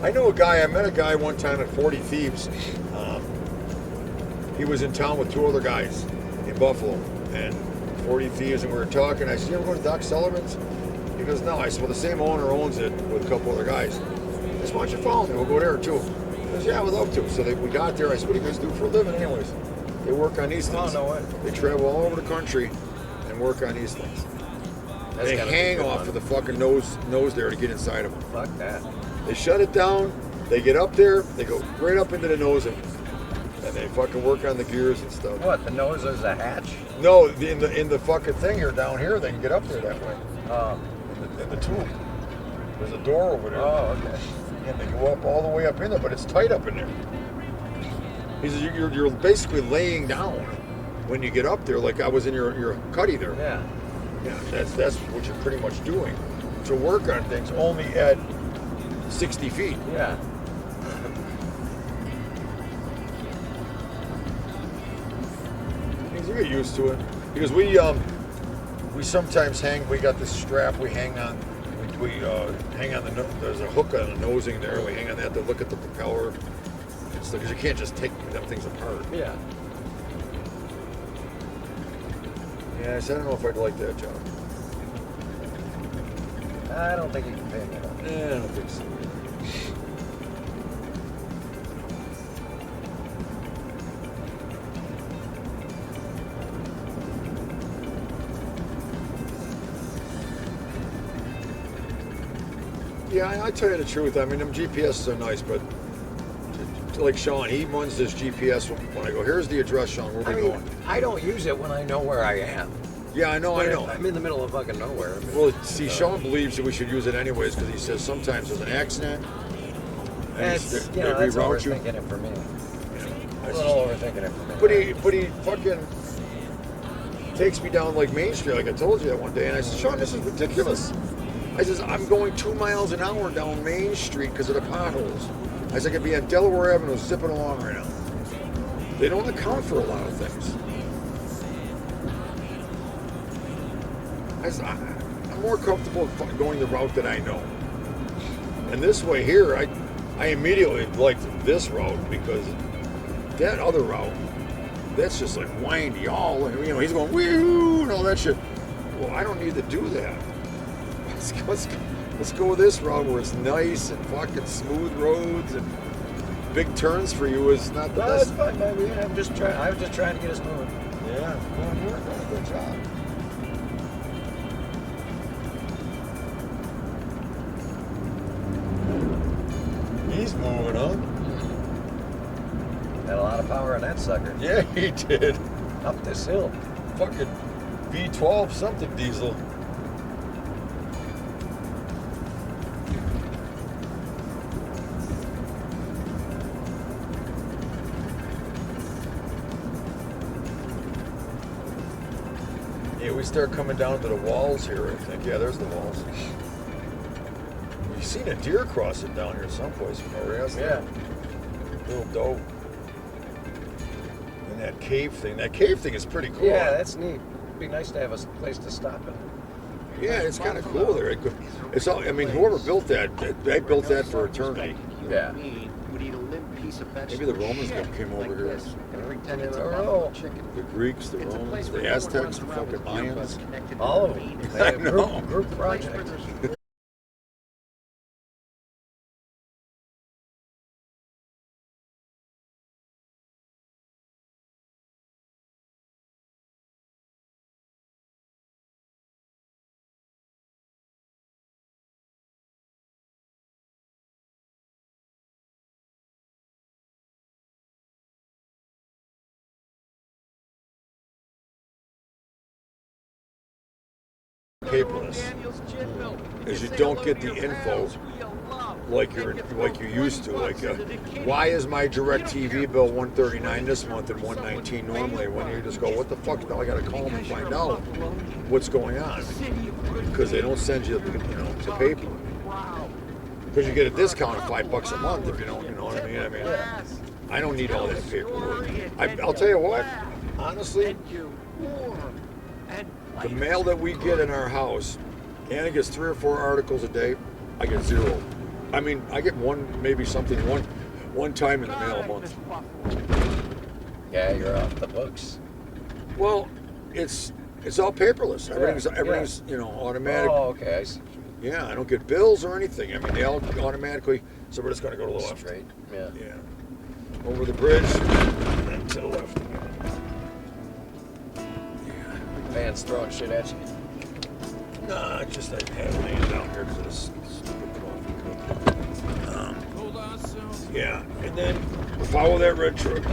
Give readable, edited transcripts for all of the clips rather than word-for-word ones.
I met a guy one time at 40 Thieves. He was in town with two other guys in Buffalo, and 40 Thieves, and we were talking. I said, "You ever go to Doc Sullivan's?" He goes, "No." I said, "Well, the same owner owns it with a couple other guys." I said, "Why don't you follow me? We'll go there too." He goes, "Yeah, I would love to." So we got there. I said, "What do you guys do for a living anyways?" They work on these things. Oh, no way. They travel all over the country and work on these things. They hang off of the fucking nose there to get inside of them. Fuck that. They shut it down. They get up there. They go right up into the nose and they fucking work on the gears and stuff. What? The nose is a hatch? No, in the fucking thing here down here, they can get up there that way. Oh. In the tube. There's a door over there. Oh, okay. And they go up all the way up in there, but it's tight up in there. He says you're basically laying down when you get up there, like I was in your cuddy there. Yeah. Yeah, that's what you're pretty much doing. To work on things only at 60 feet. Yeah. You get used to it. Because we sometimes hang, we got this strap we hang on. We hang on there's a hook on the nosing there. We hang on that to look at the propeller. Because you can't just take them things apart. Yeah. Yeah, I said, I don't know if I'd like that job. I don't think you can pay me enough. I don't think so. Yeah, I tell you the truth. I mean, them GPSs are nice, but like Sean, he runs this GPS when I go, "Here's the address, Sean. Where we going?" I don't use it when I know where I am. Yeah, I know. I'm in the middle of fucking nowhere. Well, see, Sean believes that we should use it anyways because he says sometimes there's an accident. That's, they that's reroute you. overthinking it for me. Yeah. A little overthinking it for me. But he fucking takes me down like Main Street, like I told you that one day, and I said, "Sean, this is ridiculous." I says, "I'm going 2 miles an hour down Main Street because of the potholes." I said, "I could be on Delaware Avenue zipping along right now." They don't account for a lot of things. I said, I'm more comfortable going the route that I know. And this way here, I immediately liked this route because that other route, that's just like windy, all, you know, he's going, woo, and all that shit. Well, I don't need to do that. Let's go this route where it's nice and fucking smooth roads and big turns for you is not the best. That's fine, baby. I was just trying to get us moving. Yeah, well, you're doing a good job. He's moving up. Had a lot of power on that sucker. Yeah, he did. Up this hill. Fucking V12 something diesel. Yeah, we start coming down to the walls here, I think. Yeah, there's the walls. You've seen a deer crossing down here someplace, you know, right? Yeah. Little doe. And that cave thing. That cave thing is pretty cool. Yeah, that's neat. It'd be nice to have a place to stop in. Yeah, it's kind of cool there. It's all, I mean, whoever built that, they built that for eternity. Yeah. Maybe the Romans came over here. The Greeks, the Romans, the Aztecs, the fucking Mayans. All of them. They I had know. Group project. Paperless, is you don't get the info like you used to. Like, why is my DirecTV bill $139 this month and $119 normally? When you just go, what the fuck? Now I got to call them and find out what's going on because they don't send you, the paper. Because you get a discount of $5 a month if you don't. You know what I mean? I mean, I don't need all that paperwork. I'll tell you what. Honestly. The mail that we get in our house, Anna gets 3 or 4 articles a day. I get 0. I mean, I get one time in the mail a month. Yeah, you're off the books. Well, it's all paperless. Everything's automatic. Oh, okay. I see. Yeah, I don't get bills or anything. I mean, they all automatically. So we're just gonna go to the left. Straight. Yeah. Yeah. Over the bridge and then to the left. Van's throwing shit at you. Nah, just I had it laying down here because of this stupid coffee cup. Yeah, and then follow that red truck.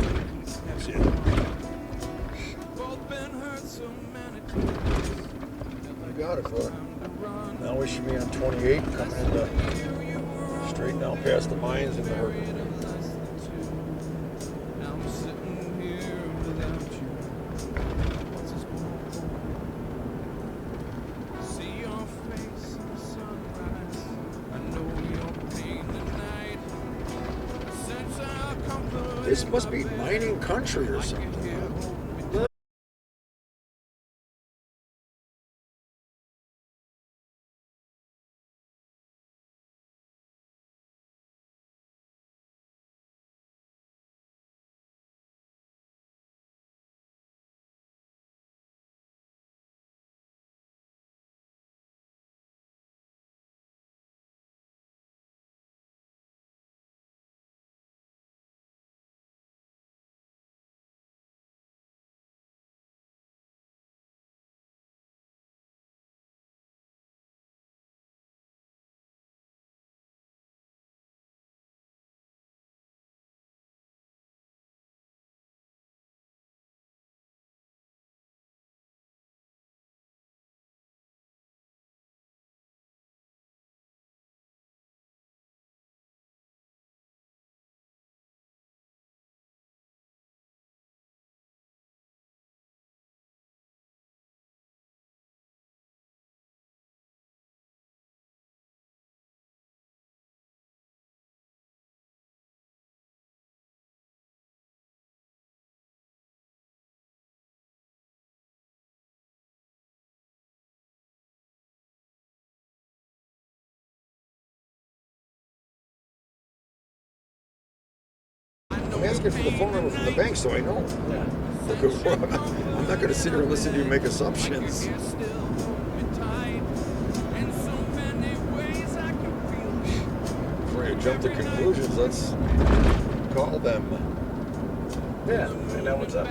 That's it. You got it, bud. Now we should be on 28, coming into straight down past the mines in the Herkimer. This must be mining country or something. I'm asking for the phone number from the bank so I know. Yeah. Because I'm not going to sit here and listen to you make assumptions. Before you jump to conclusions, let's call them. Yeah, find out what's up.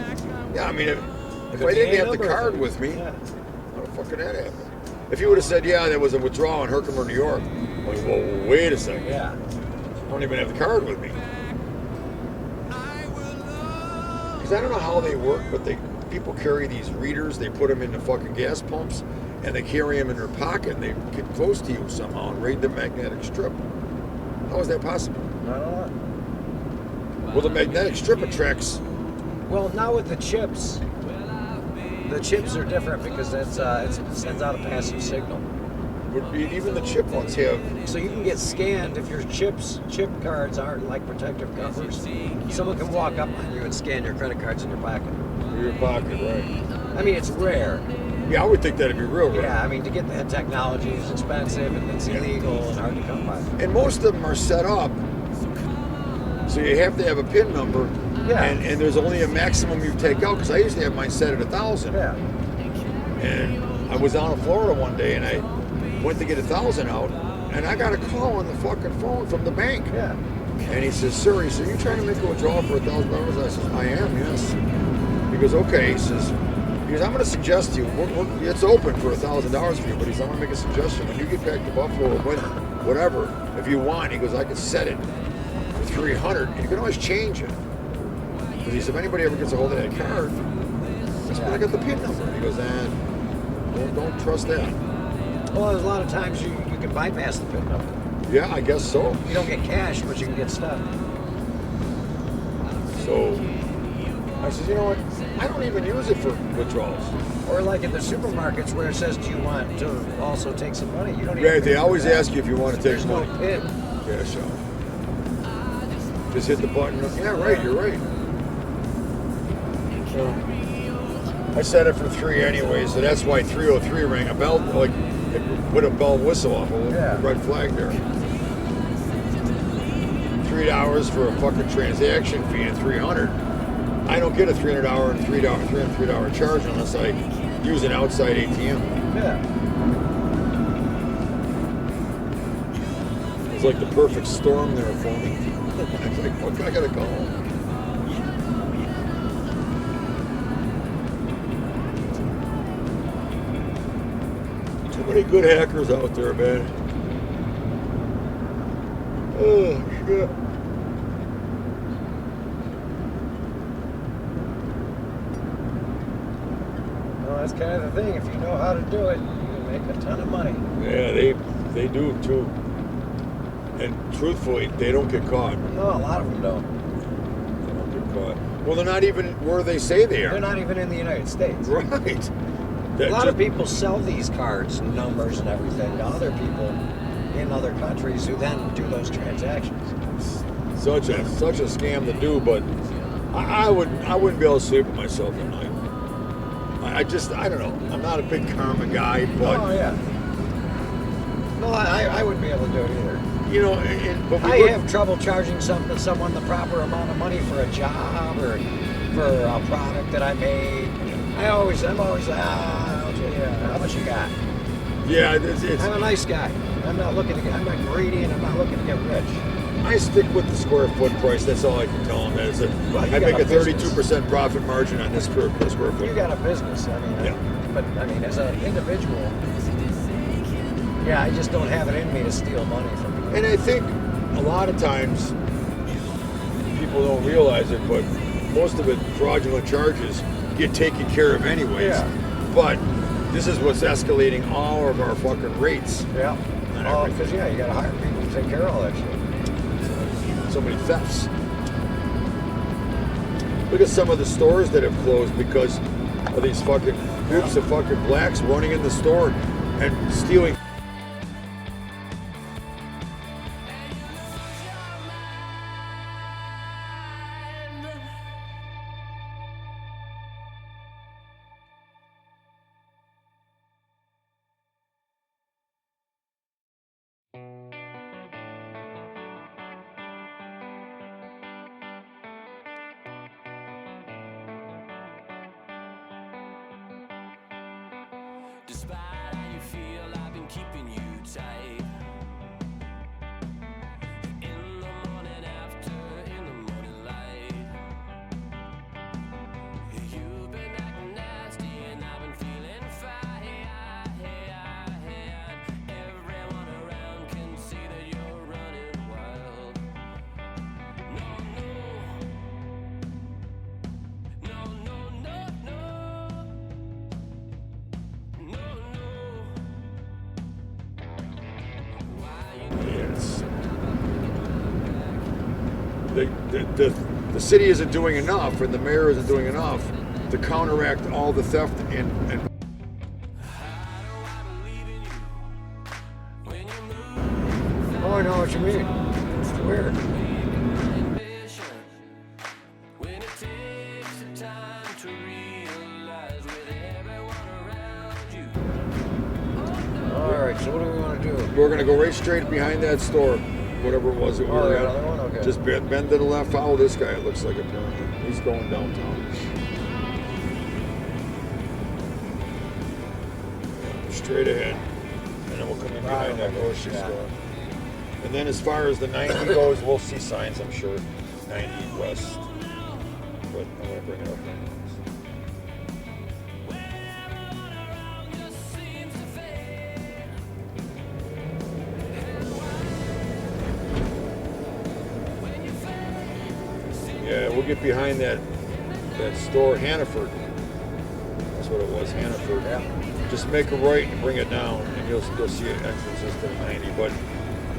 Yeah, I mean, if Could I be didn't any have the number of card things. with me, Yeah. how the fuck could that happen? If you would have said, yeah, there was a withdrawal in Herkimer, New York, I'm like, whoa, wait a second. Yeah. I don't even have the card with me. Because I don't know how they work, but people carry these readers, they put them in the fucking gas pumps, and they carry them in their pocket, and they get close to you somehow and read the magnetic strip. How is that possible? I don't know. Well, the magnetic strip attracts. Well, now with the chips are different because it sends out a passive signal. Even the chip ones have. So you can get scanned if your chip cards aren't like protective covers. Someone can walk up on you and scan your credit cards in your pocket. In your pocket, right? I mean, it's rare. Yeah, I would think that'd be real rare. Yeah, I mean, to get that technology is expensive and it's illegal and hard to come by. And most of them are set up so you have to have a PIN number. Yeah. And there's only a maximum you take out because I usually have mine set at 1,000. Yeah. And I was down in Florida one day and I went to get 1,000 out and I got a call on the fucking phone from the bank. Yeah. And he says, sir, he said, you trying to make a withdrawal for $1,000? I said, I am, yes. He goes, okay. He says, I'm going to suggest to you, it's open for $1,000 for you, but he says, I'm going to make a suggestion. When you get back to Buffalo or whatever, if you want, he goes, I could set it for 300 and you can always change it. But he said, if anybody ever gets a hold of that card, that's when I got the PIN number. He goes, don't trust that. Well, there's a lot of times you can bypass the PIN number. Yeah, I guess so. You don't get cash, but you can get stuff. So I said, you know what? I don't even use it for withdrawals. Or like in the supermarkets where it says, do you want to also take some money? You don't even Right, they always ask you if you want to take There's money. no PIN. Cash out. Just hit the button. Yeah, right, you're right. So I set it for 3 anyway, so that's why 303 rang a bell, like it put a bell whistle off, a little red flag there. $300 for a fucking transaction fee and $300. I don't get a $300 and $303 charge unless I use an outside ATM. Yeah. It's like the perfect storm there for me. I was like, fuck, I gotta go. Too many good hackers out there, man. Oh, shit. Well, that's kind of the thing. If you know how to do it, you can make a ton of money. Yeah, they do too. And truthfully, they don't get caught. No, a lot of them don't. They don't get caught. Well, they're not even where they say they are. They're not even in the United States. Right. A lot of people sell these cards, numbers and everything, to other people in other countries who then do those transactions. Such a scam to do, but I wouldn't be able to sleep with myself at night. I don't know. I'm not a big karma guy, but Oh yeah. No, I wouldn't be able to do it either. you know, but I have trouble charging someone the proper amount of money for a job or for a product that I made. I'm always how much you got? Yeah, it's I'm a nice guy. I'm not greedy, and I'm not looking to get rich. I stick with the square foot price. That's all I can tell them. That is I make a 32% profit margin on this per square foot. You got a business, I mean, Yeah. but I mean, as an individual, yeah, I just don't have it in me to steal money from people. And I think a lot of times people don't realize it, but most of it, fraudulent charges, get taken care of anyways. Yeah. But this is what's escalating all of our fucking rates. Yeah. And Oh, everything. because you got to hire people to take care of all that shit. So many thefts. Look at some of the stores that have closed because of these fucking groups of fucking blacks running in the store and stealing. Despite how you feel, I've been keeping you tight. In the morning after, in the morning light. You've been acting nasty and I've been feeling fine. Everyone around can see that you're running wild. No, no. No, no, no, no. No, no. Why you Yes. The city isn't doing enough, and the mayor isn't doing enough to counteract all the theft and Oh, I know what you mean. It's weird. ambition when it takes the time to realize with everyone around you. All right, so what do we want to do? we're gonna go right straight behind that store, whatever it was that we Oh, were that at. other one? Okay. Just bend to the left. Follow this guy. It looks like apparently he's going downtown. Straight ahead, and then we'll come in behind that grocery Yeah. store. And then as far as the 90 goes, we'll see signs, I'm sure. 90 west. But I'm gonna bring it up now. Yeah, we'll get behind that store, Hannaford. That's what it was, Hannaford. Yeah. Just make a right and bring it down, and you'll see an entrances to the 90. But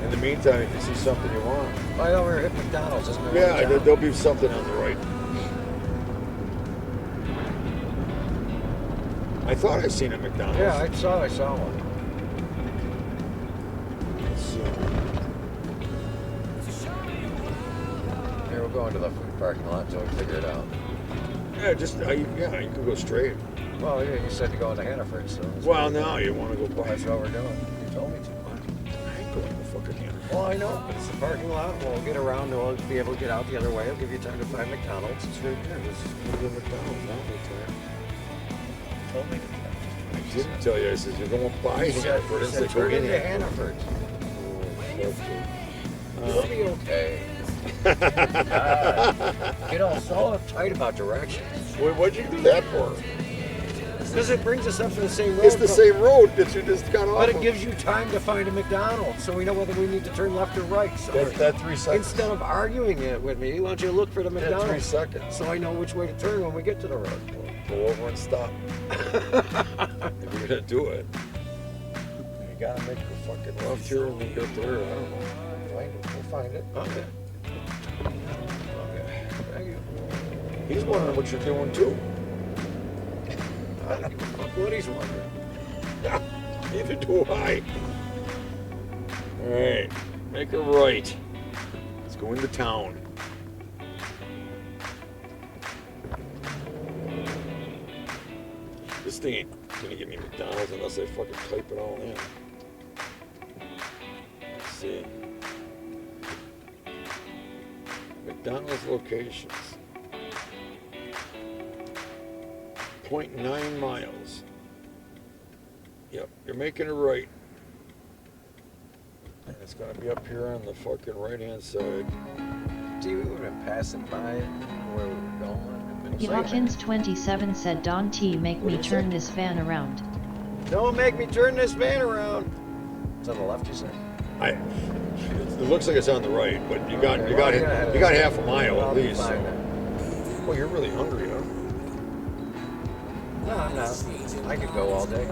in the meantime, if you see something you want, I thought we were at McDonald's, isn't there? yeah, there'll be something on the right. I thought I seen a McDonald's. Yeah, I saw one. Let's see. Here, we'll go into the food parking lot until we figure it out. Yeah, you can go straight. Well, yeah, you said to go into Hannaford, so. Well, now you want to go by. That's what we're doing. You told me to. I ain't going to fucking Hannaford. Well, I know, but it's a parking lot. We'll get around. We'll be able to get out the other way. It'll give you time to find McDonald's. It's right there. There's a little McDonald's down there. Told me to I didn't tell you. I said, you're going by Hannaford. I said, go turn get into Hannaford. Hannaford. You'll be okay. Get all so uptight about directions. What'd you do that for? Because it brings us up to the same road. It's the same road that you just got off But it of. gives you time to find a McDonald's, so we know whether we need to turn left or right. So That 3 seconds. instead of arguing it with me, why don't you look for the That McDonald's? 3 seconds. So I know which way to turn when we get to the road. Go over and stop. If you're gonna do it, you gotta make a fucking left here and then get there. I don't know. Find it. We'll find it. Okay. Okay. Thank you. He's wondering what you're doing too. I don't give a fuck what he's wondering. Neither do I. All right, make a right. Let's go into town. This thing ain't gonna give me McDonald's unless I fucking type it all in. Let's see. McDonald's locations. 0.9 miles. Yep, you're making a right. And it's gonna be up here on the fucking right-hand side. See, we would have been passing by it where we were going. Hawkins 27 said, Don T, make me turn this van around. Don't make me turn this van around. It's on the left, you said? It looks like it's on the right, but you got half a mile at least. So. Well, you're really hungry, huh? No, I'm not. I could go all day.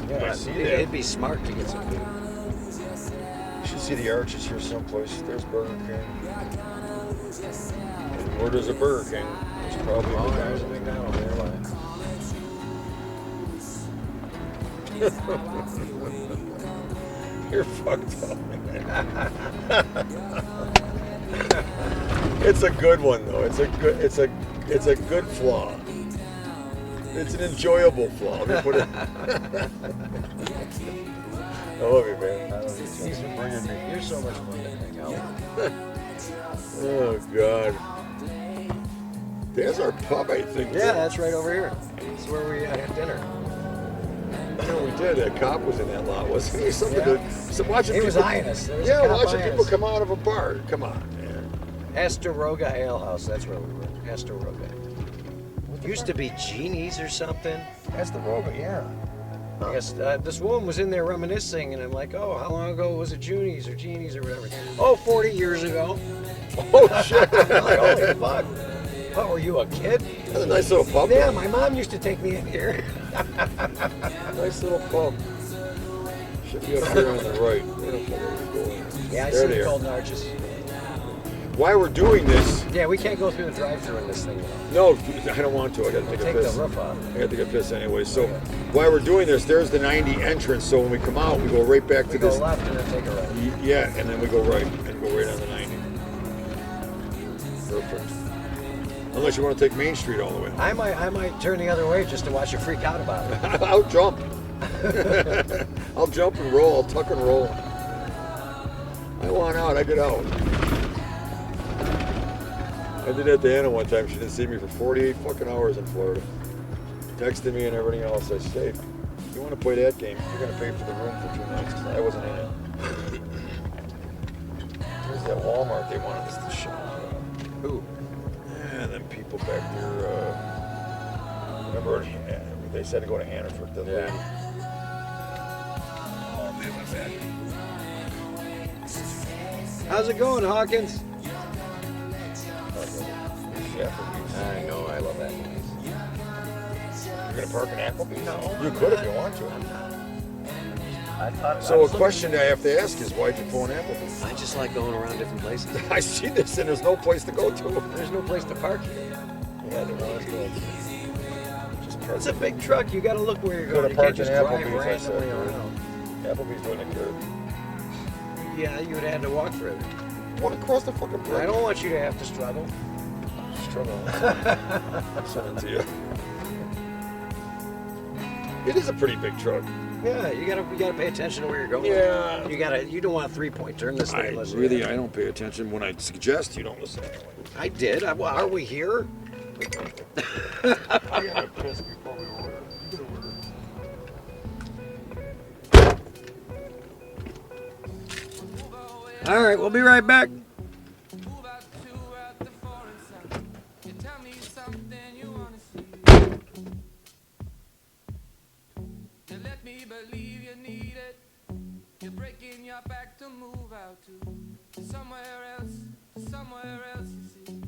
Yeah, I see that. It'd be smart to get some food. You should see the arches here someplace. There's Burger King. And where there's a Burger King, there's probably a There's a McDonald's. McDonald's there. You're fucked up, man. It's a good one though. It's a good flaw. It's an enjoyable flaw. Let me put it. I love you, man. I love you too. Thanks for bringing me. You're so much fun to hang out with. Oh God. There's our pub, I think. Yeah, that's right over here. That's where we had dinner. No, we did. That cop was in that lot, wasn't he? Something Yeah. to watching He people. was eyeing us. There was a Yeah, cop watching eyeing people us. come out of a bar. Come on, man. Esteroga Ale House. That's where we were. Esteroga. Used to be Genie's or something. That's the Roga, yeah. I guess this woman was in there reminiscing, and I'm like, oh, how long ago was it Genie's or whatever? Oh, 40 years ago. Oh shit! I'm like, holy fuck. Oh, were you a kid? That's a nice little pub. Yeah, my mom used to take me in here. Nice little pub. Should be up here on the right. Where the fuck are we going? Yeah, I There see they the are. Golden Arches. Why we're doing this? Yeah, we can't go through the drive-thru in this thing. No, I don't want to. I gotta take a Take piss. the roof off. I gotta take a piss anyway. So, why we're doing this? There's the 90 entrance. So when we come out, we go right back We to go this. left and then take a right. Yeah, and then we go right and go right on the 90. Perfect. Unless you want to take Main Street all the way. I might turn the other way just to watch you freak out about it. I'll jump. I'll jump and roll. I'll tuck and roll. I want out. I get out. I did that to Anna one time. She didn't see me for 48 fucking hours in Florida. Texted me and everything else. I said, if you want to play that game, you're going to pay for the room for 2 nights. 'Cause I wasn't in it. There's that Walmart they wanted us to shop. Who? And then people back there, remember, they said to go to Hannaford. The lady. Oh, man, my back. How's it going, Hawkins? Applebee's. I know, I love that. You're going to park in Applebee's? No. You could if you want to. I thought. So a question I have to ask is, why'd you phone Applebee's? I just like going around different places. I see this and there's no place to go to. There's no place to park here. Yeah, there was. Just park. It's a big truck. You got to look where you're Coulda going. You can't parked in just drive Applebee's, I said. randomly around. Applebee's wouldn't have cared. Yeah, you would have had to walk further. Walk across the fucking bridge. I don't want you to have to struggle. Struggle. I'll send it to you. It is a pretty big truck. Yeah, you gotta pay attention to where you're going. Yeah. You don't want a 3-point turn this thing unless you I don't pay attention when I suggest you don't listen. I did. Well, are we here? I gotta piss before we order. You can order. All right, we'll be right back. Move out to the foreign side. You tell me something you wanna see. You let me believe you need it. You're breaking your back to move out to somewhere else, you see.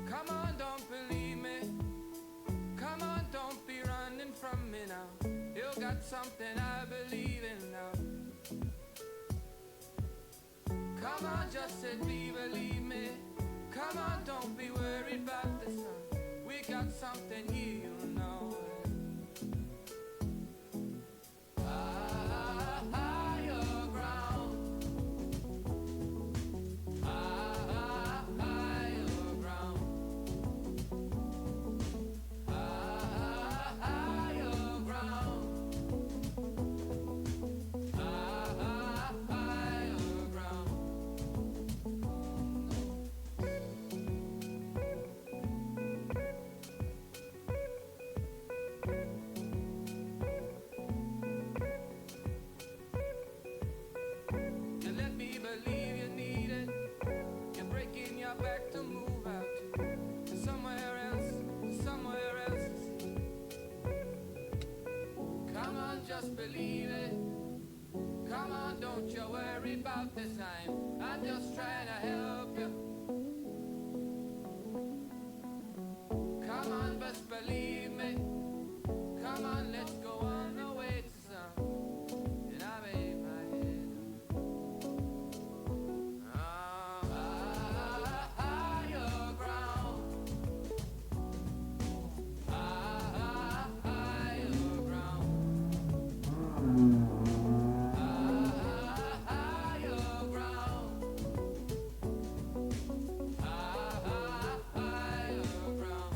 Come on, don't believe me. Come on, don't be running from me now. You got something I believe in now. Come on, just say me, believe me. Come on, don't be worried about the sun. We got something here, you know it. Higher ground. Higher ground. Higher ground. Higher ground. You let me believe you need it. You're breaking your back to move out to somewhere else, you see. Come on, just believe it. Come on, don't you worry about the time. I'm just trying to help you. Come on, just believe me. Come on, let's go on the way to some. And I made my head higher ground. Higher ground. Higher ground. Higher ground.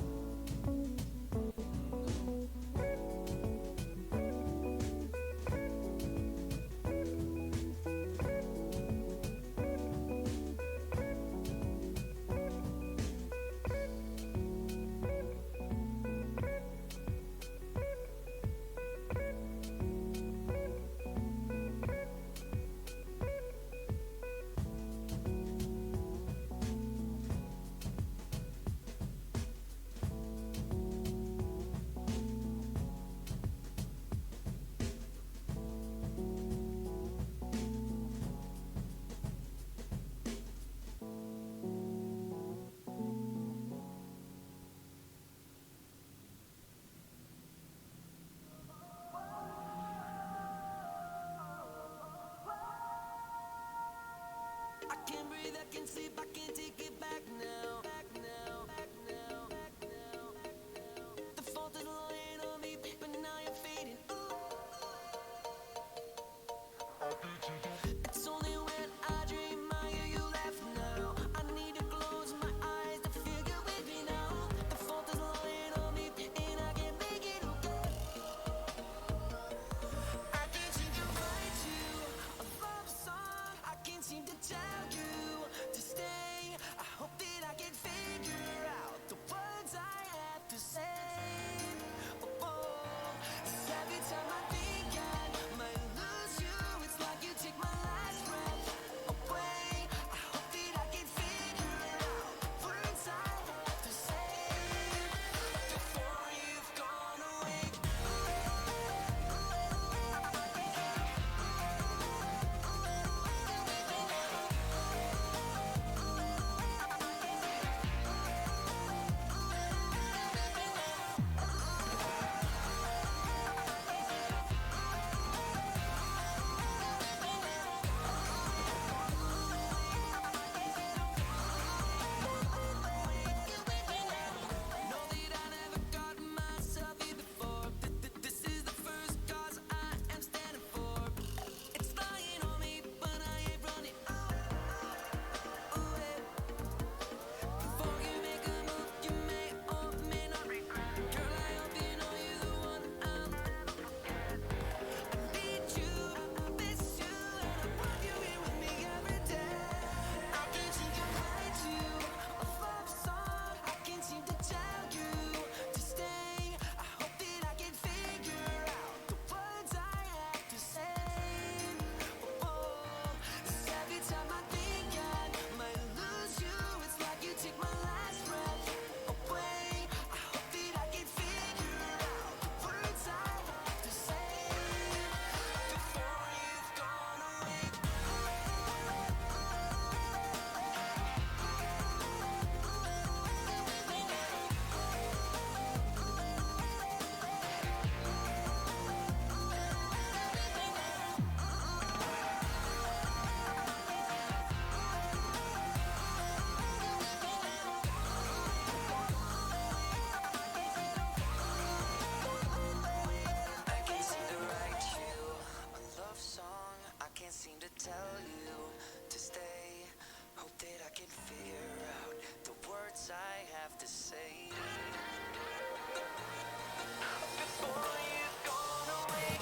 I can't breathe, I can't sleep, I can't take it back now. Back now, back now, back now, back now. The fault is lying on me, but now you're fading. It's only when I dream I hear you laugh now. I need to close my eyes to feel you with me now. The fault is lying on me, and I can't make it okay. I can't seem to write you a love song. I can't seem to tell you to stay. I hope that I can figure out the words I have to say. Oh, 'cause every time I think I might lose you, it's like you take tell you to stay. Hope that I can figure out the words I have to say. Before you've gone away.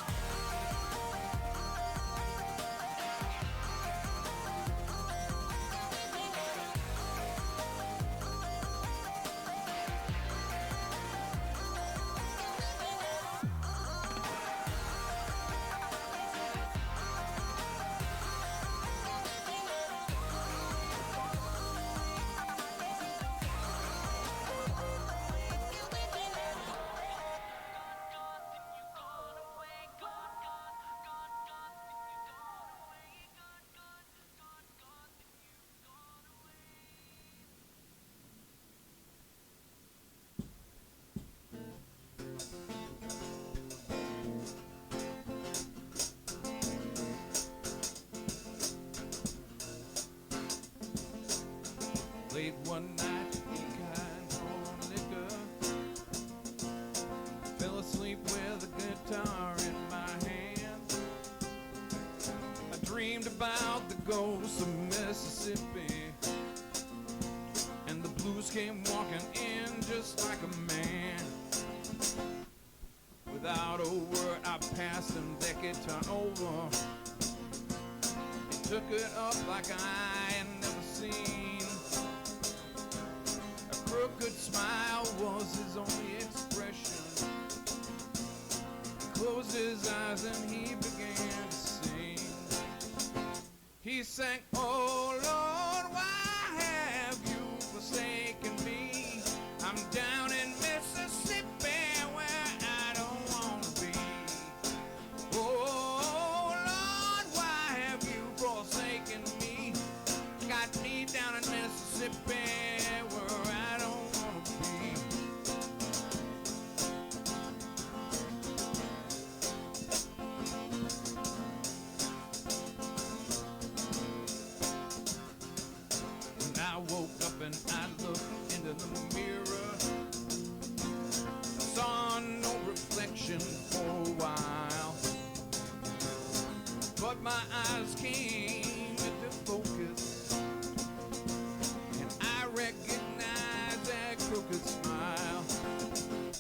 Late one night, kind of liquor. Fell asleep with a guitar in my hand. I dreamed about the ghosts of Mississippi, and the blues came walking in just like a man. Without a word, I passed him that guitar over. He took it up like I had never seen. Crooked smile was his only expression. He closed his eyes and he began to sing. He sang, "Oh Lord, why have you forsaken me? I'm down in Mississippi where I don't want to be. Oh Lord, why have you forsaken me? Got me down in Mississippi where I don't want to be." When I woke up and I looked into the mirror, I saw no reflection for a while, but my eyes came into focus, and I recognized that crooked smile.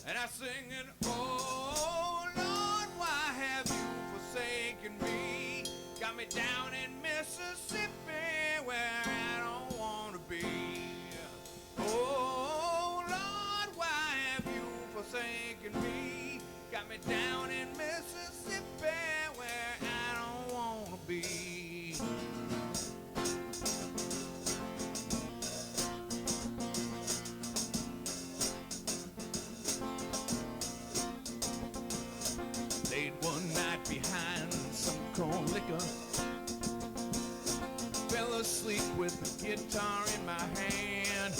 And I singing, "Oh Lord, why have you forsaken me? Got me down in Mississippi where I don't want to be. Oh Lord, why have you forsaken me? Got me down in Mississippi where I don't want to be." Late one night behind some cold liquor, fell asleep with the guitar in my hand.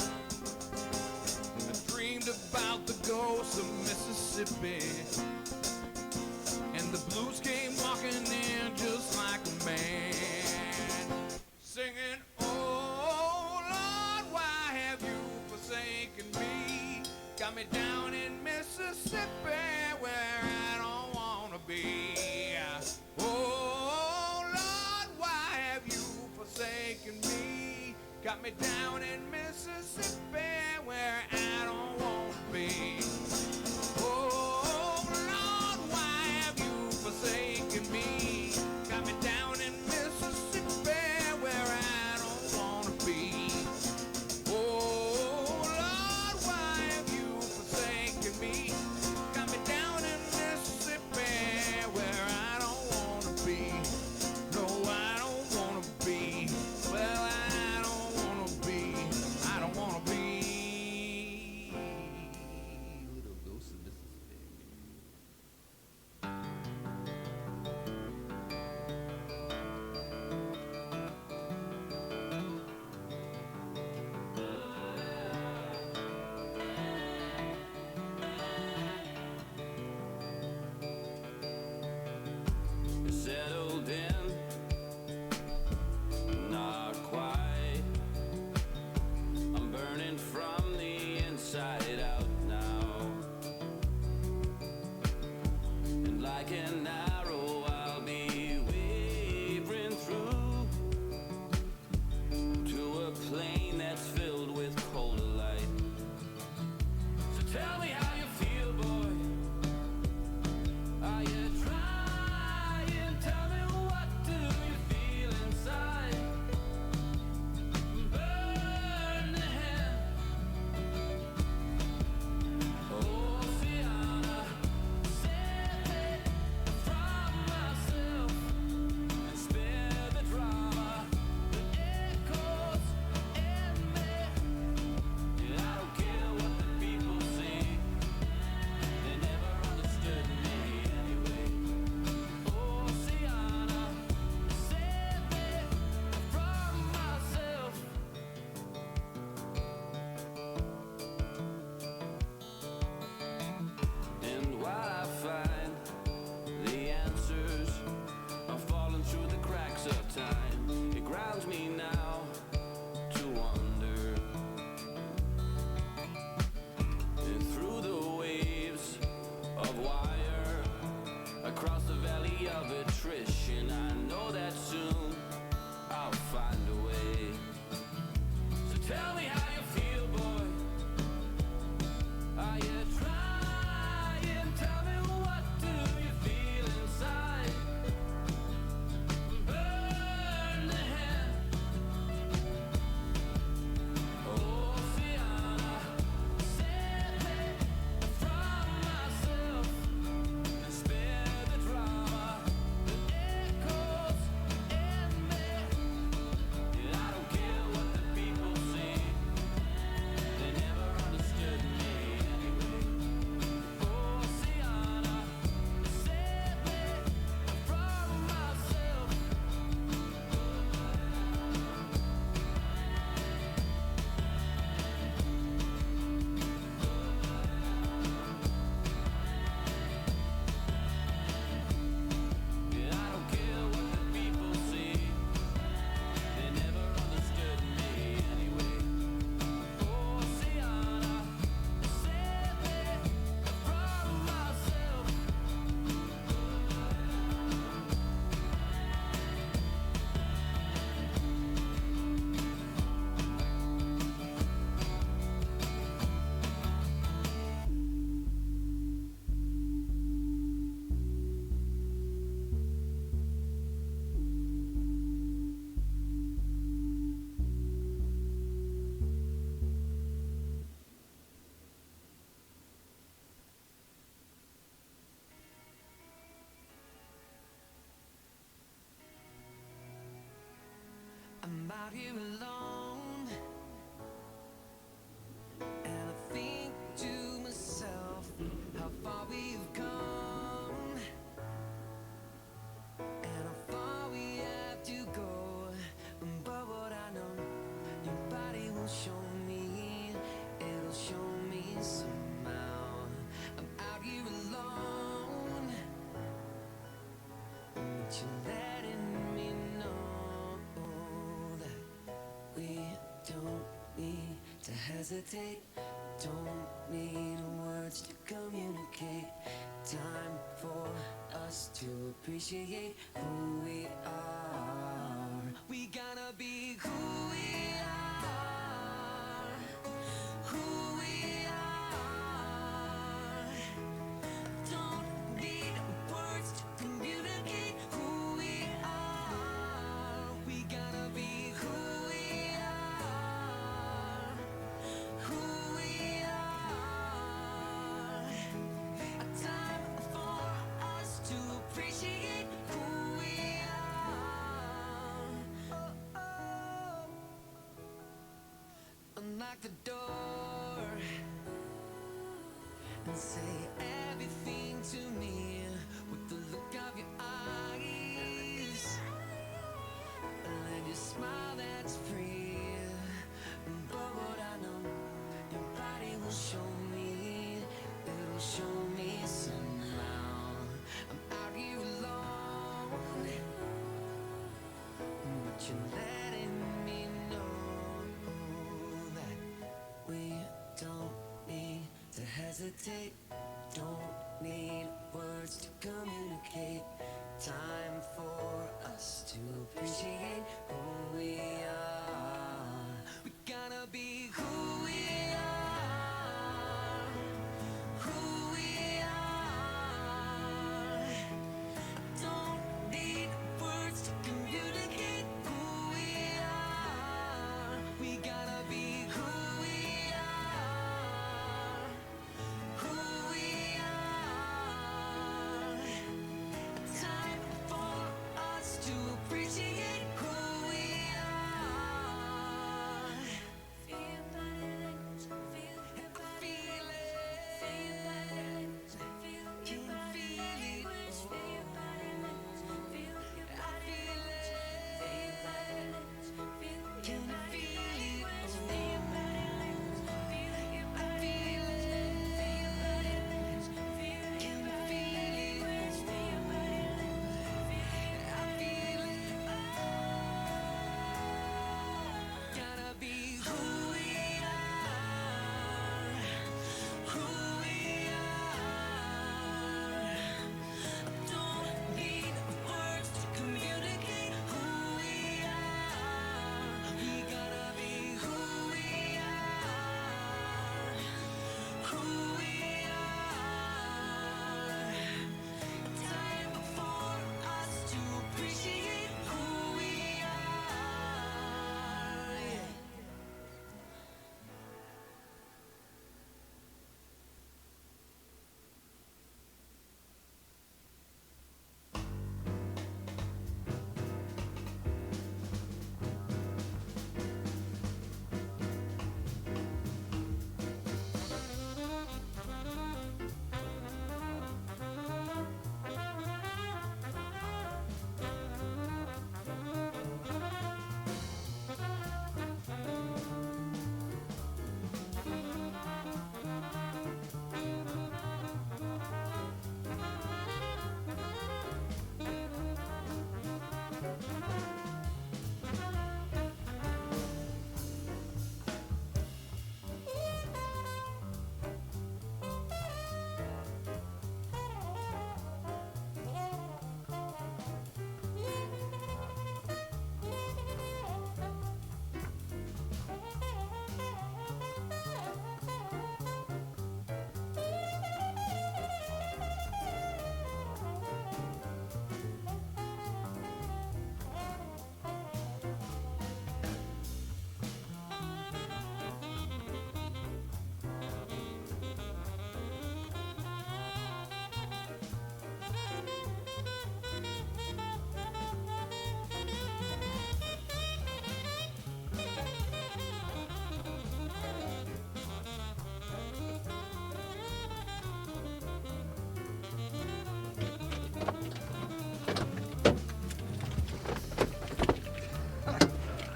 I dreamed about the ghosts of Mississippi, and the blues came walking in just like a man, singing, "Oh Lord, why have you forsaken me? Got me down in Mississippi where I don't want to be. Oh Lord, why have you forsaken me? Got me down in Mississippi where I don't want to be. Oh Lord, why have you forsaken me? Got me down in Mississippi where I don't want to be. Oh Lord, why have you forsaken me? Got me down in Mississippi where I don't want to be. No, I don't want to be. Well, I don't want to be. I don't want to be. surrounds me now to wonder. And through the waves of wire, across the valley of attrition, I know that soon I'll find a way. So tell me how you feel, boy. Are you trying? Tell me, what do you feel inside? Burn the hand. Oceana, set me from myself and spare the drama that echoes in me. And I don't care what the people say, they never understood me anyway. Oceana, set me from myself. Yeah, I don't care what the people say, they never understood me anyway. Oceana, set me from myself. I'm out here alone, and I think to myself how far we've come, and how far we have to go. But what I know, your body will show me, it'll show me somehow. I'm out here alone, but you're letting me know that we don't need to hesitate, don't need words to communicate. Time for us to appreciate who we are. We gotta be who we are, who we are. Don't need words to communicate who we are. We gotta be who we are, who we are. A time for us to appreciate who we are. Oh, oh. Unlock the door and say everything to me with the look of your eyes. Let your smile that's free. But what I know, your body will show me, it'll show me somehow. I'm out here alone, but you're letting me know that we don't need to hesitate, don't need words to communicate. Time for us to appreciate who we are. We gotta be who we are, who we are. Don't need words to communicate who we are. We gotta be who we are, who we are. Time for us to appreciate who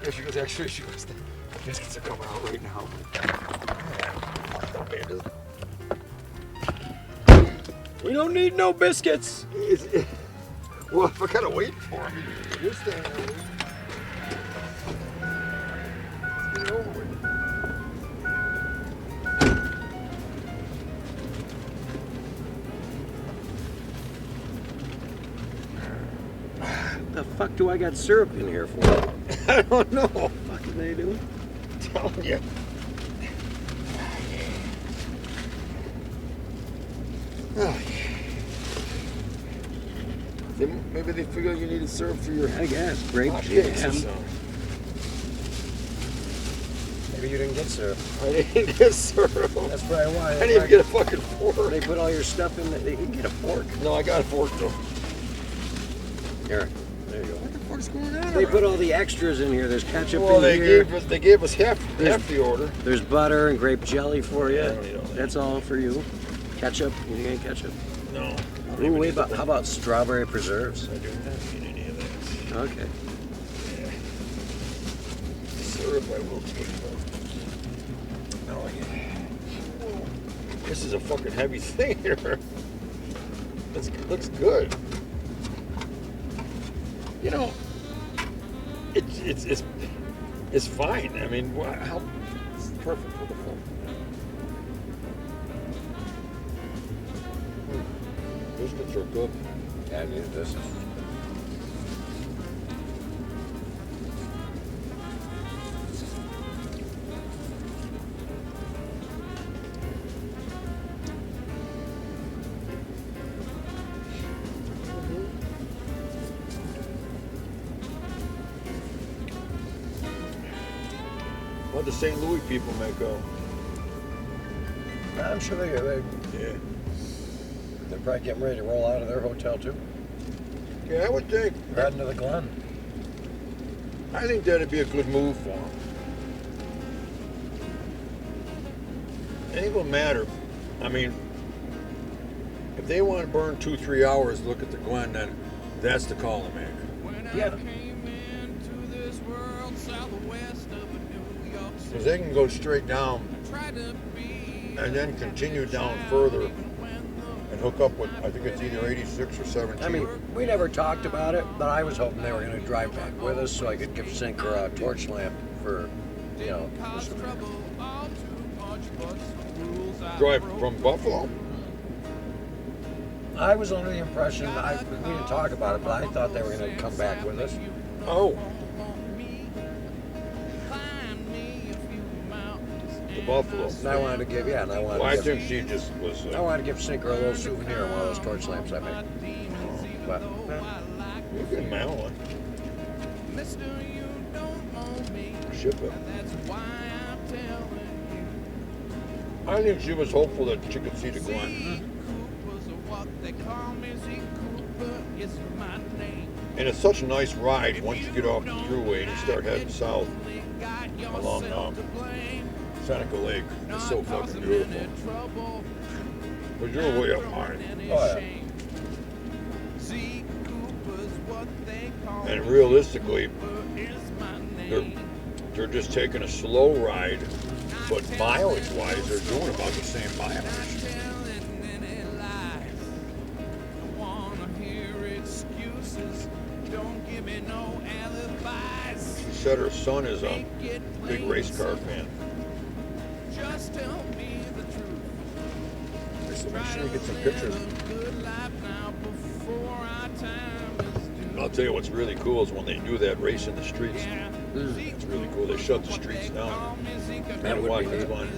Yeah, she goes, actually, she goes, the biscuits are coming out right now. We don't need no biscuits. Well, if I gotta wait for him, you're staying there waiting. Let's get it over with. The fuck do I got syrup in here for? I don't know. What are they doing? I'm telling you. Oh, maybe they figure you needed syrup for your I guess. Grape hot cakes or jam. something. Maybe you didn't get syrup. I didn't get syrup. That's probably why. I didn't even get a fucking fork. They put all your stuff in. They didn't get a fork. No, I got a fork though. Here, there you go. What the fuck's going on? They put all the extras in here. There's ketchup Well, in here. they gave us half the order. There's butter and grape jelly for you. I don't need all that. That's all for you. Ketchup. You need ketchup. No. Ooh, wait, how about strawberry preserves? I do not need any of that. Okay. Yeah. Syrup I will take. Oh yeah. This is a fucking heavy thing here. Looks good. You know, it's fine. I mean, how it's perfect for the phone. Biscuits are good. Yeah, this is. What the St. Louis people make go? I'm sure they're probably getting ready to roll out of their hotel too. Yeah, I would think. Right into the Glen. I think that'd be a good move for them. It ain't gonna matter. I mean, if they want to burn 2-3 hours, look at the Glen, then that's the call to make. Yeah. Because they can go straight down and then continue down further and hook up with, I think it's either 86 or 17. I mean, we never talked about it, but I was hoping they were going to drive back with us so I could give Sinker a torch lamp for, you know. Drive from Buffalo? I was under the impression, we didn't talk about it, but I thought they were going to come back with us. Oh. To Buffalo. And I wanted to give, yeah, and I wanted Well, I to give, think she just was. I wanted to give Sinker a little souvenir of one of those torch lamps I made. But, You can mail it. Ship it. I think she was hopeful that she could see the Glen. And it's such a nice ride once you get off the thruway and you start heading south along Seneca Lake. It's so fucking beautiful. But you're way up high. oh yeah. And realistically, they're just taking a slow ride, but mileage-wise, they're doing about the same mileage. She said her son is a big race car fan. I said, make sure you get some pictures. I'll tell you what's really cool is when they do that race in the streets. It's really cool. They shut the streets down. That would watch be this neat. one.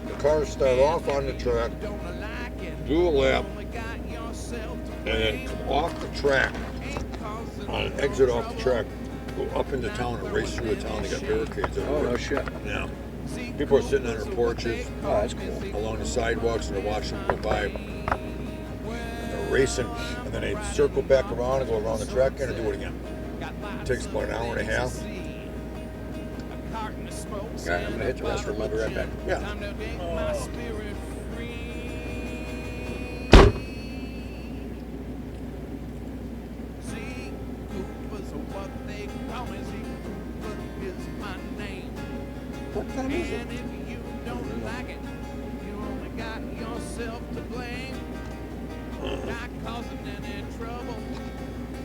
The cars start off on the track, do a lap, and then come off the track, on an exit off the track, go up into town and race through the town. They got barricades Oh, everywhere. no shit. Yeah. People are sitting on their porches, Oh, that's cool. along the sidewalks, and they're watching them go by. And they're racing, and then they circle back around and go around the track again and do it again. It takes about an hour and a half. All right, I'm going to hit the restroom. I'll be right back. Yeah. What time is it? And if you don't like it, you only got yourself to blame. Not causing any trouble,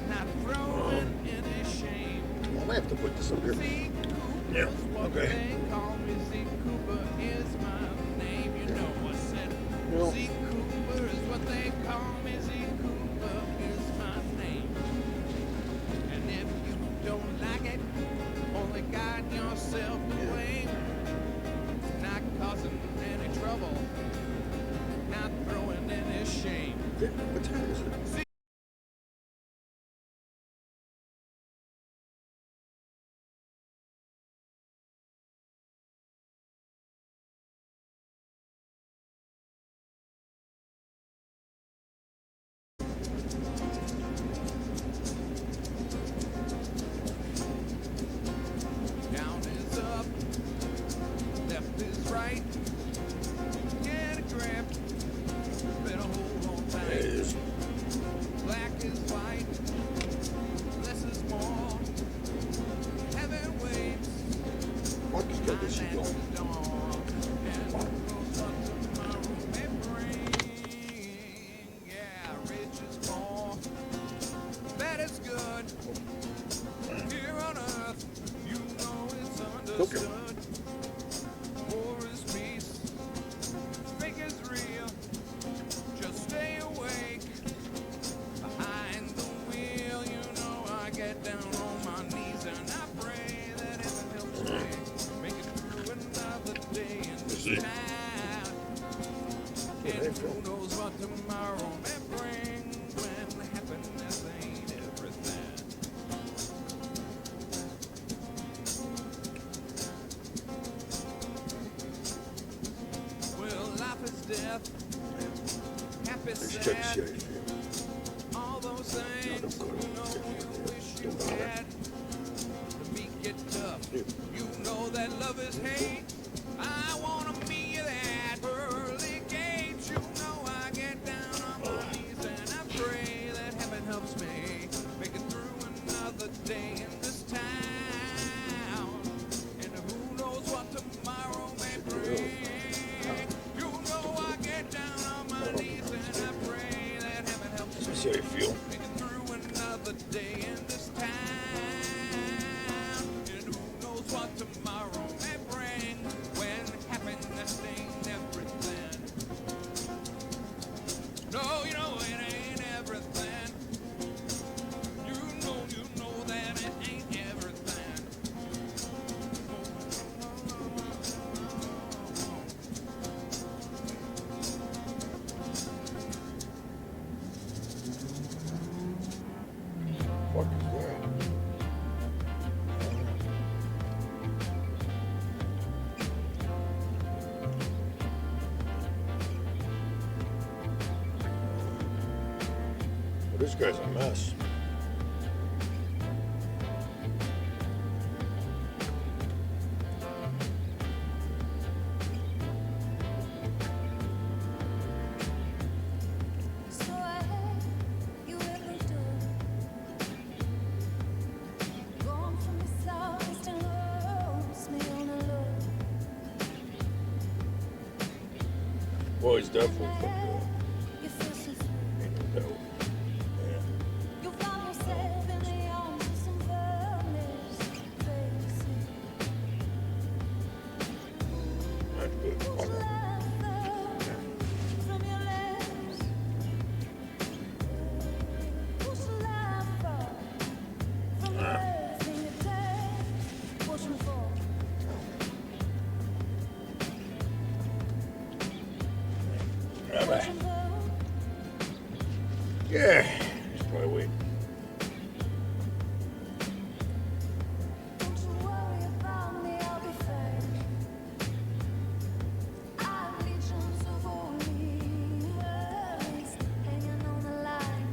not throwing any shame. I might have to put this up here. Zeke Cooper Yeah, is what okay. they call me. Zeke Cooper is my name. You know I said it. Yeah. Zeke Cooper is what they call me. Zeke Cooper is my name. And if you don't like it, only got yourself to blame. Not causing any trouble, not throwing any shame. What time is it? Down is up, left is right. Get a grip, better hold on There it tight. is. Black is white, less is more. Heaven waits, Fuck, he's got this shit finance going. is dawn. And who knows what tomorrow may bring. Yeah, rich is poor, bad is good. Here on earth, you know it's understood. War is peace, fake is real. Just stay awake. Behind the wheel, you know I get down on my knees and I pray that heaven helps me make it through another day in this See? town. Hey, And Phil. who knows what tomorrow may bring when happiness ain't everything. Well, life is death, happy, Let's check sad, the shit. all those things No, don't you go know to- you wish you don't bother. had. The beat get tough, you know that love is hate. I wanna be that pearly gates. You know I get down on my knees and I pray that heaven helps me make it through another day in this town. And who knows what tomorrow may bring. You know I get down on my knees and I pray that heaven helps Let me me see how you feel. make it through another day in this town. And who knows what tomorrow may bring when happiness ain't everything. No, you know it ain't everything. You know that it ain't everything. Fuck is that? Well, this guy's a mess. So you ever do gone from the south and lost me on a look. Well, he's definitely fucked up. You feel so free. Ain't no doubt. Yeah. You found yourself in the arms of some firmness, crazy. That's good. Won't Fuck you him. laugh from your lips? Won't you laugh from everything you did? Won't you fall? All Won't right. you fall? Yeah. He's probably waiting. Don't you worry about me, I'll be fine. I've legions of holy hurts hanging on the line.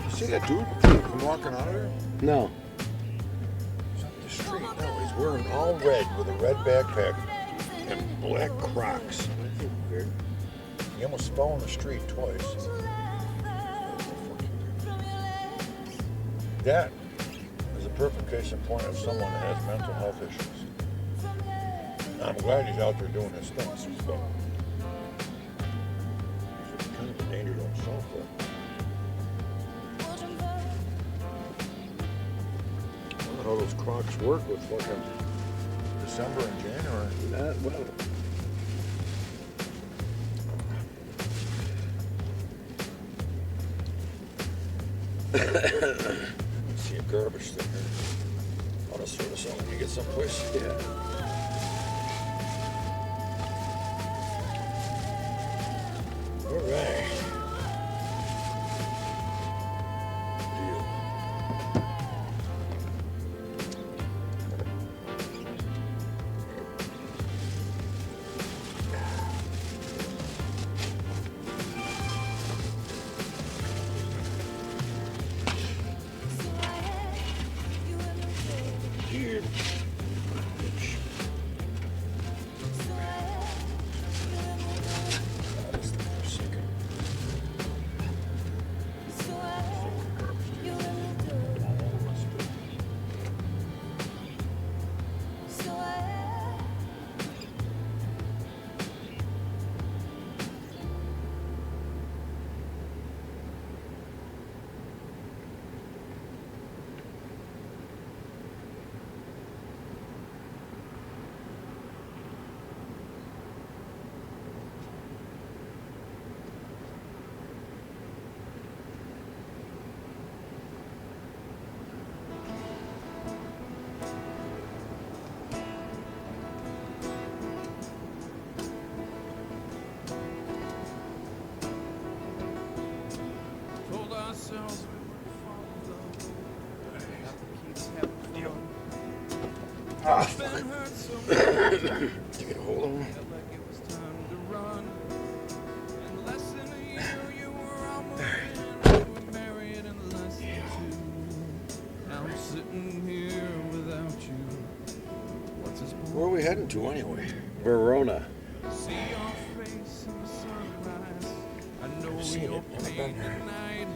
You see that dude come walking out of there? No. He's up the street. No, he's wearing all red with a red backpack and black Crocs. Weird. He almost fell in the street twice. That is a perfect case in point of someone that has mental health issues. I'm glad he's out there doing his things, but he's kind of a danger to himself, though. I don't know how those clocks work with fucking December and January. Well, See a garbage thing here. I'll just throw this out when you get someplace. yeah. All right. Deal. Deal. Told ourselves we would fall in love. Have to keep having fun. I've been hurt so much. You get a hold of him? Felt like it was time to run. In less than a year, you were almost in. We were married in less than 2. Now I'm sitting here without you. What's this Where are we heading to anyway? Verona. See your face in the sunrise. I know seen your it, never been pain there. tonight.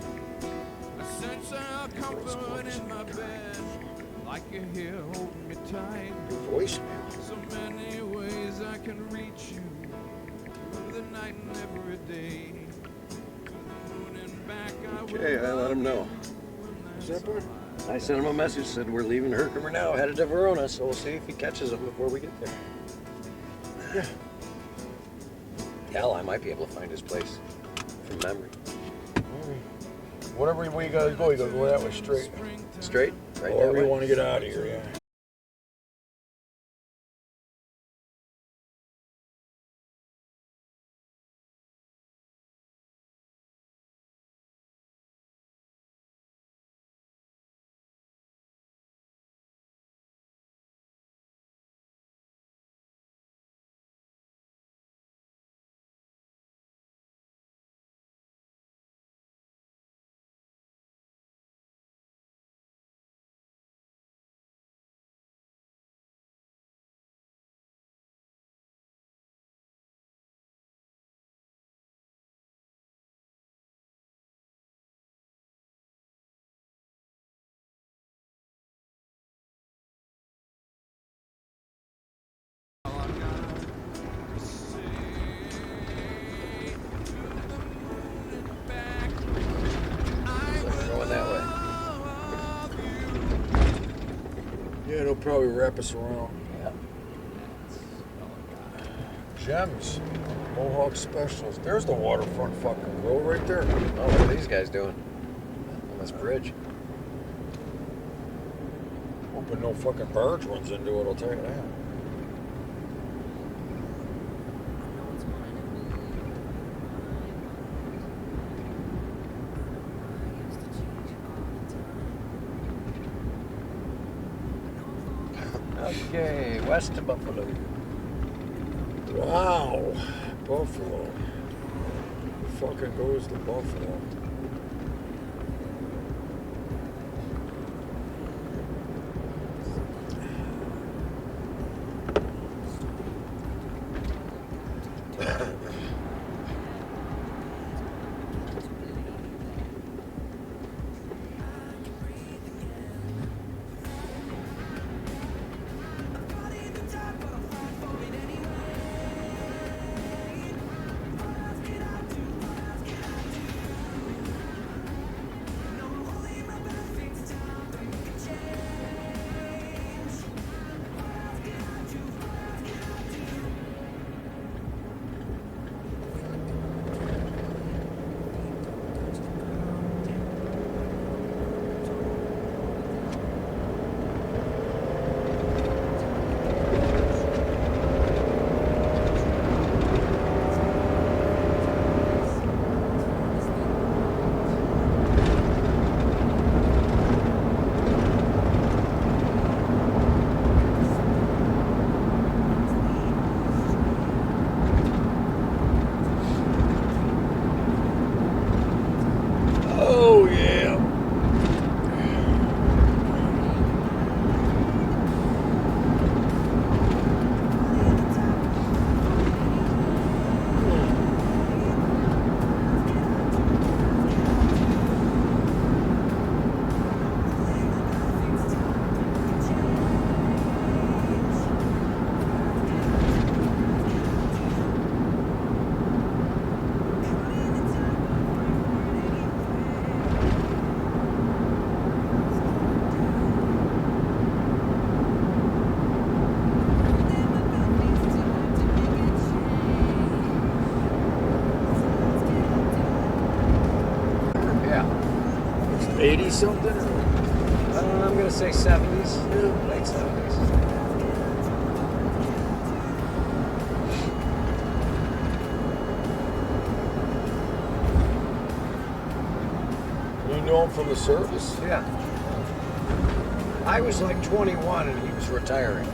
I sense our comfort in my bed. Like you're here holding me tight. Your voicemail. So many ways I can reach you. Through the night and every day. Moon and back I will Okay, I let him know. Is that bird? I sent him a message, said we're leaving Herkimer now, headed to Verona, so we'll see if he catches them before we get there. Yeah. Hell, I might be able to find his place from memory. Whatever way you gotta go that way straight. Straight? Right that However way? you want to get out of here, yeah. Going that way. Yeah, they'll probably wrap us around. Yeah. Gems. Mohawk Specials. There's the waterfront fucking grill right there. Oh, what are these guys doing? On this bridge. Hoping no fucking barge runs into it, I'll tell you that. Okay, west of Buffalo. Wow. Buffalo. Who fucking goes to Buffalo? something? I'm gonna say 70s, late 70s. You know him from the service? Yeah. I was like 21 and he was retiring.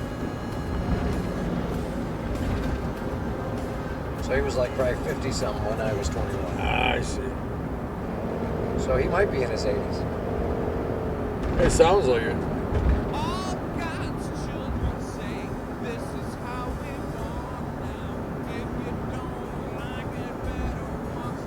So he was like probably 50 something when I was 21. Ah, I see. So he might be in his 80s. It sounds like it. All God's children say this is how we want now. If you don't like it better once.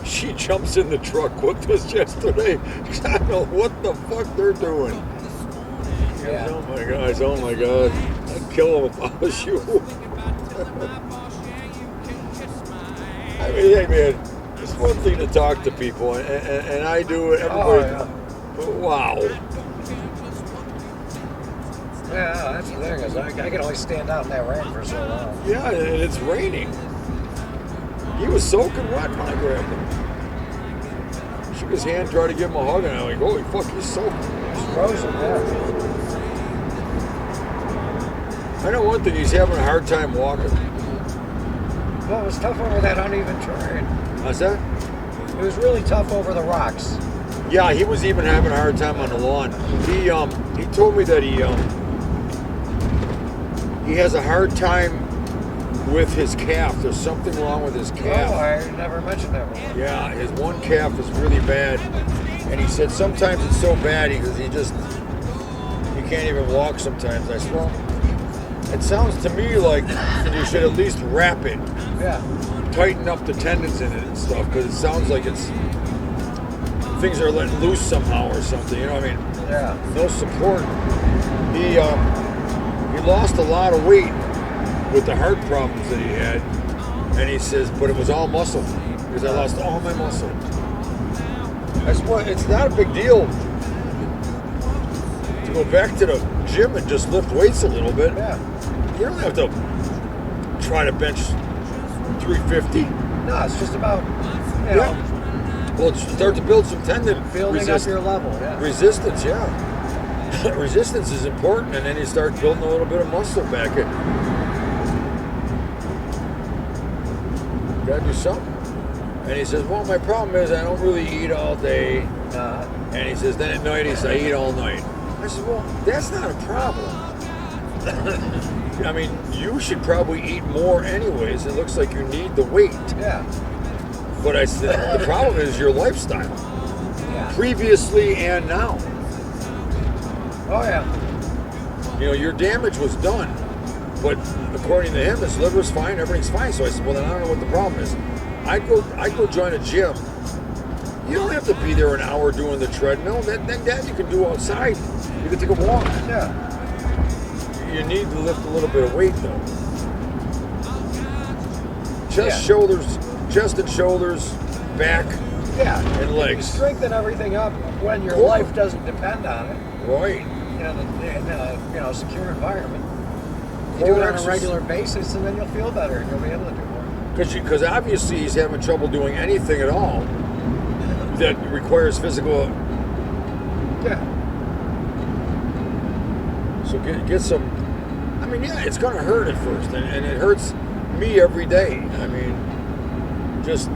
She jumps in the truck with us yesterday. I don't know what the fuck they're doing. Yeah. Oh my gosh, oh my god. I'd kill him if I was you. I mean, hey man, it's one thing to talk to people, and I do it, everybody. But wow. Yeah, that's the thing is I can only stand out in that rain for so long. Yeah, and it's raining. He was soaking wet when I grabbed him. Shook his hand, tried to give him a hug, and I'm like, holy fuck, he's soaking. It's frozen, yeah. I know one thing, he's having a hard time walking. Well, it was tough over that uneven terrain. How's that? It was really tough over the rocks. Yeah, he was even having a hard time on the lawn. He told me that he has a hard time with his calf. There's something wrong with his calf. Oh, I never mentioned that one. Yeah, his one calf is really bad. And he said sometimes it's so bad because he can't even walk sometimes. I said, well, it sounds to me like you should at least wrap it. Yeah. Tighten up the tendons in it and stuff, because it sounds like things are letting loose somehow or something. You know what I mean? Yeah. No support. He lost a lot of weight with the heart problems that he had, and he says, but it was all muscle because I lost all my muscle. I said, well, it's not a big deal to go back to the gym and just lift weights a little bit. Yeah. You don't have to try to bench 350. No, it's just about, you know, Well, start to build some tendon building up your level. Yeah. resistance, yeah. Resistance is important, and then you start building a little bit of muscle back in. Gotta do something. And he says, well, my problem is I don't really eat all day. And he says, then at night I eat all night. I said, well, that's not a problem. I mean, you should probably eat more anyways. It looks like you need the weight. Yeah. But I said, the problem is your lifestyle. Yeah. Previously and now. Oh, yeah. You know, your damage was done. But according to him, his liver's fine, everything's fine. So I said, well, then I don't know what the problem is. I'd go join a gym. You don't have to be there an hour doing the treadmill. That you can do outside. You can take a walk. Yeah. You need to lift a little bit of weight, though. Chest, Yeah. shoulders, chest and shoulders, back, Yeah. and You legs. strengthen everything up when your Cool. life doesn't depend on it. Right. You know, in a secure environment. You Core do it on a exercise. regular basis, and then you'll feel better, and you'll be able to do more. Because obviously he's having trouble doing anything at all that requires physical. Yeah. So get some. I mean, yeah, it's gonna hurt at first, and it hurts me every day. I mean, just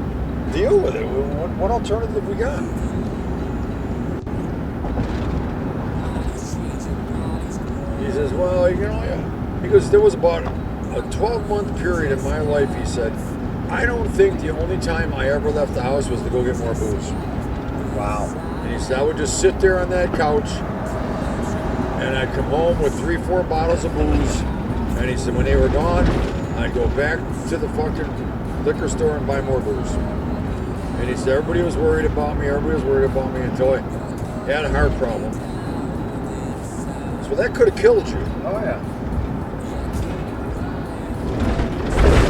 deal with it. What alternative we got? He says, well, you know, yeah. Because there was about a 12-month period in my life, he said, I don't think the only time I ever left the house was to go get more booze. Wow. And he said, I would just sit there on that couch, and I'd come home with 3-4 bottles of booze. And he said, when they were gone, I'd go back to the fucking liquor store and buy more booze. And he said, everybody was worried about me until I had a heart problem. So that could have killed you. Oh, yeah.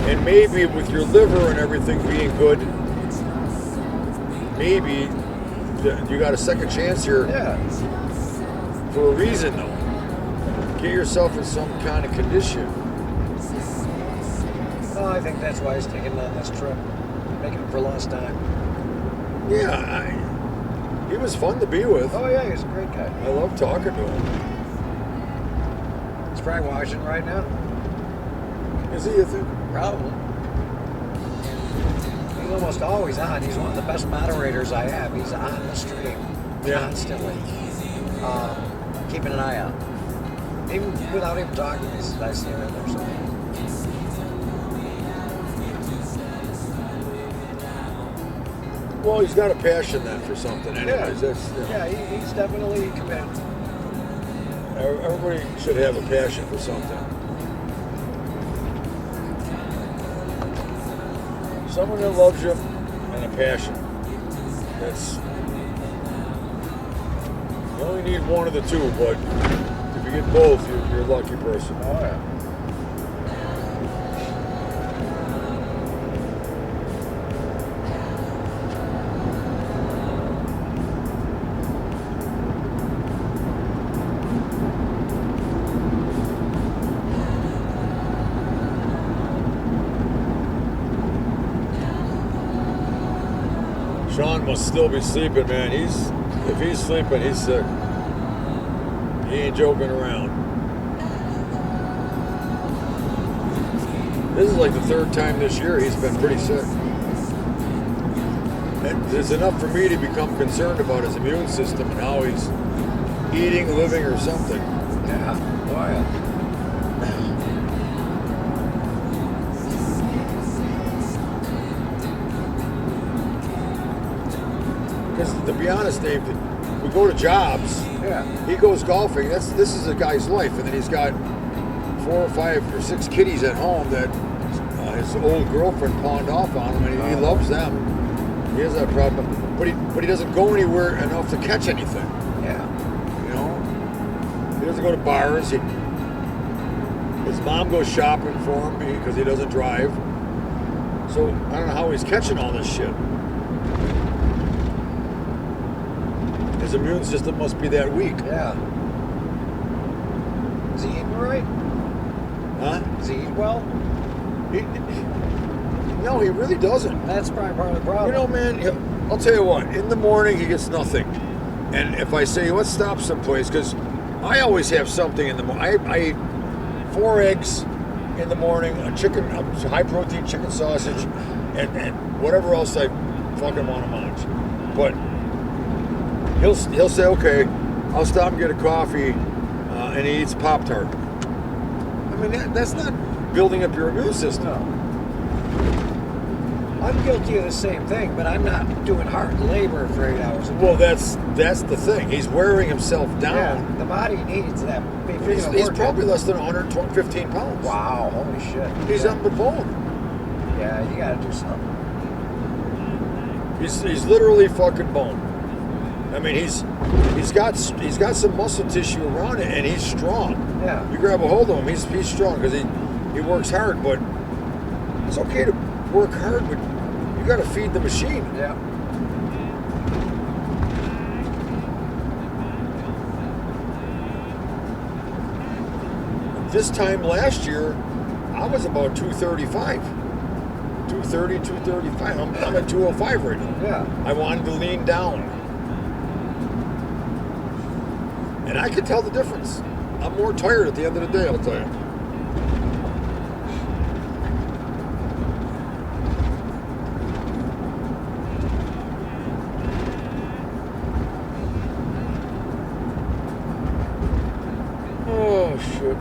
And maybe with your liver and everything being good, maybe you got a second chance here Yeah. for a reason, though. get yourself in some kind of condition. Well, I think that's why he's taking on this trip, making it for less time. Yeah, he was fun to be with. Oh yeah, he's a great guy. I love talking to him. He's probably watching right now. Is he, you think? Probably. He's almost always on. He's one of the best moderators I have. He's on the stream constantly, keeping an eye out. Even without even talking, I see him in there. So. Well, he's got a passion then for something. Anyways, that's He's definitely committed. everybody should have a passion for something. Someone that loves you and a passion. That's you only need one of the two, but if you get both, you're a lucky person. Oh yeah. Sean must still be sleeping, man. If he's sleeping, he's sick. He ain't joking around. This is like the third time this year he's been pretty sick. And it's enough for me to become concerned about his immune system and how he's eating, living, or something. Yeah. Oh yeah. Because to be honest, Dave, we go to jobs. Yeah. He goes golfing. This is a guy's life, and then he's got 4 or 5 or 6 kiddies at home that his old girlfriend pawned off on him, and he loves them. He has that problem, but he doesn't go anywhere enough to catch anything. Yeah. You know, he doesn't go to bars. His mom goes shopping for him because he doesn't drive. So I don't know how he's catching all this shit. His immune system must be that weak. Yeah. Is he eating right? Huh? Does he eat well? No, he really doesn't. That's probably part of the problem. You know, man, I'll tell you what. In the morning, he gets nothing. And if I say, let's stop someplace, because I always have something in the morning. I eat 4 eggs in the morning, a high-protein chicken sausage, and whatever else I fucking want to munch. But he'll say, okay, I'll stop and get a coffee, and he eats Pop-Tart. I mean, that's not building up your immune system. No. I'm guilty of the same thing, but I'm not doing hard labor for 8 hours a day. Well, that's the thing. He's wearing himself down. Yeah, the body needs that. He's probably less than 115 pounds. Wow, holy shit. He's on the bone. Yeah, you gotta do something. He's literally fucking bone. I mean, he's got some muscle tissue around it, and he's strong. Yeah. You grab a hold of him, he's strong because he works hard. But it's okay to work hard, but you got to feed the machine. Yeah. This time last year, I was about 235. 230, 235. I'm at 205 right now. Yeah. I wanted to lean down. And I could tell the difference. I'm more tired at the end of the day, I'll tell you. Oh, shit.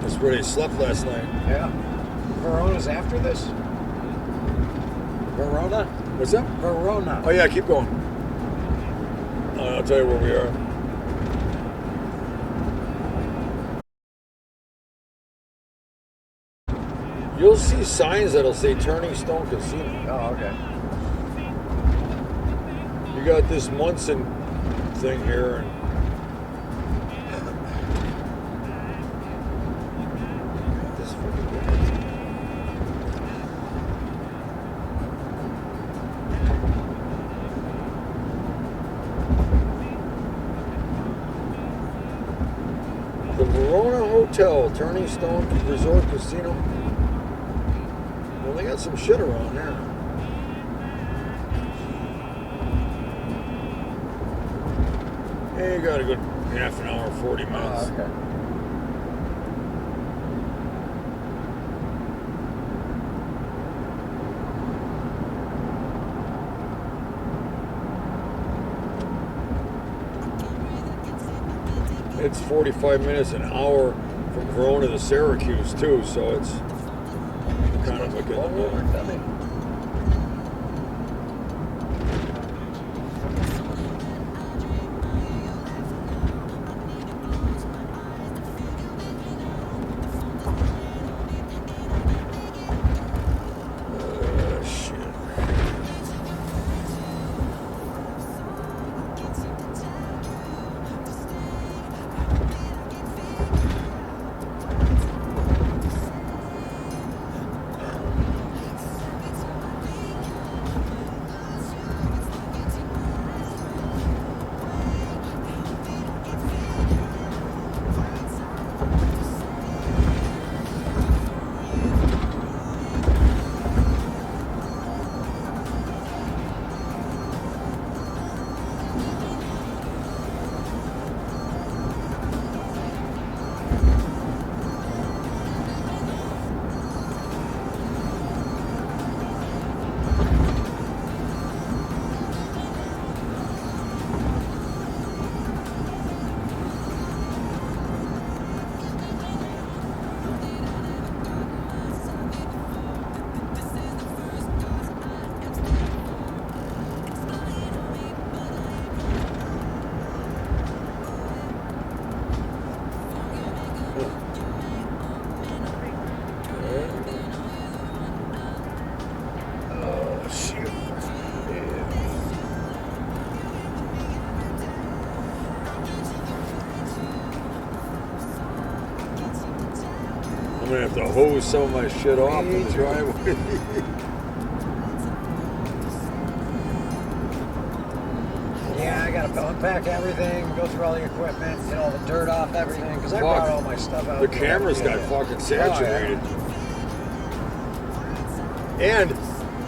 That's where they slept last night. Yeah. Verona's after this? Verona? What's that? Verona. Oh, yeah, keep going. I'll tell you where we are. You'll see signs that'll say Turning Stone Casino. Oh, okay. You got this Munson thing here. And this fucking guy. Hotel, Turning Stone Resort Casino. Well, they got some shit around there. Hey, you got a good half an hour, 40 minutes. Oh, okay. It's 45 minutes, an hour from Verona to Syracuse, too, so it's kind of like All over, dummy. shit. Oh, shit. I'm gonna have to hose some of my shit off in the driveway. Yeah, I gotta unpack everything, go through all the equipment, get all the dirt off everything, because I brought all my stuff out. The camera's got fucking saturated. And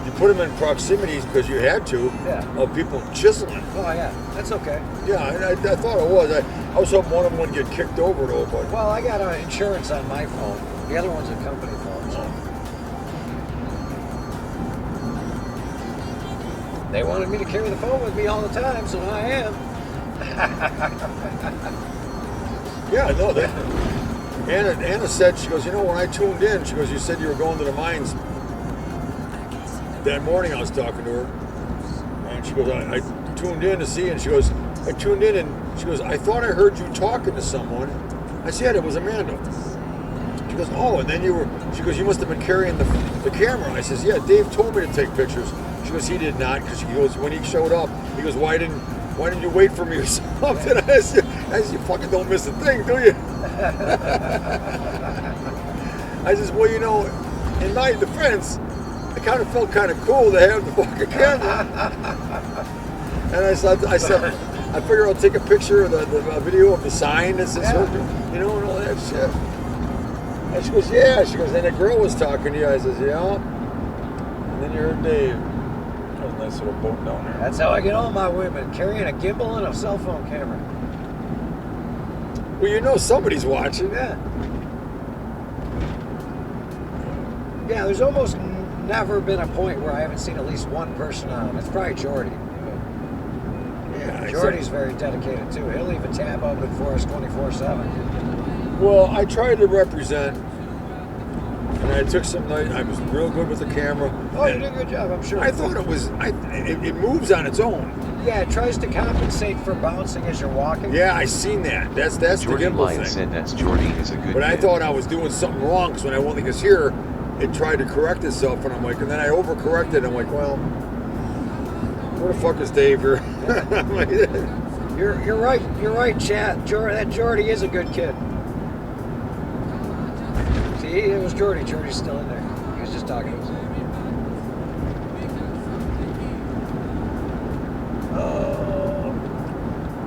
you put them in proximities because you had to. Yeah. Of people chiseling. Oh yeah, that's okay. Yeah, I thought it was. I was hoping one of them wouldn't get kicked over though, but Well, I got insurance on my phone. The other one's a company phone, so. They wanted me to carry the phone with me all the time, so now I am. yeah, no. Anna said, she goes, you know, when I tuned in, she goes, you said you were going to the mines. That morning I was talking to her, and she goes, I tuned in to see, and she goes, I tuned in, and she goes, I thought I heard you talking to someone. I said, it was Amanda. She goes, oh, and then she goes, you must have been carrying the camera. I says, yeah, Dave told me to take pictures. She goes, he did not, because she goes, when he showed up, he goes, why didn't you wait for me or something? I said, you fucking don't miss a thing, do you? I says, well, you know, in my defense, I kind of felt kind of cool to have the fucking camera. And I said, I figure I'll take a picture of the video of the sign that says Herkimer, you know, and all that shit. And she goes, yeah. She goes, and the girl was talking to you. I says, yeah. And then you heard Dave. That was a nice little boat down there. That's how I get all my women, carrying a gimbal and a cell phone camera. Well, you know somebody's watching. Yeah. Yeah, there's almost never been a point where I haven't seen at least one person on them. It's probably Jordy. Yeah, Jordy's very dedicated too. He'll leave a tab open for us 24/7. Well, I tried to represent, and I took some night. I was real good with the camera. Oh, you did a good job, I'm sure. I thought it was. It moves on its own. Yeah, it tries to compensate for bouncing as you're walking. Yeah, I seen that. That's Jordy the gimbal Lyons thing. said that's Jordy is a good But I kid. thought I was doing something wrong because when I won't think it's here, it tried to correct itself, and I'm like, and then I overcorrected. I'm like, well, where the fuck is Dave here? You're right. You're right, chat. That Jordy is a good kid. See, it was Jordy. Jordy's still in there. He was just talking to us.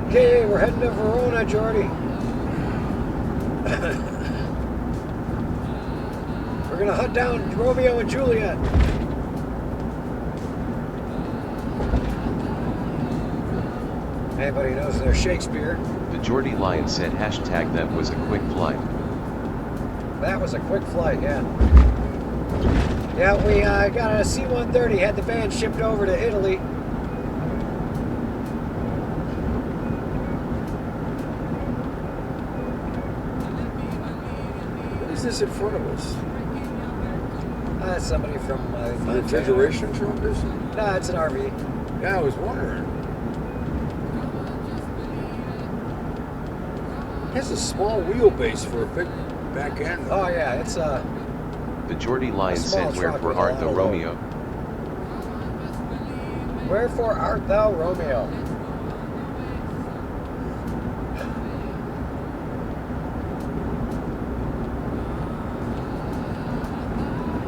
Okay, we're heading to Verona, Jordy. gonna hunt down Romeo and Juliet. Anybody knows their Shakespeare? The Geordie Lion said hashtag that was a quick flight. That was a quick flight, yeah. Yeah, we got a C-130, had the van shipped over to Italy. What is this in front of us? That's somebody from A Montana. refrigeration truck or something? No, it's an RV. Yeah, I was wondering. It has a small wheelbase for a big back end. Oh yeah, it's The Geordie Lion A small said, truck wherefore with a art lot thou of Romeo? Wherefore art thou Romeo?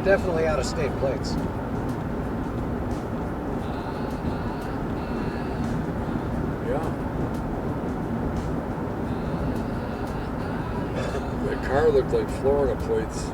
Definitely out of state plates. Yeah. That car looked like Florida plates.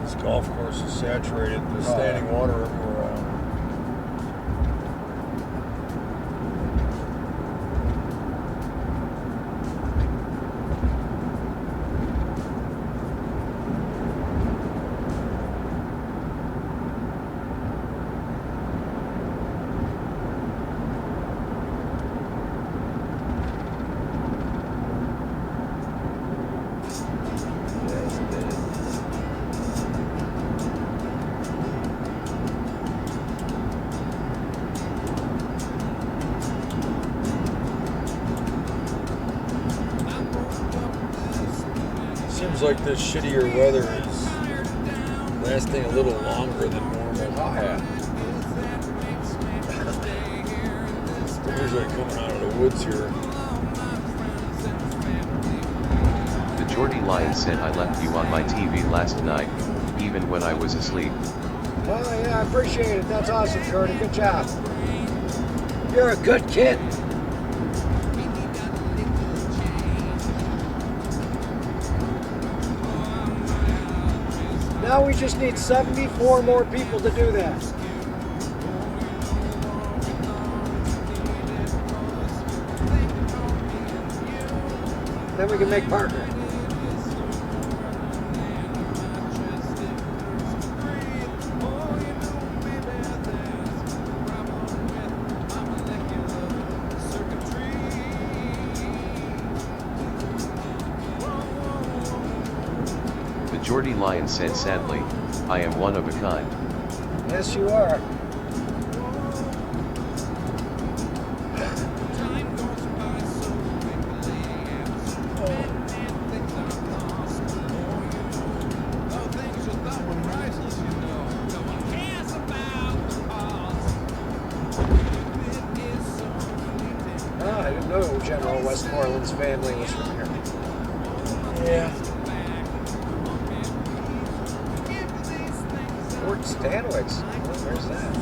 This golf course is saturated. There's standing water everywhere. Seems like this shittier weather is lasting a little longer than normal. Oh yeah. We're usually coming out of the woods here. The Geordie Lion said, I left you on my TV last night, even when I was asleep. Oh yeah, I appreciate it. That's awesome, Jordan. Good job. You're a good kid. Now we just need 74 more people to do that. Then we can make partner. The Geordie Lion said, sadly, I am one of a kind. Yes, you are. Oh, I didn't know General Westmoreland's family was from here. Yeah. Fort Stanwix. Where's that?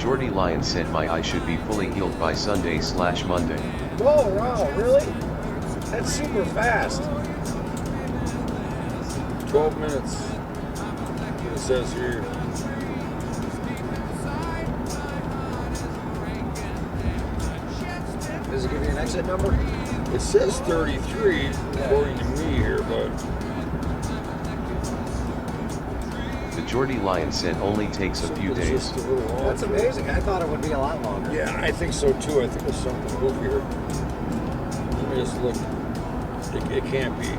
Jordy Lion sent my eye should be fully healed by Sunday/Monday. Whoa, wow, really? That's super fast. 12 minutes. It says here. Does it give you an exit number? It says 33 according to me here, but The Jordy Lion sent only takes a few it's days. just a little off. That's amazing. I thought it would be a lot longer. Yeah, I think so too. I think there's something over here. Let me just look. It can't be.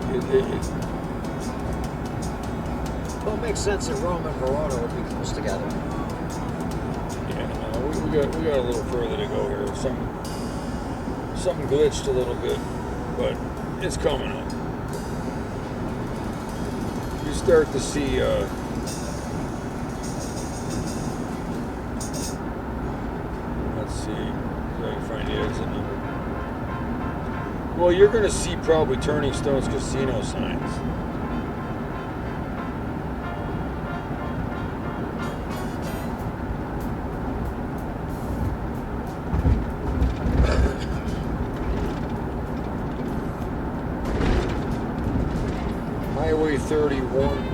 Well, it makes sense that Rome and Verona would be close together. Yeah, no, we got a little further to go here. Something glitched a little bit, but it's coming up. You start to see. Let's see. If I can find the exit number. Well, you're going to see probably Turning Stones casino signs. Highway 31.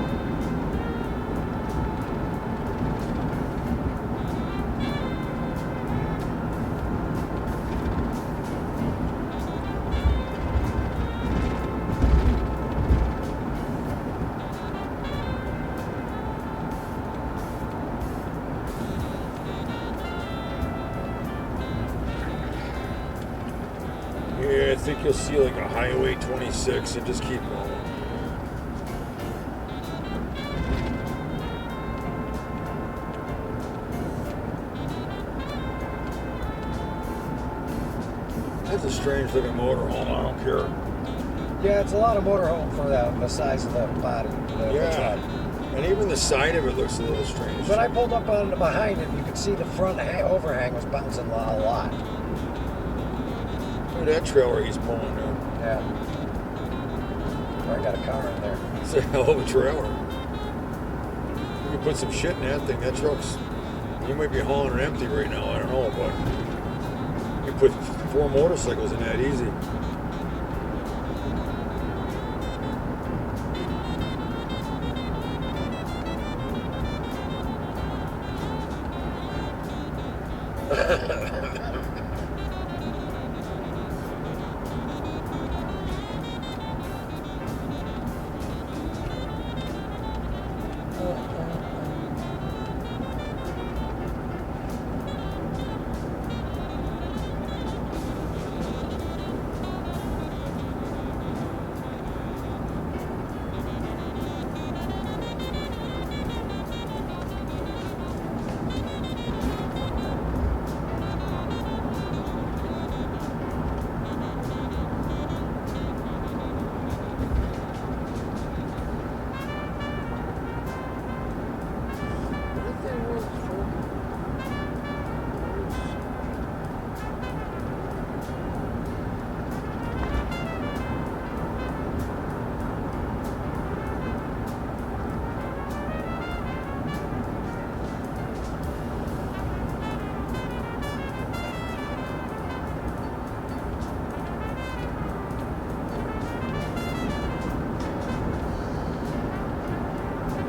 Yeah, I think you'll see like a Highway 26 and just keep going. That's a strange looking motorhome. I don't care. Yeah, it's a lot of motorhome for the size of the body. The Yeah, truck. and even the side of it looks a little strange. When I pulled up on behind it, you could see the front overhang was bouncing a lot. Look at that trailer he's pulling now. Yeah. I got a car in there. It's a hell of a trailer. You can put some shit in that thing. That truck's. You might be hauling it empty right now. I don't know, but you put 4 motorcycles in that easy.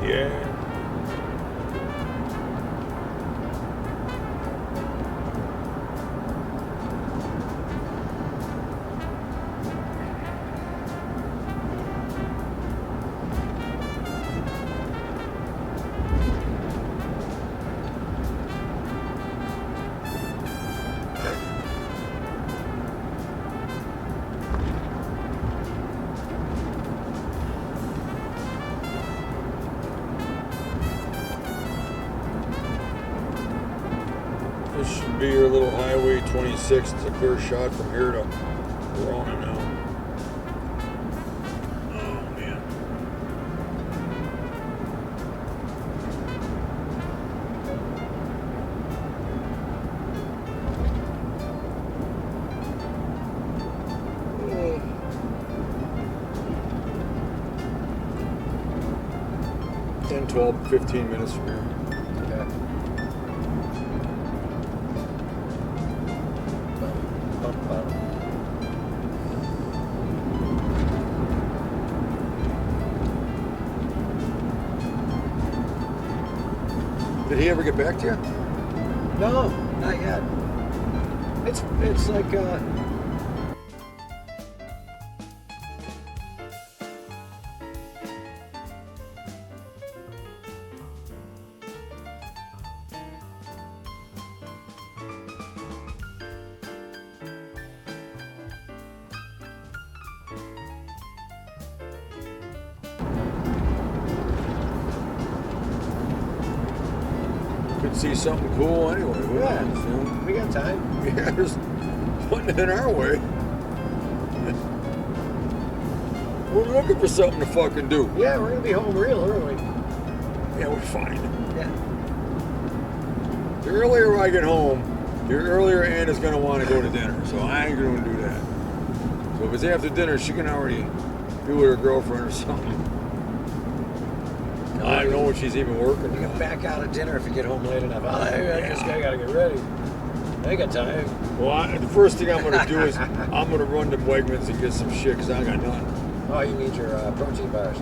Yeah. This should be your little Highway 26. It's a clear shot from here to Verona now. Oh, man. Oh. 10, 12, 15 minutes from here. Okay. Did he ever get back to you? No, not yet. It's like Could see something cool anyway. Who yeah, knows, you know? we got time. Yeah, there's nothing in our way. We're looking for something to fucking do. Yeah, we're gonna be home real early. Yeah, we're fine. Yeah. The earlier I get home, the earlier Anna's gonna want to go to dinner. So I ain't gonna do that. So if it's after dinner, she can already be with her girlfriend or something. I don't know if she's even working. You or can not. back out of dinner if you get home late enough. I gotta get ready. I ain't got time. Well, the first thing I'm gonna do is I'm gonna run to Wegmans and get some shit because I got nothing. Oh, you need your protein bars.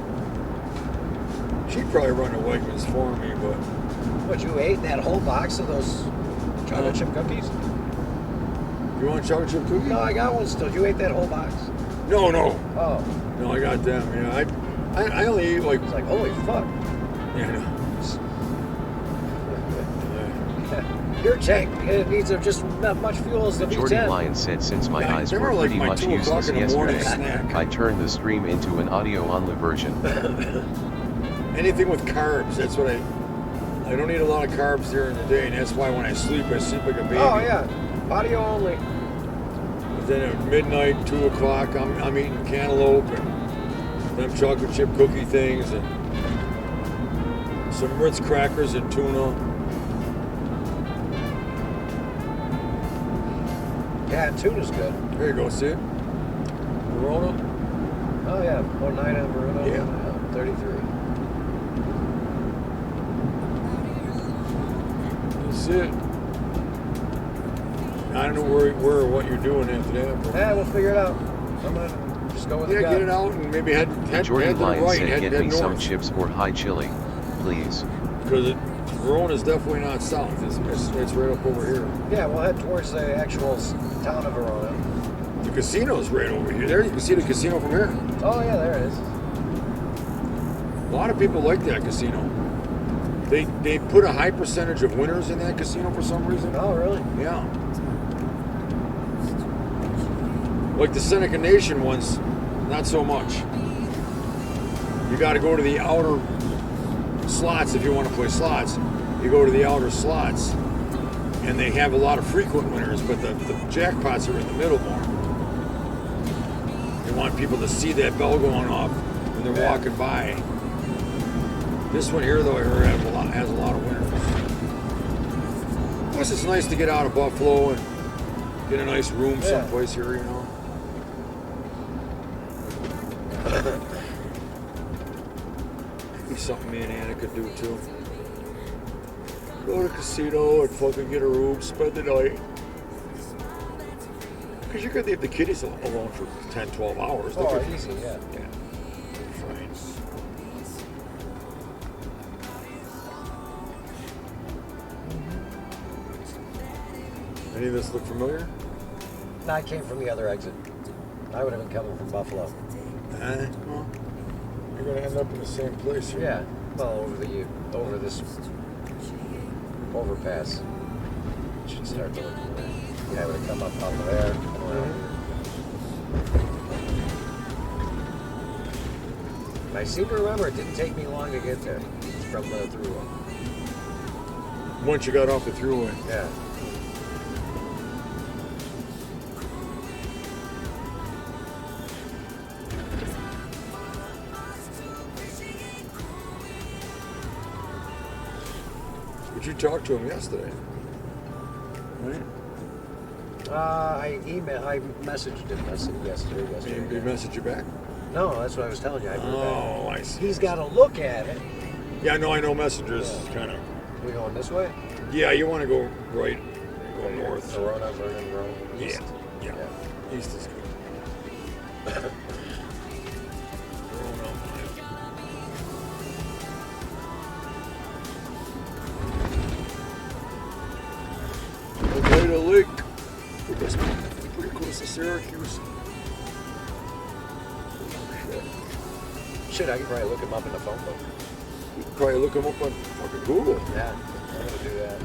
She'd probably run to Wegmans for me, but What, you ate that whole box of those chocolate chip cookies? you want chocolate chip cookies? No, I got one still. You ate that whole box? No, Oh, no, I got them. Yeah, I only eat like it's like, holy fuck. yeah, no. Your tank, it needs just as much fuel as the Jordy V10. Lion said since my Yeah, eyes they were were like pretty my much 2 o'clock useless in the morning yesterday, snack. I turned the stream into an audio-only version. Anything with carbs, that's what I don't eat a lot of carbs during the day, and that's why when I sleep like a baby. Oh, yeah. Audio only. But then at midnight, 2 o'clock, I'm eating cantaloupe and them chocolate chip cookie things and some Ritz crackers and tuna. Yeah, tuna's good. There you go, see it? Corona? Oh, yeah. 1.9 on Bruno. Yeah. 33. That's it. I don't know where or what you're doing after that. But Yeah, we'll figure it out. I'm going to just go with the yeah, gut. get it out and maybe head Jordy to the Lion right, said head get me some north. chips or high chili, please. Because Verona's definitely not south. It's right up over here. Yeah, we'll head towards the actual town of Verona. The casino's right over here. There, you can see the casino from here. Oh, yeah, there it is. A lot of people like that casino. They put a high percentage of winners in that casino for some reason. Oh, really? Yeah. Like the Seneca Nation ones, not so much. You got to go to the outer slots if you want to play slots. You go to the outer slots, and they have a lot of frequent winners, but the jackpots are in the middle more. They want people to see that bell going off when they're Yeah. walking by. This one here, though, I heard has a lot of winners. Plus, it's nice to get out of Buffalo and get a nice room Yeah. someplace here, you know. Be something me and Anna could do too. Go to the casino and fucking get a room, spend the night. Because you could leave the kiddies alone for 10, 12 hours. They Oh, could- easy, yeah. Yeah. Fine. Any of this look familiar? No, I came from the other exit. I would have been coming from Buffalo. Well, you're going to end up in the same place here. Yeah, well, over this overpass. Should start to look familiar. Yeah, I would have come up out of there. Come around. And I seem to remember it didn't take me long to get there from the throughway. Once you got off the thruway. Yeah. But you talked to him yesterday, right? I messaged him yesterday. Did he message you back? No, that's what I was telling you. I heard Oh, that. I see. He's got to look at it. Yeah, no, I know messengers Yeah. kind of. We going this way? Yeah, you want to go right, go north. Verona, Vernon, Rome, east. Yeah. East is good. Shit, I could probably look him up in the phone book. You can probably look him up on fucking Google. Yeah, I'm gonna do that.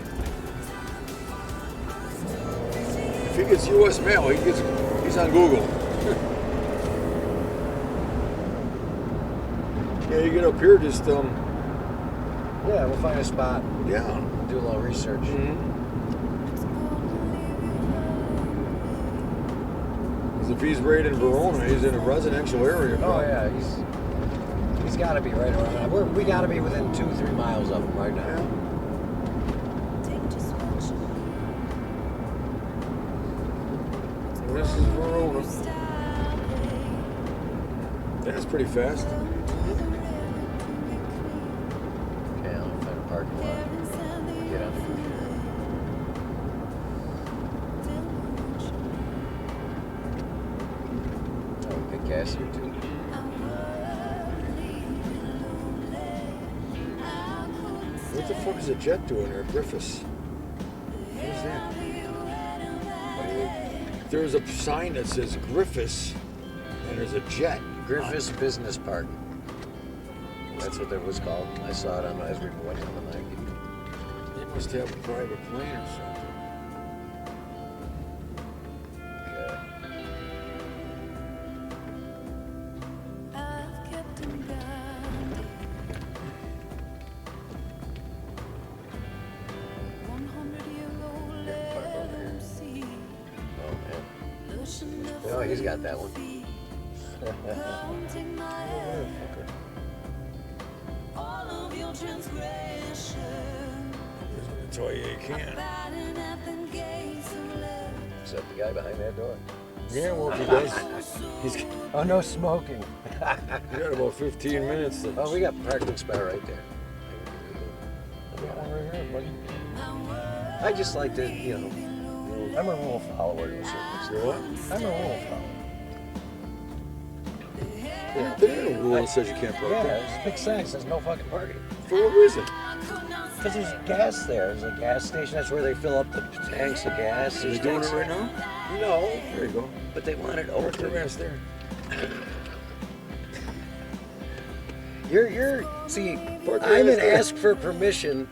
If he gets U.S. mail, he's on Google. Yeah, you get up here, just Yeah, we'll find a spot. yeah. Do a little research. Because if he's right in Verona, he's in a residential area. Oh yeah, he's got to be right around. We got to be within 2-3 miles of him right now. This is Verona. That's pretty fast. Okay, I'll find a parking lot. Get on the computer. Oh, good gas here too. What the fuck is a jet doing there, Griffiths? What is that? There's a sign that says Griffiths, and there's a jet. Griffiths Business Park. That's what that was called. I saw it on as we went on the night. They must have a private plane or something. Okay. Oh man. Oh, he's got that one. That's why you can't. Is that the guy behind that door? Yeah, well, if he does, he's Oh, no smoking. got about 15 minutes. To, Oh, we got parking spot right there. I got one right here, buddy. I just like to, you know, I'm a rule follower to a certain extent. You what? I'm a rule follower. Yeah, there ain't no rule that says you can't park Yeah, there. there's a big sign that says no fucking parking. For what reason? Because there's gas there. There's a gas station. That's where they fill up the tanks of gas. Are they There's doing it tanks- right now? No, There you go. but they want it Park your open. ass there. You're see, Park your I'm ass an there. ask for permission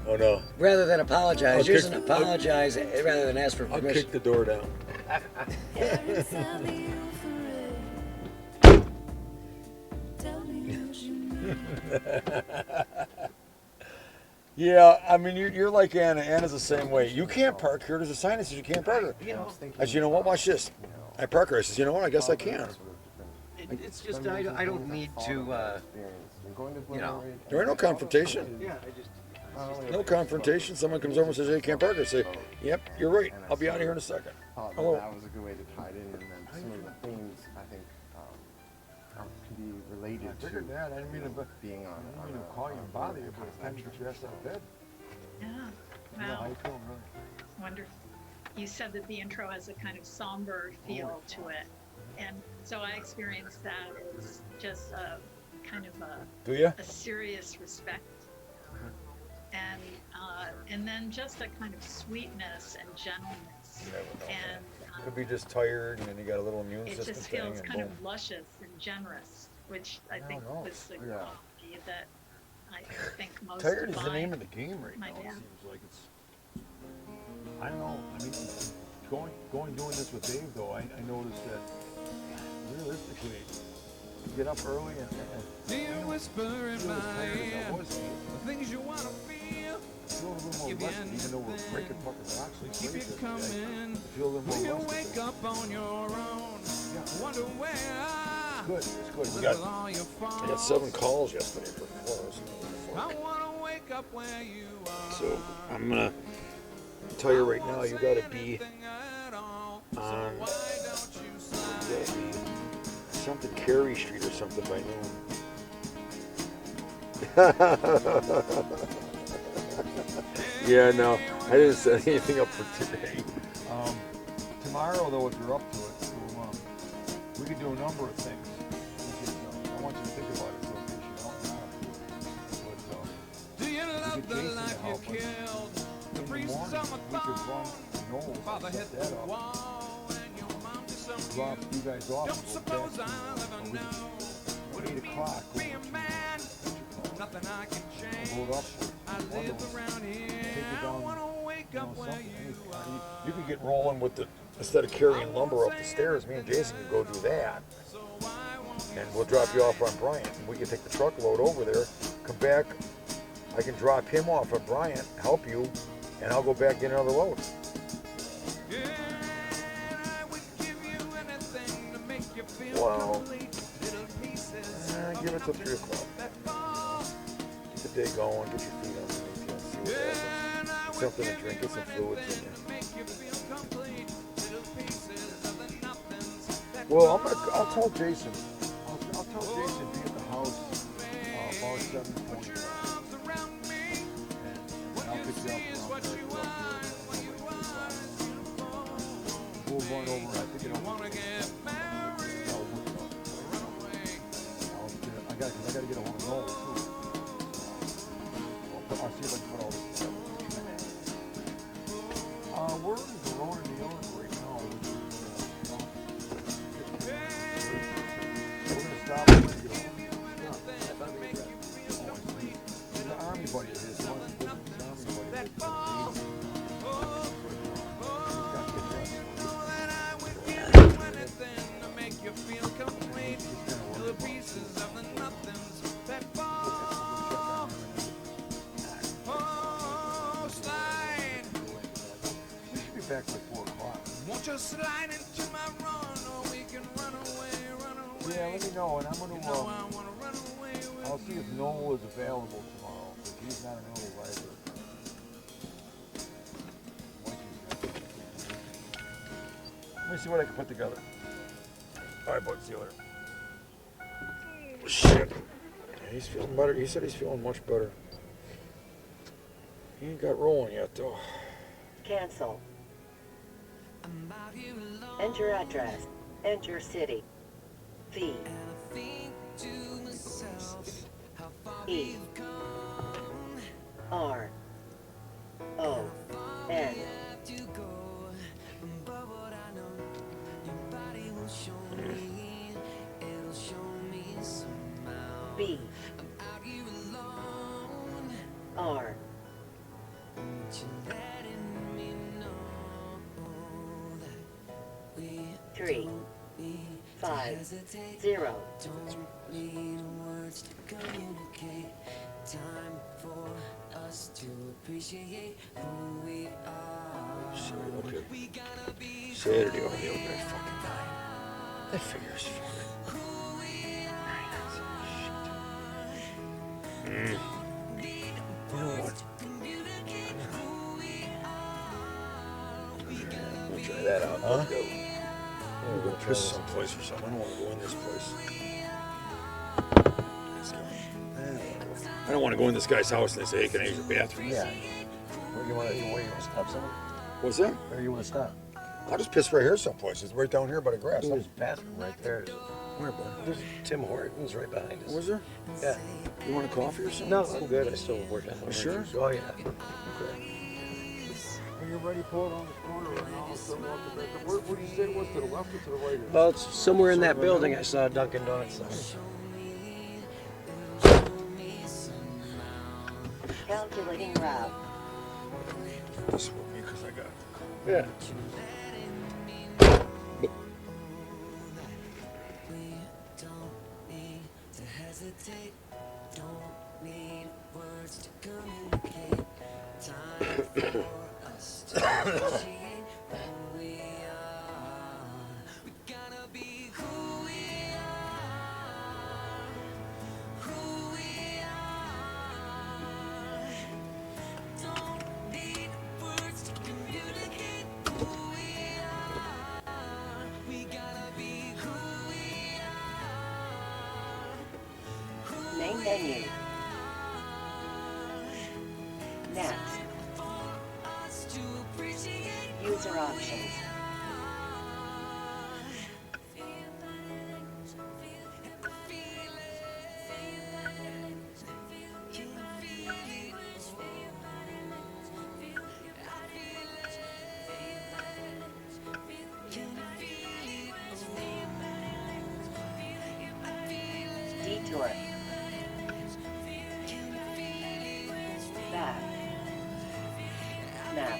Oh no. rather than apologize. I'll Yours kick- an apologize rather than ask for I'll permission. kick the door down. Yeah, I mean, you're like Anna. Anna's the same way. You can't park here. There's a sign that says you can't park here. I said, you know what? Watch this. I park here. I said, you know what? I guess I can. It's just I don't need to, you know. There ain't no confrontation. Yeah, I just. No confrontation. Someone comes over and says, hey, you can't park here. I say, yep, you're right. I'll be out of here in a second. Thought Hello. that was a good way to tie it in, and then some of the themes I think can be related to that. I didn't mean to being on call you and bother you, but it's time to get your ass out of bed. Yeah, wow, wonderful. You said that the intro has a kind of somber feel to it. And so I experienced that as just a kind of Do you? a serious respect. And then just a kind of sweetness and gentleness. You never know. And Could be just tired, and then you got a little immune it system just thing, feels and kind boom. of luscious and generous, which I think know. was the Yeah. quality that I think most Tired is the define name of the game right my now. It dad. seems like it's. I don't know. I mean, going doing this with Dave though, I noticed that realistically, you get up early and Do you whisper in feel my as tired as I ear was. the things you wanna feel? Feel a little more Give you rested, even though we're anything. breaking fucking rocks like Keep crazy it every day. coming. Feel a little When you more rested. wake up on your own, wonder where Good, it's good. We with got all your I got faults. 7 calls yesterday for close. I wanna wake up where you are. So I'm gonna tell you right now, you gotta be Anything at all. So on why don't you slide? you gotta be something Carey Street or something by noon. Yeah, no, I didn't set anything up for today. Tomorrow, though, if you're up to it, we could do a number of things. I want you to think about it for a minute. You don't have to. Do you But love get the Jason to life you help us. killed? The In the priest morning, on the we could run phone. Knowles Father and hit set that the up. wall and your mom did some drop you guys off. Don't suppose I'll ever know what it 8 means o'clock. to be a man. Nothing I can Load up. change. I live around here. Take you I down, wanna wake up where something. you are. You can get rolling with the, instead of carrying lumber up the stairs, me and Jason can go do that. So I won't And we'll drop you off on Bryant. And we can take the truckload over there, come back. I can drop him off at Bryant, help you, and I'll go back get another load. Yeah, I would give you anything to make you feel Well, complete. Little pieces give it till 3 o'clock. that fall. Get the day going, get your feet underneath you, see what happens. And I would Something to give drink, you get some fluids in anything there. to make you feel complete. Little pieces of the nothings that Well, I'll tell Jason. I'll tell Jason be at the house about 7:20. your arms around me. And I'll pick you up What you want, what you want is beautiful. We'll run over. I think it'll. Wanna get married, I'll look it up. run away. I gotta get a hold of Noel too. I'll see if I can put all this together. We're in Verona, New York right now. We're gonna stop and get a He's an army buddy of his. He wants to visit his army buddy. That fall. That I would give you anything to make you feel complete. Little pieces of the nothings that fall. Oh, slide. We should be back by 4 o'clock. Won't you slide into my run, or we can run away, run away. Yeah, let me know, and I'm gonna. You know I wanna run away with I'll see if Noel is available tomorrow, because he's not in the library. Let me see what I can put together. All right, bud. See you later. Shit. He's feeling better. He said he's feeling much better. He ain't got rolling yet, though. Cancel. Enter address. Enter city. V. E. R. O. N. B. R. 3. 5. 0. Okay. Saturday over the open fucking 9. That figures fucking. You know what? We'll try that out. Let's go. We'll go piss someplace or something. I don't want to go in this place. I don't want to go in this guy's house and they say, hey, can I use your bathroom? Yeah. Where you want to stop somewhere? What's that? Where you want to stop? I'll just piss right here someplace. It's right down here by the grass. There's a bathroom right there. Where, bud? There's Tim Hortons right behind us. Was there? Yeah. You want a coffee or something? No, I'm good. I still work out. You sure? Oh, yeah. When you're ready, pull it on the corner right now. I'll turn it off the back. Where did you say it was? To the left or to the right? Well, it's somewhere in that building I saw Dunkin' Donuts. Calculating route. This with me because I got. Yeah. Main menu. Next. User options. Detour. Back. Snap.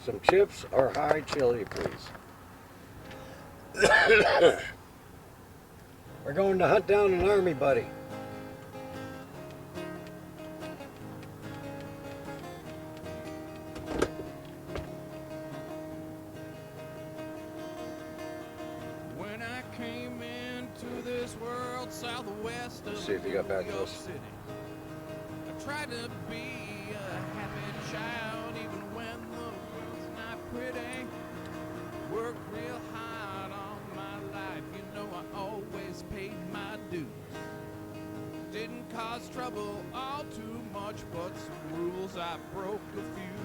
Some chips or high chili, please. We're going to hunt down an army buddy. When I came into this world southwest of See if you got back to us. City, I tried to be a happy child even when the world's not pretty. Worked real hard all my life, you know I always paid my dues. Didn't cause trouble all too much, but some rules I broke a few.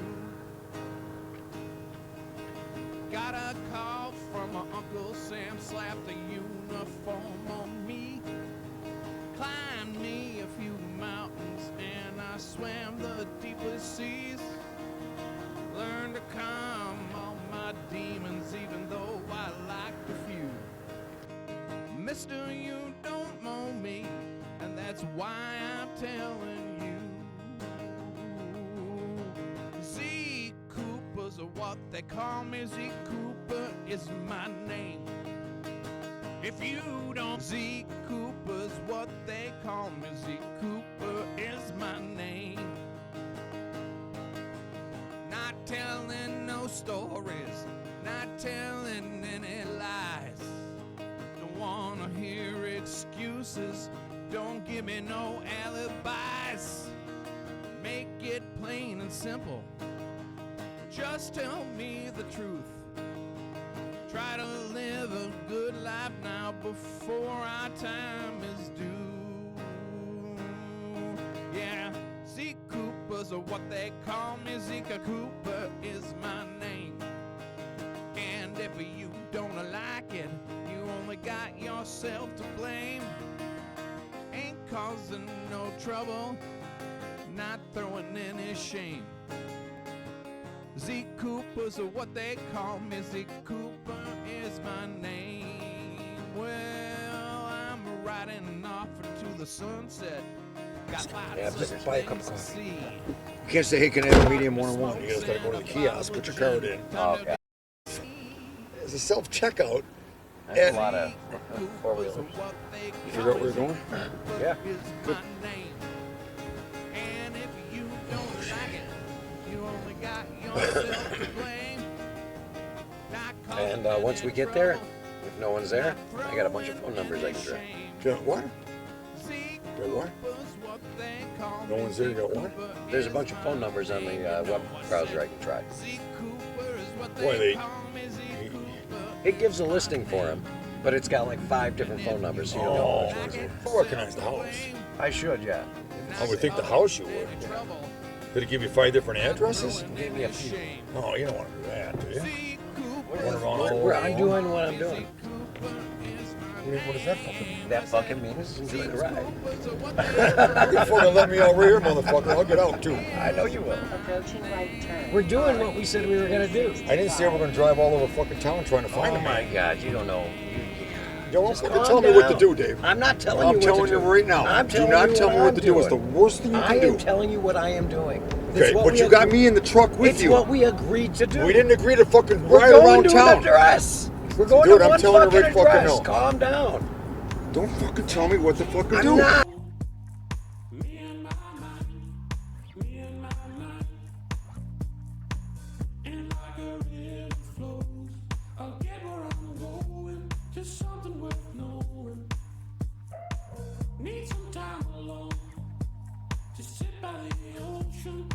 Got a call from my Uncle Sam, slapped the uniform on me. Climbed me a few mountains and I swam the deepest seas. Learned to calm all my demons even though I liked a few. Mister, you don't know me, and that's why I'm telling you. Z Cooper's what they call me. Z Cooper is my name. If you don't, Z Cooper's what they call me. Z Cooper is my name. Not telling no stories, not telling any lies. Don't wanna hear excuses, don't give me no alibis. Make it plain and simple, just tell me the truth. Try to live a good life now before our time is due. Yeah, Z Cooper's what they call me. Zika Cooper is my name. And if you don't like it, you only got yourself to blame. Ain't causing no trouble, not throwing any shame. Z Cooper's what they call me. Z Cooper is my name. Well, I'm riding off into the sunset. Got lots just of buy a cup of things to coffee. see. You can't say, hey, can I have a medium 101? You gotta start going to the kiosk, put your card in. Oh, okay. There's a self-checkout. That's a lot of four-wheelers. You figure out where you're going? Yeah. Good. And if you don't like it, you only got yourself to blame. And once we get there, if no one's there, I got a bunch of phone numbers I can try. What? Got what? No one's there, you got what? There's a bunch of phone numbers on the web browser I can try. Boy, It gives a listing for him, but it's got like 5 different phone numbers, so you don't know which one's it. I recognize the house. I should, yeah. I would think the house you would. Did it give you 5 different addresses? Give me a few. Oh, you don't want to do that, do you? Run around all I'm doing what I'm doing. What does that fucking mean? That fucking means enjoy the ride. You fucking let me out right here, motherfucker. I'll get out too. I know you will. Approaching right turn. We're doing what we said we were gonna do. I didn't say we're gonna drive all over fucking town trying to find Oh him. my God, you don't know. Don't Just fucking calm tell me what to down. do, Dave. I'm not telling I'm you what telling to do. you right now. I'm Do telling not you tell me what I'm to do. It's the doing. worst thing you I can am do. telling you what I am doing. Okay, It's what but we you got agreed- me in the truck with It's you. what we agreed to do. We didn't agree to fucking We're ride going around to town. an address. We're going Dude, to I'm one telling you fucking right fucking address. now. Calm down. Don't fucking tell me what to fucking I'm do. not. Need some time alone. Just sit by the ocean.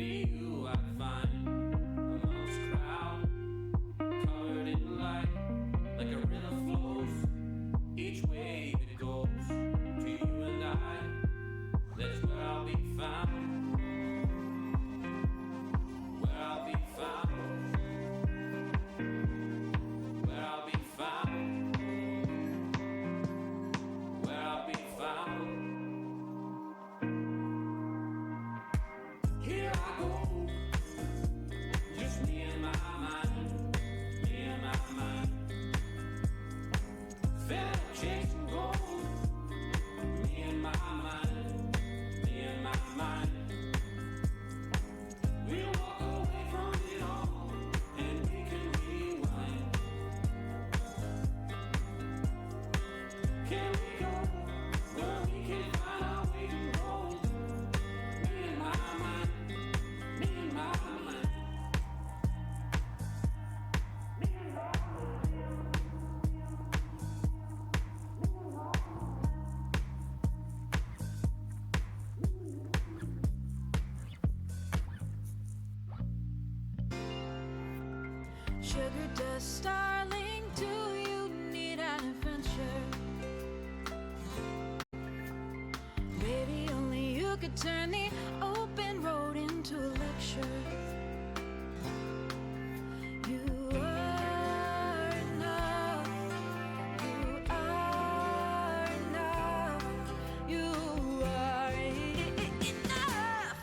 be you I'd find amongst crowd, covered in light, like a river flows. Each wave it goes to you and I. That's where I'll be found. Where I'll be found. Where I'll be found. Where I'll be found. Here I go, just me and my mind, me and my mind. Fed up chasing gold, me and my mind, me and my mind. We walk away from it all, and we can rewind. Can we go where we can find our way to roll? Me and my mind, me and my mind. Sugar dust, darling, do you need an adventure? Baby, only you could turn the open road into a lecture. You are enough. You are enough. You are enough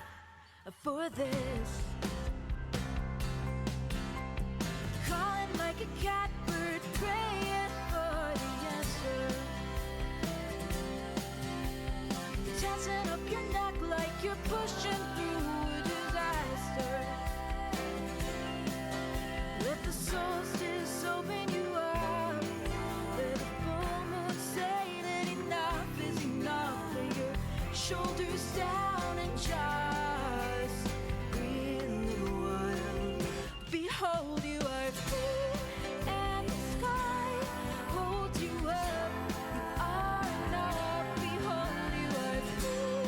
for this. Calling like a catbird, praying for the answer. Tensing up your neck like you're pushing through a disaster. Let the solstice open you up. Let the full moon say that enough is enough. Lay your shoulders down and just breathe a little while. Behold, you are full, and the sky holds you up. You are enough. Behold, you are full,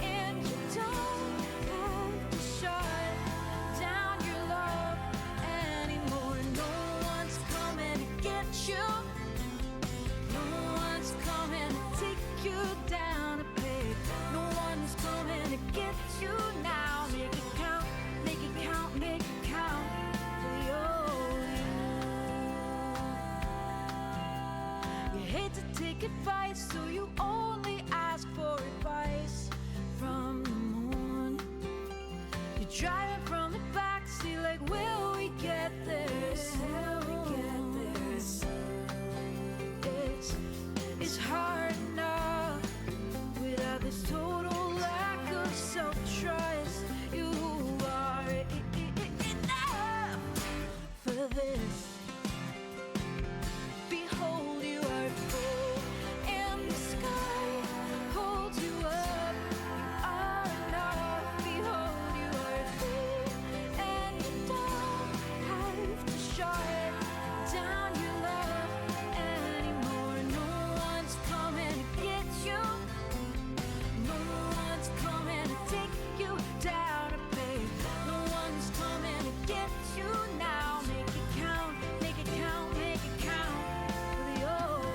and you don't have to shut down your love anymore. No one's coming to get you. No one's coming to take you down a peg. No one's coming to get you now. Make it count, make it count, make it count. You hate to take advice, so you only ask for advice from the moon. You're driving from the backseat like, will we get there? Will we get there? It's hard enough without this total lack of self-trust. You are enough for this. Behold, you are full, and the sky holds you up. You are enough. Behold, you are full, and you don't have to shut down your love anymore. No one's coming to get you. No one's coming to take you down a peg. No one's coming to get you now. Make it count, make it count, make it count for the old.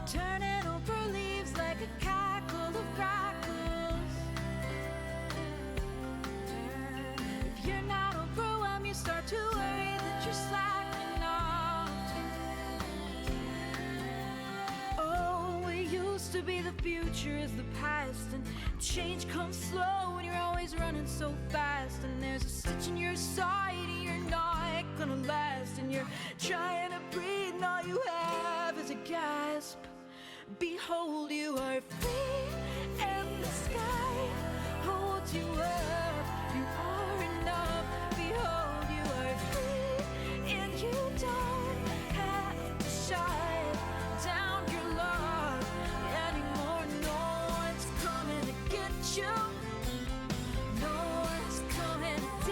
Turning over leaves like a cackle of crackles. If you're not overwhelmed, you start to worry that you're slacking off. Oh, we used to be the future is the past, and change comes slow when you're always running so fast. And there's a stitch in your side and you're not gonna last, and you're trying to breathe and all you have is a gasp. Behold, you are free, and the sky holds you up. You are enough. Behold, you are free, and you don't have to shut down your love anymore. No one's coming to get you. No one's coming to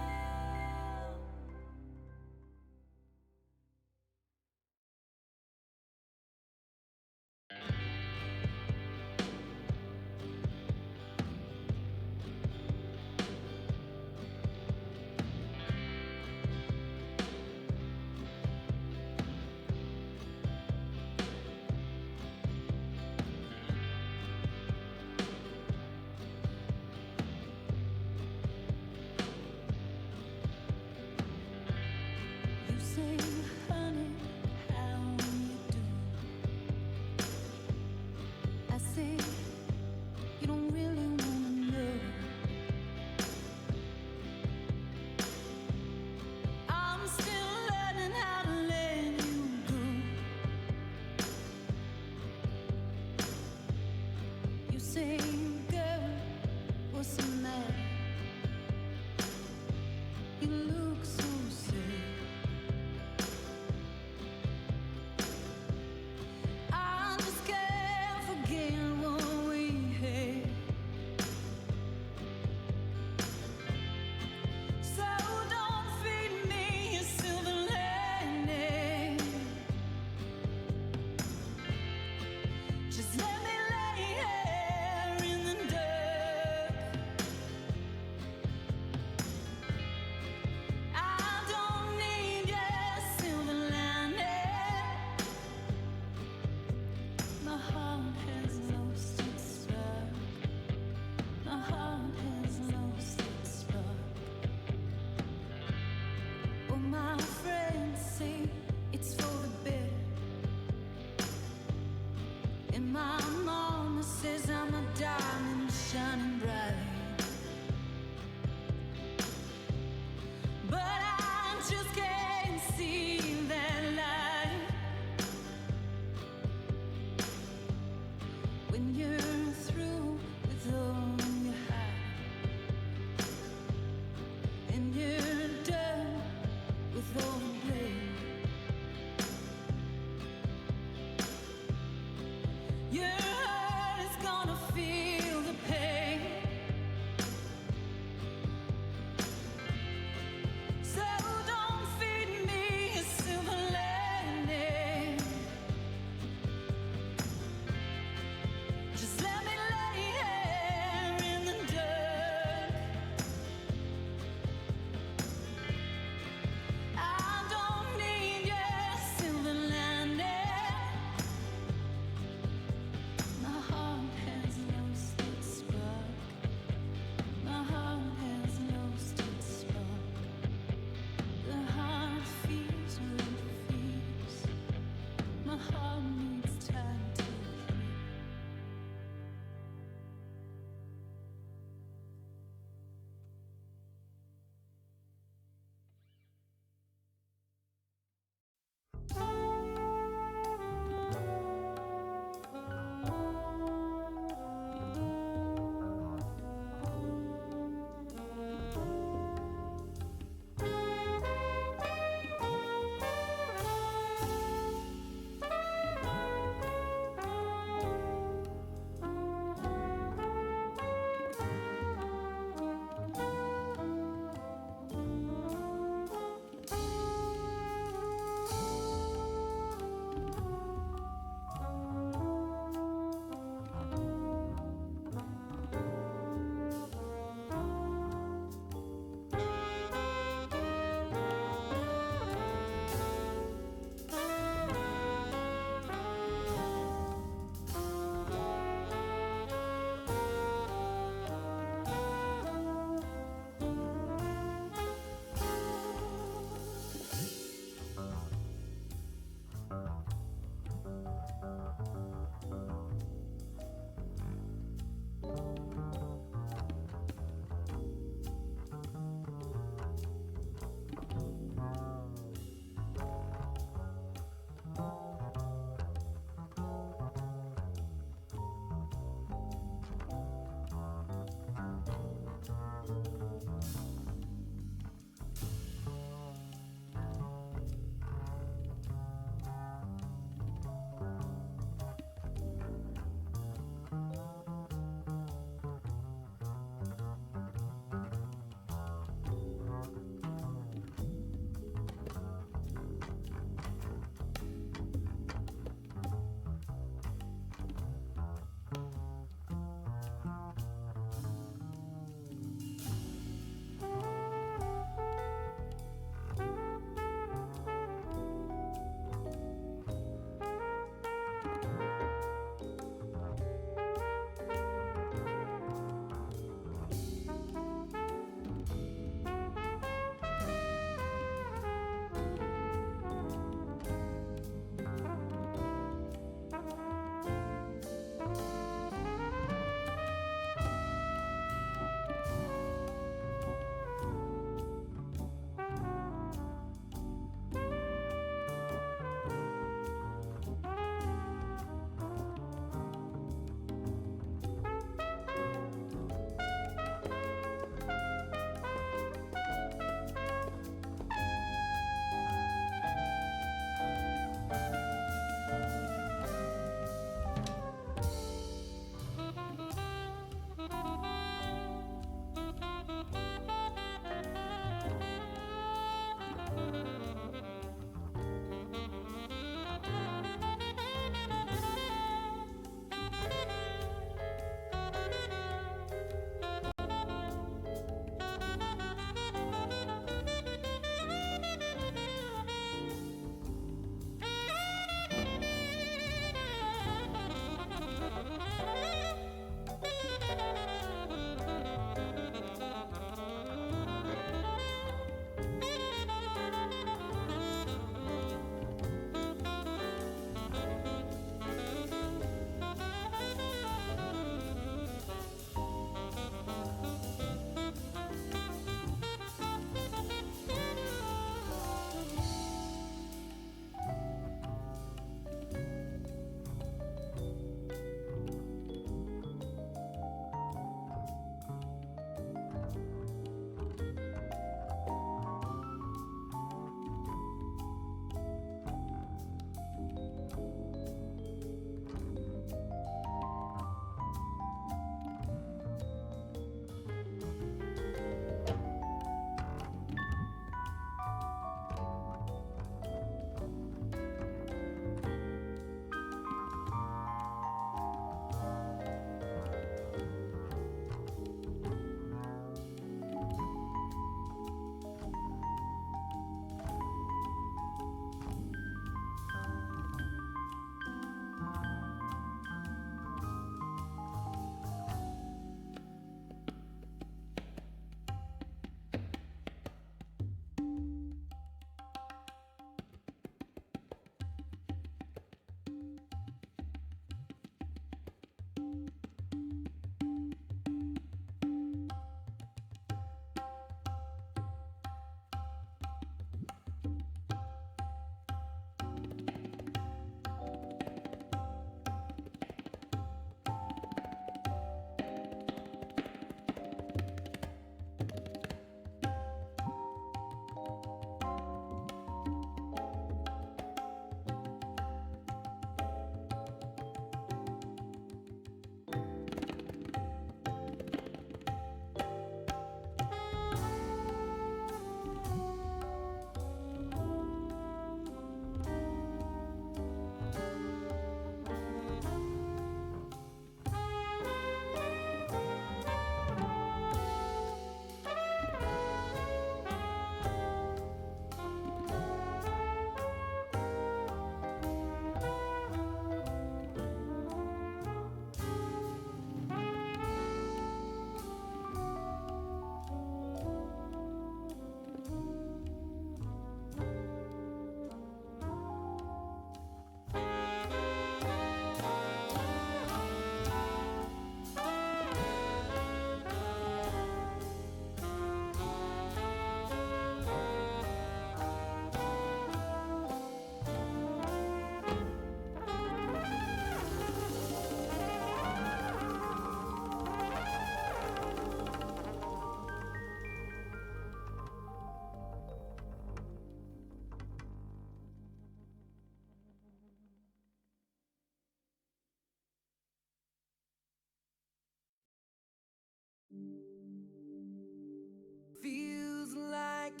Feels like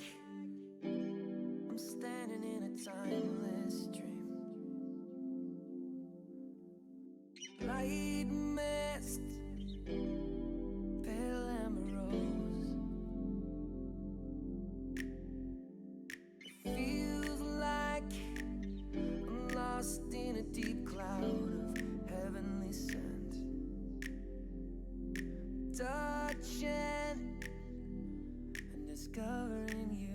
I'm standing in a timeless dream. Light mist, pale amber rose. It feels like I'm lost in a deep cloud of heavenly scent. Touching and discovering you.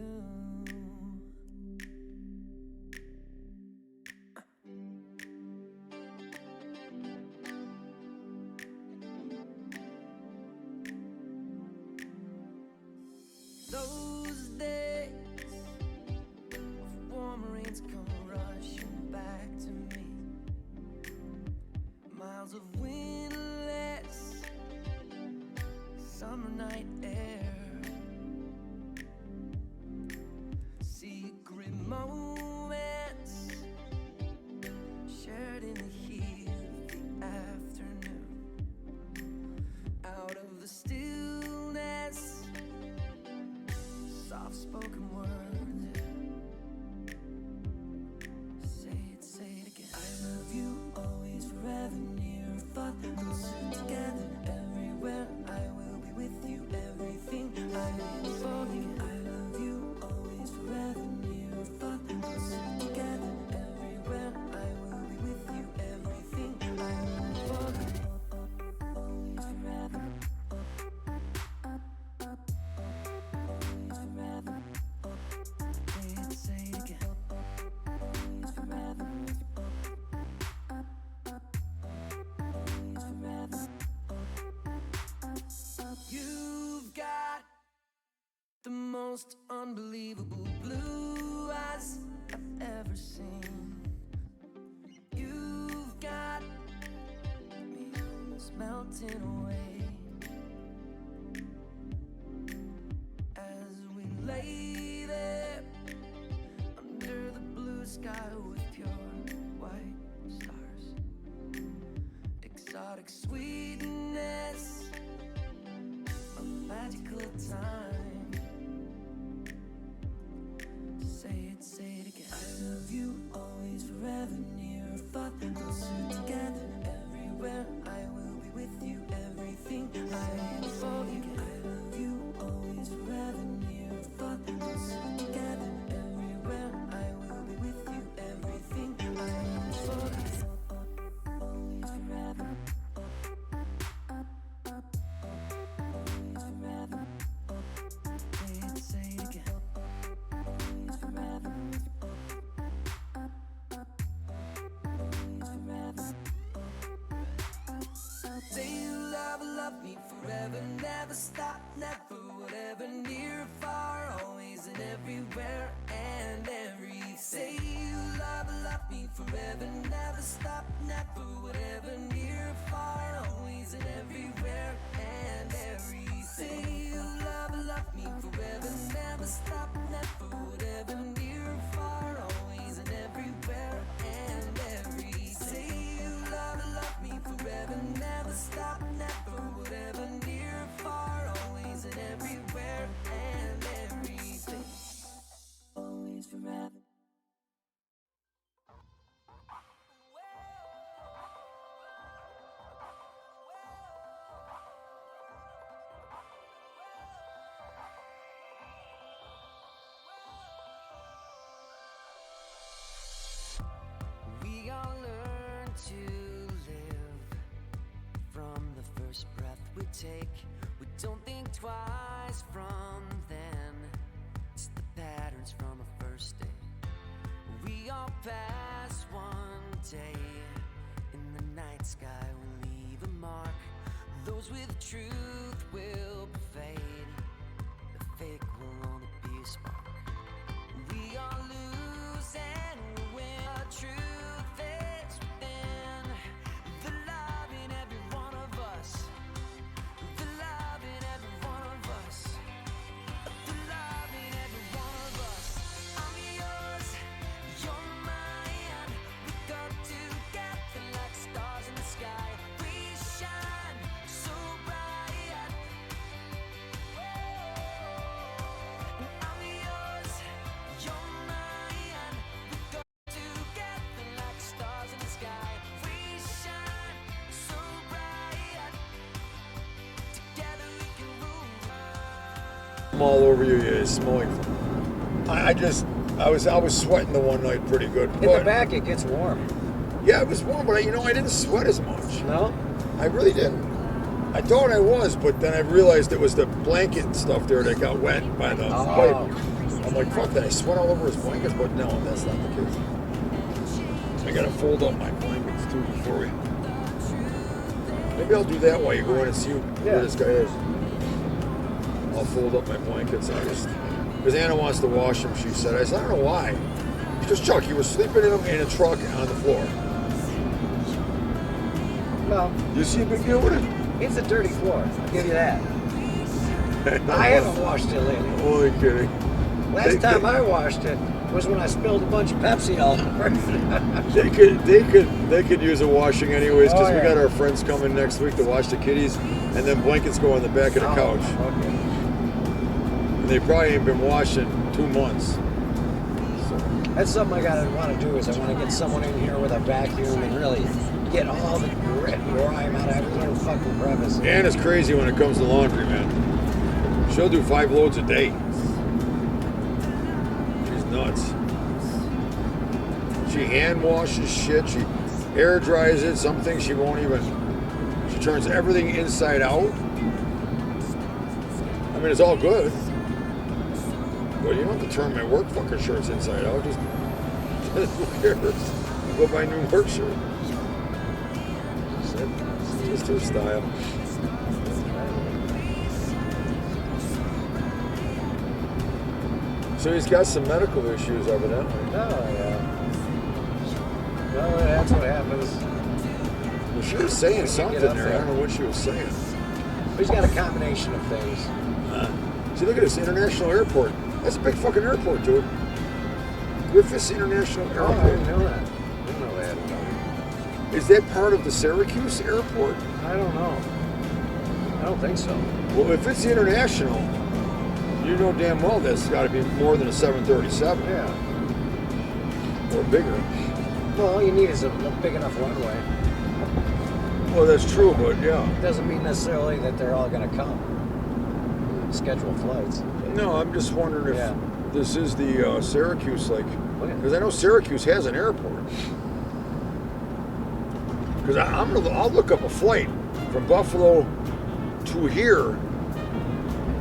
Those days of warm rains come rushing back to me. Miles of windless summer night air. Secret moments shared in the heat of the afternoon. Out of the stillness, soft-spoken words. Say it again. I love you always, forever, near, far, closer together, everywhere. I will be with you, everything I am for you. I love you always, forever, near, far, closer together, everywhere. I will be with you, everything I am for you. Always, forever. Say it again. Always forever. You've got the most unbelievable blue eyes I've ever seen. You've got me almost melting away as we lay there under the blue sky with pure white stars. Exotic sweetness, a magical time. Say it again. I love you always, forever, near, far, closer together, everywhere. I will be with you, everything I am for you. I love you always, forever, near, far, closer together, everywhere. I will be with you, everything I am for you. Always forever. Always forever. Say it again. Always forever. Always forever. Say you love me forever, never stop, never, whatever, near, far, always and everywhere and every. Say you love me forever, never stop, never, whatever, near, far, always and everywhere and every. Say you love me forever, never stop, never, whatever, near, far, always and everywhere and every. Say you love me forever, never stop, never, whatever, near, far, always and everywhere and everything. Always forever. We all learn to live from the first breath we take. We don't think twice from then. It's the patterns from a first day. We all pass one day. In the night sky will leave a mark. Those with truth will fade. The fake will only be a spark. We all lose and we win. The truth is within. The love in every one of us. The love in every one of us. The love in every one of us. I'm yours, you're mine. We go together like stars in the sky. We shine so bright. something all over you. You smell like. I was sweating the one night pretty good. In the back, it gets warm. Yeah, it was warm, but I didn't sweat as much. No? I really didn't. I thought I was, but then I realized it was the blanket and stuff there that got wet by the pipe. I'm like, fuck that, I sweat all over his blankets, but no, that's not the case. I gotta fold up my blankets too before we... Maybe I'll do that while you go in and see where this guy is. I'll fold up my blankets. Because Anna wants to wash them, she said. I said, I don't know why. She goes, Chuck, you were sleeping in them in a truck on the floor. Well, you see a big deal with it? It's a dirty floor, I'll give you that. I haven't washed it lately. Only kidding. Last time I washed it was when I spilled a bunch of Pepsi all over. They could use a washing anyways, because we got our friends coming next week to wash the kitties, and then blankets go on the back of the couch. Okay. And they probably ain't been washed in 2 months. So. That's something I want to do is I want to get someone in here with a vacuum and really get all the grit and grime out of every little fucking crevice. Anna's crazy when it comes to laundry, man. She'll do 5 loads a day. She's nuts. She hand washes shit. She air dries it. Some things she won't even. She turns everything inside out. I mean, it's all good. But you don't have to turn my work fucking shirts inside out. Just who cares? Go buy a new work shirt. It's just her style. So he's got some medical issues evidently. Oh, yeah. Well, that's what happens. Well, she was saying something there. I don't know what she was saying. He's got a combination of things. See, look at this International Airport. That's a big fucking airport, dude. Griffiths International Airport. Oh, I didn't know that. I didn't know that. Is that part of the Syracuse Airport? I don't know. I don't think so. Well, if it's international, you know damn well that's got to be more than a 737. Yeah. Or bigger. Well, all you need is a big enough runway. Well, that's true, but yeah. It doesn't mean necessarily that they're all going to come. Scheduled flights. No, I'm just wondering if this is the Syracuse, like, because I know Syracuse has an airport. Because I'll look up a flight from Buffalo to here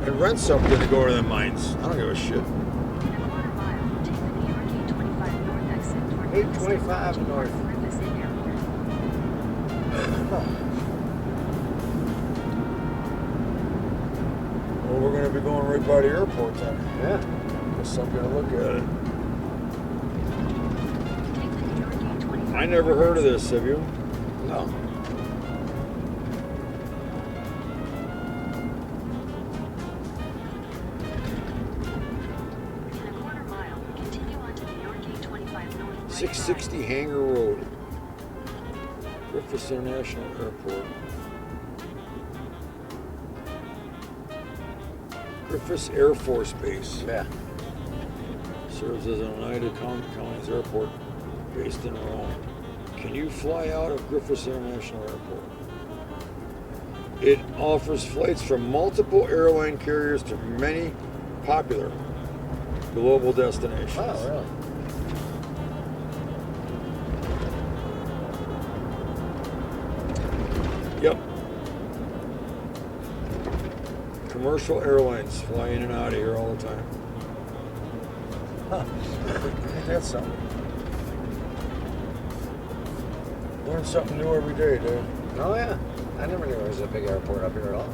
and rent something to go to the mines. I don't give a shit. 825 north. Well, we're going to be going right by the airport then. Yeah. Guess I'm going to look at it. I never heard of this, have you? No. In a quarter mile, continue onto New York 825 North. 660 Hangar Road. Griffiths International Airport. Griffiths Air Force Base. Yeah. Serves as an Oneida County's airport based in Rome. Can you fly out of Griffiths International Airport? It offers flights from multiple airline carriers to many popular global destinations. Oh, really? Yep. Commercial airlines fly in and out of here all the time. Huh. That's something. Learn something new every day, dude. Oh, yeah. I never knew there was a big airport up here at all.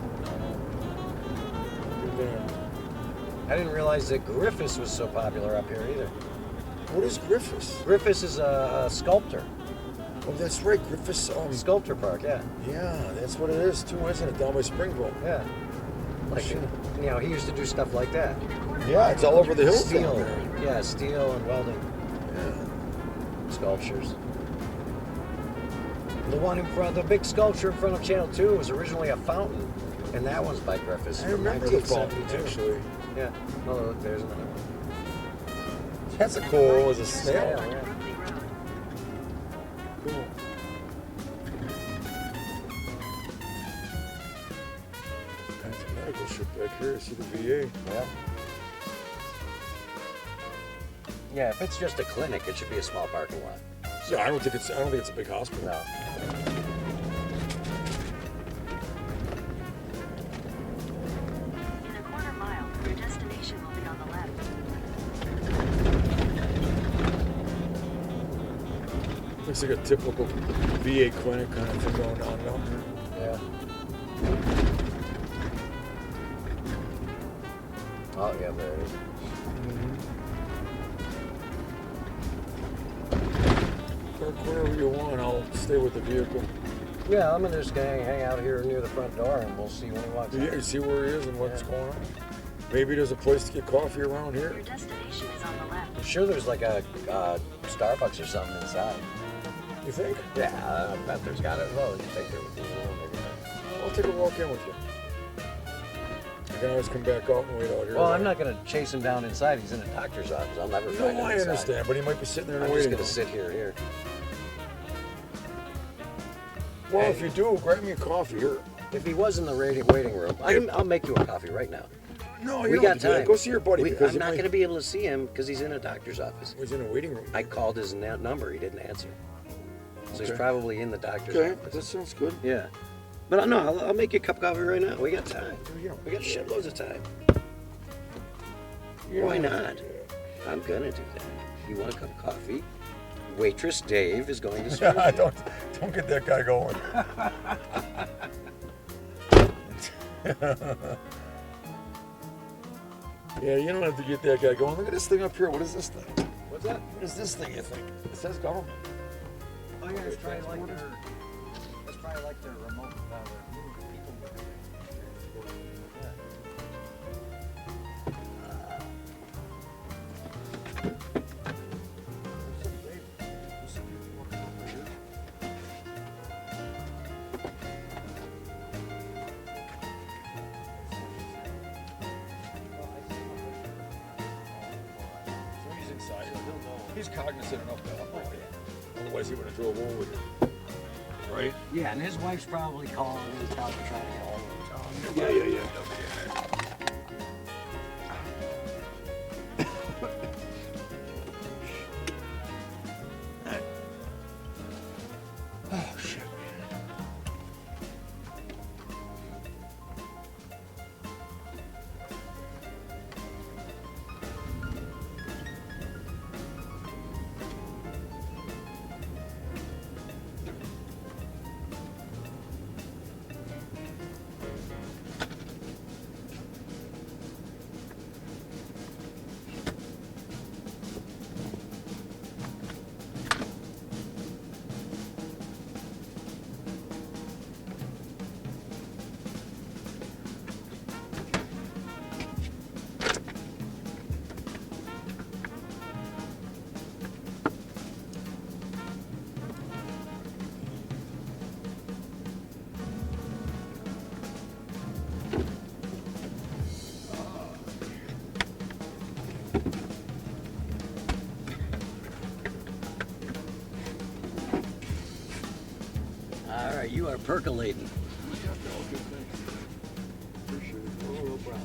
I didn't realize that Griffiths was so popular up here either. What is Griffiths? Griffiths is a sculptor. Oh, that's right, Griffiths. Sculptor Park, yeah. Yeah, that's what it is too, isn't it? Down by Springville. Yeah. Like, you know, he used to do stuff like that. Yeah, it's all over the hills down Steel. there. Yeah, steel and welding. Yeah. Sculptures. The one in front, the big sculpture in front of Channel 2 was originally a fountain, and that one's by Griffiths. I from remember the fountain, 1972. actually. Yeah. Oh, look, there's another one. That's a cool, as a snail. Yeah. Cool. That's a medical dealership back here. I see the VA. Yeah. Yeah, if it's just a clinic, it should be a small parking lot. Yeah, I don't think it's a big hospital. No. In a quarter mile, your destination will be on the left. Looks like a typical VA clinic kind of thing going on down here. Yeah. Oh, yeah, there it is. Park wherever you want. I'll stay with the vehicle. Yeah, I'm gonna just hang out here near the front door, and we'll see when he walks Yeah, out. you see where he is and what's going on. Maybe there's a place to get coffee around here. Your destination is on the left. I'm sure there's like a Starbucks or something inside. You think? Yeah, I bet there's got it. Well, you think there would be one, maybe not. I'll take a walk in with you. I can always come back out and wait out here. Well, I'm not gonna chase him down inside. He's in a doctor's office. I'll never find him No, I inside. understand, but he might be sitting there I'm waiting. just gonna sit here. Well, Hey. if you do, grab me a coffee here. If he was in the waiting room, I'll make you a coffee right now. No, We you don't got have to do that. time. Go see your buddy because I'm he not might- going to be able to see him because he's in a doctor's office. He's in a waiting room. I called his number. He didn't answer. So he's Okay. probably in the doctor's Okay, office. that sounds good. Yeah. But no, I'll make you a cup of coffee right now. We got time. Yeah. We got shitloads of time. Yeah. Why not? I'm going to do that. You want a cup of coffee? Waitress Dave is going to serve Yeah, you. don't get that guy going. Yeah, you don't have to get that guy going. Look at this thing up here. What is this thing? What's that? What is this thing, you think? It says government. Oh, yeah, it's probably like their remote people. He's inside. He's cognizant enough to help. Otherwise, he would have drove over here. Right? Yeah, and his wife's probably calling. He's probably trying to get hold of him. Yeah. Oh, shit. All right, you are percolating. Appreciate it. No problem.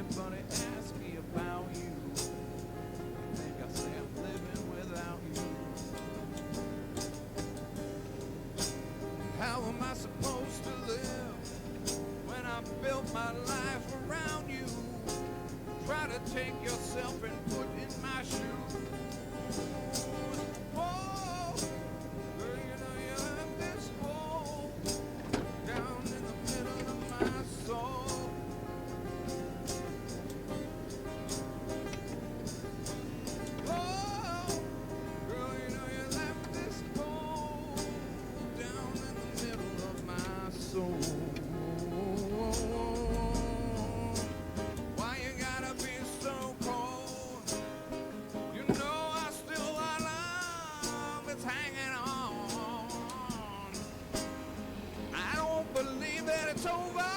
anybody asks me about you, I think I'll say I'm living without you. How am I supposed to live when I built my life around you? Try to take yourself and put in my shoes. Oh, girl, you know you have this hole down in the middle of my soul. Oh, girl, you know you left this hole down in the middle of my soul. Why you gotta be so cold? You know I still got love that's hanging on. I don't believe that it's over.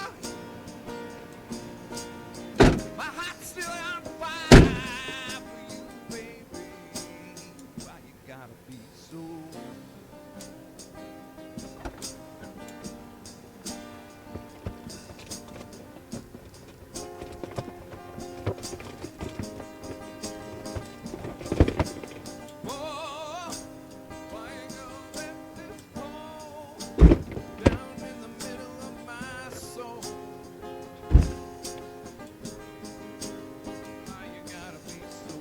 My heart's still on fire for you, baby. Why you gotta be so? Oh, why you gonna let this hole down in the middle of my soul? Why you gotta be so?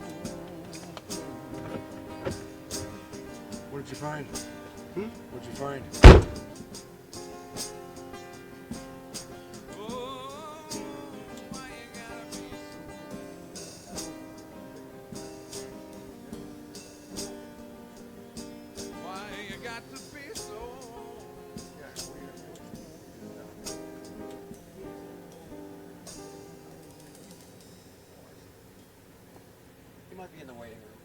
What did you find? What'd you find? Oh, why you gotta be so? Why you got to be so? He might be in the waiting room.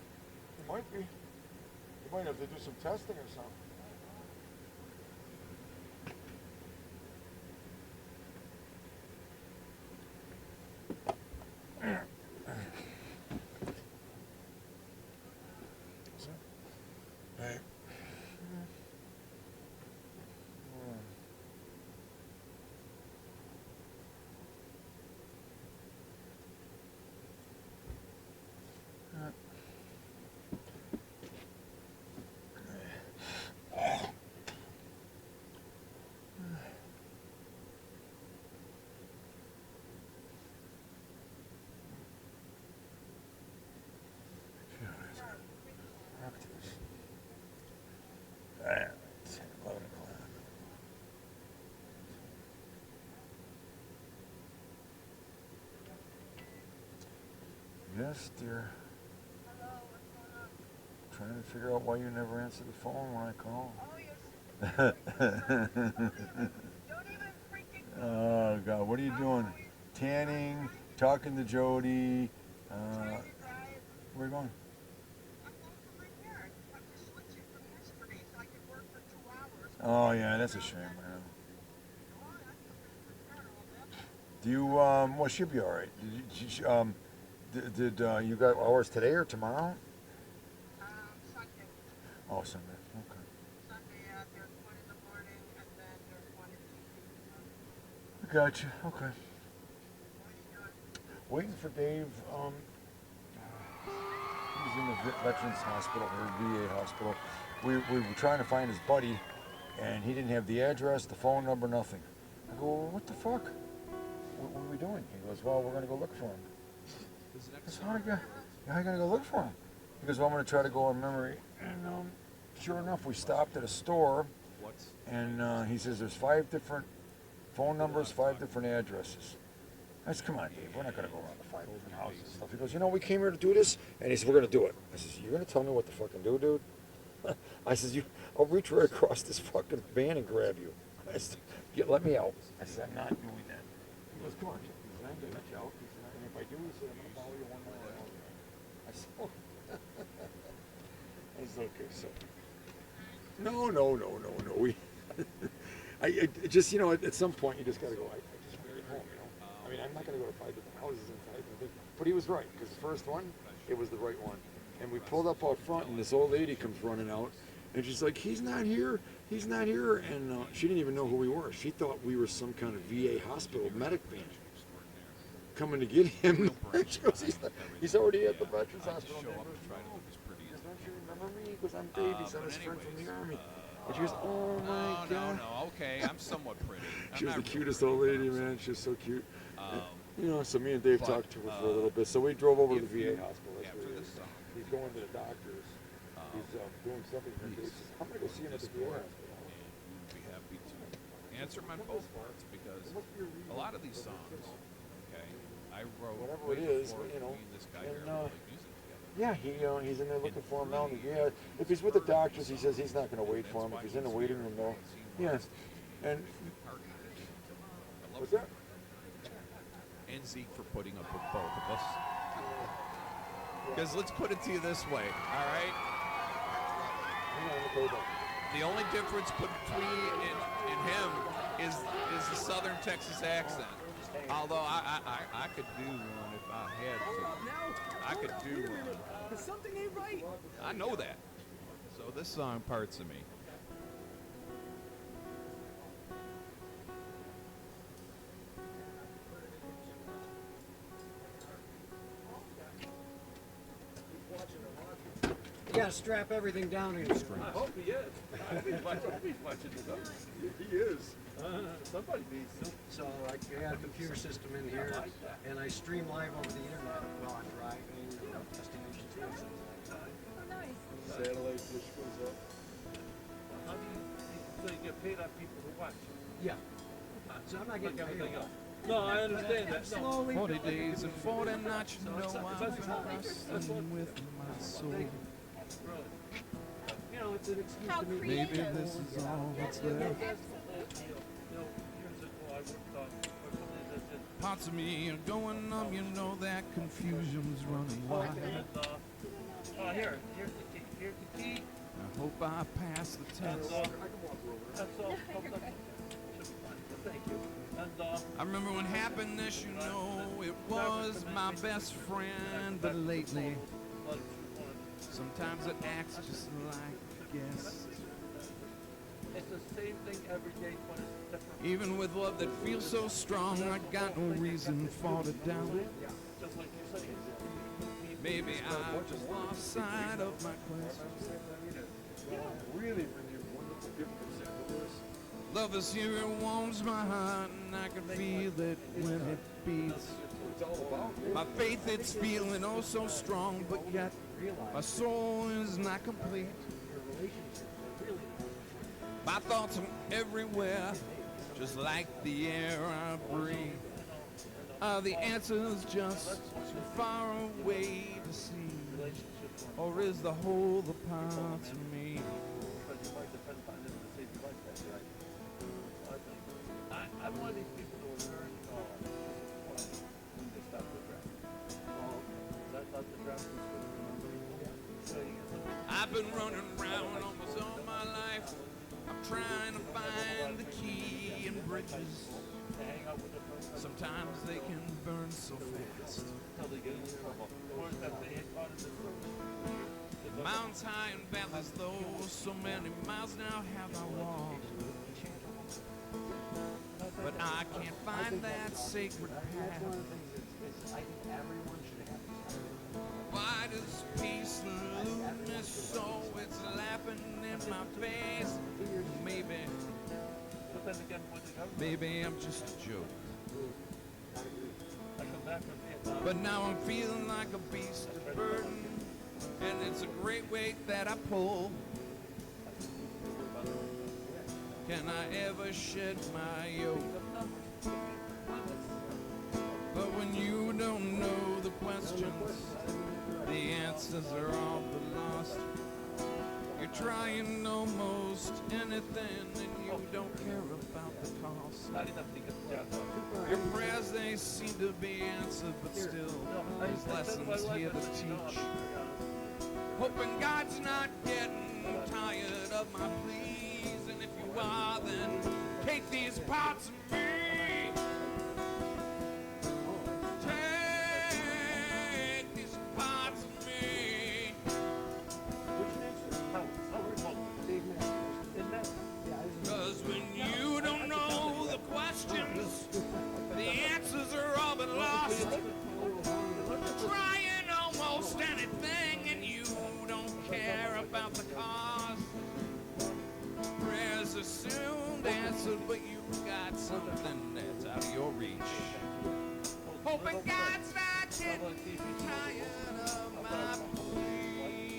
It might be. You might have to do some testing or something. Hey. It's 11 o'clock. Yes, dear. Trying to figure out why you never answer the phone when I call. Oh God, what are you doing? Tanning, talking to Jody. Where are you going? Oh yeah, that's a shame, man. Do you well, she'll be all right. Did you got hours today or tomorrow? Sunday. Oh, Sunday. Okay. Sunday, there's one in the morning, and then there's one in the evening. I got you. Okay. What are you doing? Waiting for Dave. He's in the Veterans Hospital or VA hospital. We were trying to find his buddy, and he didn't have the address, the phone number, nothing. I go, well, what the fuck? What are we doing? He goes, well, we're gonna go look for him. I said, how are you gonna go look for him? He goes, well, I'm gonna try to go on memory. And sure enough, we stopped at a store, and he says there's 5 different phone numbers, 5 different addresses. I said, come on, Dave, we're not gonna go around the 5 different houses and stuff. He goes, you know, we came here to do this, and he said, we're gonna do it. I says, you're gonna tell me what to fucking do, dude? I says, I'll reach right across this fucking van and grab you. I said, let me out. I said, I'm not doing that. He goes, come on, Jim. He said, I'm gonna let you out. He said, and if I do, he said, I'm gonna follow you one more round. I said, oh. I said, okay, so. No. We, I just, you know, at some point you just gotta go, I just want to get home, you know? I mean, I'm not gonna go to 5 different houses and 5 different things. But he was right, because the first one, it was the right one. And we pulled up out front, and this old lady comes running out, and she's like, he's not here. And she didn't even know who we were. She thought we were some kind of VA hospital medic van. coming to get him. Real brain She goes, behind he's everything. already at the Veterans I just Hospital. show He up goes, and try to "No." look as pretty He as goes, don't you I remember me? He goes, I'm Dave. He sent but his friend from the anyways, Army. And she goes, oh my God. No, okay, I'm somewhat pretty. She was I'm the not real cutest pretty, old but lady, I'm man. She was so cute. Um, You know, so me and Dave but, talked to her for a little bit. So we drove over to the if VA you- hospital. That's after where he this is. song, He's going to the doctors. He's doing something. please I'm going to go see him at the VA Discord, hospital. and we'd be happy to answer them on both parts because a lot of these songs, okay, I wrote Whatever way it is, before you know, me and this guy and, here were like music together. Yeah, he's in there looking for him now. Yeah, if he's with the doctors, he says he's not going to wait for him. If he's in the waiting room, though, yeah. And what's that? And Zeke for putting up with both of us. Because let's put it to you this way, all right? The only difference between and him is the Southern Texas accent. Although I could do one if I had to. I could do one. Something ain't right. I know that. So this song parts of me. You gotta strap everything down here. I hope he is. I hope he's watching this. He is. Somebody needs to. So I got a computer system in here, and I stream live over the internet while I'm driving, destination things like that. Satellite dish goes up. How do you, so you get paid on people who watch? Yeah. So I'm not getting Like everything paid. else. No, I understand that. No. Slowly 40 building. days and 40 nights, you know That's I'm wrestling with my soul. Really. You know, it's an excuse How to me. Maybe this is all that's left. You know, years ago I worked on something that said, Parts of me are going numb, you know that confusion's running wild. oh, here's the key. Here's the key. I hope I pass the That's test. all. That's all. Should be fine. Thank you. And I remember when happiness, you know, it was my best friend, but lately, sometimes it acts just like a guest. it's the same thing every day, but it's different. Even with love that feels so strong, I got no reason for to doubt it. Just like you say. Maybe I just lost sight of my quest. Really, wonderful gift from St. Louis. Love is here, it warms my heart, and I can feel it when it beats. It's all about. My faith, it's feeling oh so strong, but yet my soul is not complete. My thoughts are everywhere, just like the air I breathe. Are the answers just too far away to see? Or is the whole a part of me? I'm one of these people who will learn when they stop the draft. I thought the draft was good. So you get I've been running around almost all my life. I'm trying to find the key in bridges. to hang out with the person Sometimes they can burn so fast. until they get in trouble. Or that they hit part of the road. Mountains high and valleys low, so many miles now have I walked. But I can't find that sacred path. Why does peace elude me so? It's laughing in my face. Maybe, But then again, when the government, maybe I'm just a joke. I come back from Vietnam. But now I'm feeling like a beast of burden, and it's a great weight that I pull. Can I ever shed my yoke? But when you don't know the questions, the answers are all but lost. You're trying almost anything, and you don't care about the cost. Not enough to get the job done. Your prayers, they seem to be answered, but still, there's lessons here to teach. Hoping God's not getting tired of my pleas, and if you are, then take these parts of me. Take these parts of me. Cause when you don't know the questions, the answers are all but lost. hoping God's not getting tired of my plea.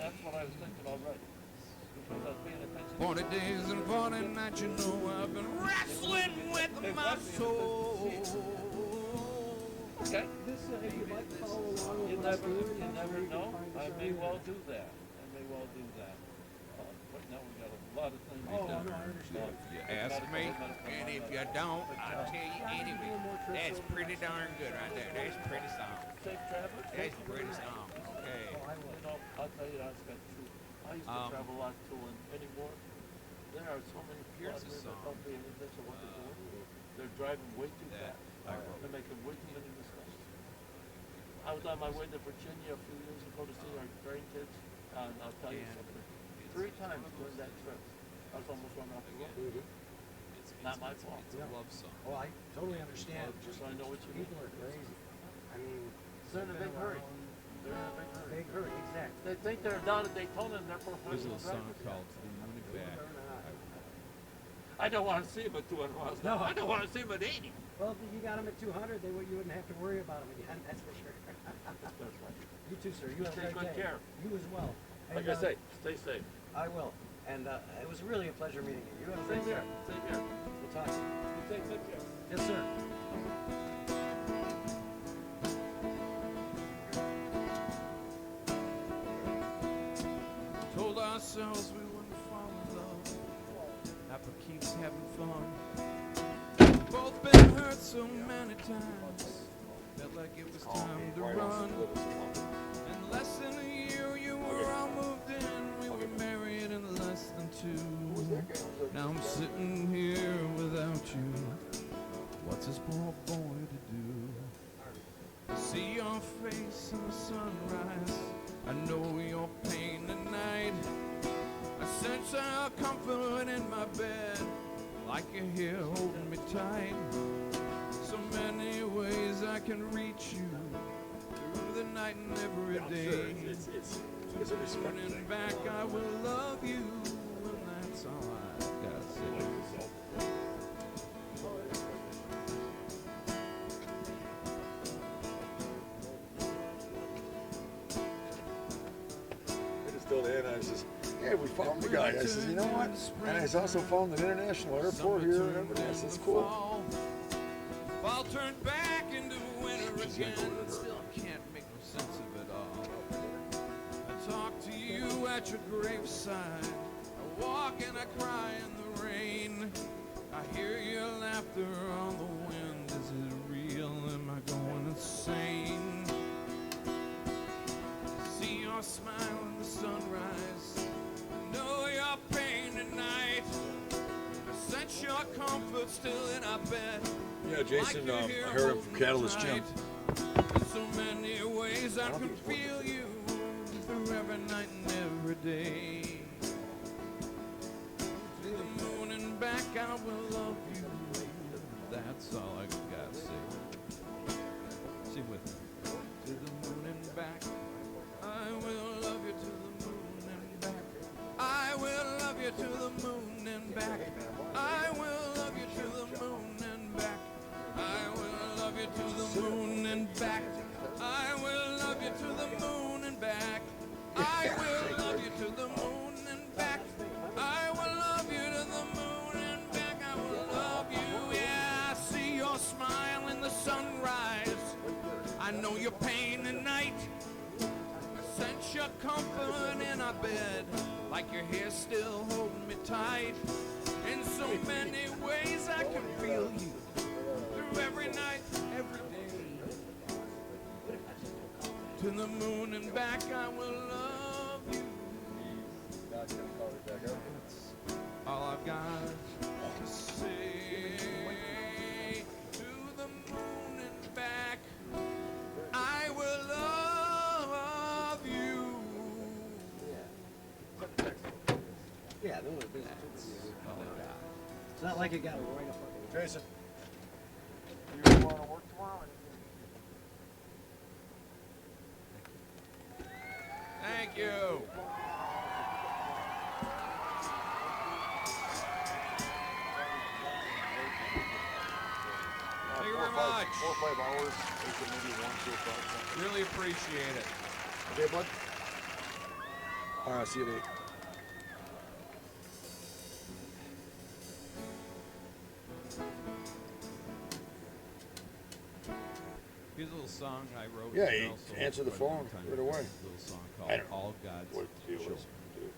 That's what I was thinking already. Because I was paying attention. 40 days and 40 nights, you know I've been wrestling with my soul. Okay. You never know. I may well do that. But now we got a lot of things to do. You ask me, and if you don't, I'll tell you anyway. That's pretty darn good right there. That's pretty song. Safe travel? That's pretty song. Okay. You know, I'll tell you, that's got true. I used to travel a lot too, and anymore, there are so many Here's people a that song. don't pay any attention to what they're doing. They're driving way too fast. They're making way too many mistakes. I was on my way to Virginia a few years ago to see our grandkids, and I'll tell you something. 3 times during that trip, I was almost run off the road. Not my fault. It's a love song. Oh, I totally understand. Just so I know what you mean. People are crazy. I mean, They're in a big hurry. They're in a big hurry. big hurry, exactly. They think they're down at Daytona and they're There's professional a song drivers. called The Moon and Back. I don't want to see them at 200 miles an hour. I don't want to see them at 80. Well, if you got them at 200, you wouldn't have to worry about them again, that's for sure. That's right. You too, sir. You have a Take great good day. care. You as well. Like And, I say, stay safe. I will. And it was really a pleasure meeting you. You have a Same great here. day. Same here. We'll talk to you. You take good care. Yes, sir. Told ourselves we wouldn't fall in love. Apple keeps having fun. Both been hurt so many times. Felt like it was time to run. In less than a year, you were all moved in. We were married in less than 2. Now I'm sitting here without you. What's this poor boy to do? See your face in the sunrise. I know your pain tonight. I sense our comfort in my bed, like you're here holding me tight. So many ways I can reach you through the night and every day. Turning back, I will love you, and that's all I gotta say. Still there, and I says, "Hey, we found the guy." I says, "You know what?" And I also found an international airport here and everything. I said, "It's cool." Fall turned back into winter again. Still can't make no sense of it all. I talk to you at your graveside. I walk and I cry in the rain. I hear your laughter on the wind. Is it real? Am I going insane? See your smile in the sunrise. I know your pain tonight. I sense your comfort still in our bed. Yeah, Jason, I heard him from Catalyst Gym. In so many ways I can feel you through every night and every day. To the moon and back, I will love you. That's all I gotta say. Sing with me. To the moon and back, I will love you to the moon and back. I will love you to the moon and back. I will love you to the moon and back. I will love you to the moon and back. I will love you to the moon and back. I will love you to the moon and back. I will love you to the moon and back. I will love you. Yeah, I see your smile in the sunrise. I know your pain at night. I sense your comfort in our bed, like your hair still holding me tight. In so many ways I can feel you through every night, every day. To the moon and back, I will love you. That's all I've got to say. To the moon and back, I will love you. Yeah, those are business. It's not like you got to write a fucking. Jason. You want to work tomorrow? Thank you. much. 4 or 5 hours, maybe 1, 2 o'clock. Really appreciate it. Okay, bud? All right, I'll see you later. Here's a little song I wrote. Yeah, and he also answered the quite a phone long time right ago. away. A little song I called don't know All God's what the deal Children. is, dude.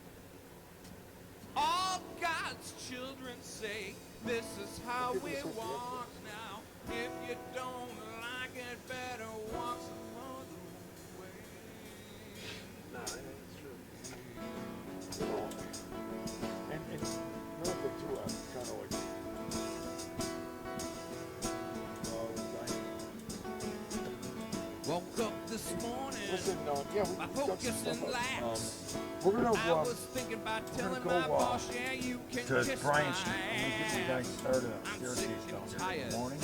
All God's children say this is how we walk now. If you don't like it, better walk some other way. Nah, it's true. You know, and another thing too, I'm kind of like, Woke up this morning. listen, yeah, we My got some focus stuff and up. lax. We're gonna I was thinking about telling go, my boss, yeah, you can to kiss Bryan my Street. I'm gonna get the guy ass. started on I'm staircase sick down and here in tired. the morning,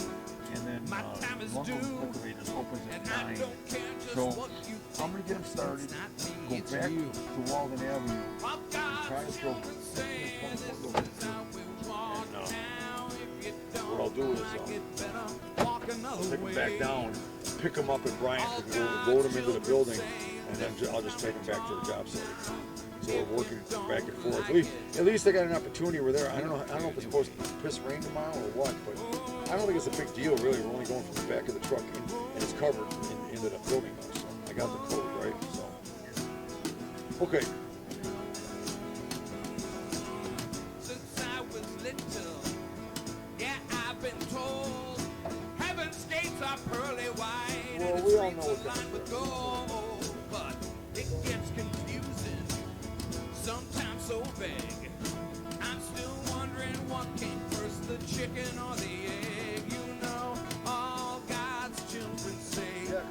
and then My time is one of due, those liquidators opens at and I 9. don't care just So what you I'm gonna get him started. It's not me, Go it's back you. to Walden Avenue. All God's Try to throw children say this is how we walk And, now. If you what I'll do don't is, like it, better walk another take him way. back down, pick him up at Bryant, and we'll load him into the building, and then I'll just take him back to the job site. So we're working back and forth. At least I got an opportunity. We're there. I don't know if it's supposed to piss rain tomorrow or what, but I don't think it's a big deal really. We're only going from the back of the truck in, and it's covered into the building now. So I got the code right. So okay. Since I was little, yeah, I've been told heaven's gates are pearly white Well, and we the all know streets what are lined with gold, but it gets confusing, sometimes so vague. I'm still wondering what came first, the chicken or the egg. You know, all God's children say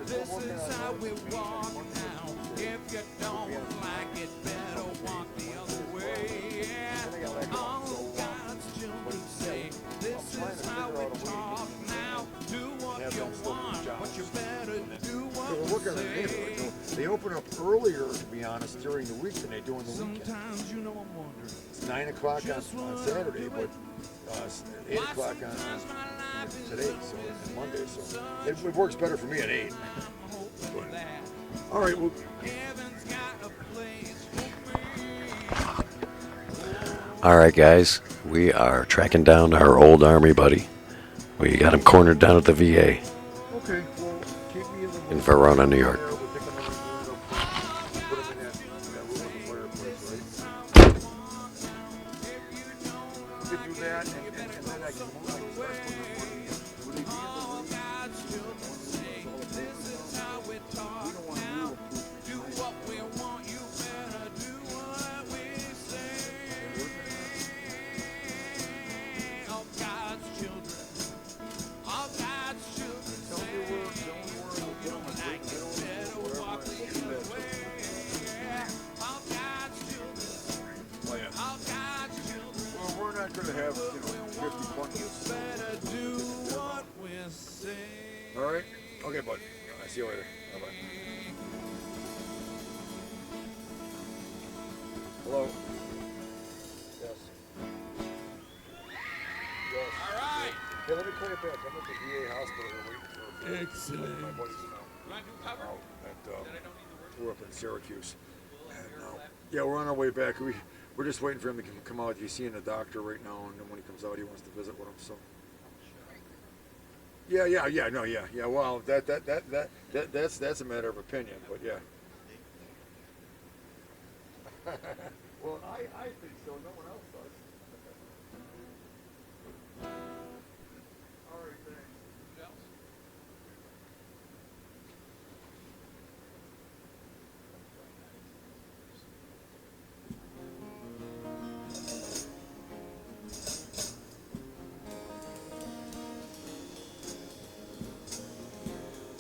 this is how we walk now. If you don't like it, better walk the other way. Yeah, all God's children say this is how we talk now. Do what you want, but you better do So what we're working on the we neighborhood. say. They open up earlier, to be honest, during the week than they do on the weekend. Sometimes you know I'm wondering. It's 9 o'clock on Saturday, but 8 o'clock on today, so and Monday. So it works better for me at 8. But, all right, well, All right, guys, we are tracking down our old Army buddy. We got him cornered down at the VA okay. Well, keep me in the in Verona, New York. We'll pick him up and put him in that room in the fireplace, right? We could do that, and then I can move my start from the morning. Would he be in the room? Well, we're not going to have, 50 bundles. All right? Okay, bud. I'll see you later. Bye-bye. Hello? Yes. Yes. All right. Hey, let me call you back. I'm at the VA hospital. We're waiting for Excellent. my buddies now. You want to do cover? Out we're up in Syracuse. And, yeah, we're on our way back. We're just waiting for him to come out. He's seeing a doctor right now, and then when he comes out, he wants to visit with him. So. Yeah. Well, that's a matter of opinion, but yeah. Well, I think so. No one else does. All right, thanks.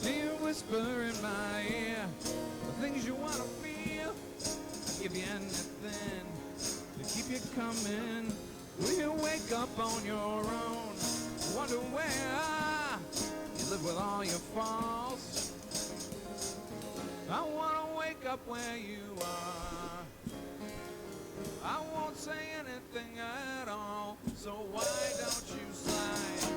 Dear whisper in my ear, the things you wanna feel. I'll give you anything to keep you coming. Will you wake up on your own? Wonder where you live with all your faults. I wanna wake up where you are. I won't say anything at all, so why don't you slide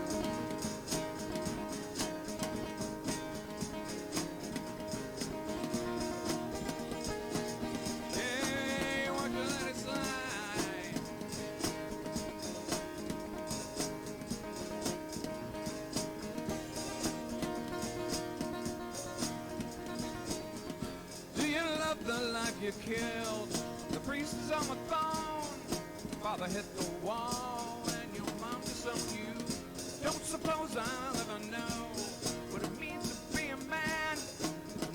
you killed. The priest is on the phone. Father hit the wall, and your mom disowned you. Don't suppose I'll ever know what it means to be a man.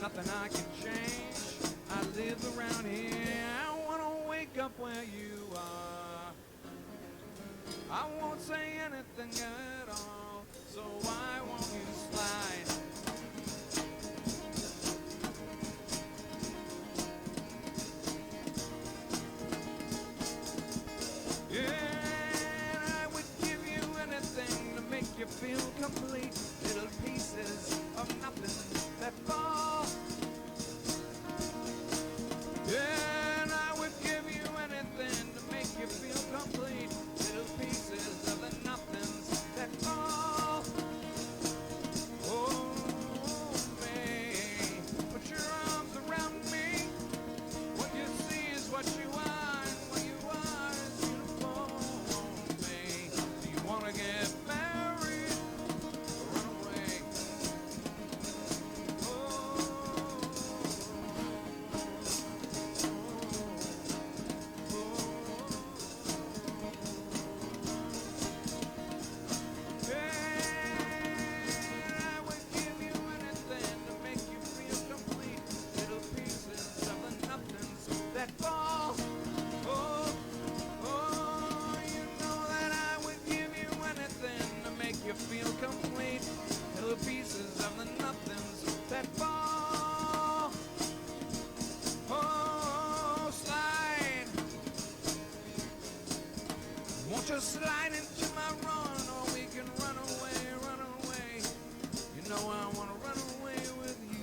Nothing I can change. I live around here. I wanna wake up where you are. I won't say anything at all, so why won't you slide? Yeah, I would give you anything to make you feel complete. Little pieces of nothing that fall. Yeah, and I would give you anything to make you feel complete. Little pieces of the nothings that fall. Oh, me, put your arms around me. What you see is what you are, and what you are is beautiful. Me, do you wanna get married or run away? I would give you anything to make you feel complete. Little pieces of the nothings that fall. Oh, oh, you know that I would give you anything to make you feel complete. Little pieces of the nothings that fall. Oh, slide. Won't you slide into my run, or we can run away, run away. You know I wanna run away with you.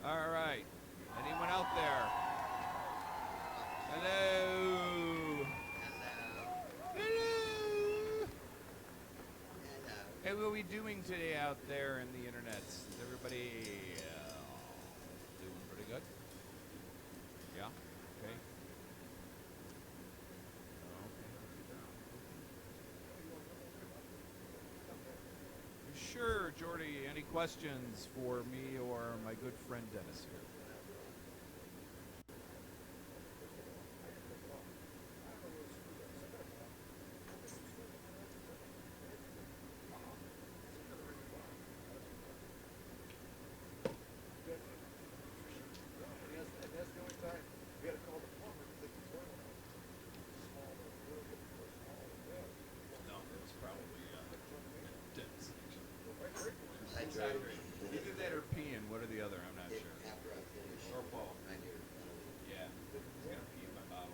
All right. Anyone out there? Hello. Hello. Hey, what are we doing today out there in the internet? Is everybody doing pretty good? Yeah? Okay. Sure, Jordy. Any questions for me or my good friend Dennis here? No, it's probably Dennis. Either that or peeing. What are the other? I'm not sure. After I finish, Or both. I do. Yeah. He's gonna pee in my bottle.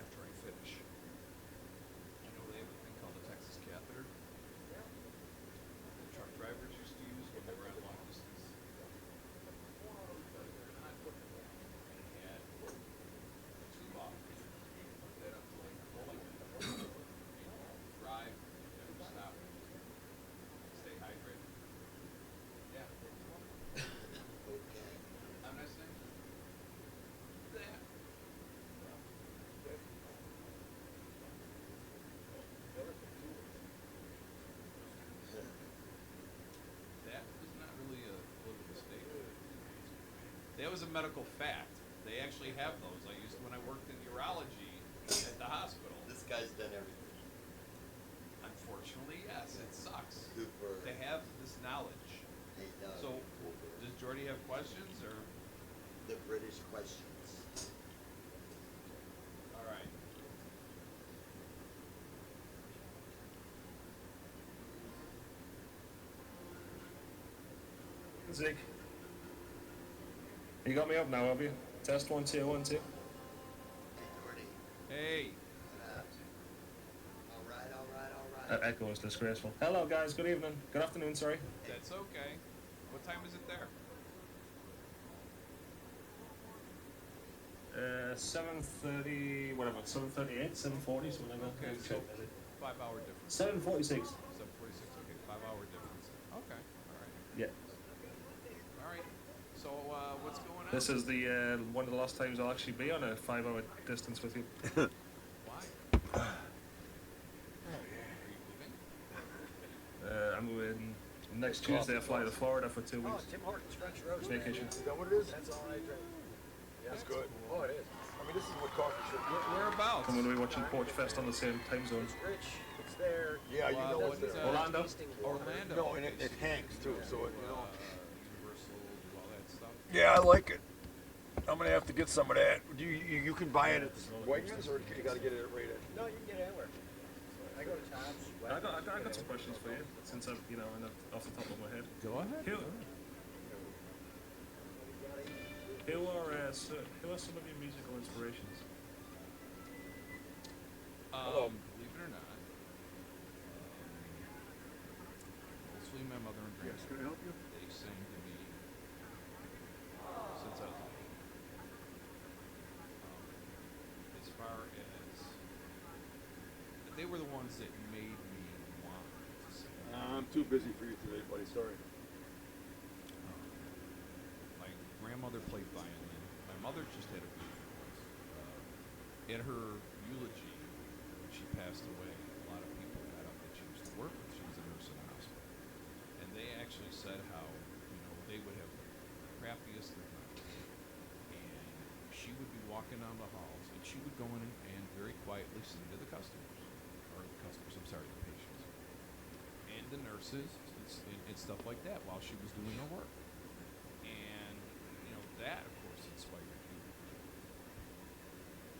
After I finish. I know they have a thing called a Texas catheter. The truck drivers used to use when they were at long distance. And it had a tube off. Put that up to like bowling. Drive, never stop. Stay hydrated. Yeah. Okay. I'm not saying that. That was not really a political statement. That was a medical fact. They actually have those. I used when I worked in urology at the hospital. This guy's done everything. Unfortunately, yes, it sucks Cooper. to have this knowledge. Hey, Doug. So, does Jordy have questions or? The British questions. All right. Zeke. You got me up now, have you? Test 1 2 1 2. Hey, Jordy. Hey. What up? All right. That echo is disgraceful. Hello, guys. Good evening. Good afternoon, sorry. That's okay. What time is it there? 7:30, whatever, 7:38, 7:40, something like that. Okay, so 5-hour difference. 7:46. 7:46. Okay, 5-hour difference. Okay, all right. Yeah. All right. So what's going on? This is the one of the last times I'll actually be on a 5-hour distance with you. Why? Are you moving? I'm moving next Tuesday. I fly to Florida for 2 weeks. Tim Hortons French roast. Vacation. Is that what it is? That's all I drink. That's good. Oh, it is. I mean, this is what coffee should be. Whereabouts? I'm going to be watching Porch Fest on the same time zone. It's rich. It's there. Yeah, you know what what's is there. that? Orlando? Orlando. No, and it hangs too, so it, you know. Universal, do all that stuff. Yeah, I like it. I'm gonna have to get some of that. You can buy it at the Wegmans, or you got to get it right at? No, you can get it anywhere. I go to Tom's. I got some questions for you, since I'm, I know off the top of my head. Go ahead. Who are some of your musical inspirations? Believe it or not, mostly my mother and grandmother. Yes, can I help you? They sang to me since I was a kid. As far as they were the ones that made me want to sing. I'm too busy for you today, buddy. Sorry. My grandmother played violin. My mother just had a beautiful voice. In her eulogy, when she passed away, a lot of people got up that she used to work with. She was a nurse in the hospital. And they actually said how, they would have the crappiest of nights. And she would be walking down the halls, and she would go in and very quietly sing to the customers. I'm sorry, the patients. And the nurses and stuff like that while she was doing her work. And, that, of course, inspired me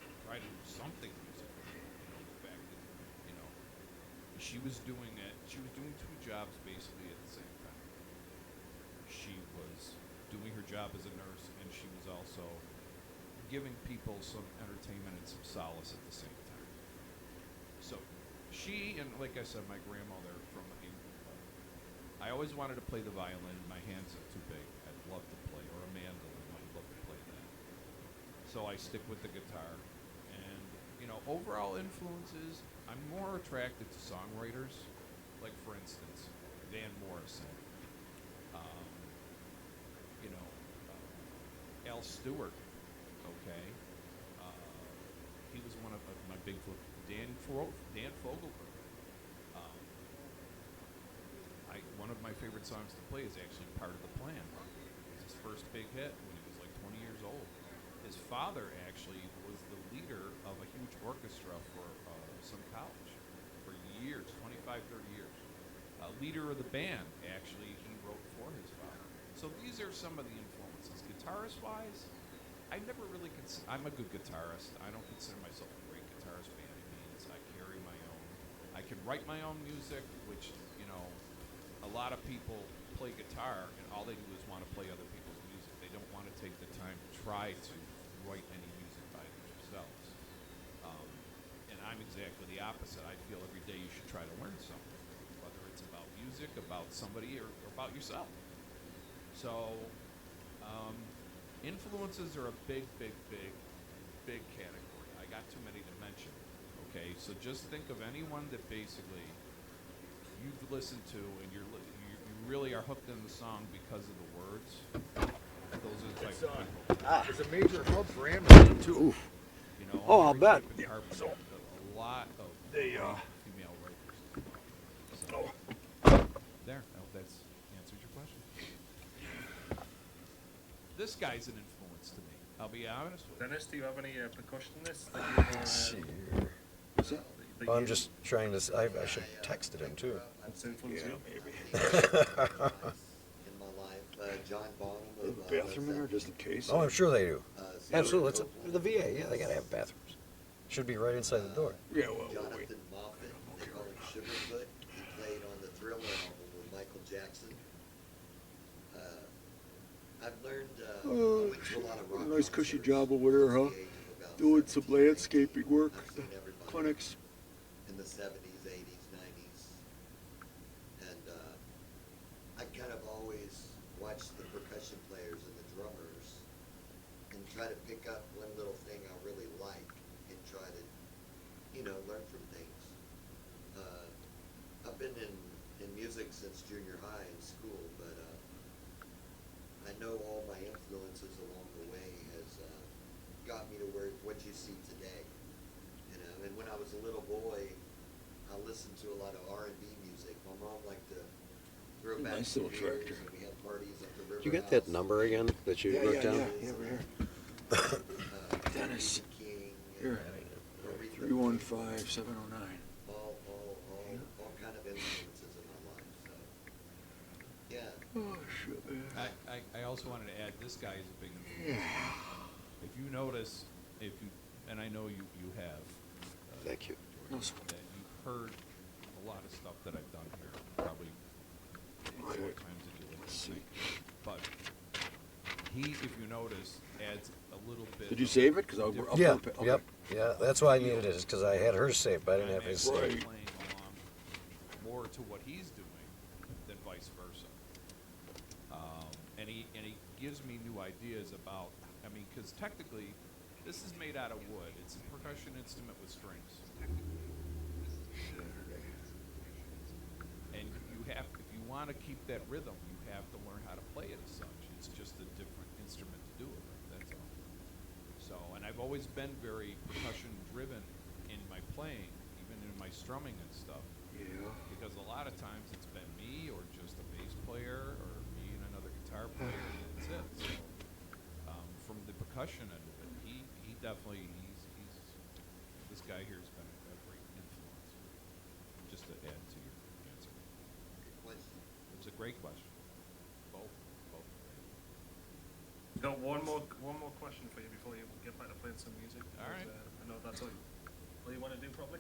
to try to do something musical. The fact that, she was doing two jobs basically at the same time. She was doing her job as a nurse, and she was also giving people some entertainment and some solace at the same time. So, she, and like I said, my grandmother from England. I always wanted to play the violin. My hands are too big. I'd love to play, or a mandolin. I'd love to play that. So I stick with the guitar. And, overall influences, I'm more attracted to songwriters. Like, for instance, Van Morrison. Al Stewart. Okay. He was one of my big Dan Fogelberg. One of my favorite songs to play is actually Part of the Plan. It was his first big hit when he was like 20 years old. His father actually was the leader of a huge orchestra for some college for years, 25, 30 years. Leader of the band, actually, he wrote for his father. So these are some of the influences. Guitarist-wise, I never really I'm a good guitarist. I don't consider myself a great guitarist by any means. I carry my own. I can write my own music, which, a lot of people play guitar and all they do is want to play other people's music. They don't want to take the time to try to write any music by themselves. And I'm exactly the opposite. I feel every day you should try to learn something, whether it's about music, about somebody, or about yourself. So, influences are a big category. I got too many to mention. Okay, so just think of anyone that basically you've listened to and you really are hooked in the song because of the words. Those are the type of people. It's a major hub for Amazon too. I'll bet. Yeah, so a lot of female writers. So, there. I hope that's answered your question. This guy's an influence to me. I'll be honest with you. Dennis, do you have any percussionists that Well, I'm just trying to. I should have texted him too. that's influenced you? Maybe. in my life. John Bonham. The bathroom in there, just in case. Oh, I'm sure they do. Absolutely. It's the VA. Yeah, they gotta have bathrooms. Should be right inside the door. Yeah, well, Jonathan Moffat, they call him Sugarfoot. He played on the Thriller album with Michael Jackson. I've learned I went to a lot of rock nice cushy concerts job over there, huh? at the age of about Doing some 17. landscaping work, I've seen everybody clinics. in the 70s, 80s, 90s. And I kind of always watched the percussion players and the drummers and try to pick up one little thing I like and try to, you know, learn from things. I've been in music since junior high in school, but I know all my influences along the way has got me to where what you see today. You know, and when I was a little boy, I listened to a lot of R&B music. My mom liked to throw back Nice little beers, tractor. and we had parties at the river. Did you get that number again that you wrote down? Yeah, we're here. Dennis. King, Here. Aretha 315-709. all kind of influences in my life. So, yeah. Oh, shit, man. I also wanted to add, this guy is a big influence. If you notice, and I know you have. Thank you. Jordan, that you've heard a lot of stuff that I've done here, probably more times than you would think. But he, if you notice, adds a little bit. Did you save it? Because I'll Yeah, okay. yep, yeah. That's why I needed it, is because I had hers saved, but I didn't have his I'm saved. playing along more to what he's doing than vice versa. And he gives me new ideas about. I mean, because technically, this is made out of wood. It's a percussion instrument with strings. And you have, if you want to keep that rhythm, you have to learn how to play it as such. It's just a different instrument to do it with. That's all. So, and I've always been very percussion driven in my playing, even in my strumming and stuff. Yeah. Because a lot of times it's been me or just a bass player or me and another guitar player. And that's it. So, from the percussion end of it, he definitely he's this guy here has been a great influence. Just to add to your answer. Good question. It's a great question. Both. Got one more question for you before you get back to playing some music. All right. I know that's all you want to do, probably.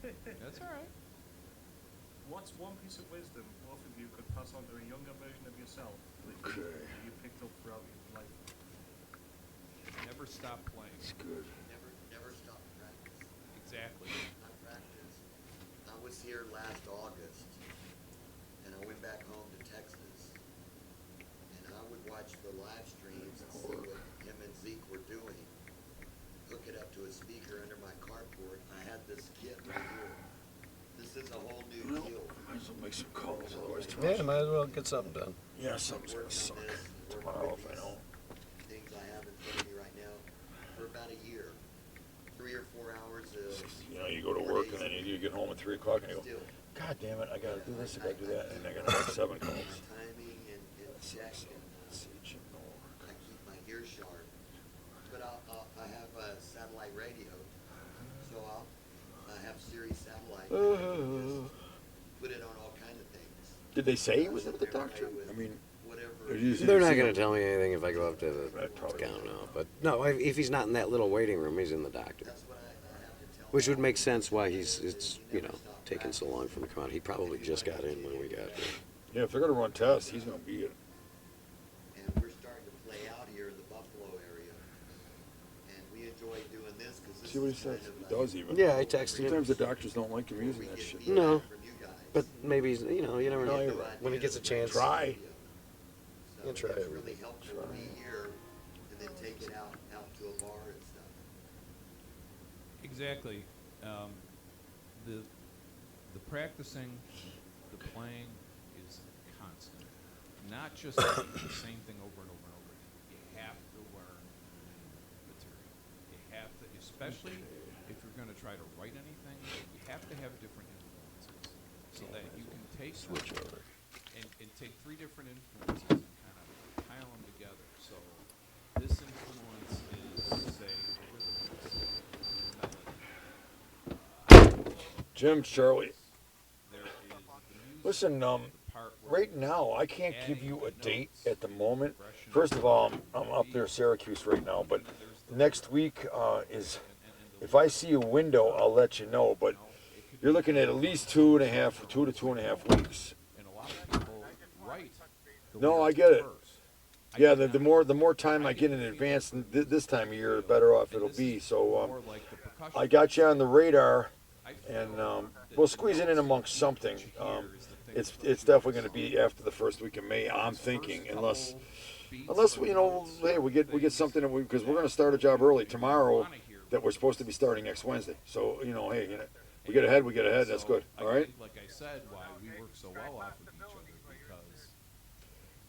That's all right. What's one piece of wisdom both of you could pass on to a younger version of yourself that you picked up throughout your life? Never stop playing. It's good. Never stop practice. Exactly. I practice. I was here last August, and I went back home to Texas, and I would watch the live streams and see what him and Zeke were doing. Hook it up to a speaker under my carport. I had this kit right here. This is a whole new deal. Might as well make some calls, otherwise Yeah, might as well get something done. Yeah, something's gonna suck tomorrow if I don't. Things I have in front of me right now for about a year. 3 or 4 hours of. You know, you go to work and then you get home at 3 o'clock and you go, God damn it, I gotta do this, I gotta do that, and I gotta make 7 calls. Timing and check, and I keep my ear sharp. But I have a satellite radio, so I have Sirius satellite. Put it on all kind of things. Did they say he was at the doctor? I mean, They're not going to tell me anything if I go up to the account now. But no, if he's not in that little waiting room, he's in the doctor. Which would make sense why it's taking so long for him to come out. He probably just got in when we got here. Yeah, if they're gonna run tests, he's gonna be in. And we're starting to play out here in the Buffalo area, and we enjoy doing this because this See what he is says? kind of He does even. Yeah, I texted him. Sometimes the doctors don't like him using that shit. No, but maybe he's, you never No, know. you're right. When he gets a chance. Try. So You can try it's everything. really helpful to be here and then take it out to a bar and stuff. Exactly. The practicing, the playing is constant. Not just the same thing over and over and over. You have to learn material. You have to, especially if you're going to try to write anything, you have to have different influences so that you can take Switch over. and take 3 different influences and kind of pile them together. So this influence is, say, the rhythm, melody. Jim, Charlie. There is the music Listen, part where right now I can't give you a date at the moment. First of all, I'm up there Syracuse right now, but next week is, if I see a window, I'll let you know. But you're looking at least 2 to 2.5 weeks. and a lot of people write. No, I get it. Yeah, the more time I get in advance this time of year, the better off it'll be. So I got you on the radar, and we'll squeeze it in amongst something. It's definitely going to be after the first week of May, I'm thinking, unless hey, we get something because we're going to start a job early tomorrow. that we're supposed to be starting next Wednesday. So, you know, hey, you know, we get ahead, that's good. All right? Like I said, why we work so well off of each other, because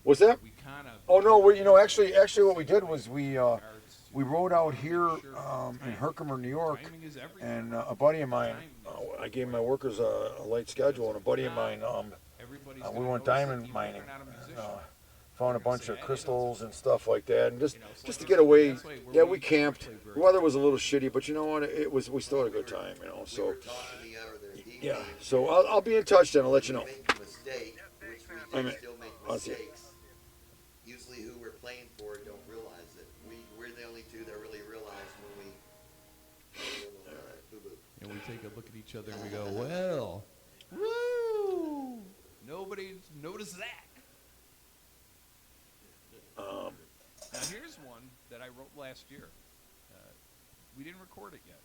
What's that? we kind of... Oh, no, we, you know, actually what we did was we rode out here in Herkimer, New York, and a buddy of mine, I gave my workers a light schedule, and a buddy of mine, we went diamond mining, found a bunch of crystals and stuff like that, and just to get away. Yeah, we camped. The weather was a little shitty, but you know what? We still had a good time, you know. So yeah, so I'll be in touch then. I'll let you know. I mean, still make mistakes. Usually, who we're playing for don't realize it. We're the only two that really realize when we boo-boo. And we take a look at each other and we go, well, woo! Nobody noticed that. Now here's one that I wrote last year. We didn't record it yet.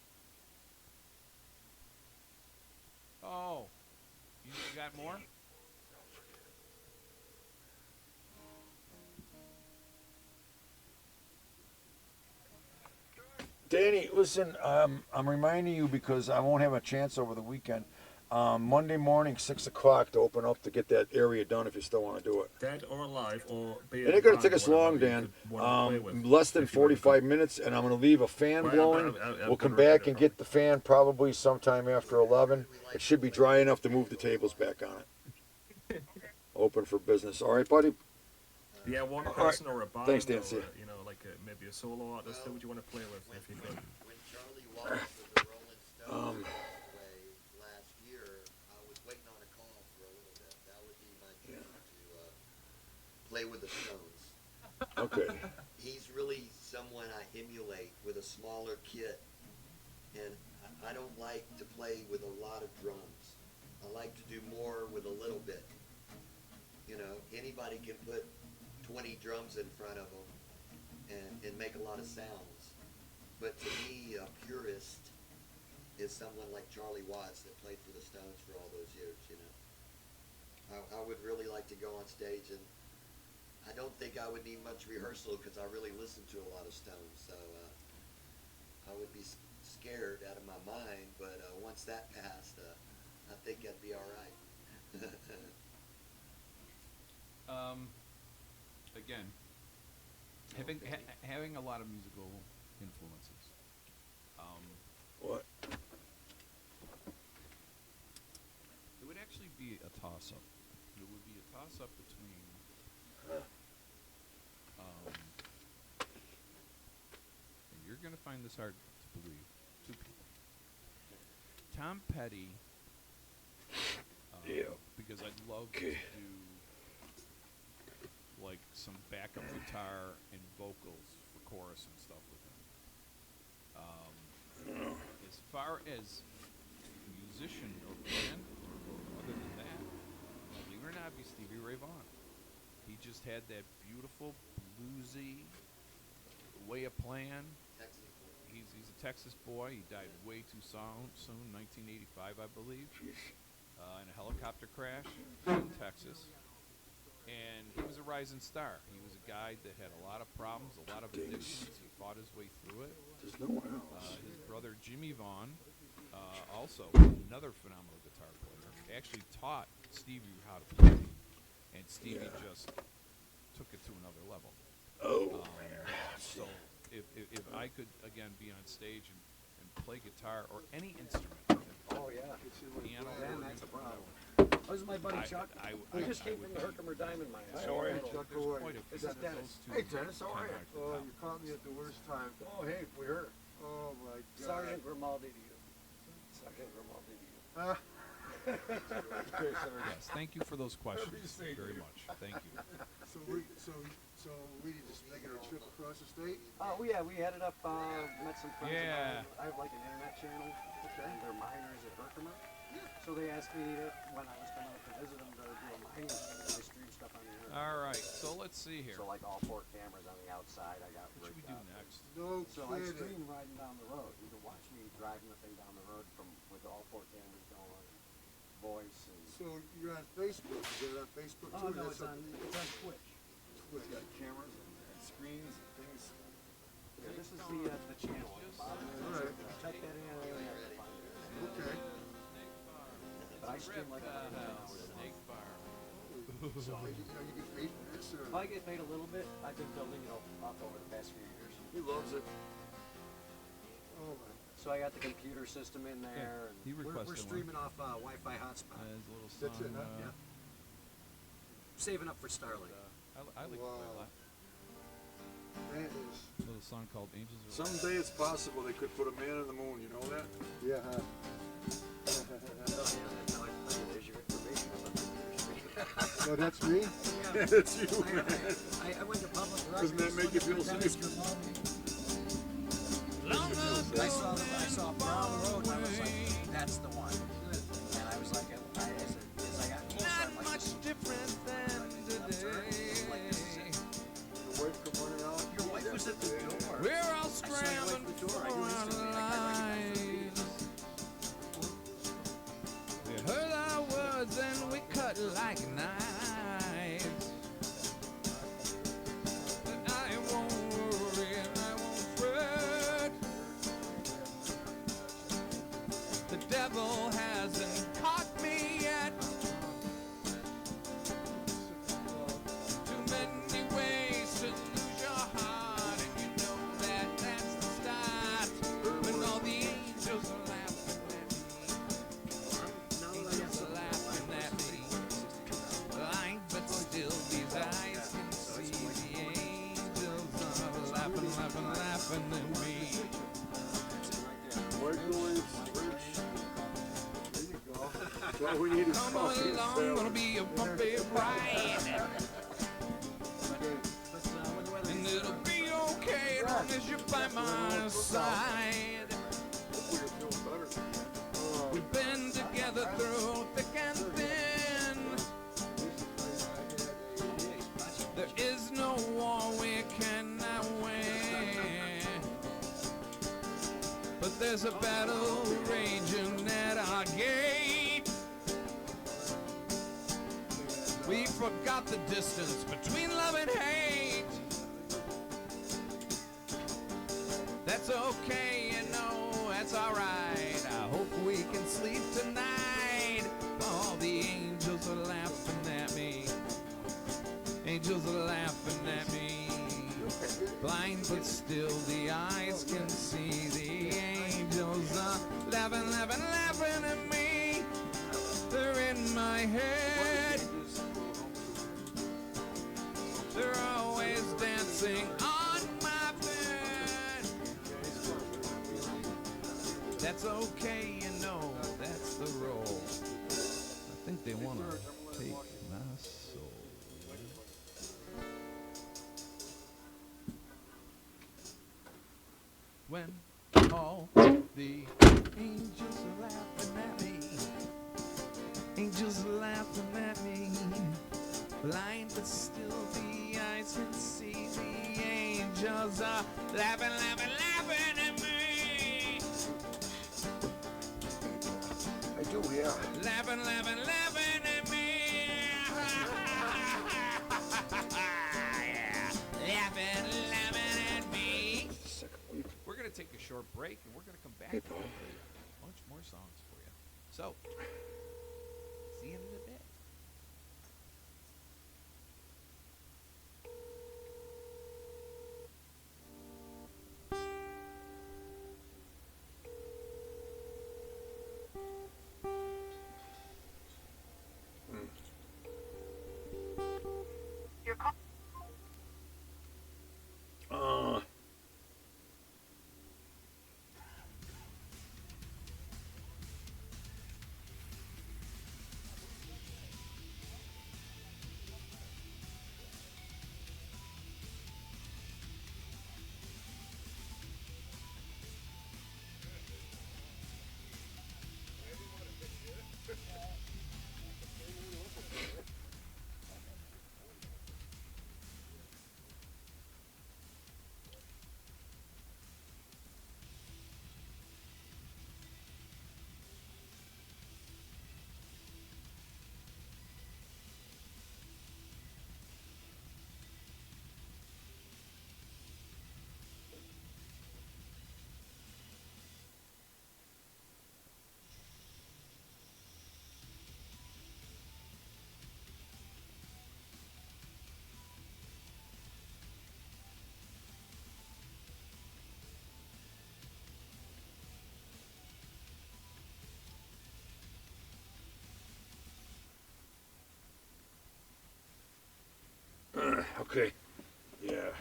Oh, you got more? Danny, listen, I'm reminding you because I won't have a chance over the weekend. Monday morning, 6 o'clock to open up to get that area done if you still want to do it. Dead or alive, or be It ain't going to take us long, Dan. Less than 45 minutes, and I'm going to leave a fan blowing. We'll come back and get the fan probably sometime after 11. It should be dry enough to move the tables back on it. Open for business. All right, buddy? Yeah, one person or a band. Thanks, Dan. Or, See ya. you know, like maybe a solo artist. Who would you want to play with if you could? When Charlie Watts of the Rolling Stones passed away last year, I was waiting on a call for a little bit. That would be my dream to play with the Stones. Okay. He's really someone I emulate with a smaller kit, and I don't like to play with a lot of drums. I like to do more with a little bit. You know, anybody can put 20 drums in front of them and make a lot of sounds. But to me, a purist is someone like Charlie Watts that played for the Stones for all those years, you know. I would really like to go on stage, and I don't think I would need much rehearsal because I really listen to a lot of Stones. So I would be scared out of my mind, but once that passed, I think I'd be all right. Again, having a lot of musical influences. What? It would actually be a toss-up. It would be a toss-up between, and you're going to find this hard to believe, two people. Tom Petty, because I'd love to do like some backup guitar and vocals for chorus and stuff with him. As far as musician or band, other than that, believe it or not, be Stevie Ray Vaughan. He just had that beautiful bluesy way of playing. He's a Texas boy. He died way too soon, 1985, I believe, in a helicopter crash in Texas. And he was a rising star. He was a guy that had a lot of problems, a lot of addictions. He fought his way through it. There's no one else. His brother Jimmy Vaughan, also another phenomenal guitar player, actually taught Stevie how to play, and Stevie just took it to another level. So if I could again be on stage and play guitar or any instrument, piano, Man, that's a problem. This is my buddy Chuck. He just came from the Herkimer Diamond Mine. How are you, Chuck? How are you? This is Dennis. Hey, Dennis, how are you? Oh, you caught me at the worst time. Oh, hey, we heard. Oh, my God. Sergeant Grimaldi to you. Sergeant Grimaldi to you. Okay, Sergeant. Yes, thank you for those questions very much. Thank you. So we just making a trip across the state? Oh, yeah, we headed up, met some friends. Yeah. I have like an internet channel. Okay. They're miners at Herkimer. So they asked me when I was coming up to visit them to do a mining thing. I stream stuff on the internet. All right, so let's see here. So like all 4 cameras on the outside, I got What should we do next? No So I kidding. stream riding down the road. You can watch me driving the thing down the road with all 4 cameras going, voice and. So you're on Facebook. Is it on Facebook Oh too? no, That's it's on Twitch. Twitch. Got cameras and screens and things. Yeah, this is the channel. All right. I stream like a Snake bar. So, You get paid for this, or? I get paid a little bit. I've been building it up over the past few years. He loves it. Oh, my. So I got the computer system in there. he And we're requested streaming off Wi-Fi hotspot. His little song. That's it, huh? Yeah. Saving up for Starlink. I like to play a lot. That is. A little song called Angels Are Someday it's possible they could put a man on the moon. You know that? Yeah, huh? There's your information about the Oh, that's me? Yeah, that's you, man. I went to public records. Doesn't that make you feel safe? I saw Brown Road and I was like, that's the one. And I was like, as I got closer, I'm like, much different than today. like, this is it. Your wife come running out? Your wife was at the door. We're all I saw your wife scrambling at the door. for I knew our instantly. I recognized her. lives. We heard our words and we cut like knives. But I won't worry and I won't fret. The devil hasn't caught me yet. Too many ways to lose your heart, and you know that that's the start. When all the angels are laughing at me, angels are laughing at me. Blind, but still these eyes can see. The angels are laughing, laughing, laughing at me. Microwave switch. There you go. That's all we need is Come coffee and along, salad. gonna be a bumpy ride. And it'll be okay as long as you're by my side. Hopefully you're feeling better. We've been together through thick and thin. There is no war we cannot win. But there's a battle raging at our gate. We forgot the distance between love and hate. That's okay, you know, that's alright. I hope we can sleep tonight. All the angels are laughing at me. Angels are laughing at me. Blind, but still the eyes can see. The angels are laughing, laughing, laughing at me. They're in my head. They're always dancing on my bed. That's okay, you know, that's the role. I think they want to take my soul. When all the angels are laughing at me, angels are laughing at me, blind but still the eyes can see. The angels are laughing, laughing, laughing at me. I do, yeah. Laughing, laughing, laughing at me. Yeah. Laughing, laughing at me. We're going to take a short break and we're going to come back with a bunch more songs for you. So, see you in a little bit. Okay. Yeah.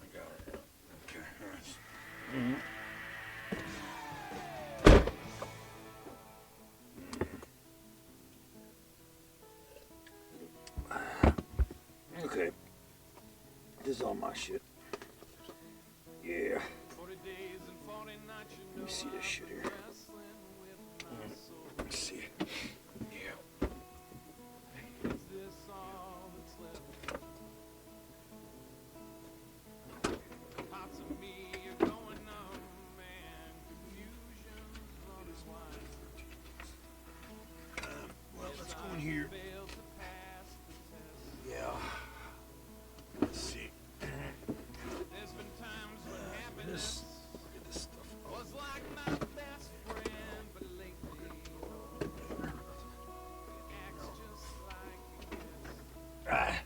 I got it. Okay. All right. Okay. This is all my shit. Yeah. Let me see this shit here. Let me see. Yeah. Well, let's go in here. Yeah. Let's see. This. Look at this stuff. Ah.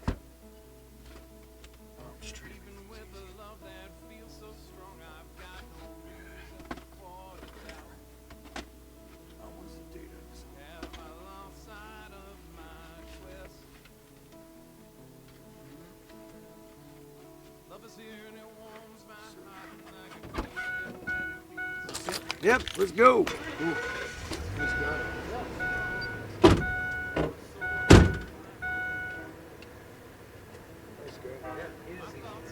Yep, let's go. Ooh. Let's go. That's good. Yeah, he is.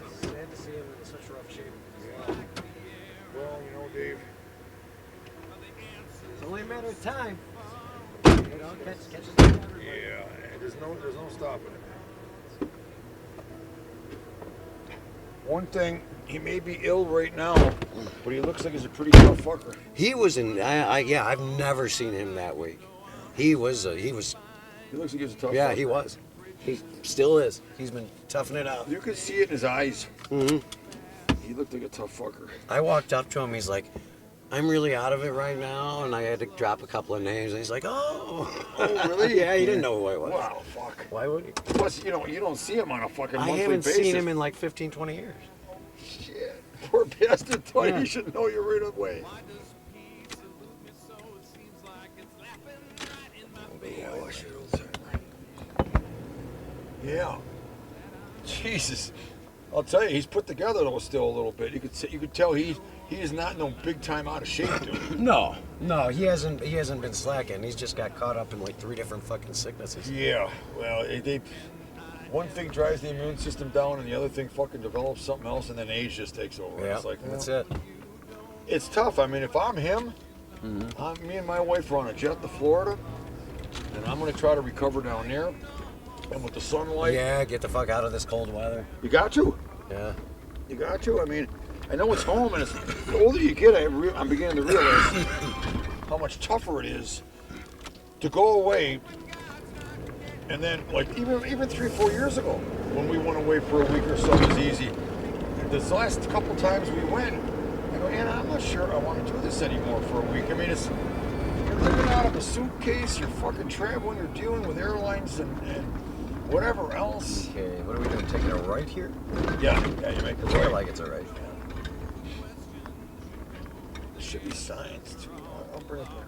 It's sad to see him in such rough shape. Yeah. Well, you know, Dave. It's only a matter of time. You know, catches everybody. Yeah, there's no stopping it. One thing, he may be ill right now, but he looks like he's a pretty tough fucker. He was in. I've never seen him that weak. He was. He looks like he's a tough. Yeah, fucker. he was. He still is. He's been toughing it out. You could see it in his eyes. Mm-hmm. He looked like a tough fucker. I walked up to him. He's like, "I'm really out of it right now," and I had to drop a couple of names. And he's like, "Oh, Oh, really? yeah." He didn't know who I was. Wow, fuck. Why would he? Plus, you don't see him on a fucking I monthly haven't basis. seen him in like 15, 20 years. Shit. Poor bastard. Thought Yeah. he should know you right away. Oh, shit. Yeah. Jesus. I'll tell you, he's put together though still a little bit. You could tell he is not no big time out of shape, dude. No, he hasn't been slacking. He's just got caught up in like 3 different fucking sicknesses. Yeah. Well, one thing drives the immune system down, and the other thing fucking develops something else, and then age just takes over. Yeah, It's like, that's it. It's tough. I mean, if I'm him, me and my wife are on a jet to Florida, and I'm going to try to recover down there. And with the sunlight. Yeah, get the fuck out of this cold weather. You got to. Yeah. You got to. I mean, I know it's home, and the older you get, I'm beginning to realize how much tougher it is to go away. And then, like, even 3-4 years ago, when we went away for a week or so, it was easy. This last couple times we went, I go, Anna, I'm not sure I want to do this anymore for a week. I mean, you're living out of a suitcase, you're fucking traveling, you're dealing with airlines and whatever else. Okay, what are we doing? Taking a right here? Yeah, you make a I feel right. like it's a right. There should be signs too. I'll bring it back.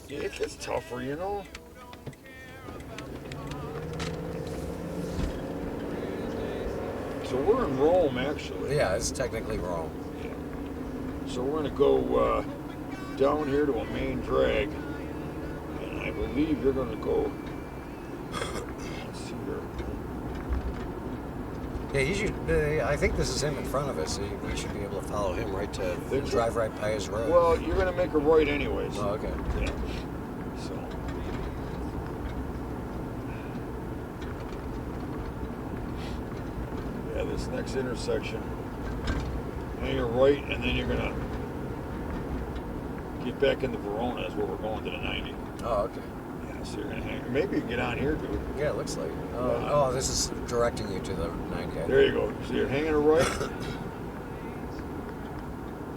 Yeah, it gets tougher, you know. So we're in Rome, actually. Yeah, it's technically Rome. So we're gonna go down here to a main drag, and I believe you're gonna go. Let's see here. Yeah, he should. I think this is him in front of us. We should be able to follow him right to drive right by his road. Well, you're gonna make a right anyways. Oh, okay. Yeah. So. Yeah, this next intersection. Hang a right, and then you're gonna get back into Verona. Is where we're going to the 90. Oh, okay. Yeah, so you're gonna hang. Maybe you can get on here, dude. Yeah, it looks like. Oh, this is directing you to the 90. There you go. So you're hanging a right.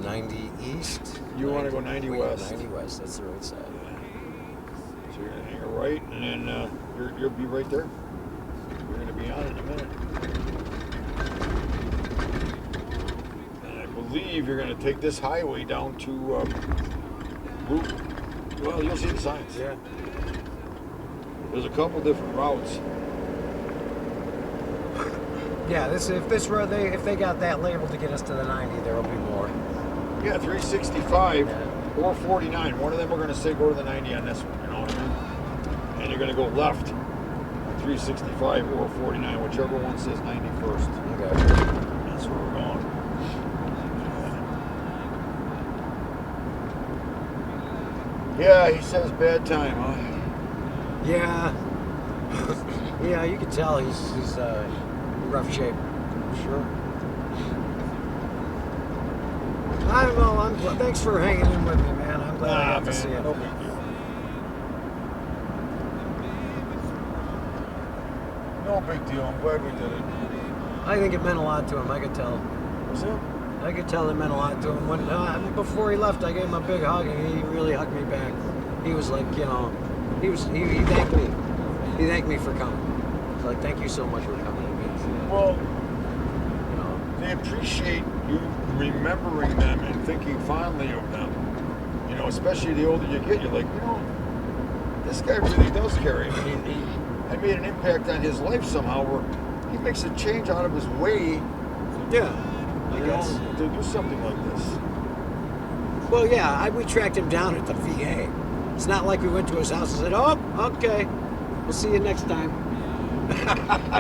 90 east. You want to go 90 west. 90 west. That's the right side. So you're gonna hang a right, and then you'll be right there. You're gonna be on it in a minute. And I believe you're gonna take this highway down to Route. Well, you'll see the signs. Yeah. There's a couple different routes. Yeah, if they got that label to get us to the 90, there will be more. Yeah, 365 or 49. One of them are going to say go to the 90 on this one, you know what I mean? And you're going to go left on 365 or 49, whichever one says 90 first. Okay. That's where we're going. Yeah, he says bad time, huh? Yeah. Yeah, you can tell he's in rough shape. Sure. I don't know. Thanks for hanging in with me, man. I'm glad I got to see it. No big deal. No big deal. I'm glad we did it. I think it meant a lot to him. I could tell. Was it? I could tell it meant a lot to him. When before he left, I gave him a big hug, and he really hugged me back. He was like, you know, he thanked me. He thanked me for coming. He's like, thank you so much for coming. It means, well, you know, they appreciate you remembering them and thinking fondly of them. You know, especially the older you get, you're like, you know, this guy really does care. I mean, I made an impact on his life somehow where he makes a change out of his way. Yeah, I guess. To do something like this. Well, yeah, we tracked him down at the VA. It's not like we went to his house and said, oh, okay, we'll see you next time.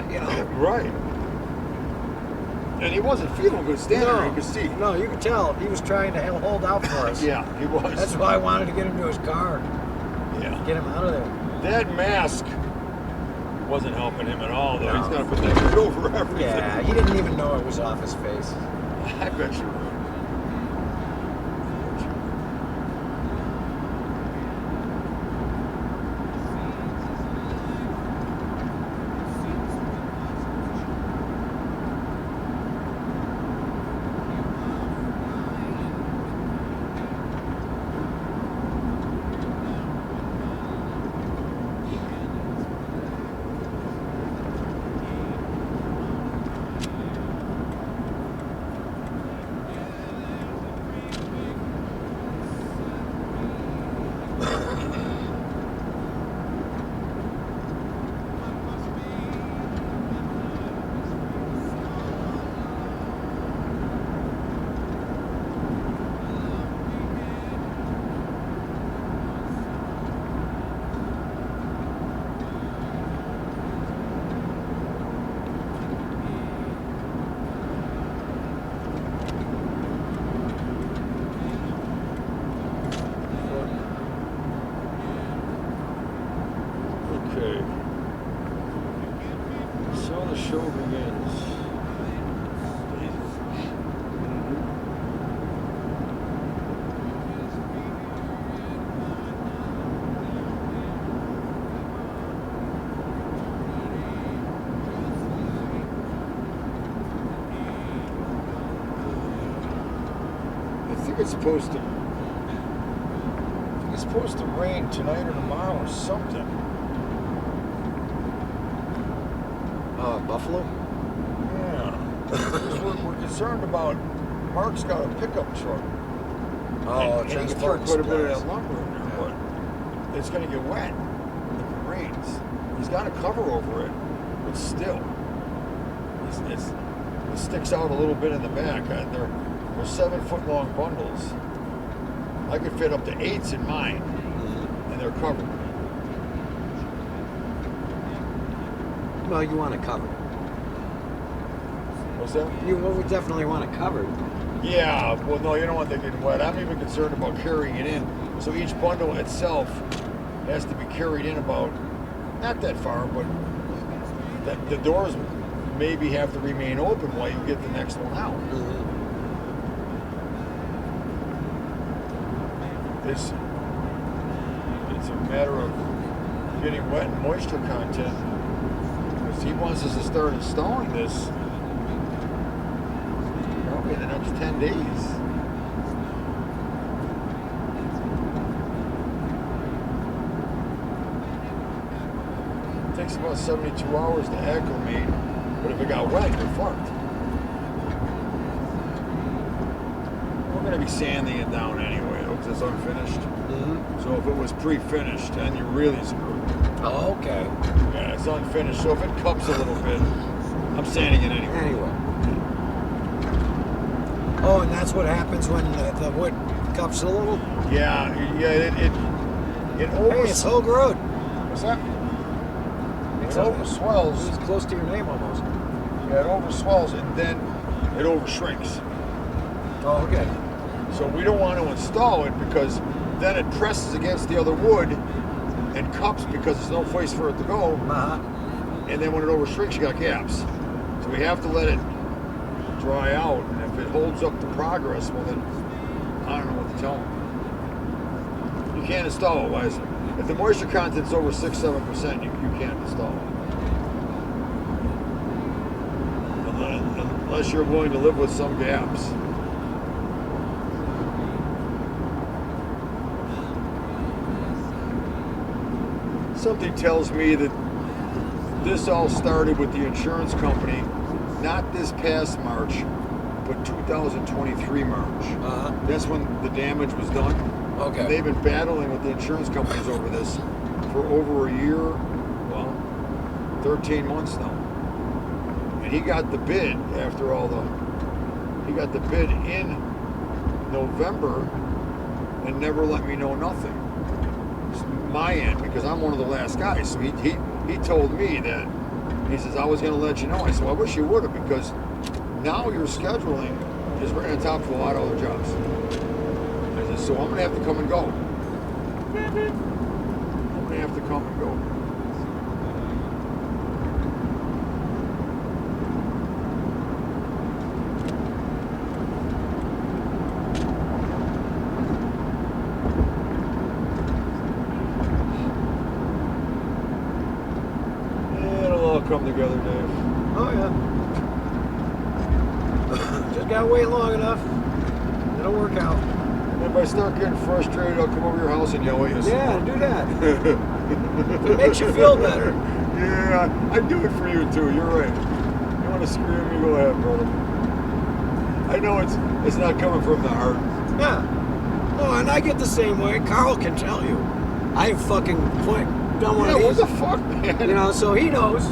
You know? Right. And he wasn't feeling good standing there, you could see. No, you could tell. He was trying to hold out for us. Yeah, he was. That's why I wanted to get him to his car. Yeah. Get him out of there. That mask wasn't helping him at all, though. No. He's got to put that over everything. Yeah, he didn't even know it was off his face. I bet you would. It's supposed to rain tonight or tomorrow or something. Buffalo? Yeah. we're concerned about Mark's got a pickup truck. Oh, and he can throw quite a bit of that lumber in there, but it's going to get wet if it rains. He's got a cover over it, but still, it sticks out a little bit in the back. They're 7-foot-long bundles. I could fit up to 8s in mine, and they're covered. Well, you want it covered. What's that? We definitely want it covered. Yeah, well, no, you don't want that getting wet. I'm even concerned about carrying it in. So each bundle itself has to be carried in about, not that far, but the doors maybe have to remain open while you get the next one out. It's a matter of getting wet and moisture content, because he wants us to start installing this probably in the next 10 days. It takes about 72 hours to acclimate, but if it got wet, you're fucked. We're going to be sanding it down anyway. It'll it's unfinished. Mm-hmm. So if it was pre-finished, then you're really screwed. Oh, okay. Yeah, it's unfinished. So if it cups a little bit, I'm sanding it anyway. Anyway. Oh, and that's what happens when the wood cups a little? Yeah, it over. Hey, it's Hogue Road. What's that? It overswells. It's close to your name almost. Yeah, it overswells and then it overshrinks. Oh, okay. So we don't want to install it because then it presses against the other wood and cups because there's no place for it to go. Uh-huh. And then when it overshrinks, you got gaps. So we have to let it dry out. And if it holds up the progress, well then, I don't know what to tell them. You can't install it. Why is it? If the moisture content's over 6-7%, you can't install it. Unless you're willing to live with some gaps. Something tells me that this all started with the insurance company, not this past March, but 2023 March. Uh-huh. That's when the damage was done. Okay. And they've been battling with the insurance companies over this for over a year, well, 13 months now. And he got the bid after all he got the bid in November and never let me know nothing. It's my end, because I'm one of the last guys. So he told me that, he says, I was going to let you know. I said, well, I wish you would have, because now your scheduling is right on top of a lot of other jobs. I said, so I'm going to have to come and go. I'm going to have to come and go. Come together, Dave. Oh yeah. Just gotta wait long enough. It'll work out. And if I start getting frustrated, I'll come over your house and yell at you. Yeah, do that. If it makes you feel better. Yeah, I do it for you too. You're right. You want to scream? You go ahead, brother. I know it's not coming from the heart. Yeah. Oh, and I get the same way. Carl can tell you. I fucking done one of these. What the fuck, man? You know, so he knows.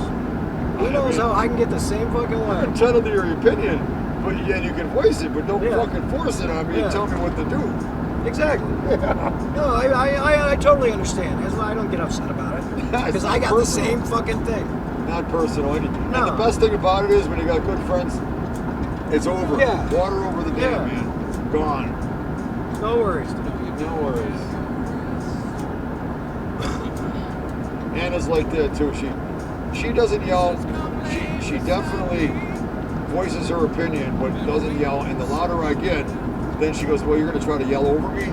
He knows how I can get the same fucking way. I'm entitled to your opinion, but yeah, you can voice it, but don't fucking force it on me and tell me what to do. Exactly. Yeah. No, I totally understand. That's why I don't get upset about it. Because I got the same fucking thing. Not personal. And the best thing about it is when you got good friends, it's over. Yeah. Water over the dam, man. Gone. No worries. No worries. Anna's like that too. She doesn't yell. She definitely voices her opinion, but doesn't yell. And the louder I get, then she goes, well, you're going to try to yell over me?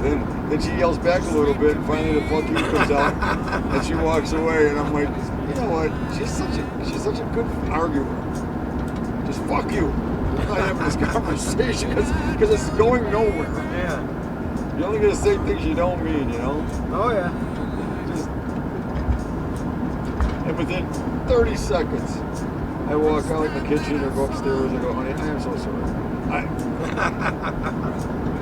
then she yells back a little bit, and finally the fuck you comes out, and she walks away. And I'm like, you know what? She's such a good arguer. Just fuck you. I'm not having this conversation because it's going nowhere. Yeah. You're only going to say things you don't mean, you know? Oh, yeah. And within 30 seconds, I walk out in the kitchen or go upstairs and go, honey, I am so sorry.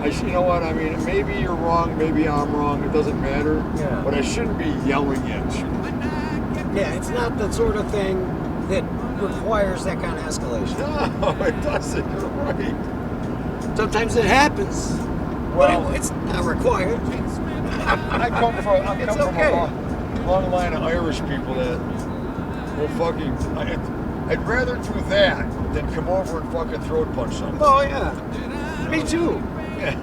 You know what? I mean, maybe you're wrong, maybe I'm wrong. It doesn't matter. Yeah. But I shouldn't be yelling at you. Yeah, it's not the sort of thing that requires that kind of escalation. No, it doesn't. You're right. Sometimes it happens. Well, but it's not required. I'm coming from a long line of Irish people that will fucking. I'd rather do that than come over and fucking throat punch something. Oh yeah, me too. It's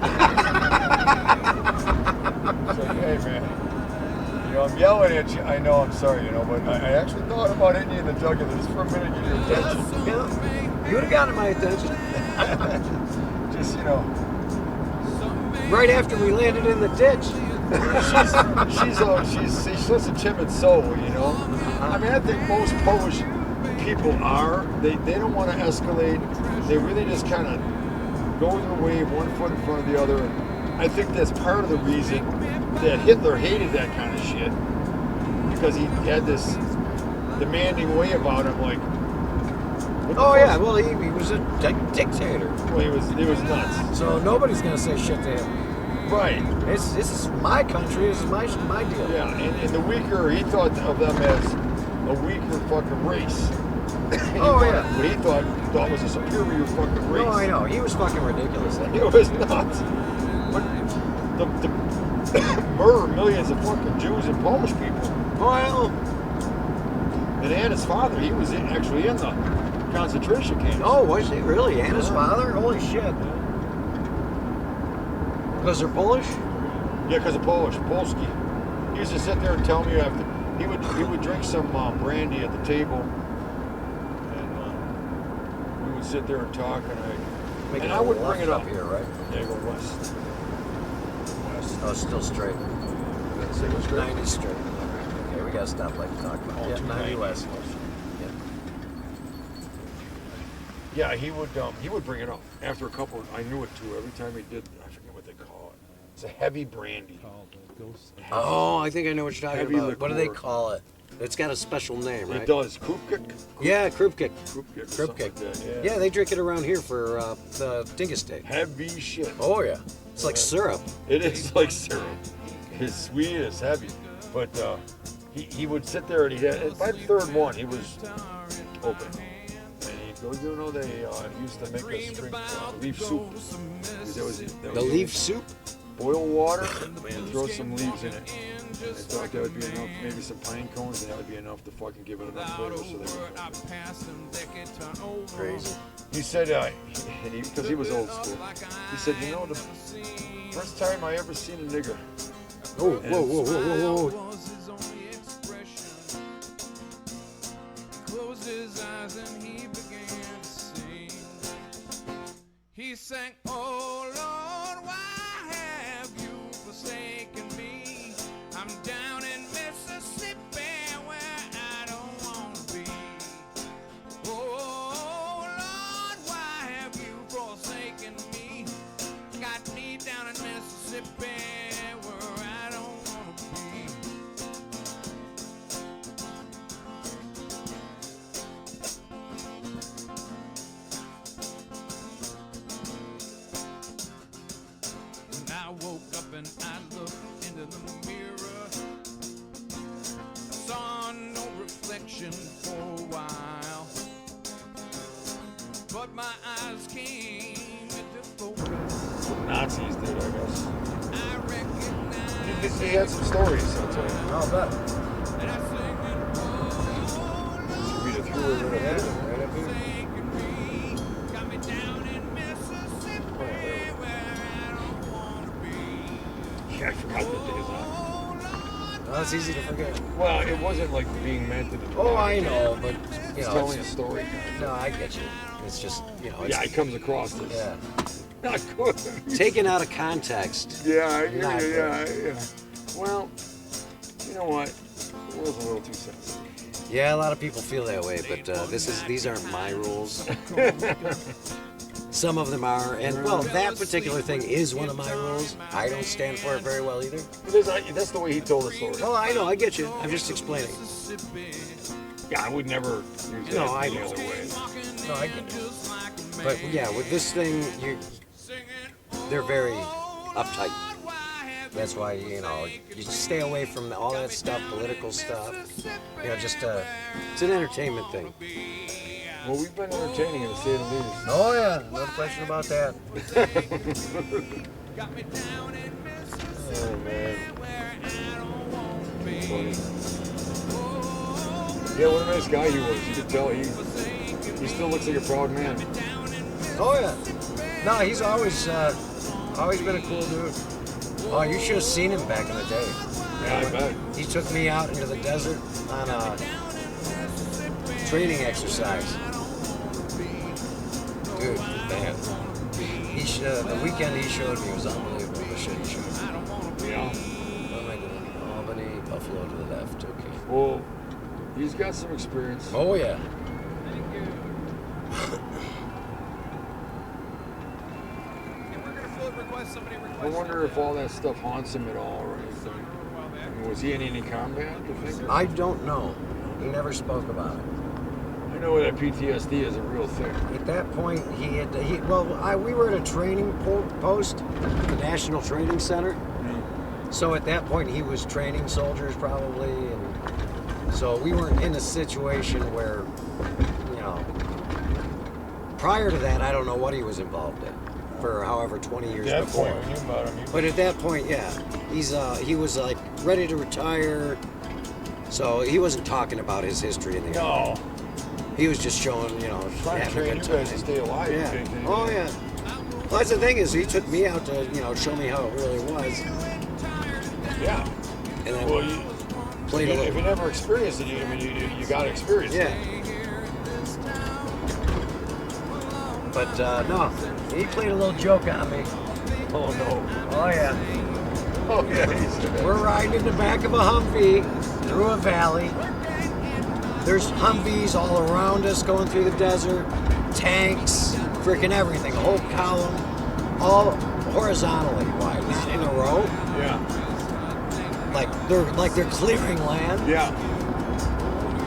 like, hey man, you know, I'm yelling at you. I know, I'm sorry, you know, but I actually thought about hitting you in the jugular just for a minute, get your attention. Yeah, you would have gotten my attention. Just, you know. Right after we landed in the ditch. She's such a timid soul, you know. I mean, I think most Polish people are. They don't want to escalate. They really just kind of go their way, one foot in front of the other. I think that's part of the reason that Hitler hated that kind of shit, because he had this demanding way about him. Like, Oh yeah, well he was a dictator. Well, he was nuts. So nobody's gonna say shit to him. Right. This is my country. This is my deal. Yeah, and the weaker, he thought of them as a weaker fucking race. Oh yeah. What he thought was a superior fucking race. No, I know. He was fucking ridiculous. Then. It was nuts. But the murder millions of fucking Jews and Polish people. Well. And Anna's father, he was actually in the concentration camps. Oh, was he really? Anna's father? Holy shit. Because they're Polish? Yeah, because of Polski. He used to sit there and tell me after he would drink some brandy at the table, and we would sit there and talk, and I would bring it up here, right? Yeah, go west. Oh, it's still straight. Say go straight. 90 straight. Okay, we got a stoplight to talk about. Oh, Yeah, 90 west. Yeah, he would bring it up after a couple. I knew it too. Every time he did, I forget what they call it. It's a heavy brandy. Oh, I think I know what you're talking Heavy about. liqueur. What do they call it? It's got a special name, right? It does. Krupkik? Yeah, Krupkik. Krupkik. Like that, Yeah, they drink it around here for the Dingus Day. Heavy shit. Oh, yeah. It's like syrup. It is like syrup. It's sweet, it's heavy. But he would sit there and by the third one, he was open. And he'd go, you know, they used to make us drink leaf soup. The leaf soup? Boil water and throw some leaves in it. And they thought that would be enough, maybe some pine cones, and that would be enough to fucking give it enough flavor. So they would Crazy. He said, because he was old school, he said, you know, the first time I ever seen a nigger. Oh, whoa. Closed his eyes and he began to sing. He sang, oh Lord, why have you forsaken me? I'm down in Mississippi where I don't want to be. Oh Lord, why have you forsaken me? Got me down in Mississippi where I don't want to be. When I woke up and I looked into the mirror, I saw no reflection for a while, but my eyes came into focus. Nazis did, I guess. I recognized He had some stories, I'll tell you. I'll bet. and I sang it, oh, Read it through it right up here. Right up here. forsaken me, got me down in Mississippi where I don't want to be. Yeah, I forgot the days on. No, it's easy to forget. Well, it wasn't like being meant to. Oh, I know, but you It's know, telling a story. No, I get you. It's just, you know. It's, Yeah, it comes across as Yeah. not good. Taken out of context. Yeah, I hear Not you, good. yeah. Well, you know what? It was a little too sensitive. Yeah, a lot of people feel that way, but these aren't my rules. Some of them are, and well, that particular thing is one of my rules. I don't stand for it very well either. That's the way he told the story. Oh, I know, I get you. I'm just explaining. Yeah, I would never use that No, I the know. other way. No, I get it. But yeah, with this thing, they're very uptight. That's why, you know, you stay away from all that stuff, political stuff. You know, just it's an entertainment thing. Well, we've been entertaining in the state of least. Oh yeah, no question about that. Oh man. Funny. Yeah, what a nice guy he was. You could tell he still looks like a proud man. Oh yeah. No, he's always been a cool dude. Oh, you should have seen him back in the day. Yeah, I bet. He took me out into the desert on a training exercise. Dude, man. The weekend he showed me was unbelievable. The shit he showed me. Yeah. What am I doing? Albany, Buffalo to the left. Okay. Well, he's got some experience. Oh yeah. I wonder if all that stuff haunts him at all or anything. I mean, was he in any combat, you think? I don't know. He never spoke about it. I know that PTSD is a real thing. At that point, we were at a training post, the National Training Center. So at that point, he was training soldiers probably, and so we weren't in a situation where, you know, prior to that, I don't know what he was involved in for however 20 years At that before. point, when you met him, But at that point, yeah, he was like ready to retire, so he wasn't talking about his history in the No. army. He was just showing, you know, Trying to having train a you good time. guys to stay alive. Yeah. Okay, Oh yeah. Well, that's the thing is, he took me out to, you know, show me how it really was. Yeah. And then Well, you played a if little. you never experienced it, I mean, you got to experience Yeah. it. But no, he played a little joke on me. Oh no. Oh yeah. Oh yeah. We're riding in the back of a Humvee through a valley. There's Humvees all around us going through the desert, tanks, freaking everything, a whole column, all horizontally wide, not in a row. Yeah. Like they're clearing land. Yeah.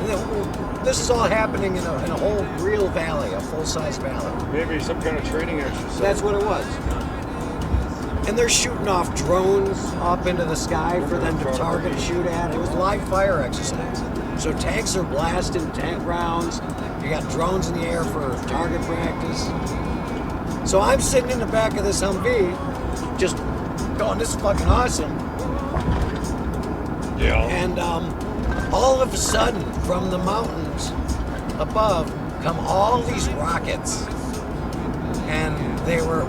And then, this is all happening in a whole real valley, a full-size valley. Maybe some kind of training exercise. That's what it was. And they're shooting off drones up into the sky for them to target and shoot at. It was live fire exercise. So tanks are blasting tank rounds. You got drones in the air for target practice. So I'm sitting in the back of this Humvee, just going, this is fucking awesome. Yeah. And all of a sudden, from the mountains above, come all these rockets. And they were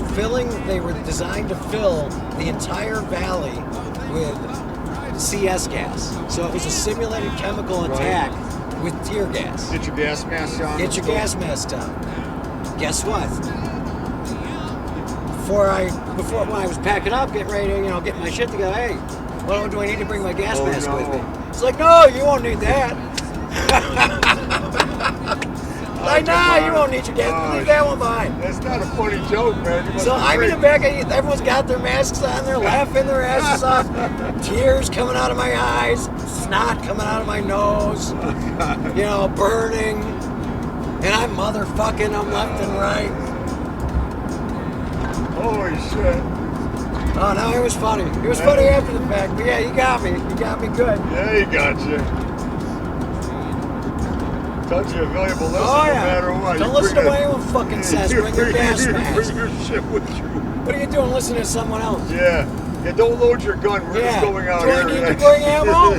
designed to fill the entire valley with CS gas. So it was a simulated chemical attack with tear gas. Get your gas mask on. Get your gas mask on. Guess what? Before when I was packing up, getting ready to, you know, get my shit together, hey, well, do I need to bring my gas mask with me? It's like, no, you won't need that. Like, nah, you won't need your gas. Leave that one behind. That's not a funny joke, man. So I'm in the back. Everyone's got their masks on. They're laughing their asses off. Tears coming out of my eyes. Snot coming out of my nose. You know, burning. And I'm motherfucking them left and right. Holy shit. Oh, no, it was funny. It was funny after the fact. But yeah, you got me. You got me good. Yeah, he got you. Taught you a valuable lesson no matter what. Don't listen to what anyone fucking says. Bring your gas mask. Bring your shit with you. What are you doing listening to someone else? Yeah. Yeah, don't load your gun. We're just going out here. Do I need to bring ammo?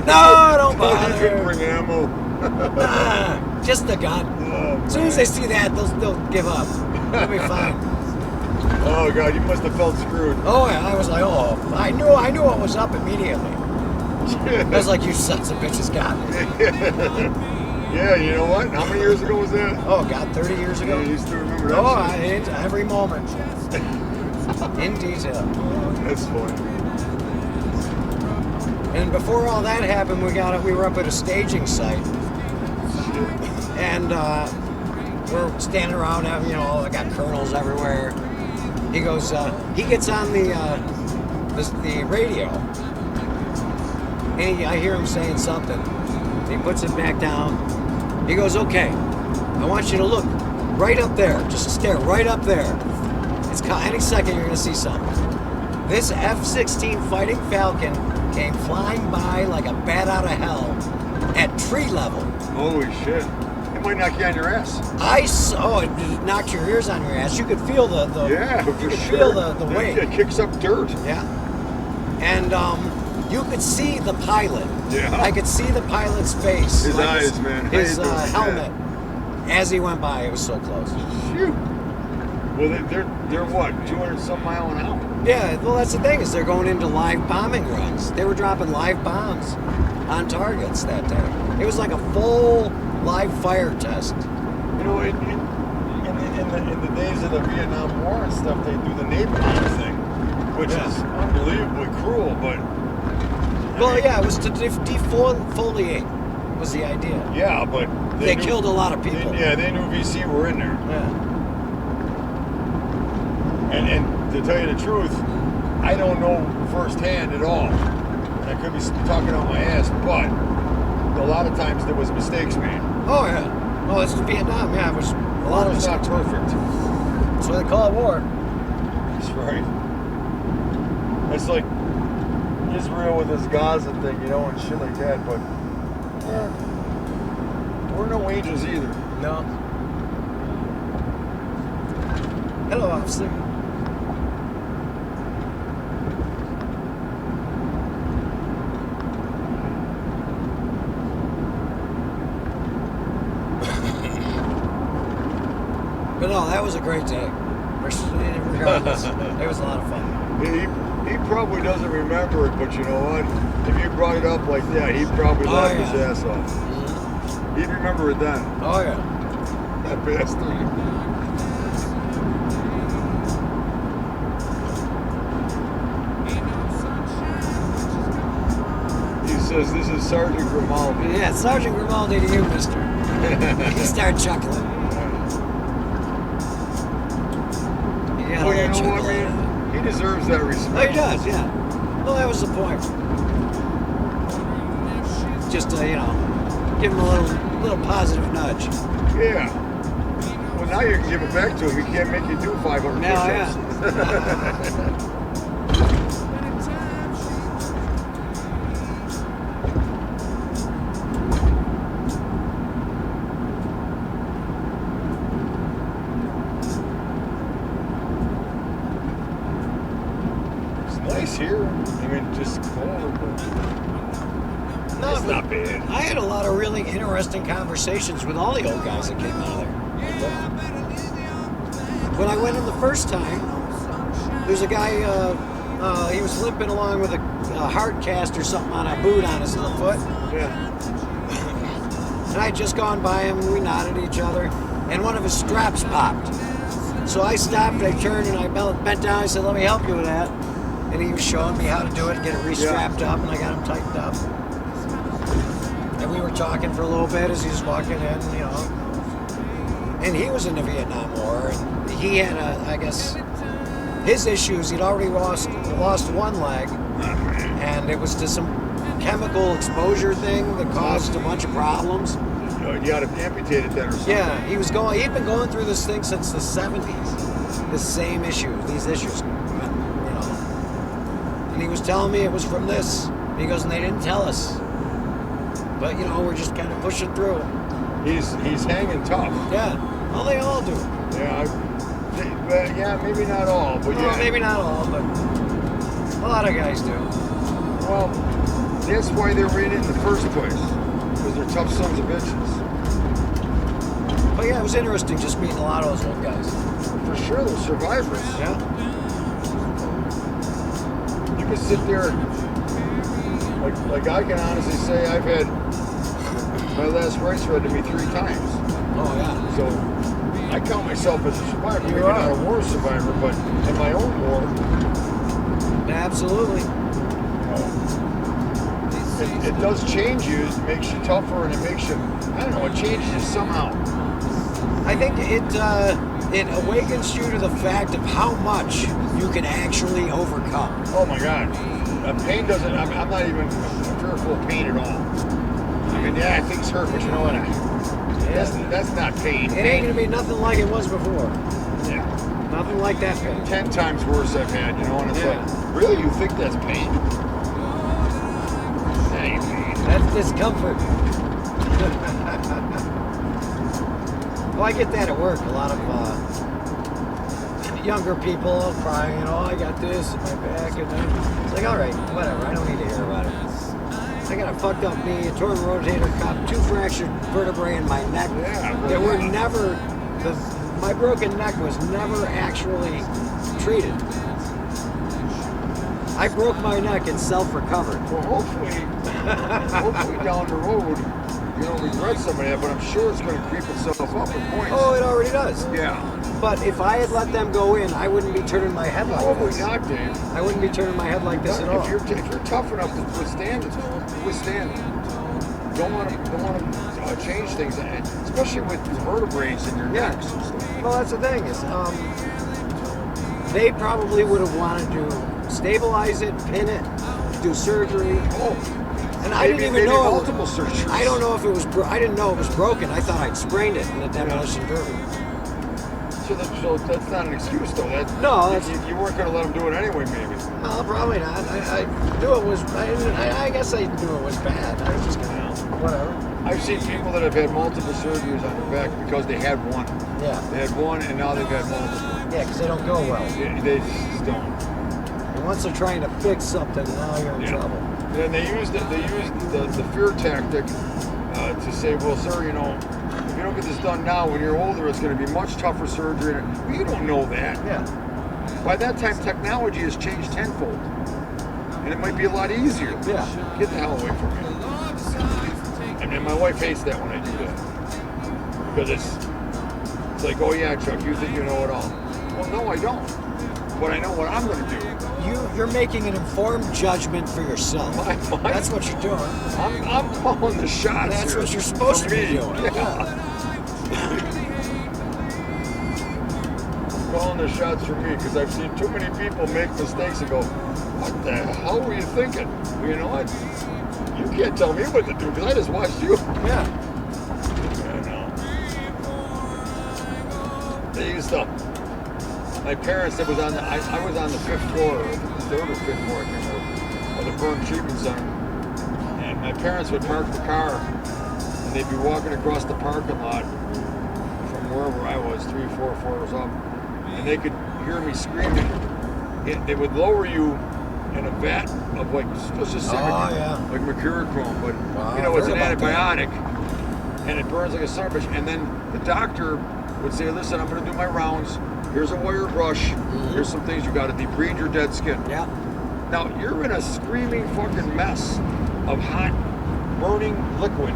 No, don't bother. You couldn't bring ammo. Nah, just the gun. Oh, as soon as they see that, they'll give up. They'll be fine. Oh God, you must have felt screwed. Oh yeah, I was like, oh, I knew what was up immediately. I was like, you sons of bitches got me. Yeah, you know what? How many years ago was that? Oh God, 30 years ago. Yeah, you still remember that? Oh, every moment, in detail. That's funny. And before all that happened, we were up at a staging site, and we're standing around, you know, I got colonels everywhere. He goes, he gets on the radio, and I hear him saying something. He puts it back down. He goes, okay, I want you to look right up there. Just stare right up there. Any second you're going to see something. This F-16 Fighting Falcon came flying by like a bat out of hell at tree level. Holy shit. It might knock you on your ass. It knocked your ears on your ass. You could feel the yeah, you could feel the weight. It kicks up dirt. Yeah. And you could see the pilot. Yeah. I could see the pilot's face. His eyes, man. His helmet. As he went by, it was so close. Shoot. Well, they're what, 200-some mile an hour? Yeah, well, that's the thing, is they're going into live bombing runs. They were dropping live bombs on targets that day. It was like a full live fire test. You know, in the days of the Vietnam War and stuff, they do the napalm thing, which is unbelievably cruel, but... Well, yeah, it was to defoliate was the idea. Yeah, but... They killed a lot of people. They knew VC were in there. Yeah. And to tell you the truth, I don't know firsthand at all. I could be talking on my ass, but a lot of times there was mistakes made. Oh, yeah. Oh, it's Vietnam. Yeah, it was a lot of It's us. not perfect. That's why they call it war. That's right. It's like Israel with this Gaza thing, you know, and shit like that, but we're no angels either. No. Hello, officer. But no, that was a great day. Regardless, it was a lot of fun. He probably doesn't remember it, but you know what? If you brought it up like that, he'd probably laugh his ass off. He'd remember it then. Oh, yeah. That bastard. He says, this is Sergeant Grimaldi. Yeah, Sergeant Grimaldi to you, mister. You start chuckling. Well, you know what, man? He deserves that respect. Oh, he does, yeah. Well, that was the point. Just to, you know, give him a little positive nudge. Yeah. Well, now you can give it back to him. He can't make you do 500 push-ups. Yeah. Nice here. I mean, just cold, but it's not bad. I had a lot of really interesting conversations with all the old guys that came out of there. When I went in the first time, there's a guy, he was limping along with a heart cast or something on a boot on his little foot. Yeah. And I had just gone by him, we nodded at each other, and one of his straps popped. So I stopped, I turned, and I bent down, I said, let me help you with that. And he was showing me how to do it, get it restrapped up, and I got him tightened up. And we were talking for a little bit as he was walking in, you know. And he was in the Vietnam War, and he had, I guess, his issues. He'd already lost one leg, and it was to some chemical exposure thing that caused a bunch of problems. You got to amputate it then or something. Yeah, he'd been going through this thing since the 70s. The same issue, these issues. And he was telling me it was from this. And he goes, and they didn't tell us. But, you know, we're just kind of pushing through. He's hanging tough. Yeah. Well, they all do. Yeah, yeah, maybe not all, but well, yeah. Maybe not all, but a lot of guys do. Well, that's why they're in it in the first place. Because they're tough sons of bitches. But yeah, it was interesting just meeting a lot of those old guys. For sure, they're survivors. Yeah. You can sit there, like I can honestly say I've had my last rights read to me 3 times. Oh yeah. So I count myself as a survivor. Maybe not a war survivor, but in my own war. Absolutely. It does change you. It makes you tougher, and it makes you, I don't know, it changes you somehow. I think it awakens you to the fact of how much you can actually overcome. Oh my God. Pain doesn't, I'm not even fearful of pain at all. I mean, yeah, things hurt, but you know what? That's not pain. It ain't gonna be nothing like it was before. Yeah. Nothing like that pain. 10 times worse I've had, you know, and it's like, really? You think that's pain? That ain't pain. That's discomfort. Well, I get that at work. A lot of younger people crying, you know, I got this in my back, and then it's like, all right, whatever, I don't need to hear about it. I got a fucked up knee, a torn rotator cuff, 2 fractured vertebrae in my neck. That were never, my broken neck was never actually treated. I broke my neck and self-recovered. Well, hopefully down the road, you don't regret some of that, but I'm sure it's going to creep itself up at points. Oh, it already does. Yeah. But if I had let them go in, I wouldn't be turning my head like this. Probably not, Dave. I wouldn't be turning my head like this at all. If you're tough enough to withstand it. Don't want to change things, especially with the vertebrae in your necks and stuff. Well, that's the thing is, they probably would have wanted to stabilize it, pin it, do surgery. Oh, And I didn't even maybe know multiple surgeries. I don't know if it was. I didn't know it was broken. I thought I'd sprained it in the demolition derby. So that's not an excuse, though. No, you weren't going to let him do it anyway, maybe. No, probably not. I knew it was. I guess I knew it was bad. I was just gonna, whatever. I've seen people that have had multiple surgeries on their back because they had one. Yeah. They had one, and now they've had multiple. Yeah, because they don't go well. They just don't. And once they're trying to fix something, now you're in trouble. And they used the fear tactic to say, well, sir, you know, if you don't get this done now, when you're older, it's going to be much tougher surgery. Well, you don't know that. Yeah. By that time, technology has changed tenfold, and it might be a lot easier. Yeah. Get the hell away from me. And then my wife hates that when I do that, because it's like, oh yeah, Chuck, you think you know it all. Well, no, I don't. But I know what I'm going to do. You're making an informed judgment for yourself. That's what you're doing. I'm calling the shots. That's here what you're supposed to be doing. Yeah. Calling the shots for me, because I've seen too many people make mistakes and go, what the hell were you thinking? Well, you know what? You can't tell me what to do, because I just watched you. Yeah. I know. They used to. My parents, I was on the 5th floor, or 3rd or 5th floor, I can't remember, of the burn treatment center. And my parents would park the car, and they'd be walking across the parking lot from wherever I was, 3, 4 floors up, and they could hear me screaming. They would lower you in a vat of, like, let's just say like mercurochrome, but you know, it's an antibiotic, and it burns like a son of a bitch. And then the doctor would say, listen, I'm going to do my rounds. Here's a wire brush. Here's some things you got to debride your dead skin. Yeah. Now you're in a screaming fucking mess of hot, burning liquid,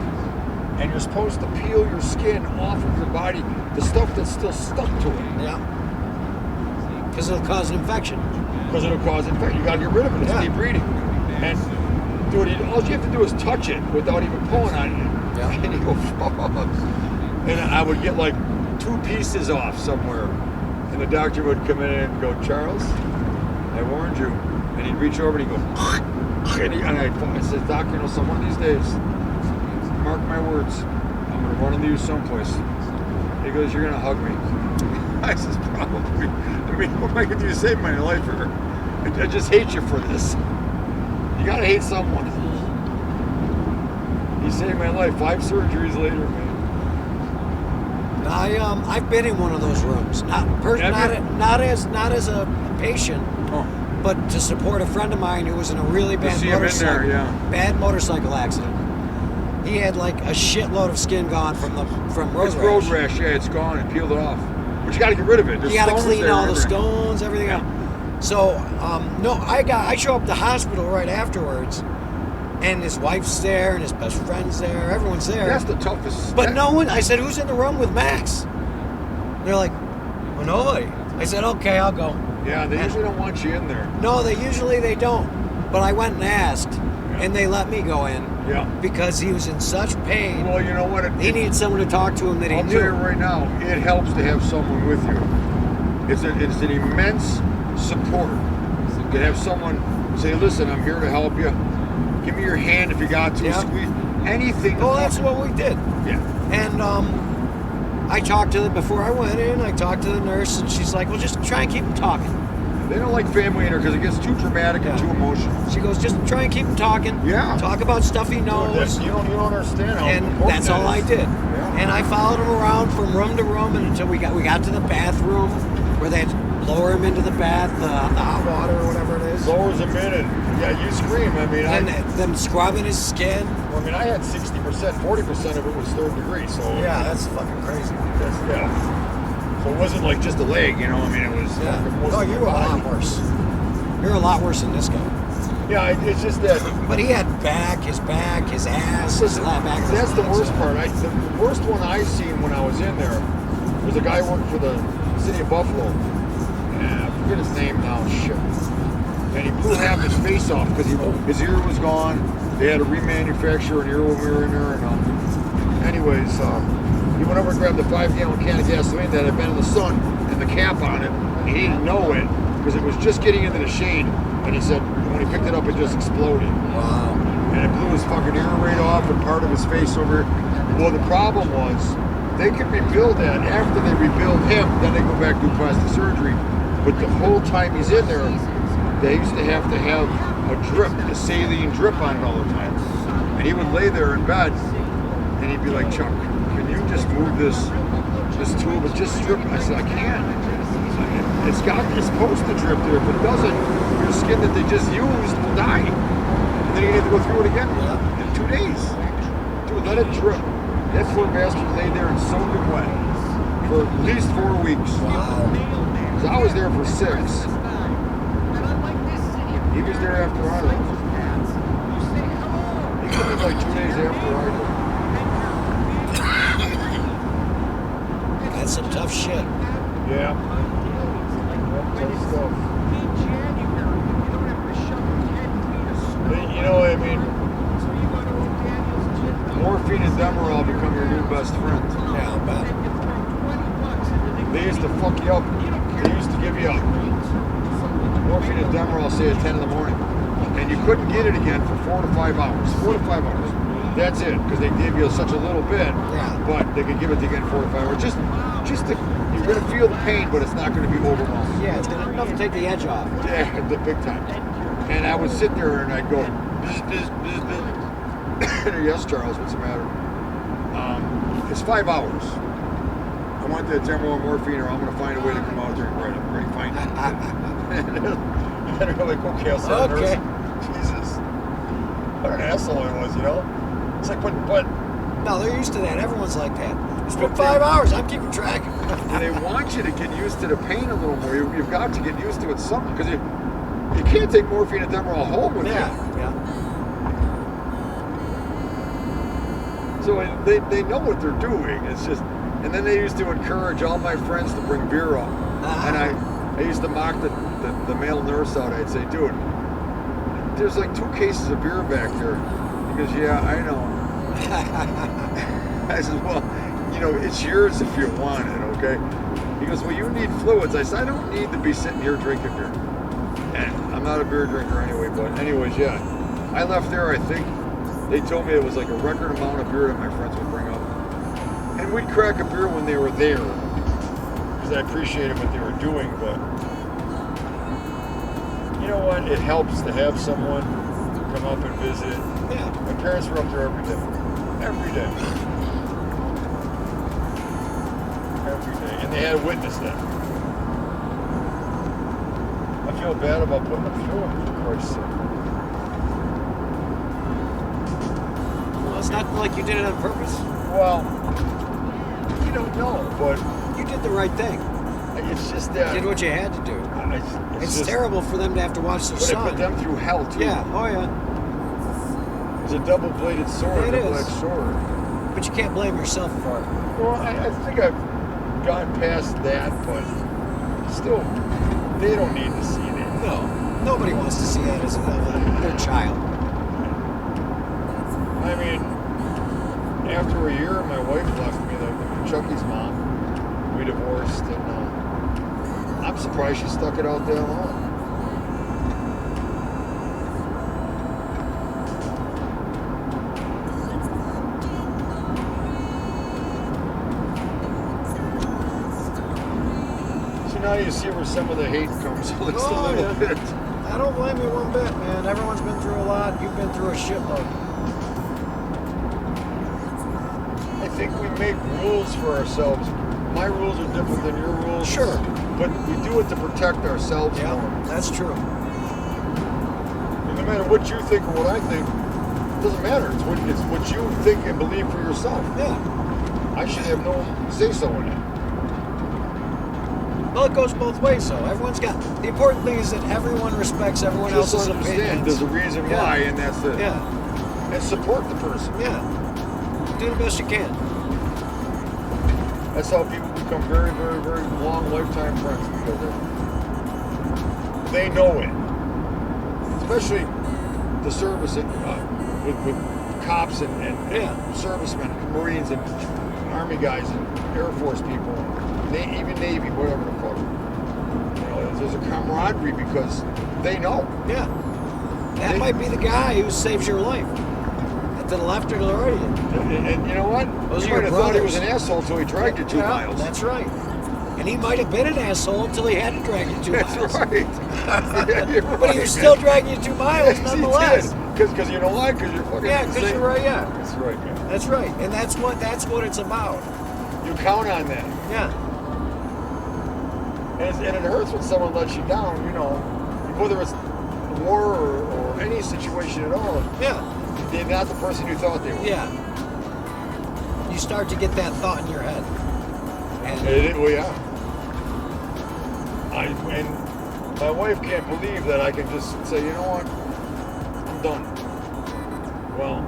and you're supposed to peel your skin off of your body, the stuff that's still stuck to it. Yeah. Because it'll cause an infection. Because it'll cause infection. You got to get rid of it. It's debriding. And dude, all you have to do is touch it without even pulling on it. Yeah. And you go, fuck. And I would get like 2 pieces off somewhere. And the doctor would come in and go, Charles, I warned you. And he'd reach over and he'd go, and I said, Doc, you know, some one of these days, mark my words, I'm going to run into you someplace. He goes, you're going to hug me. I says, probably. I mean, what am I going to do to save my life here? I just hate you for this. You got to hate someone. He saved my life 5 surgeries later, man. I've been in one of those rooms, not as a patient, but to support a friend of mine who was in a really bad motorcycle accident. He had like a shitload of skin gone from road rash. It's road rash, yeah, it's gone and peeled it off. But you got to get rid of it. You got to clean all the stones, everything else. So I show up at the hospital right afterwards. And his wife's there, and his best friend's there. Everyone's there. That's the toughest. But no one. I said, "Who's in the room with Max?" They're like, "Well, nobody." I said, "Okay, I'll go." Yeah, they usually don't want you in there. No, they don't. But I went and asked, and they let me go in. Yeah. Because he was in such pain. Well, you know what? He needed someone to talk to him that he knew. I'll tell you right now, it helps to have someone with you. It's an immense support to have someone say, "Listen, I'm here to help you. Give me your hand if you got to. Squeeze anything." Well, that's what we did. Yeah. And I talked to them before I went in. I talked to the nurse, and she's like, "Well, just try and keep him talking." They don't like family in here because it gets too dramatic and too emotional. She goes, "Just try and keep him talking. Yeah. Talk about stuff he knows." You don't understand how and important that's that all is. I did. Yeah. And I followed him around from room to room until we got to the bathroom where they had to lower him into the bath, the hot water or whatever it is. Lowers him in and you scream. I mean, and them scrubbing his skin. Well, I mean, I had 60%, 40% of it was 3rd degree. So yeah, that's fucking crazy. Yeah. So it wasn't like just a leg, you know. I mean, it was. Yeah. Oh, you were a lot worse. You're a lot worse than this guy. Yeah, it's just that. But he had his back, his ass, his back. That's the worst part. The worst one I seen when I was in there was a guy working for the city of Buffalo. I forget his name now. Shit. And he blew half his face off because his ear was gone. They had to remanufacture an ear when we were in there. And anyways, he went over and grabbed the 5-gallon can of gasoline that had been in the sun and the cap on it. And he didn't know it because it was just getting into the shade. And he said when he picked it up, it just exploded. Wow. and it blew his fucking ear right off and part of his face over. Well, the problem was they could rebuild that. After they rebuild him, then they go back to plastic surgery. But the whole time he's in there, they used to have a drip, a saline drip on it all the time. And he would lay there in bed, and he'd be like, Chuck, can you just move this tube and just strip? I said, I can't. It's supposed to drip there. If it doesn't, your skin that they just used will die. And then you have to go through it again in 2 days. Dude, let it drip. That poor bastard lay there and soaked it wet for at least 4 weeks. Wow. So I was there for 6. He was there after I left. He came in like 2 days after I left. That's some tough shit. Yeah. Tough stuff. You know, I mean, morphine and Demerol become your new best friend. Yeah, I'll bet. They used to fuck you up. They used to give you morphine and Demerol, say at 10 in the morning, and you couldn't get it again for 4 to 5 hours. 4 to 5 hours. That's it, because they gave you such a little bit, but they could give it again 4 to 5 hours. Just to, you're going to feel the pain, but it's not going to be overwhelming. Yeah, it's going to take the edge off. Yeah, the big time. And I would sit there and I'd go, bzz. Yes, Charles, what's the matter? It's 5 hours. I want that Demerol morphine, or I'm going to find a way to come out there and write it. Right, find it. And they're like, okay, I'll send a nurse. Jesus. What an asshole I was, you know? It's like, but. No, they're used to that. Everyone's like that. It's been 5 hours. I'm keeping track. And they want you to get used to the pain a little more. You've got to get used to it something, because you can't take morphine and Demerol home with you. Yeah. So they know what they're doing. It's just, and then they used to encourage all my friends to bring beer up. And I used to mock the male nurse out. I'd say, dude, there's like 2 cases of beer back there. He goes, yeah, I know. I said, well, you know, it's yours if you want it, okay? He goes, well, you need fluids. I said, I don't need to be sitting here drinking beer. And I'm not a beer drinker anyway, but anyways, yeah. I left there, I think, they told me it was like a record amount of beer that my friends would bring up. And we'd crack a beer when they were there, because I appreciated what they were doing, but you know what? It helps to have someone come up and visit. Yeah. My parents were up there every day. Every day. Every day. And they had a witness then. I feel bad about putting them through it, for Christ's sake. Well, it's not like you did it on purpose. Well, you don't know, but you did the right thing. It's just that you did what you had to do. It's just terrible for them to have to watch their son. But it put them through hell too. Yeah. Oh yeah. It's a double-bladed sword. It is. Double-edged sword. But you can't blame yourself for it. Well, I think I've gotten past that, but still, they don't need to see that. No. Nobody wants to see that as their child. I mean, after a year, my wife left me, Chucky's mom. We divorced, and I'm surprised she stuck it out that long. So now you see where some of the hate comes, at least a little bit. I don't blame you one bit, man. Everyone's been through a lot. You've been through a shitload. I think we make rules for ourselves. My rules are different than your rules. Sure. But we do it to protect ourselves more. That's true. And no matter what you think or what I think, it doesn't matter. It's what you think and believe for yourself. Yeah. I should have no say-so in it. Well, it goes both ways, though. Everyone's got... The important thing is that everyone respects everyone else's opinions. There's a reason why, and that's it. Yeah. And support the person. Yeah. Do the best you can. That's how people become very, very, very long lifetime friends, because they know it. Especially the service with cops and servicemen, Marines and Army guys and Air Force people, even Navy, whatever the fuck. You know, there's a camaraderie because they know. Yeah. That might be the guy who saves your life. To the left or to the right of you. And you know what? Those You are might your have thought he brothers. was an asshole until he dragged you 2 miles. That's right. And he might have been an asshole until he had to drag you 2 That's miles. right. Yeah, you're right. But he was still dragging you 2 miles Yes, nonetheless. Because you know why? Because you're fucking Yeah, because insane. you're right. Yeah, That's right, man. that's right. And that's what it's about. You count on that. Yeah. And it hurts when someone lets you down, you know, whether it's war or any situation at all. Yeah. They're not the person you thought they were. Yeah. You start to get that thought in your head. Well, yeah. And my wife can't believe that I can just say, you know what, I'm done. Well,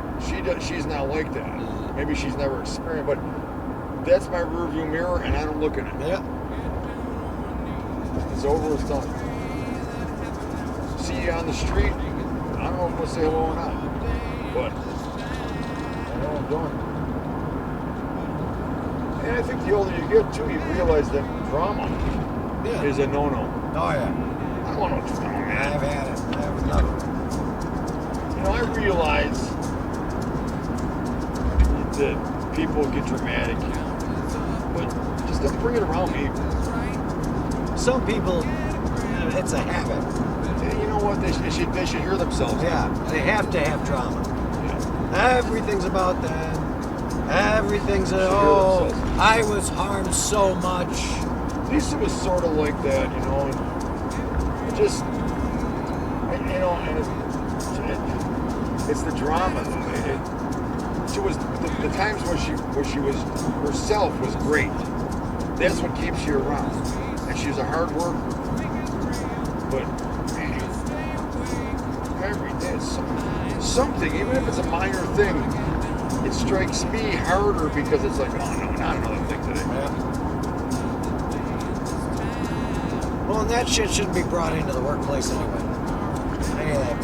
she's not like that. Maybe she's never experienced, but that's my rearview mirror, and I don't look in it. Yeah. It's over, it's done. See you on the street, I don't know if I'm gonna say hello or not, but I know I'm done. And I think the older you get too, you realize that drama is a no-no. Oh yeah. I don't want no drama, man. I've had it. I've loved it. You know, I realize that people get dramatic, but just don't bring it around me. Some people, it's a habit. You know what? They should hear themselves. Yeah, they have to have drama. Yeah. Everything's about them. Everything's I was harmed so much. Lisa was sort of like that, you know, and it just, you know, and it's the drama. She was the times where she was herself was great. That's what keeps you around. And she's a hard worker, but man, every day it's something, even if it's a minor thing, it strikes me harder because it's like, oh no, not another thing today. Yeah. Well, and that shit shouldn't be brought into the workplace anyway. Any of that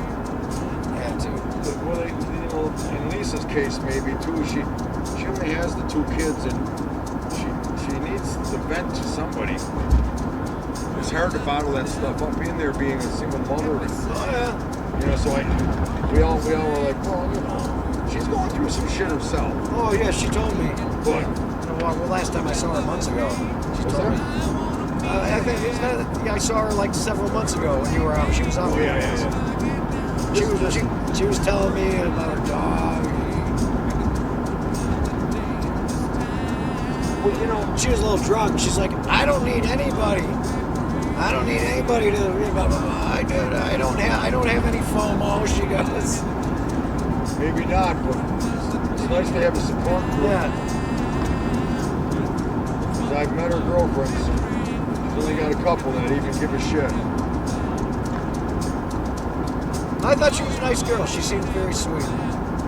attitude. Well, you know, in Lisa's case, maybe too, she only has the 2 kids, and she needs to vent to somebody. It's hard to bottle that stuff up in there, being a single mother. Oh yeah. You know, so we all were like, well, you know, she's going through some shit herself. Oh yeah, she told me. But well, last time I saw her months ago, she told me. I think I saw her like several months ago when you were out. She was out. Oh yeah. She was telling me about her dog. Well, you know, she was a little drunk. She's like, I don't need anybody. I don't need anybody to blah, blah, blah. I don't have any FOMO. She goes. Maybe not, but it's nice to have a support group. Yeah. I've met her girlfriends. She's only got a couple that even give a shit. I thought she was a nice girl. She seemed very sweet.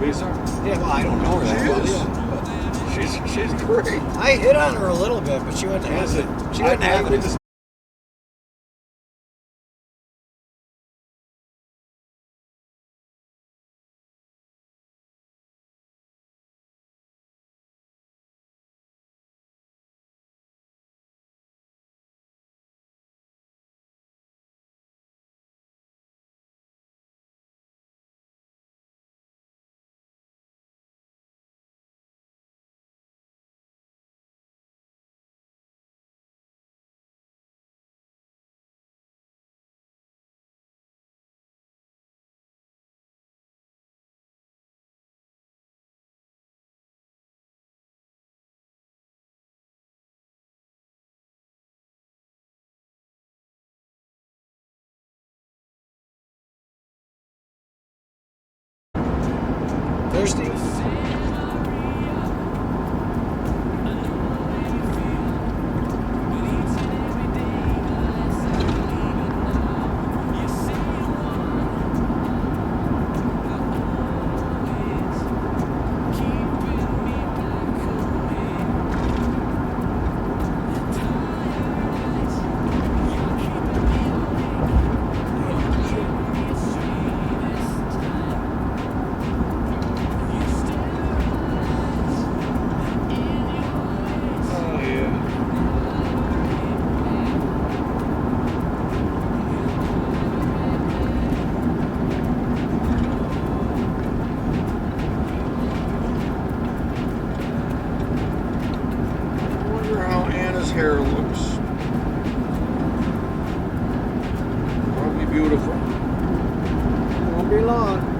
Lisa? Yeah, well, I don't know her that well. Yeah. She's great. I hit on her a little bit, but she wasn't having it. She wasn't having it. Thirsty? his hair looks probably beautiful. Won't be long.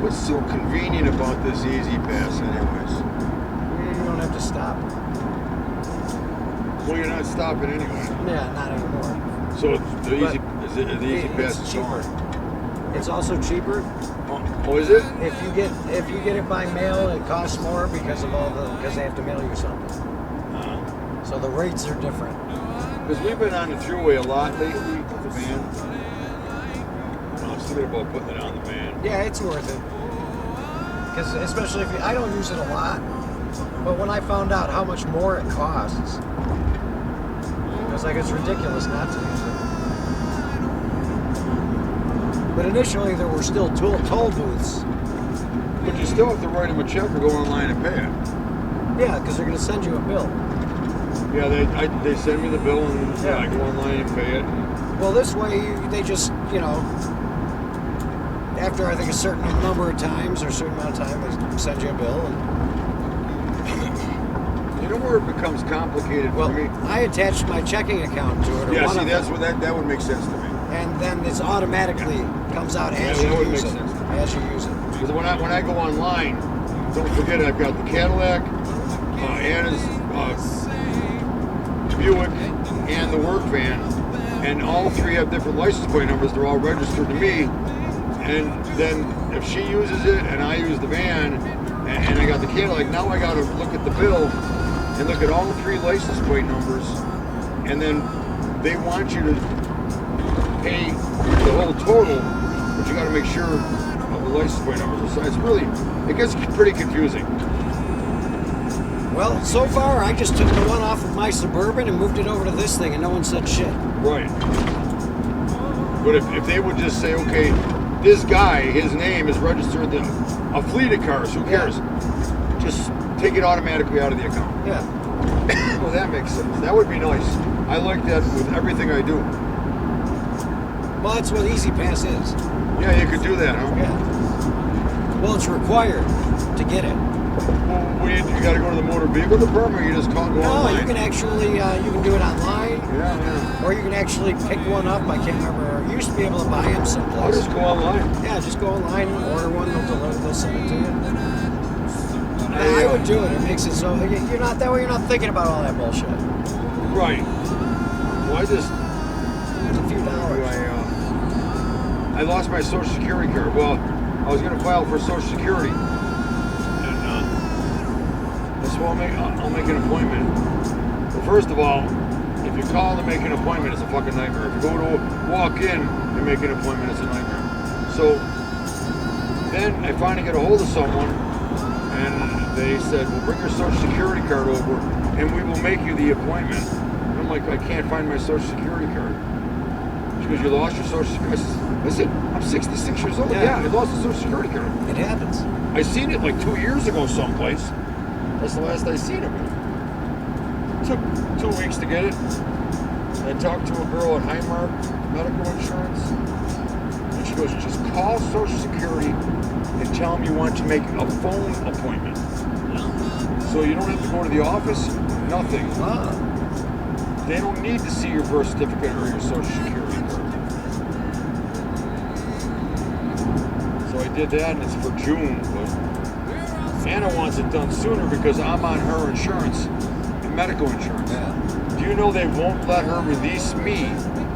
What's so convenient about this Easy Pass, anyways? You don't have to stop. Well, you're not stopping anyway. Yeah, not anymore. So the Easy Pass is cheaper. gone. It's also cheaper. Oh, is it? If you get it by mail, it costs more because they have to mail you something. So the rates are different. Because we've been on the thruway a lot lately with the van. I was thinking about putting it on the van. Yeah, it's worth it. Because especially if I don't use it a lot, but when I found out how much more it costs, I was like, it's ridiculous not to use it. But initially, there were still toll booths. But you still have to write them a check or go online and pay it. Yeah, because they're going to send you a bill. Yeah, they send me the bill and I go online and pay it. Well, this way, they just, after I think a certain number of times or a certain amount of time, they send you a bill. And you know where it becomes complicated for me? I attached my checking account to it. Yeah, see, that's what that would make sense to me. And then it's automatically comes out as you use it. As you use it. Because when I go online, don't forget I've got the Cadillac, Anna's Buick, and the work van, and all three have different license plate numbers. They're all registered to me. And then if she uses it and I use the van, and I got the Cadillac, now I got to look at the bill and look at all three license plate numbers, and then they want you to pay the whole total, but you got to make sure of the license plate numbers. So it gets pretty confusing. Well, so far I just took the one off of my Suburban and moved it over to this thing, and no one said shit. Right. But if they would just say, okay, this guy, his name is registered in a fleet of cars, who cares? Just take it automatically out of the account. Yeah. Well, that makes sense. That would be nice. I like that with everything I do. Well, that's what Easy Pass is. Yeah, you could do that, huh? Yeah. Well, it's required to get it. Well, you got to go to the motor vehicle department, or you just call go online? No, you can actually, you can do it online. Yeah. Or you can actually pick one up. I can't remember. You used to be able to buy them someplace. I'll just go online. Yeah, just go online and order one. They'll deliver. They'll send it to you. I would do it. It makes it so you're not that way. You're not thinking about all that bullshit. Right. Well, It's a few dollars. I lost my Social Security card. Well, I was going to file for Social Security, and so I'll make an appointment. Well, first of all, if you call to make an appointment, it's a fucking nightmare. If you go to walk in and make an appointment, it's a nightmare. So then I finally get a hold of someone, and they said, well, bring your Social Security card over, and we will make you the appointment. And I'm like, I can't find my Social Security card. She goes, you lost your Social Security? I said, I'm 66 years old. Yeah, I lost the Social Security card. It happens. I seen it like 2 years ago someplace. That's the last I seen of it. Took 2 weeks to get it. I talked to a girl at Highmark Medical Insurance, and she goes, just call Social Security and tell them you want to make a phone appointment. So you don't have to go to the office, nothing. They don't need to see your birth certificate or your Social Security card. So I did that, and it's for June, but Anna wants it done sooner because I'm on her insurance, medical insurance. Do you know they won't let her release me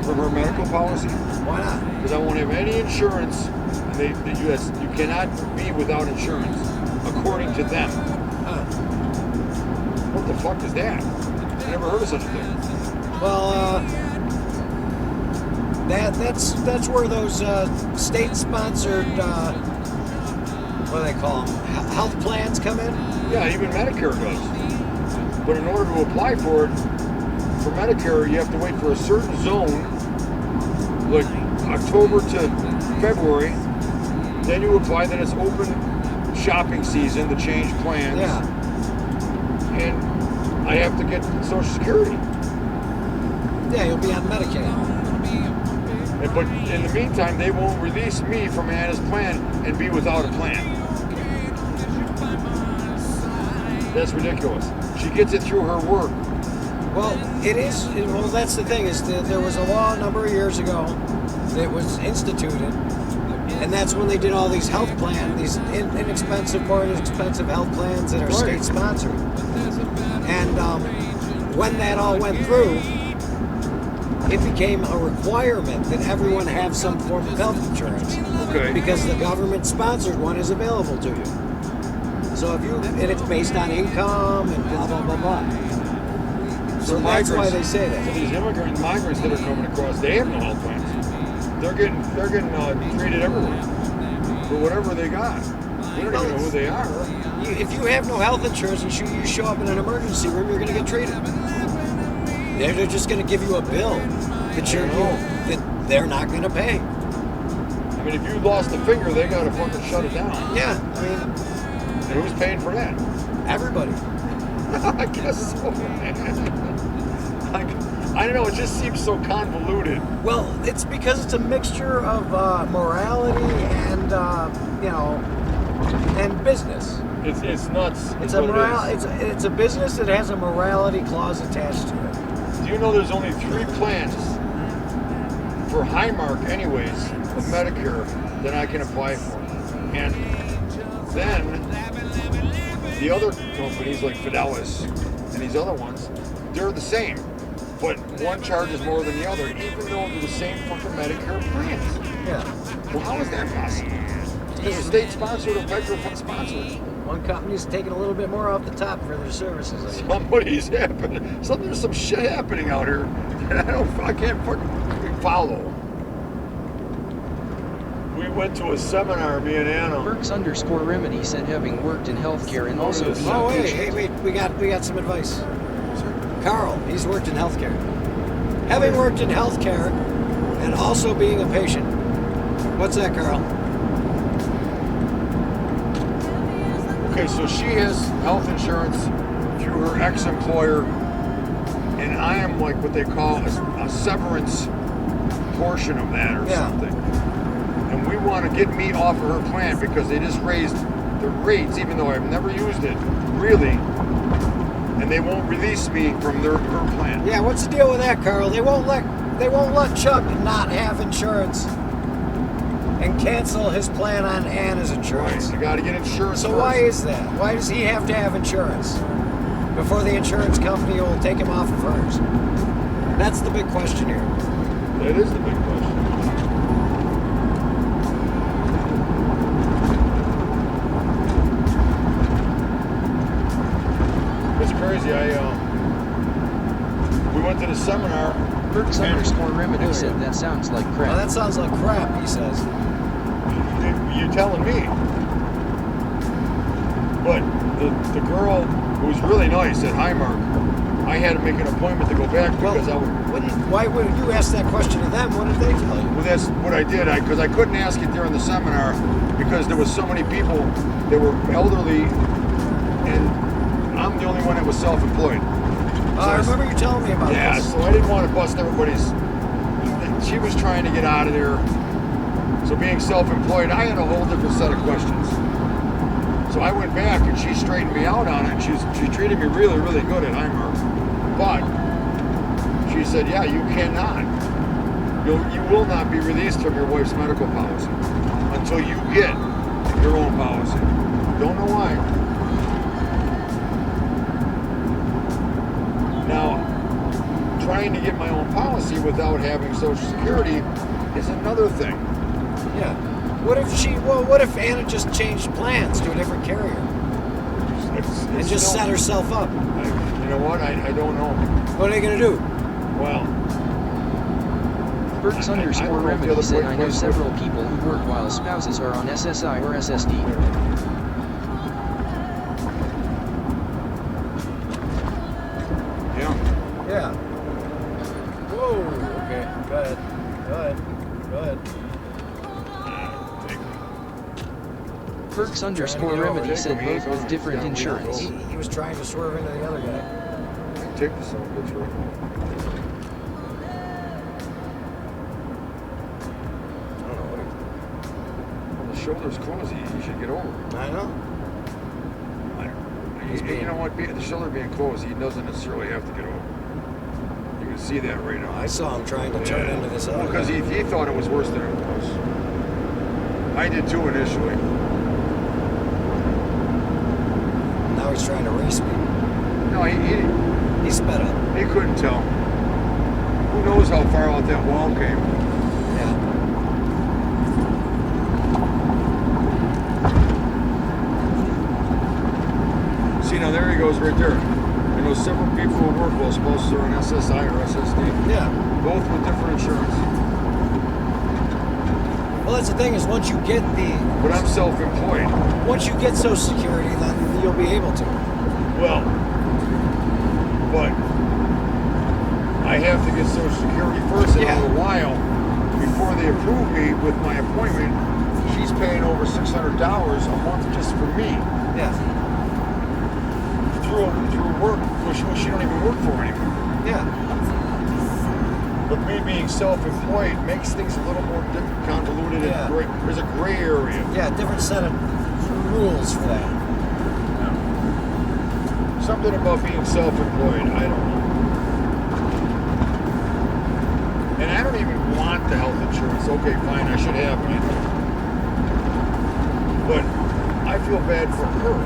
from her medical policy? Why not? Because I won't have any insurance, and you cannot be without insurance, according to them. What the fuck is that? I never heard of such a thing. Well, that's where those state-sponsored, what do they call them, health plans come in? Yeah, even Medicare does. But in order to apply for it, for Medicare, you have to wait for a certain zone, like October to February. Then you apply, then it's open shopping season to change plans. Yeah. And I have to get Social Security. Yeah, you'll be on Medicaid. But in the meantime, they won't release me from Anna's plan and be without a plan. That's ridiculous. She gets it through her work. Well, it is. Well, that's the thing is that there was a law a number of years ago that was instituted, and that's when they did all these health plans, these more inexpensive health plans that are state-sponsored. And when that all went through, it became a requirement that everyone have some form of health insurance. Okay. Because the government-sponsored one is available to you. So and it's based on income and blah, blah, blah, blah. So that's why they say that. So these migrants that are coming across, they have no health plans. They're getting treated everywhere for whatever they got. We don't even know who they are. If you have no health insurance and you show up in an emergency room, you're going to get treated. They're just going to give you a bill that they're not going to pay. I mean, if you lost a finger, they got to fucking shut it down. Yeah, I mean, and who's paying for that? Everybody. I guess so, man. I don't know, it just seems so convoluted. Well, it's because it's a mixture of morality and, and business. It's nuts. It's a business that has a morality clause attached to it. Do you know there's only 3 plans for Highmark anyways of Medicare that I can apply for? And then the other companies like Fidelis and these other ones, they're the same. But one charges more than the other, even though they're the same fucking Medicare plans. Yeah. Well, how is that possible? Because the state sponsored or federal sponsored. One company's taking a little bit more off the top for their services. There's some shit happening out here that I can't fucking follow. We went to a seminar, me and Anna. Burks_Remedy said having worked in healthcare and also being Oh a patient. wait, we got some advice. Carl, he's worked in healthcare. Having worked in healthcare and also being a patient. What's that, Carl? Okay, so she has health insurance through her ex-employer, and I am like what they call a severance portion of that or something. And we want to get me off of her plan because they just raised the rates, even though I've never used it, really. And they won't release me from her plan. Yeah, what's the deal with that, Carl? They won't let Chuck not have insurance and cancel his plan on Anna's insurance. Right, you got to get insurance. So first. why is that? Why does he have to have insurance before the insurance company will take him off of hers? That's the big question here. That is the big question. It's crazy. We went to the seminar. Burks_Remedy said that sounds like crap. Well, that sounds like crap, he says. You're telling me. But the girl who was really nice at Highmark, I had to make an appointment to go back because why wouldn't you ask that question to them? What did they tell you? Well, that's what I did. Because I couldn't ask it during the seminar because there was so many people that were elderly, and I'm the only one that was self-employed. I remember you telling me about Yeah, this. so I didn't want to bust everybody's. She was trying to get out of there. So being self-employed, I had a whole different set of questions. So I went back and she straightened me out on it. She treated me really, really good at Herkimer. But she said, yeah, you cannot. You will not be released from your wife's medical policy until you get your own policy. Don't know why. Now, trying to get my own policy without having Social Security is another thing. Yeah. What if Anna just changed plans to a different carrier? And just set herself up? You know what? I don't know. What are they going to do? Well, Perks underscore remedy said, I know several people who work while spouses are on SSI or SSD. Yeah. Whoa. Okay. Go ahead. Go ahead. Perks underscore remedy said both with different insurance. He was trying to swerve into the other guy. Take the son of a bitch, right? Well, the shoulder's closed. You should get over it. I know. You know what? The shoulder being closed, he doesn't necessarily have to get over it. You can see that right now. I saw him trying to turn into this other because guy. he thought it was worse than it was. I did too initially. Now he's trying to race me. No, he sped up. He couldn't tell. Who knows how far out that wall came? Yeah. See, now there he goes right there. I know several people who work while spouses are on SSI or SSD. Yeah. Both with different insurance. Well, that's the thing is once you get But I'm self-employed. Once you get Social Security, then you'll be able to. Well, but I have to get Social Security first in a little while before they approve me with my appointment. She's paying over $600 a month just for me. Yeah. Through work, which she don't even work for anymore. Yeah. But me being self-employed makes things a little more convoluted and gray. There's a gray area. Yeah, different set of rules for that. Something about being self-employed, I don't know. And I don't even want the health insurance. Okay, fine, I should have it. But I feel bad for her.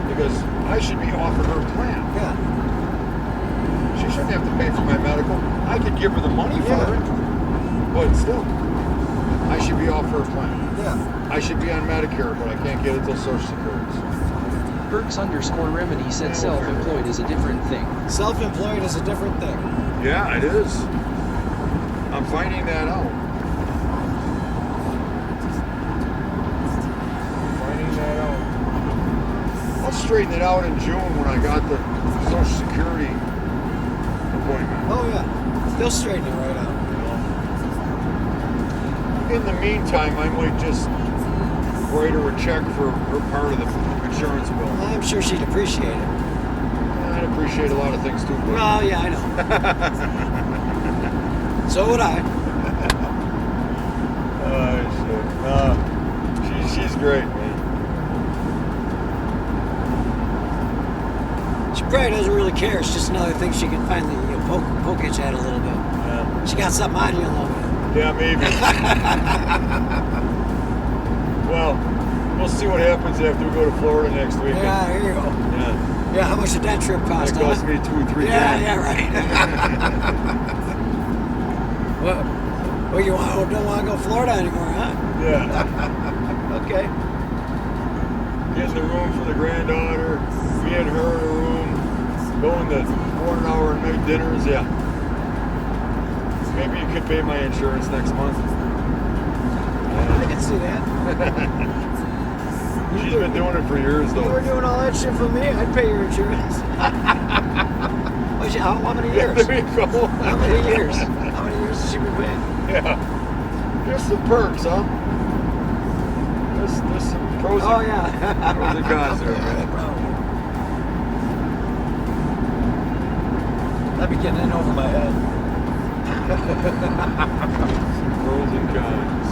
Because I should be offering her a plan. Yeah. She shouldn't have to pay for my medical. I could give her the money for it. But still, I should be offering her a plan. Yeah. I should be on Medicare, but I can't get it till Social Security. Perks underscore remedy said self-employed is a different thing. Self-employed is a different thing. Yeah, it is. I'm finding that out. I'll straighten it out in June when I got the Social Security appointment. Oh yeah, they'll straighten it right out. In the meantime, I might just write her a check for her part of the insurance bill. I'm sure she'd appreciate it. I'd appreciate a lot of things too. But... Well, yeah, I know. So would I. Oh shit! She's great, man. She probably doesn't really care. It's just another thing she can finally poke at you at a little bit. Yeah. She got something on you a little bit. Yeah, maybe. Well, we'll see what happens after we go to Florida next week. Yeah, here you go. Yeah. Yeah, how much did that trip cost? It cost me $2 or $3 grand. Yeah, right. Well, you don't want to go to Florida anymore, huh? Yeah. Okay. Getting the room for the granddaughter, me and her in a room, going to 4-hour night dinners, yeah. Maybe you could pay my insurance next month. I can see that. She's been doing it for years, though. You were doing all that shit for me, I'd pay your insurance. How many years? There you go. How many years? How many years has she been paying? Yeah. There's some perks, huh? There's some pros, pros and cons there, man. I'd be getting in over my head. Pros and cons.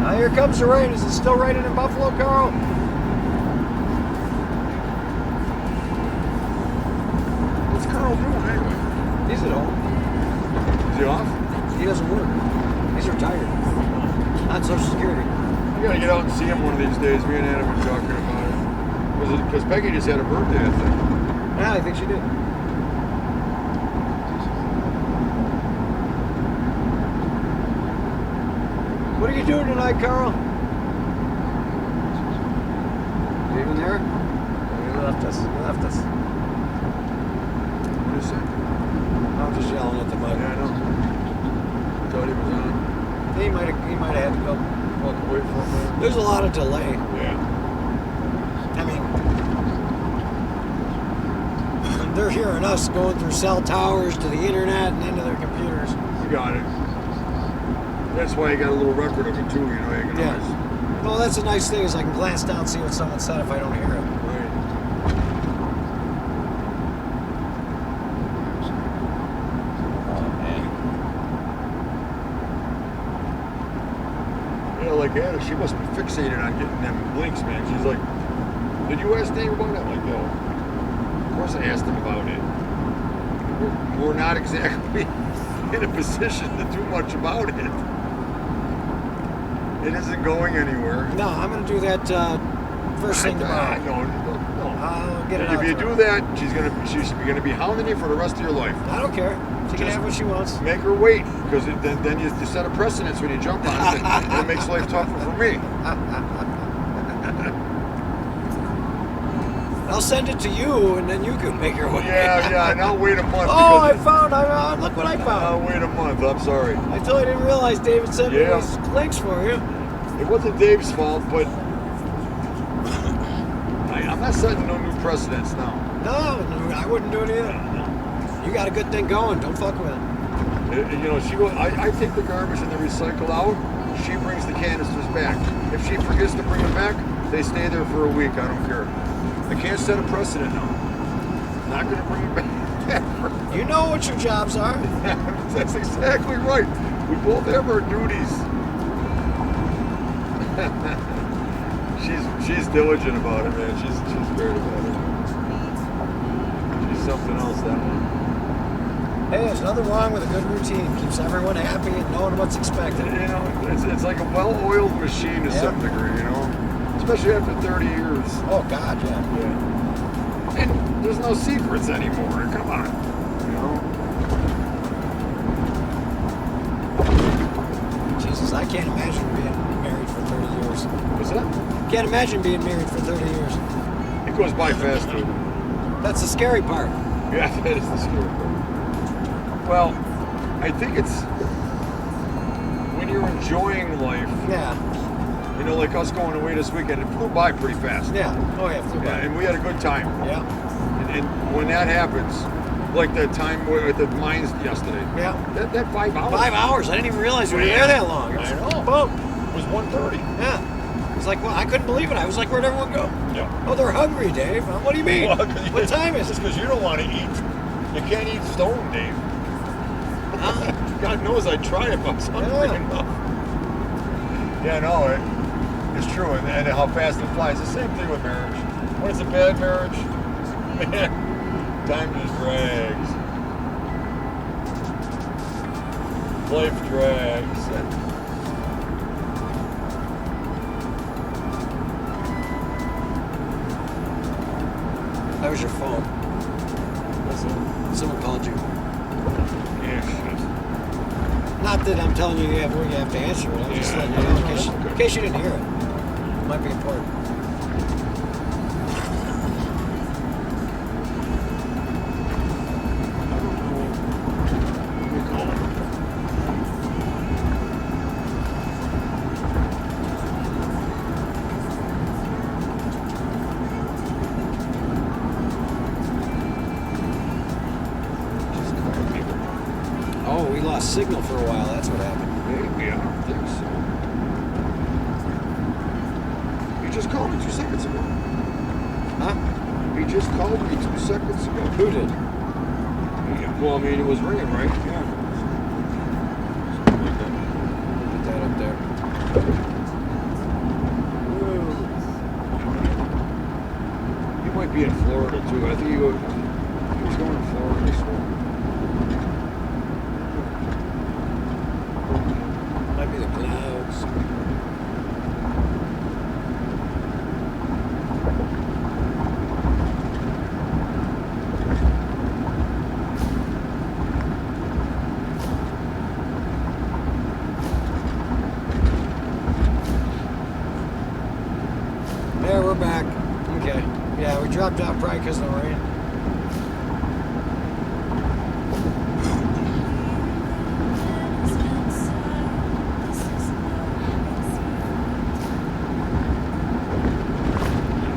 Now here comes the rain. Is it still raining in Buffalo, Carl? What's Carl doing anyway? He's at home. Is he off? He doesn't work. He's retired. On Social Security. We gotta get out and see him one of these days. Me and Adam were talking about it. Because Peggy just had a birthday, I think. Yeah, I think she did. What are you doing tonight, Carl? You even there? Oh, you left us. You left us. What is it? I'm just yelling at the mic. Yeah, I know. Thought he was on. He might have had to go. Walk away for a minute. There's a lot of delay. Yeah. I mean, they're hearing us going through cell towers to the internet and into their computers. You got it. That's why you got a little record of it too, you know. You can always... Well, that's a nice thing is I can glance down and see what someone said if I don't hear it. Right. Oh, man. You know, like Anna, she must be fixated on getting them blinks, man. She's like, did you ask Dave about that? I'm like, no. Of course I asked him about it. We're not exactly in a position to do much about it. It isn't going anywhere. No, I'm going to do that first thing tomorrow. No. I'll get it If out you to do her. that, she's gonna be hounding you for the rest of your life. I don't care. She can Just have what she wants. Make her wait, because then you set a precedence when you jump on it, and it makes life tougher for me. I'll send it to you, and then you can make her wait. Yeah, and I'll wait a month. Oh, because look what I found. I'll wait a month. I'm sorry. I totally didn't realize David sent me these links for you. It wasn't Dave's fault, but I'm not setting no new precedents now. No, I wouldn't do it either. You got a good thing going. Don't fuck with it. You know, she goes. I take the garbage and the recycle out. She brings the canisters back. If she forgets to bring them back, they stay there for a week. I don't care. I can't set a precedent now. I'm not going to bring it back. You know what your jobs are. That's exactly right. We both have our duties. She's diligent about it, man. She's great about it. She's something else, that one. Hey, there's nothing wrong with a good routine. Keeps everyone happy and knowing what's expected. You know, it's like a well-oiled machine to some degree, you know? Especially after 30 years. Oh, God, yeah. And there's no secrets anymore. Come on. You know? Jesus, I can't imagine being married for 30 years. What's that? Can't imagine being married for 30 years. It goes by fast, dude. That's the scary part. Yeah, that is the scary part. Well, I think it's when you're enjoying life. Yeah. You know, like us going away this weekend, it flew by pretty fast. Yeah. Oh, yeah, it flew by. And we had a good time. Yeah. And when that happens, like that time at the mines yesterday. Yeah. That 5 hours. 5 hours. I didn't even realize we were there that long. I know. Boom. It was 1:30. Yeah. It's like, well, I couldn't believe it. I was like, where'd everyone go? Yeah. Oh, they're hungry, Dave. What do you mean? Well, what time is it? It's because you don't want to eat. You can't eat stone, Dave. God knows I'd try it if I was hungry enough. Yeah, no, it's true. And how fast it flies. The same thing with marriage. When it's a bad marriage, man, time just drags. Life drags. That was your phone. Someone called you. Yeah, shit. Not that I'm telling you you have to answer it. I'm just letting you know in case you didn't hear it. It might be important. Oh, we lost signal for a while. That's what happened. Maybe, I don't think so. He just called me 2 seconds ago. Huh? He just called me 2 seconds ago. Who did? Yeah. Well, I mean, it was ringing, right? Yeah. Something like that. Put that up there. He might be in Florida too. I think he was going to Florida this morning. Might be the clouds. There, we're back. Okay. Yeah, we dropped out probably because of the rain.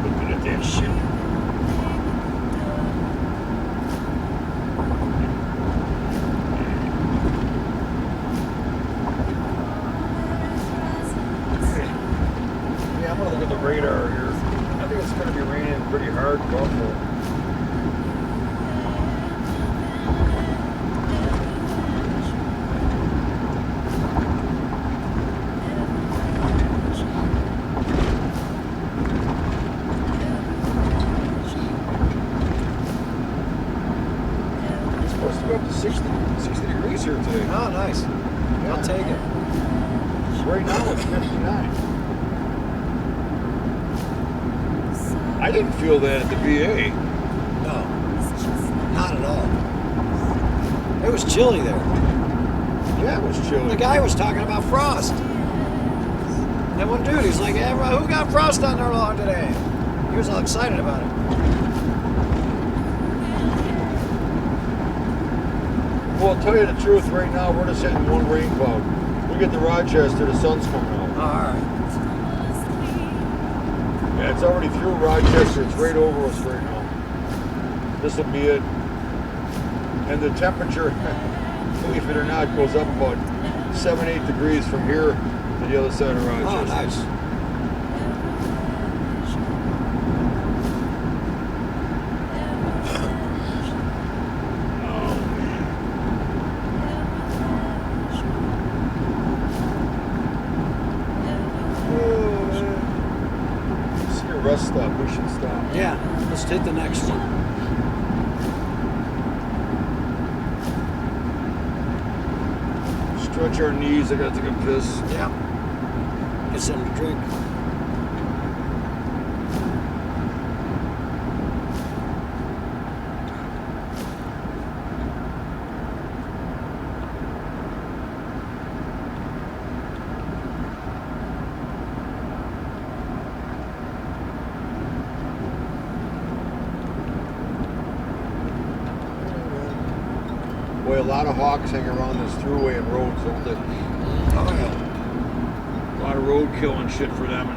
Looking at that shit. Yeah, I'm gonna look at the radar here. I think it's gonna be raining pretty hard in Buffalo. It's supposed to go up to 60 degrees here today. Oh, nice. I'll take it. Right now it's 59. I didn't feel that at the VA. No, not at all. It was chilly there. Yeah, it was chilly. The guy was talking about frost. That one dude, he's like, hey, bro, who got frost on their lawn today? He was all excited about it. Well, I'll tell you the truth, right now we're just hitting one rain cloud. We get to Rochester, the sun's coming out. Oh, all right. Yeah, it's already through Rochester. It's right over us right now. This will be it. And the temperature, believe it or not, goes up about 7-8 degrees from here to the other side of Rochester. Oh, nice. See a rest stop. We should stop. Yeah, let's hit the next one. Stretch our knees. I gotta take a piss. Yeah. Get something to drink. Boy, a lot of hawks hang around this thruway and roads, don't they? Oh, yeah. A lot of roadkill and shit for them.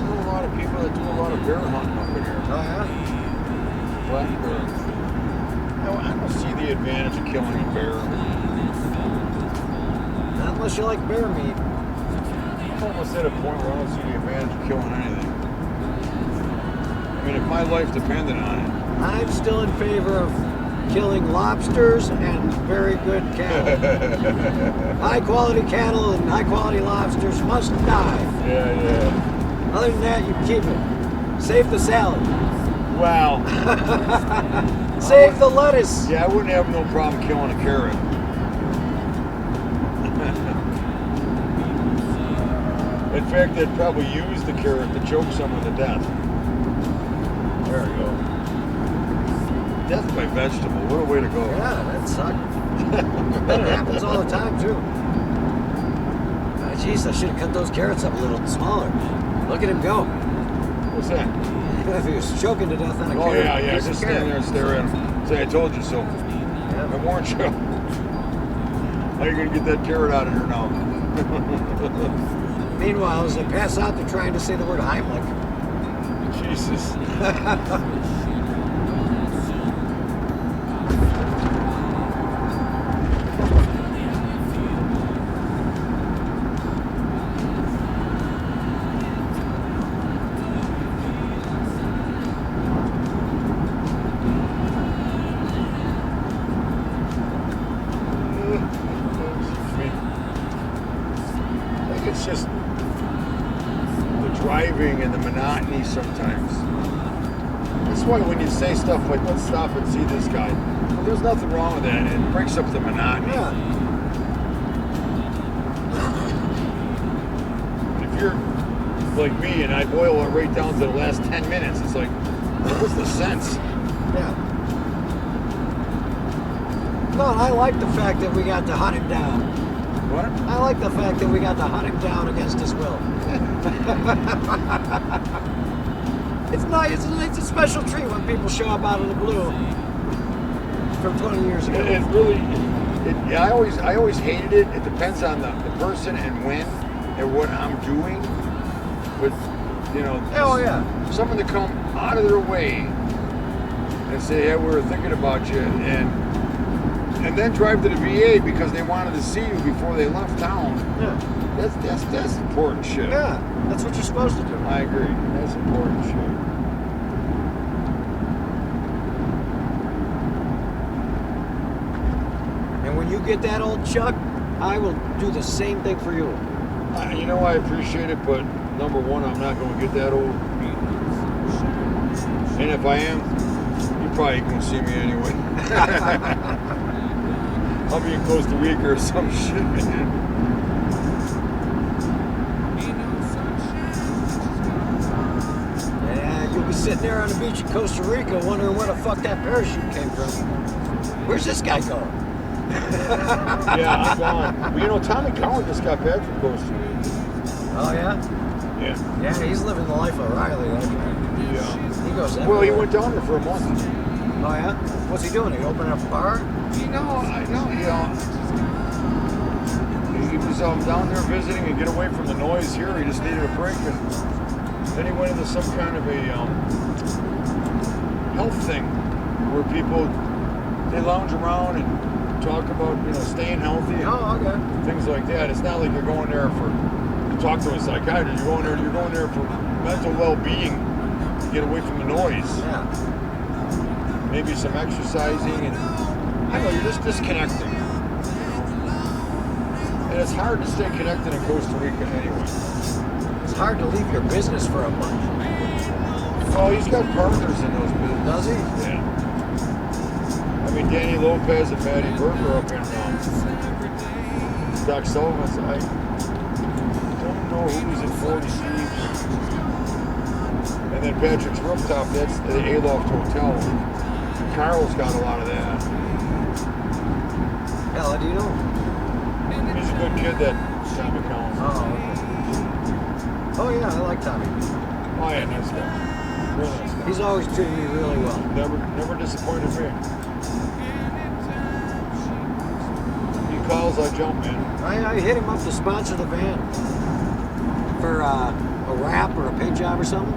A lot of people that do a lot of bear hunting up in here. Oh, yeah. Black bear. I don't see the advantage of killing a bear. Not unless you like bear meat. I'm almost at a point where I don't see the advantage of killing anything. I mean, if my life depended on it. I'm still in favor of killing lobsters and very good cattle. High quality cattle and high quality lobsters must die. Yeah, yeah. Other than that, you keep it. Save the salad. Wow. Save the lettuce. Yeah, I wouldn't have no problem killing a carrot. In fact, they'd probably use the carrot to choke someone to death. There we go. Death by vegetable. What a way to go. Yeah, that sucked. And it happens all the time, too. Jeez, I should have cut those carrots up a little smaller. Look at him go. What's that? If he was choking to death on a Oh, carrot. yeah. Just stand there and stare at him. Say, I told you so. I warned you. How are you going to get that carrot out of here now? Meanwhile, as they pass out, they're trying to say the word Heimlich. Jesus. It's just the driving and the monotony sometimes. That's why when you say stuff like, let's stop and see this guy, well, there's nothing wrong with that. It breaks up the monotony. Yeah. If you're like me and I boil it right down to the last 10 minutes, it's like, what's the sense? Yeah. No, and I like the fact that we got to hunt him down. What? I like the fact that we got to hunt him down against his will. It's nice. It's a special treat when people show up out of the blue from 20 years ago. It really, yeah, I always hated it. It depends on the person and when and what I'm doing. But, you know, oh, yeah. Someone to come out of their way and say, hey, we were thinking about you, and then drive to the VA because they wanted to see you before they left town. Yeah. That's important shit. Yeah, that's what you're supposed to do. I agree. That's important shit. And when you get that old Chuck, I will do the same thing for you. You know, I appreciate it, but number one, I'm not going to get that old. And if I am, you probably ain't going to see me anyway. I'll be in Costa Rica or some shit, man. Yeah, you'll be sitting there on the beach in Costa Rica wondering where the fuck that parachute came from. Where's this guy going? Yeah, I'm gone. Well, you know, Tommy Collin just got back from Costa Rica. Oh, yeah? Yeah. Yeah, he's living the life of Riley, that guy. Yeah. He goes Well, everywhere. he went down there for a month. Oh, yeah? What's he doing? He opening up a bar? No, he was down there visiting and get away from the noise here. He just needed a break, and then he went into some kind of a health thing where people they lounge around and talk about staying healthy and things like that. It's not like you're going there to talk to a psychiatrist. You're going there for mental well-being to get away from the noise. Yeah. Maybe some exercising, and I know you're just disconnecting. And it's hard to stay connected in Costa Rica anyway. It's hard to leave your business for a month. Oh, he's got partners in those businesses. Does he? Yeah. I mean, Danny Lopez and Matty Berger up in Doc Sullivan's. I don't know who's in 40 Steve's. And then Patrick's Rooftop, that's the Aloft Hotel. Carl's got a lot of that. Hell, do you know? He's a good kid, that Tommy Collins. Oh, okay. Oh, yeah, I like Tommy. Oh, yeah, nice guy. Real nice guy. He's always treated me really well. Never disappointed me. He calls, I jump, man. I hit him up to sponsor the van for a rap or a paint job or something.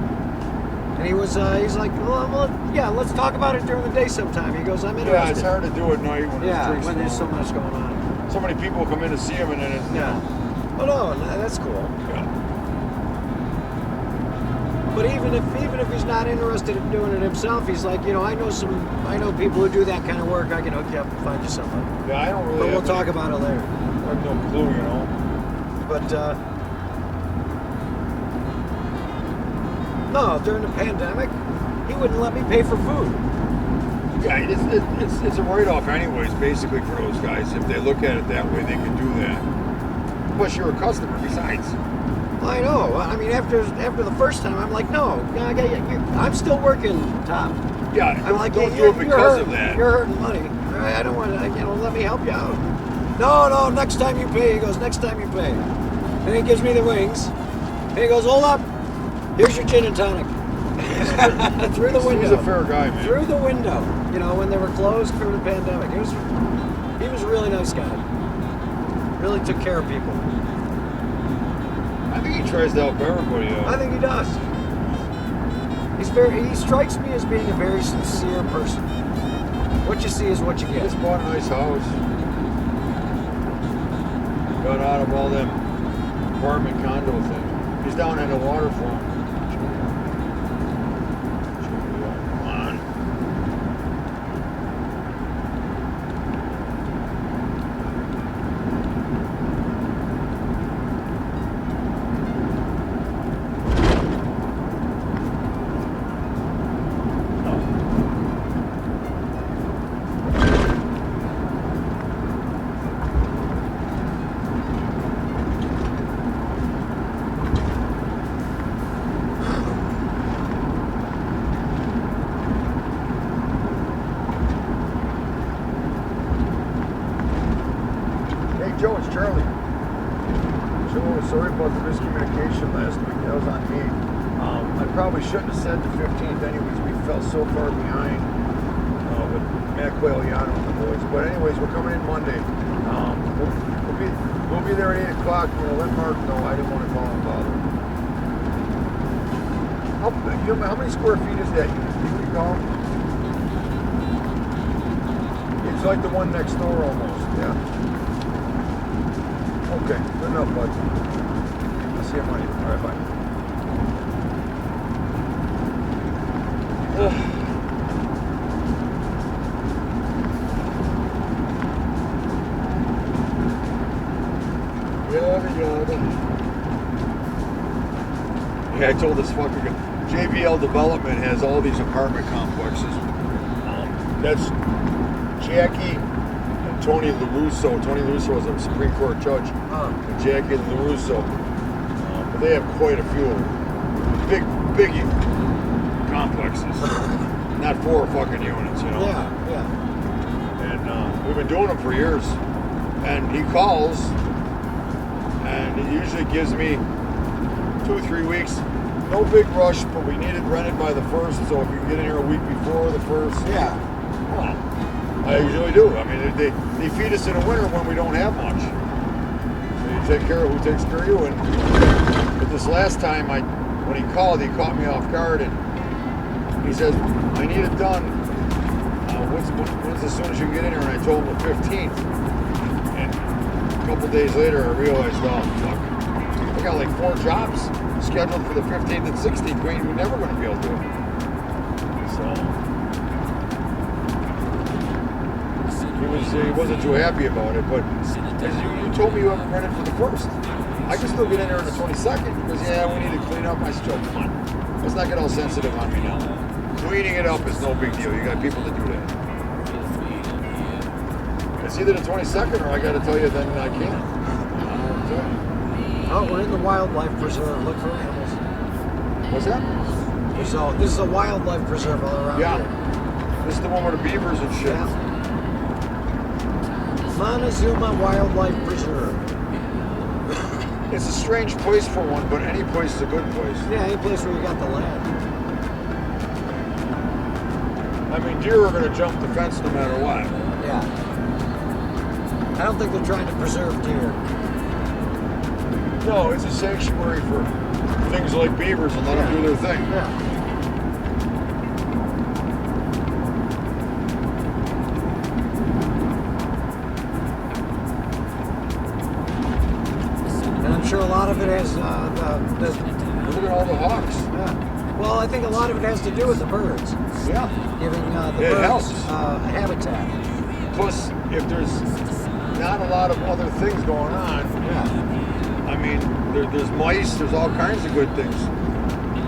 And he's like, well, yeah, let's talk about it during the day sometime. He goes, I'm interested. Yeah, it's hard to do at night when there's so much going on. So many people come in to see him, and then Oh no, that's cool. Yeah. But even if he's not interested in doing it himself, he's like, I know people who do that kind of work. I can hook you up and find you someone. Yeah, I don't really. But we'll talk about it later. I have no clue, But no, during the pandemic, he wouldn't let me pay for food. Yeah, it's a write-off anyways, basically, for those guys. If they look at it that way, they can do that. Plus, you're a customer besides. I know. I mean, after the first time, I'm like, no, I'm still working, Tom. Yeah, I'm like, don't do it because of that. You're hurting money. I don't want to, let me help you out. No, next time you pay. He goes, next time you pay. And he gives me the wings. And he goes, hold up. Here's your gin and tonic. Through the window. He's a fair guy, man. Through the window. When they were closed for the pandemic. He was a really nice guy. Really took care of people. I think he tries to help everybody out. I think he does. He strikes me as being a very sincere person. What you see is what you He get. just bought a nice house. Got out of all them apartment condo thing. He's down at the waterfront. Come on. Joe, it's Charlie. So sorry about the miscommunication last week. That was on me. I probably shouldn't have said the 15th anyways. We fell so far behind with Matt Quagliano and the boys. But anyways, we're coming in Monday. We'll be there at 8 o'clock. Let Mark know. I didn't want to call him bother. How many square feet is that unit? Do you recall? It's like the one next door almost, yeah. Okay, good enough, bud. I'll see you Monday. All right, bye. Yeah, I told this fucker, JBL Development has all these apartment complexes. That's Jackie and Tony LaRusso. Tony LaRusso was a Supreme Court judge. And Jackie and LaRusso. But they have quite a few big complexes. Not 4 fucking units, Yeah. And we've been doing them for years. And he calls, and he usually gives me 2 or 3 weeks. No big rush, but we need it rented by the 1st, so if you can get in here a week before the 1st. Yeah. Well, I usually do. I mean, they feed us in the winter when we don't have much. So you take care of who takes care of you. But this last time, when he called, he caught me off guard, and he says, I need it done. When's as soon as you can get in here? And I told him the 15th. And a couple days later, I realized, oh, fuck. I got like 4 jobs scheduled for the 15th and 16th. We're never going to be able to do it. So he wasn't too happy about it, but as you told me you haven't rented for the 1st. I can still get in there on the 22nd because, we need to clean up my stuff. Come on. Let's not get all sensitive on me now. Cleaning it up is no big deal. You got people to do that. It's either the 22nd or I got to tell you then I can't. Oh, we're in the wildlife preserve. Look for animals. What's that? This is a wildlife preserve all around here. This is the one with the beavers and shit. Yeah. Montezuma Wildlife Preserve. It's a strange place for one, but any place is a good place. Yeah, any place where you got the land. I mean, deer are going to jump the fence no matter what. Yeah. I don't think they're trying to preserve deer. No, it's a sanctuary for things like beavers and let them do their thing. Yeah. And I'm sure a lot of it has look at all the hawks. Yeah. Well, I think a lot of it has to do with the birds. Yeah. Giving the it birds helps. a habitat. Plus, if there's not a lot of other things going on, I mean, there's mice, there's all kinds of good things.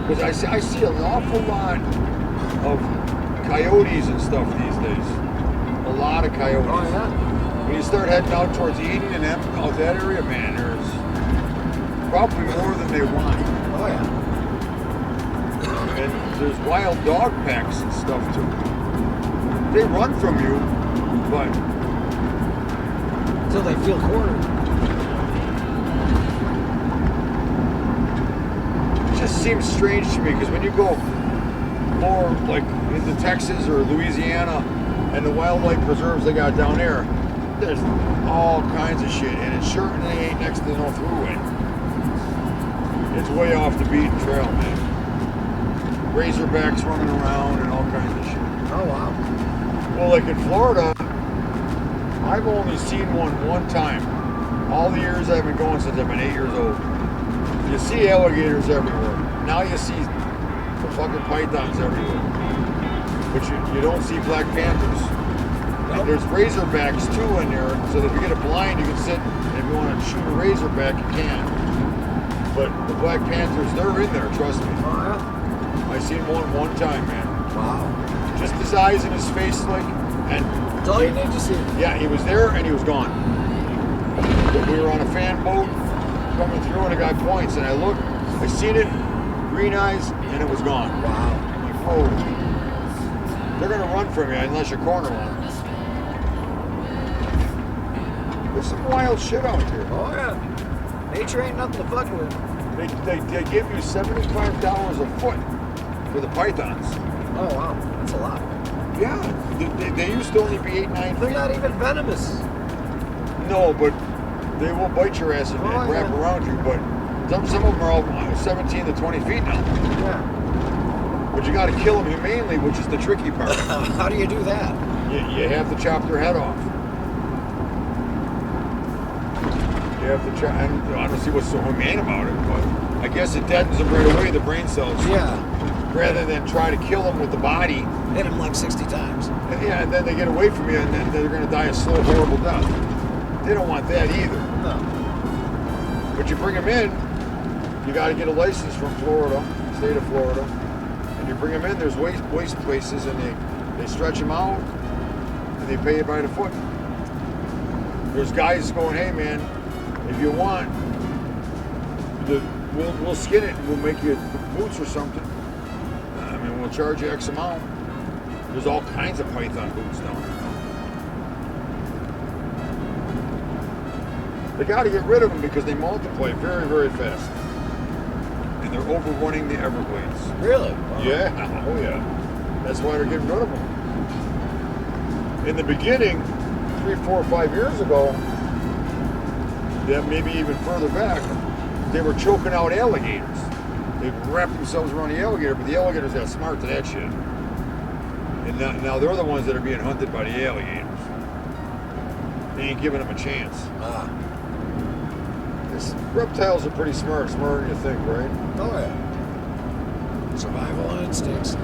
Because I see an awful lot of coyotes and stuff these days. A lot of coyotes. Oh, yeah? When you start heading out towards Eden and out that area, man, there's probably more than they want. Oh, yeah. And there's wild dog packs and stuff, too. They run from you, but until they feel cornered. It just seems strange to me because when you go more like into Texas or Louisiana and the wildlife preserves they got down there, there's all kinds of shit, and it certainly ain't next to no throughway. It's way off the beaten trail, man. razorbacks running around and all kinds of shit. Oh, wow. Well, like in Florida, I've only seen one time. All the years I've been going since I've been 8 years old. You see alligators everywhere. Now you see the fucking pythons everywhere. But you don't see black panthers. And there's razorbacks too in there, so that if you get a blind, you can sit, and if you want to shoot a razorback, you can. But the black panthers, they're in there, trust me. I seen one time, man. Wow. Just his eyes and his face, like, and that's all you need to see. Yeah, he was there and he was gone. But we were on a fan boat coming through, and a guy points, and I look, I seen it, green eyes, and it was gone. Wow. I'm like, whoa. They're gonna run from you unless you corner one. There's some wild shit out here. Oh yeah. Nature ain't nothing to fuck with. They give you $75 a foot for the pythons. Oh wow, that's a lot. Yeah, they used to only be 8, 9 feet. They're not even venomous. No, but they will bite your ass and wrap around you. But some of them are all 17 to 20 feet now. Yeah. But you got to kill them humanely, which is the tricky part. How do you do that? You have to chop their head off. You have to chop. And I don't see what's so humane about it, but I guess it deadens them right away, the brain cells. Yeah. Rather than try to kill them with the body. Hit them like 60 times. Yeah, and then they get away from you, and then they're going to die a slow, horrible death. They don't want that either. No. But you bring them in, you got to get a license from Florida, state of Florida, and you bring them in. There's waste places, and they stretch them out, and they pay you by the foot. There's guys going, hey man, if you want, we'll skin it and we'll make you boots or something. I mean, we'll charge you X amount. There's all kinds of python boots down there now. They got to get rid of them because they multiply very, very fast. And they're overrunning the Everglades. Really? Wow. Yeah. Oh, yeah. That's why they're getting rid of them. In the beginning, 3, 4, 5 years ago, yeah, maybe even further back, they were choking out alligators. They'd wrap themselves around the alligator, but the alligators got smart to that shit. And now they're the ones that are being hunted by the alligators. They ain't giving them a chance. Reptiles are pretty smart, smarter than you think, right? Oh yeah. Survival instincts.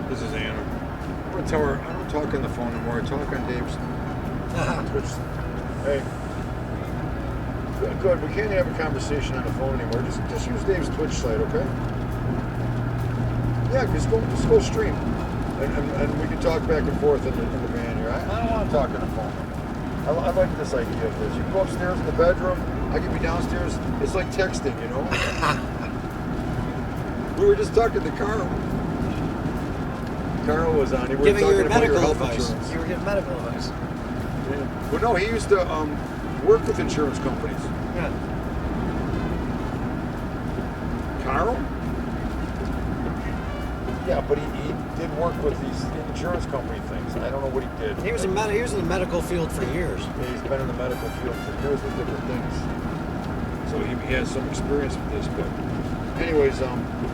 This is Anna. I'm gonna tell her I don't talk on the phone anymore. I talk on Dave's Twitch. Hey. Good. We can't have a conversation on the phone anymore. Just use Dave's Twitch site, okay? Yeah, just go stream, and we can talk back and forth in the van here. I don't want to talk on the phone. I like this idea of this. You can go upstairs in the bedroom. I can be downstairs. It's like texting, you know. We were just talking to Carl. Carl was on. We were talking about your health insurance. You were giving medical advice. Yeah. Well, no, he used to work with insurance companies. Yeah. Carl? Yeah, but he did work with these insurance company things. I don't know what he did. He was in the medical field for years. Yeah, he's been in the medical field for years with different things. So he has some experience with this. But anyways,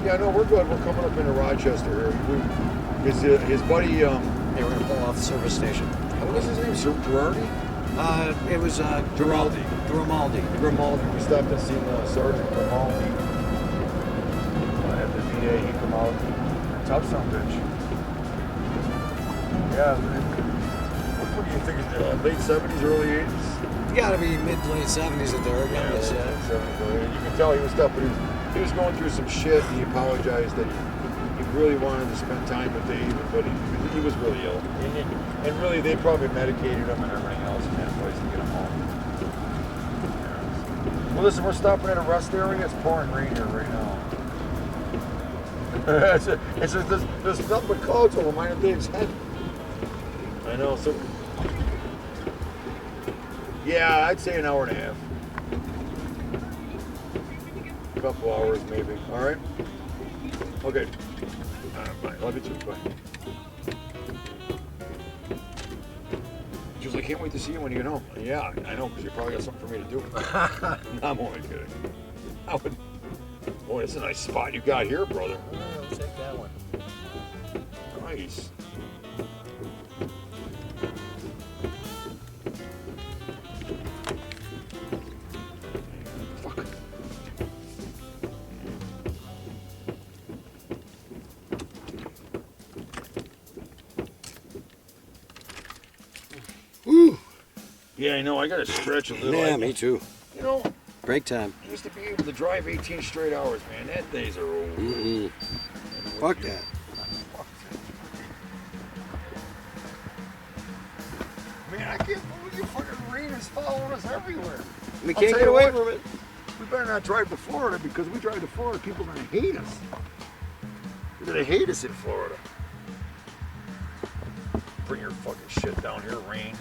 yeah, no, we're good. We're coming up into Rochester here. His buddy, they were going to pull off the service station. What was his name? Girardi? It was Grimaldi. Grimaldi. We stopped and seen Sergeant Grimaldi at the VA. He come out. Tough son of a bitch. Yeah. What do you think? Late 70s, early 80s? You gotta be mid-late 70s at the earliest. Yeah, 70s. You can tell he was tough, but he was going through some shit. He apologized that he really wanted to spend time with Dave, but he was really ill. And really, they probably medicated him and everything else in that place to get him home. Yeah. Well, listen, we're stopping at a rest area. It's pouring rain here right now. It's just, there's nothing but clouds over mine and Dave's head. I know, so... Yeah, I'd say an hour and a half. A couple hours, maybe. All right? Okay. Bye. Love you too. Bye. She was like, I can't wait to see you when you get home. Yeah, I know, because you probably got something for me to do. I'm only kidding. I would... Boy, that's a nice spot you got here, brother. We'll take that one. Nice. Fuck. Woo. Yeah, I know. I gotta stretch a little. Yeah, me too. You know, Break time. I used to be able to drive 18 straight hours, man. That days are over. Mm-mm. Fuck that. Man, I can't believe you fucking rain is following us everywhere. We I'll can't tell get you away what, from it. We better not drive to Florida, because we drive to Florida, people are gonna hate us. They're gonna hate us in Florida. Bring your fucking shit down here, rain.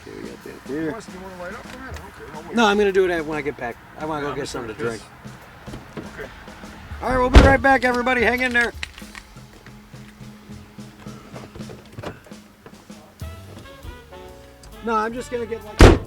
Okay, we got that there. Wes, you want to light up for that? Okay, I'll wait. No, I'm gonna do it when I get back. I want to go get something to drink. Okay. All right, we'll be right back, everybody. Hang in there. No, I'm just gonna get like.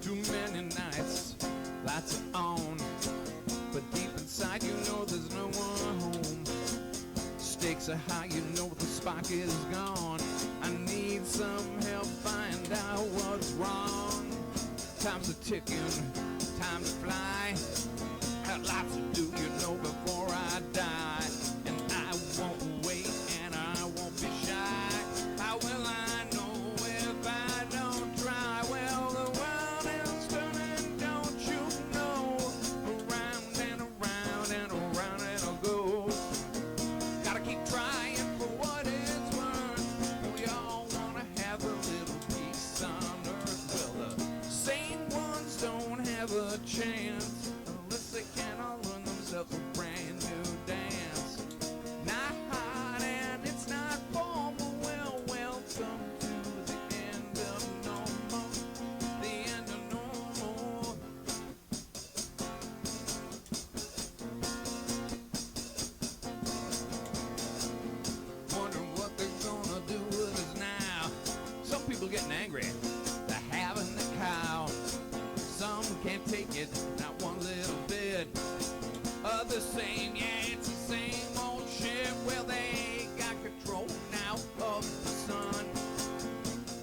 Too many nights, lights are on, but deep inside you know there's no one home. Stakes are high, you know the spark is gone. I need some help, find out what's wrong. Time's a ticking, time to fly. Got lots to do, you know, before I die. And I won't wait, and I won't be shy. How will I know if I don't try? Well, the world is turning, don't you know? Around and around and around it goes. Gotta keep trying for what it's worth. We all wanna have a little peace on earth. Well, the sane ones don't have a chance unless they can all learn themselves a brand new dance. Not hot and it's not formal. Well, welcome to the end of normal. The end of normal. Wondering what they're gonna do with us now. Some people getting angry. They're having the cow. Some can't take it, not one little bit. Others saying, yeah, it's the same old shit. Well, they got control now of the sun.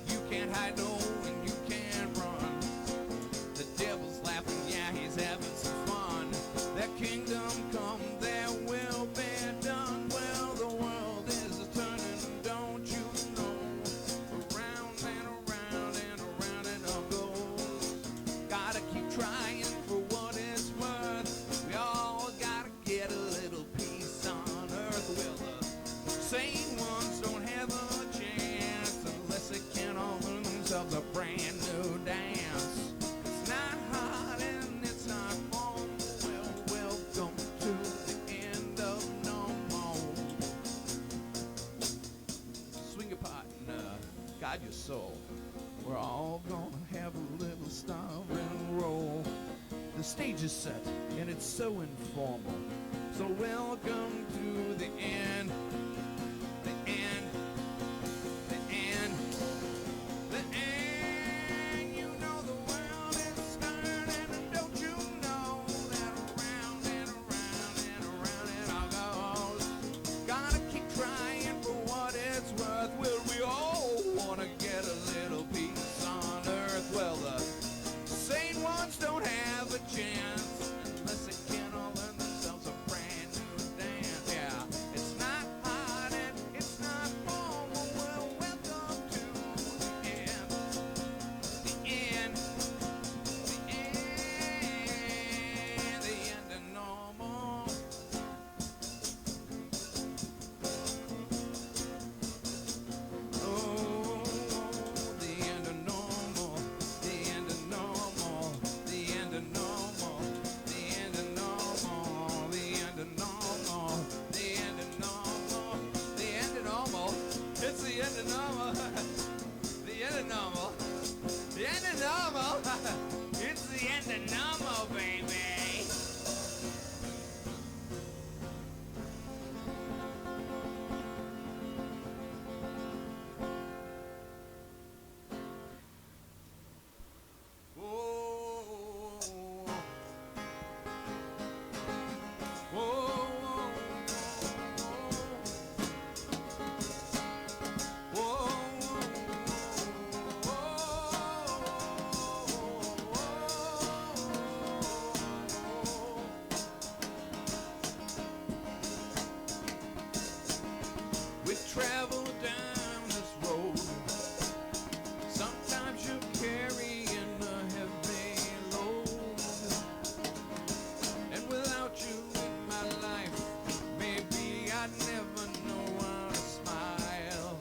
You can't hide, no, and you can't run. The devil's laughing, yeah, he's having some fun. Their kingdom come, their will be done. Well, the world is turning, don't you know? Around and around and around it all goes. Gotta keep trying for what it's worth. We all gotta get a little peace on earth. Well, the sane ones don't have a chance unless they can all learn themselves a brand new dance. It's not hot and it's not warm. Well, welcome to the end of normal. Swing your pot and guide your soul. We're all gonna have a little stop and roll. The stage is set and it's so informal. So welcome to the end The end of normal. It's the end of normal, baby. We travel down this road. Sometimes you're carrying a heavy load. And without you in my life, maybe I'd never know how to smile.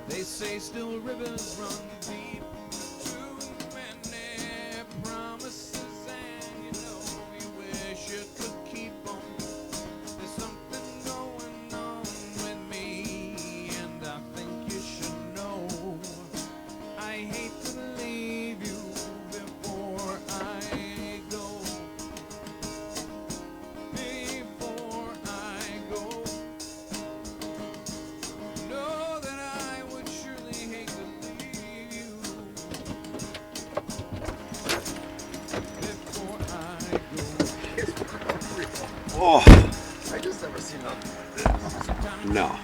They say still rivers run deep. Too many promises, and you know you wish you could keep them. There's something going on with me, and I think you should know. I hate to leave you before I go. Before I go. Know that I would surely hate to leave you. Before I go. Oh, I just never seen nothing. no.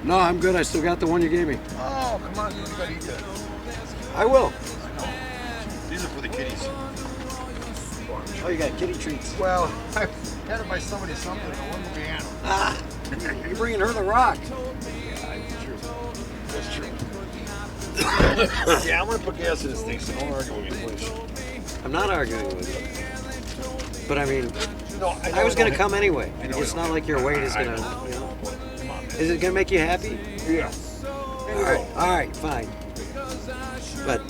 No, I'm good. I still got the one you gave me. Oh, come on, you gotta eat that. I will. These are for the kitties. Oh, you got kitty treats. Well, I had to buy somebody something. I wouldn't be animal. Ah, you're bringing her the rock. That's true. Yeah, I'm gonna put gas in this thing, so don't argue with me, please. I'm not arguing with you. But I mean, No, I was know gonna come anyway. I know It's I not don't. like your weight is I gonna. know. You know. Come on. Is it gonna make you happy? Yeah. All right, fine. But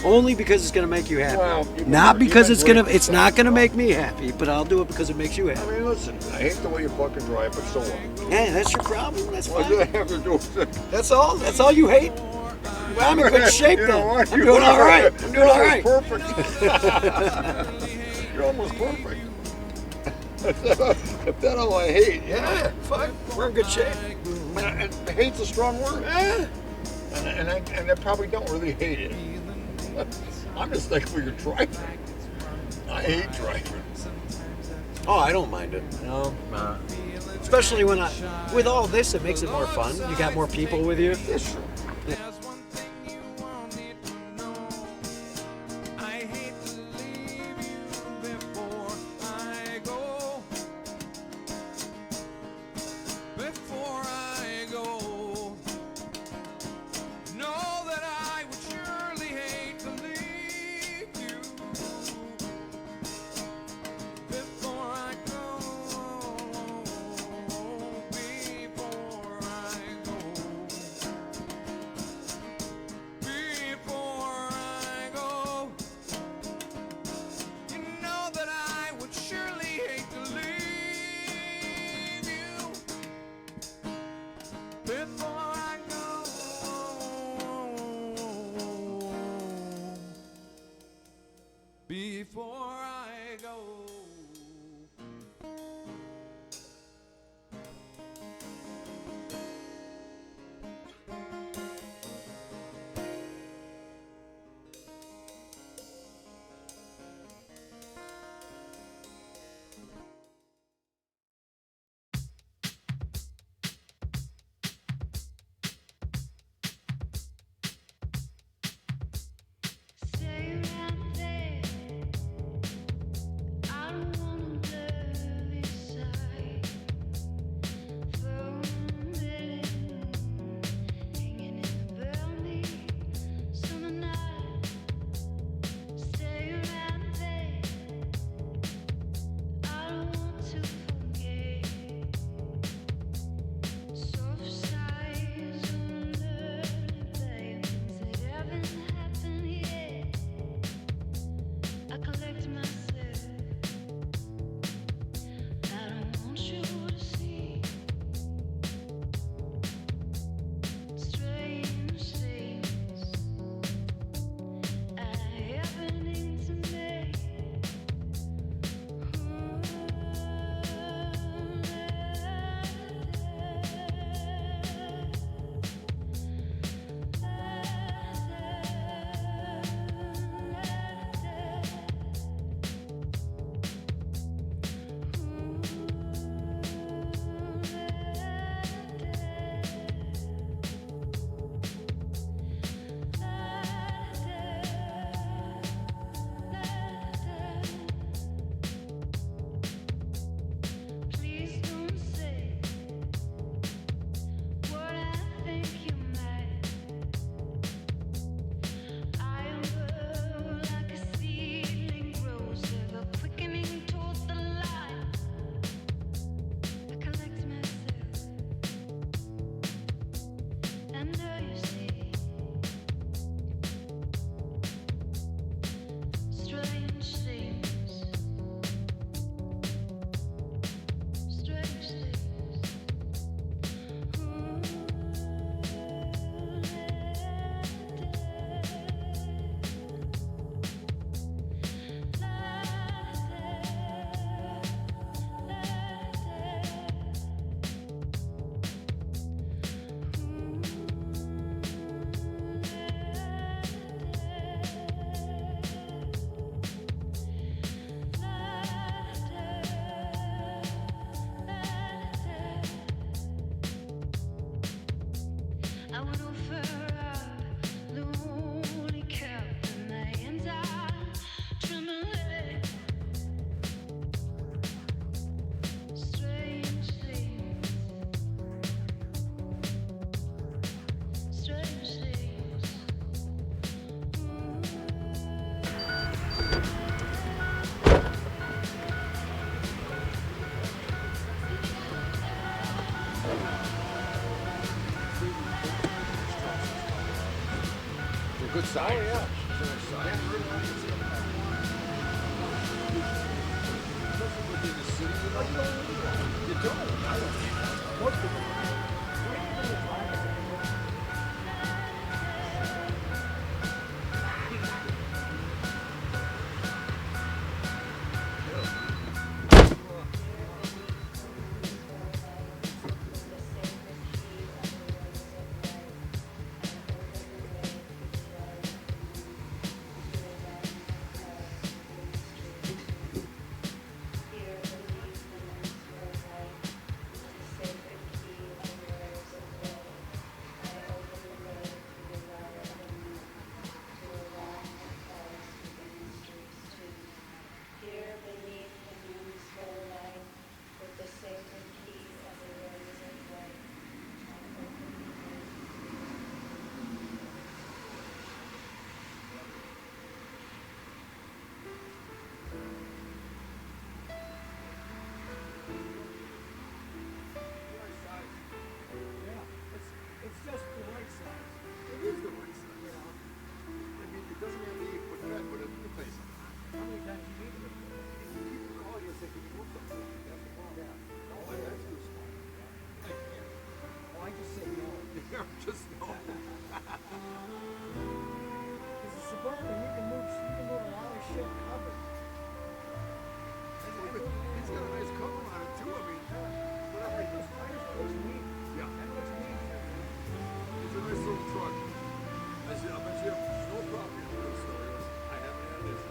only because it's gonna make you happy. Well, Not because you've been great. it's not gonna make me happy, but I'll do it because it makes you I happy. mean, listen, I hate the way you fucking drive, but so what? Yeah, that's your problem. That's What do I fine. have to do with it? That's all. That's all you hate. Well, I'm in good shape You know then. what? I'm doing all right. I'm doing all right. Perfect. You're almost perfect. If that's all I hate, yeah, fine. We're in good shape. And hate's a strong word. And I probably don't really hate it. I'm just thankful you're driving. I hate driving. Oh, I don't mind it. No, especially when with all this, it makes it more fun. You got more people with you. That's true. There's one thing you all need to know. I hate to leave you before I go. Before I go. Know that I would surely hate to leave you. Before I go. Before I go. good size. Oh, yeah. It's a nice size. Especially within the city, you don't need one. You don't. I don't need one. Most people just no. Because it's suburban, you can move a lot of shit covered. He's got a nice cover on it too. I mean, whatever. I just push meat. Yeah. That looks neat. It's a nice little truck. I bet you have no problem with this story. I haven't had this.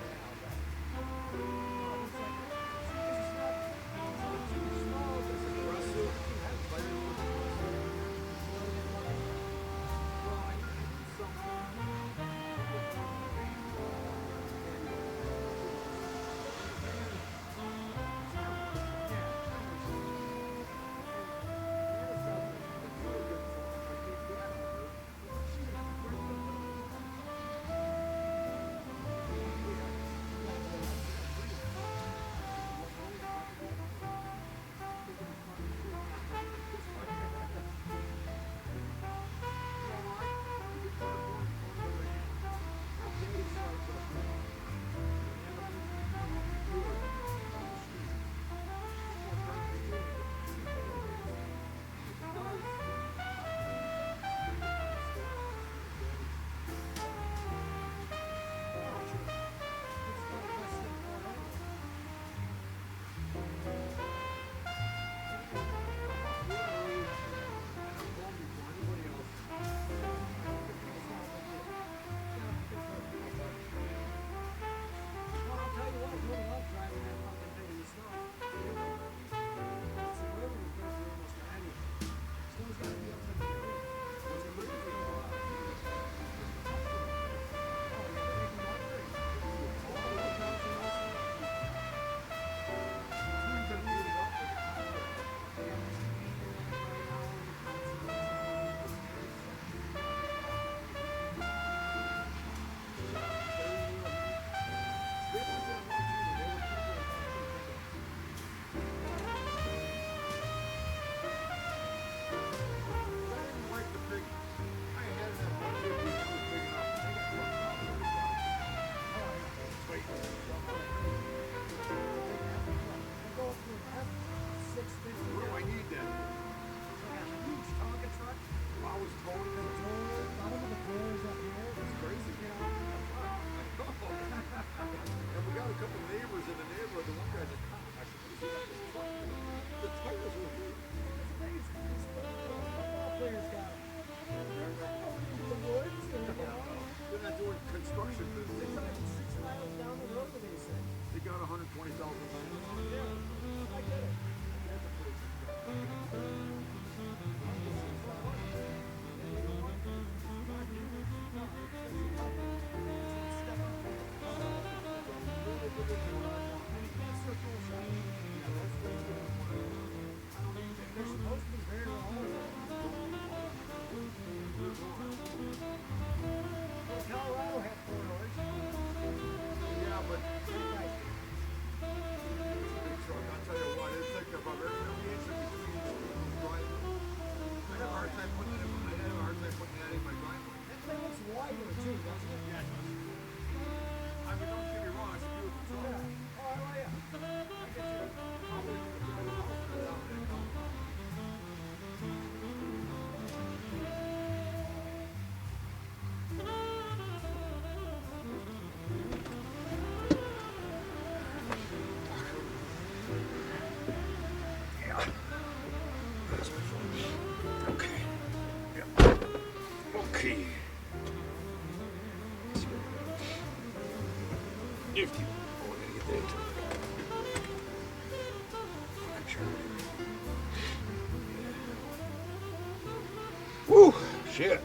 Woo! Shit.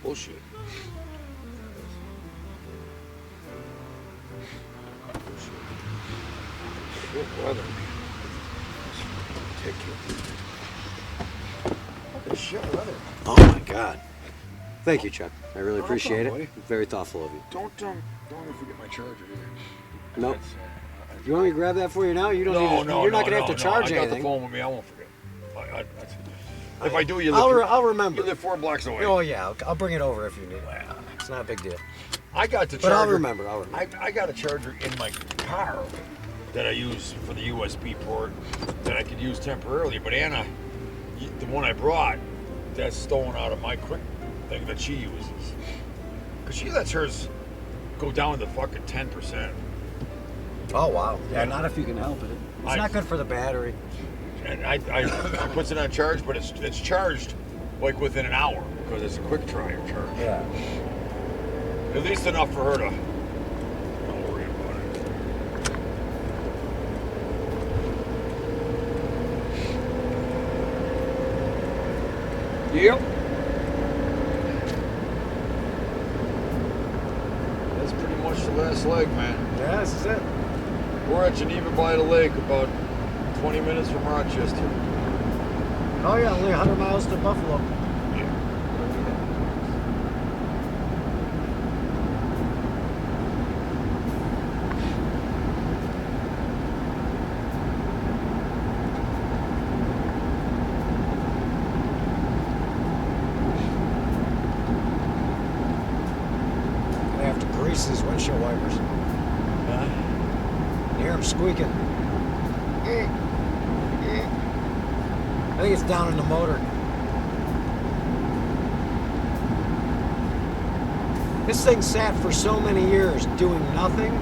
Bullshit. Good weather, man. Take it. Look at shit weather. Oh my God. Thank you, Chuck. I really No appreciate problem, it. Very thoughtful of you. Don't ever forget my charger either. Nope. You want me to grab that for you now? You don't need to, you're not going to have to charge I got anything. the phone with me. I won't forget. If I do, you I'll remember. You live 4 blocks away. Oh yeah, I'll bring it over if you need it. It's not a big deal. I got the charger. But I'll remember. I got a charger in my car that I use for the USB port that I could use temporarily. But Anna, the one I brought, that's stolen out of my quick thing that she uses. Because she lets hers go down to fucking 10%. Oh wow. Yeah, not if you can help it. It's not good for the battery. And she puts it on charge, but it's charged like within an hour because it's a quick charge. Yeah. At least enough for her to don't worry about it. Yep. That's pretty much the last leg, man. Yeah, this is it. We're at Geneva by the lake, about 20 minutes from Rochester. Oh yeah, only 100 miles to Buffalo. I have to grease these windshield wipers. You hear them squeaking. I think it's down in the motor. This thing sat for so many years doing nothing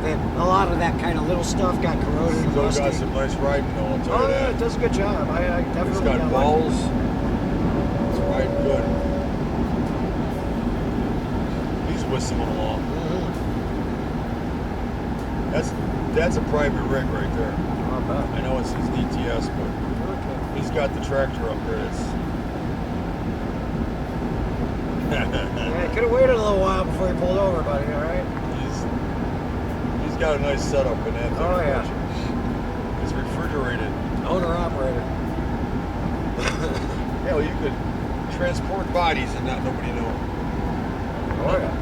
that a lot of that kind of little stuff got corroded and Still rusty. got some nice riding, though, I'll tell Oh you yeah, that. it does a good job. I definitely It's got got balls. It's riding good. He's whistling along. That's a private rig right there. I know it's his DTS, but he's got the tractor up there. Yeah, could have waited a little while before you pulled over, buddy. All right. He's got a nice setup in that thing. Oh yeah. It's refrigerated. Owner operator. Hell, you could transport bodies and not nobody know. Oh yeah.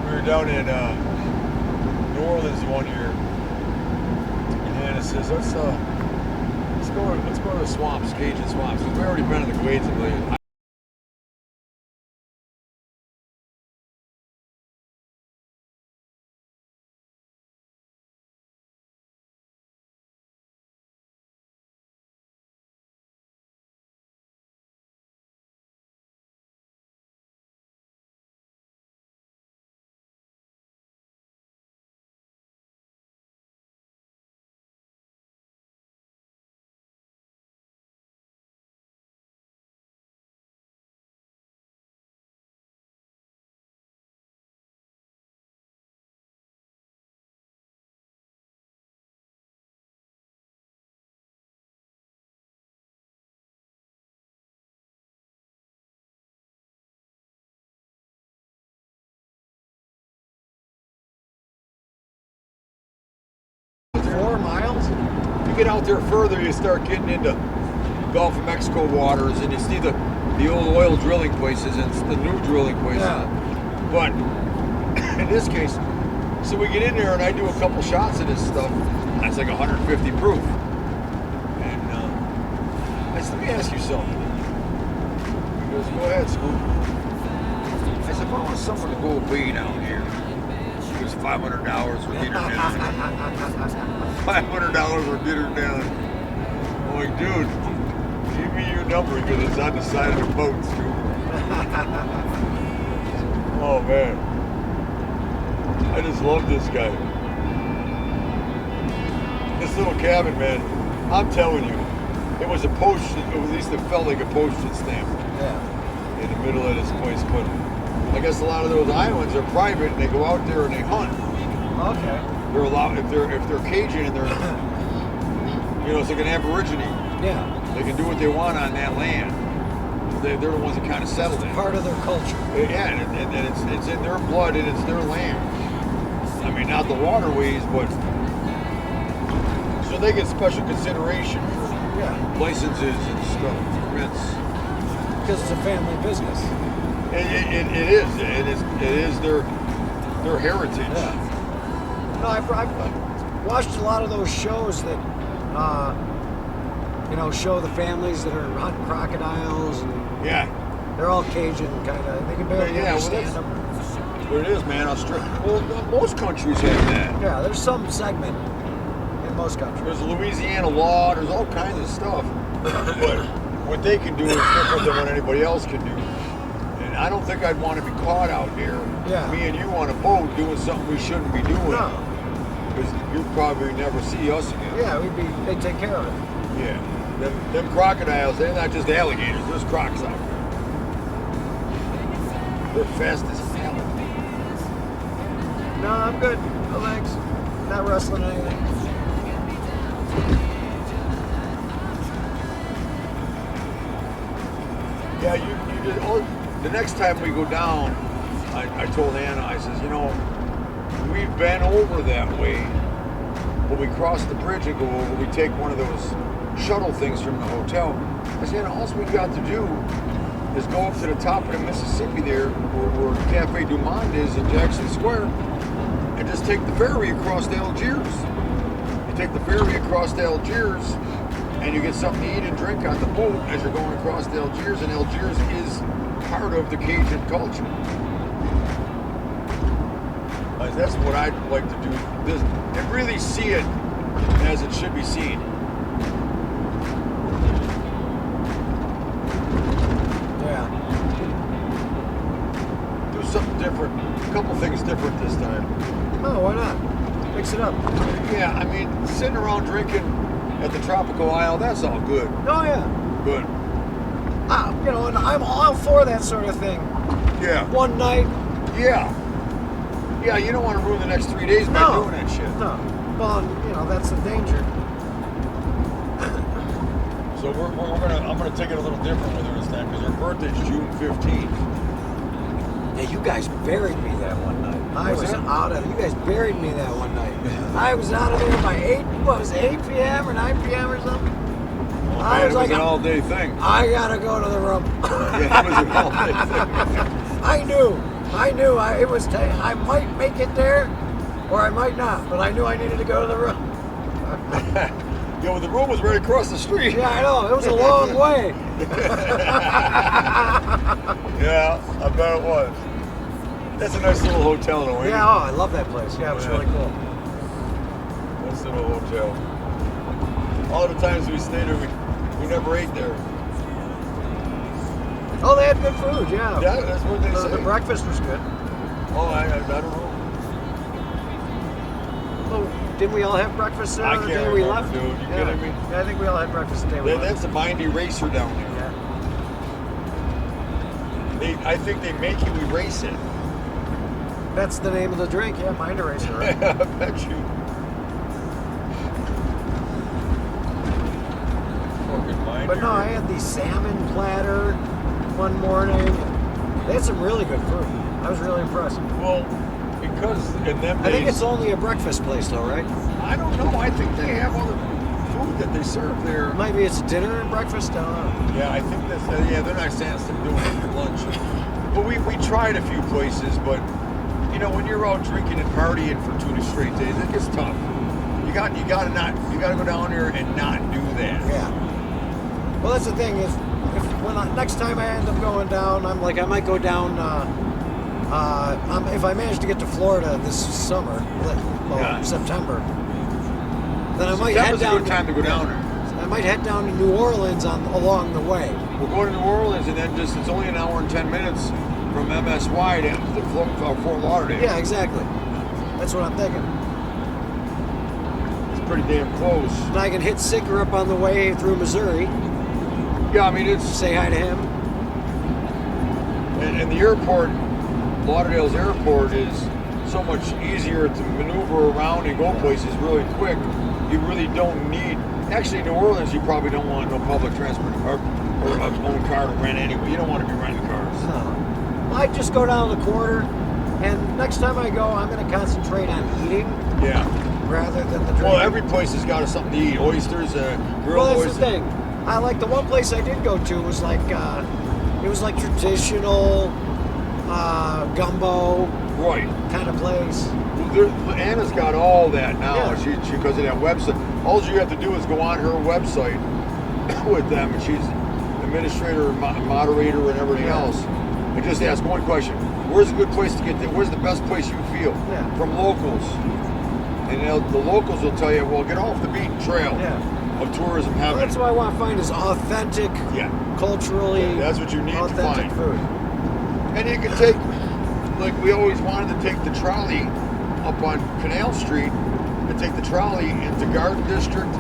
We were down in New Orleans one year, and Hannah says, let's go to the swamps, Cajun swamps. We've already been in the Glades a million. You get out there further, you start getting into Gulf of Mexico waters, and you see the old oil drilling places and the new drilling places. Yeah. But in this case, so we get in there and I do a couple shots of this stuff. That's like 150 proof. And I said, let me ask you something. He goes, go ahead, Scoop. I said, if I want someone to go away down here, it was $500 for dinner down. $500 for dinner down. I'm like, dude, give me your number because it's on the side of the boat, Scoop. Oh man, I just love this guy. This little cabin, man. I'm telling you, it was a postage, or at least it felt like a postage stamp. Yeah. In the middle of this place, but I guess a lot of those islands are private, and they go out there and they hunt. Okay. They're allowed if they're Cajun and they're You know, it's like an aborigine. Yeah. They can do what they want on that land. They're the ones that kind of settled it. Part of their culture. Yeah, and it's in their blood and it's their land. I mean, not the waterways, but so they get special consideration for licenses and stuff, permits. Because it's a family business. It is their heritage. Yeah. No, I've watched a lot of those shows that, you know, show the families that are hunting crocodiles and they're all Cajun kind of. They can barely understand them. There it is, man. Australia. Well, most countries have that. Yeah, there's some segment in most countries. There's Louisiana law. There's all kinds of stuff. But what they can do is different than what anybody else can do. And I don't think I'd want to be caught out there, me and you on a boat doing something we shouldn't be doing. No. Because you'd probably never see us again. Yeah, they'd take care of it. Yeah. Them crocodiles, they're not just alligators. There's crocs out there. They're fast as hell. No, I'm good. No thanks. Not wrestling anything. Yeah, you did. Oh, the next time we go down, I told Anna, I says, you know, we've been over that way, but we cross the bridge and go over. We take one of those shuttle things from the hotel. I said, all we got to do is go up to the top of the Mississippi there, where Cafe Du Monde is in Jackson Square, and just take the ferry across to Algiers. You take the ferry across to Algiers, and you get something to eat and drink on the boat as you're going across to Algiers, and Algiers is part of the Cajun culture. That's what I'd like to do, and really see it as it should be seen. Yeah. Do something different, a couple things different this time. Oh, why not? Mix it up. Yeah, I mean, sitting around drinking at the tropical isle, that's all good. Oh, yeah. Good. You know, and I'm all for that sort of thing. Yeah. One night. Yeah. Yeah, you don't want to ruin the next 3 days by doing that shit. No. Well, you know, that's the danger. So I'm gonna take it a little different with her this time, because her birthday's June 15th. Yeah, you guys buried me that one night. You guys buried me that one night. I was out of there by 8 p.m. or 9 p.m. or something? Oh, it was an all-day thing. I gotta go to the room. Yeah, it was an all-day thing. I knew. It was. I might make it there, or I might not. But I knew I needed to go to the room. Yeah, well, the room was right across the street. Yeah, I know. It was a long way. Yeah, I bet it was. That's a nice little hotel, though, ain't it? Yeah, I love that place. Yeah, it was really cool. Nice little hotel. All the times we stayed there, we never ate there. Oh, they had good food, yeah. Yeah, that's what they say. The breakfast was good. Oh, I don't know. Oh, didn't we all have breakfast I the can't day remember, we left? dude. You kidding me? Yeah, I think we all had breakfast the day we left. That's a Mind Eraser down there. Yeah. I think they make you erase it. That's the name of the drink, yeah, Mind Eraser, right? I bet you. But no, I had the salmon platter one morning. They had some really good food. I was really impressed. Well, because in them days... I think it's only a breakfast place though, right? I don't know. I think they have other food that they serve there. Maybe it's dinner and breakfast, I don't know. Yeah, I think that's... yeah, they're not saying doing it for lunch. But we tried a few places, but, you know, when you're out drinking and partying for 2 straight days, it gets tough. You gotta go down there and not do that. Yeah. Well, that's the thing. Next time I end up going down, I'm like, I might go down. If I manage to get to Florida this summer, September, then I might head down. September's a good time to go down there. I might head down to New Orleans along the way. We'll go to New Orleans, and then it's only an hour and 10 minutes from MSY to Fort Lauderdale. Yeah, exactly. That's what I'm thinking. It's pretty damn close. And I can hit Sicker up on the way through Missouri. Yeah, I mean, it's... Say hi to him. And the airport, Lauderdale's airport, is so much easier to maneuver around and go places really quick. You really don't need... Actually, in New Orleans, you probably don't want no public transport or own car to rent anyway. You don't want to be renting cars. No. I just go down the quarter, and next time I go, I'm going to concentrate on eating. Yeah. Rather than the drinking. Well, every place has got something to eat. Oysters, grilled well, that's oysters. the thing. I like the one place I did go to was like it was like traditional gumbo kind of place. Well, Anna's got all that now. Yeah. She because of that website. All you have to do is go on her website with them, and she's administrator, moderator, and everything else. And just ask one question: where's a good place to get there? Where's the best place you feel from locals? And the locals will tell you, well, get off the beaten trail of tourism heaven. Well, that's what I want to find is authentic, culturally. That's what you need to authentic find. food. And you can take, like we always wanted to take the trolley up on Canal Street and take the trolley into Garden District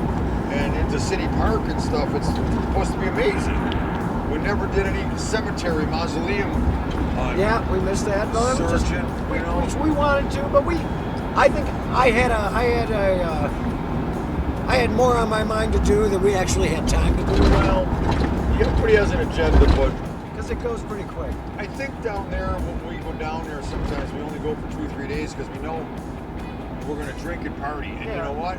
and into City Park and stuff. It's supposed to be amazing. We never did any cemetery, mausoleum. Yeah, we missed that. No, that was just, Surgeon, which we wanted to, but I think I had more on my mind to do than we actually had time to do. Well, everybody has an agenda, but because it goes pretty quick. I think down there, when we go down there, sometimes we only go for 2-3 days because we know we're going to drink and party. And you know what?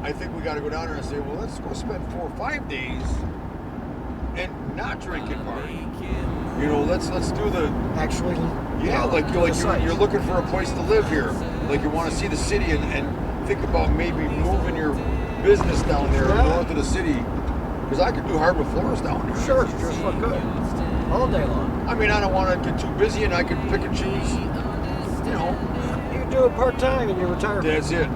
I think we got to go down there and say, well, let's go spend 4 or 5 days and not drink and party. You know, let's do the actually. Yeah, like you're looking for a place to live here. Like you want to see the city and think about maybe moving your business down there north of the city. Because I could do hardwood floors down there. Sure as fuck could. All day long. I mean, I don't want to get too busy, and I could pick and choose. You know, you can do it part time in your retirement. That's it.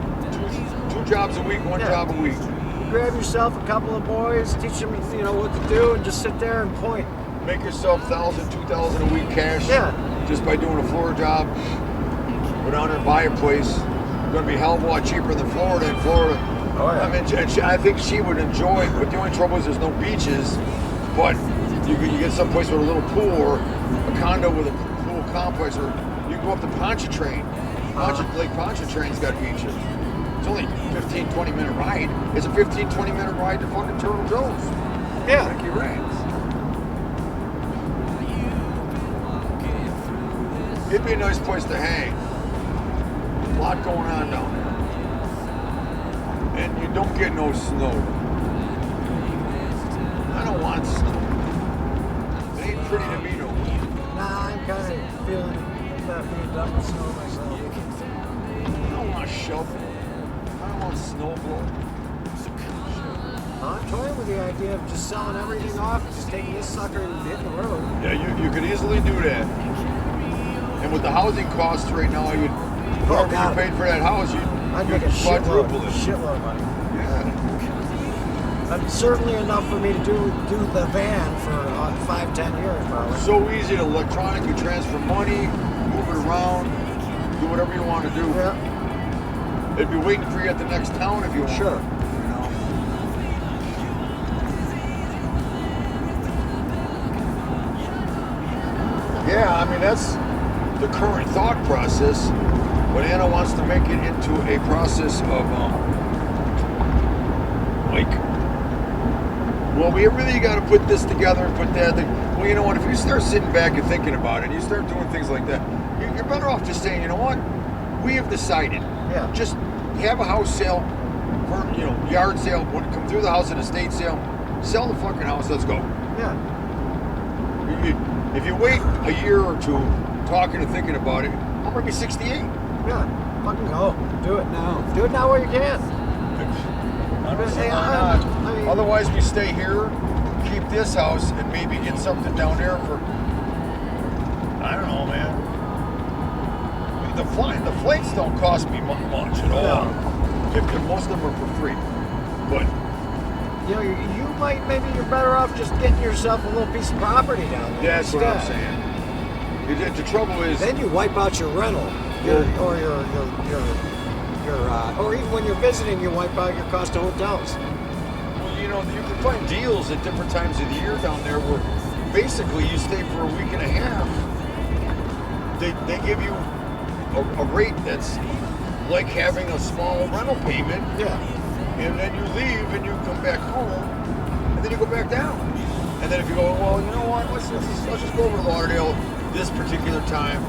Two jobs a week, one job a week. You grab yourself a couple of boys, teach them, what to do, and just sit there and point. Make yourself $1,000, $2,000 a week cash. Yeah. Just by doing a floor job. Go down there and buy a place. It's going to be a hell of a lot cheaper than Florida. In Florida, oh yeah. I mean, I think she would enjoy it. But the only trouble is there's no beaches. But you get someplace with a little pool or a condo with a pool complex, or you can go up to Pontchartrain. Lake Pontchartrain's got beaches. It's only a 15-20 minute ride. It's a 15-20 minute ride to fucking Turtle Joe's. Yeah. Ricky Rats. It'd be a nice place to hang. A lot going on down there. And you don't get no snow. I don't want snow. It ain't pretty to me no more. Nah, I'm kind of feeling done with snow myself. I don't want to shovel. I don't want snow blow. I'm toying with the idea of just selling everything off, just taking this sucker and hitting the road. Yeah, you could easily do that. And with the housing costs right now, whatever you paid for that house, I'd make a quadruple it. Shitload of money. Yeah. That's certainly enough for me to do the van for 5-10 years, probably. So easy to electronically transfer money, move it around, do whatever you want to do. Yeah. It'd be waiting for you at the next town if you want. Sure. Yeah, I mean, that's the current thought process, but Anna wants to make it into a process of, well, we really got to put this together and put that thing. Well, you know what, if you start sitting back and thinking about it, and you start doing things like that, you're better off just saying, you know what, we have decided. Yeah. Just have a house sale, for, yard sale, come through the house at estate sale, sell the fucking house, let's go. Yeah. If you wait a year or two talking and thinking about it, I'm going to be 68. Yeah, fucking go. Do it now. Do it now while you can. Otherwise, we stay here, keep this house, and maybe get something down there for, I don't know, man. The flights don't cost me much at all. If most of them are for free. But you're better off just getting yourself a little piece of property down there. That's what I'm saying. The trouble is, then you wipe out your rental, or even when you're visiting, you wipe out your cost of hotels. Well, you can find deals at different times of the year down there where basically you stay for a week and a half. They give you a rate that's like having a small rental payment. Yeah. And then you leave and you come back home, and then you go back down. And then if you go, well, you know what? Let's just go over to Lauderdale this particular time.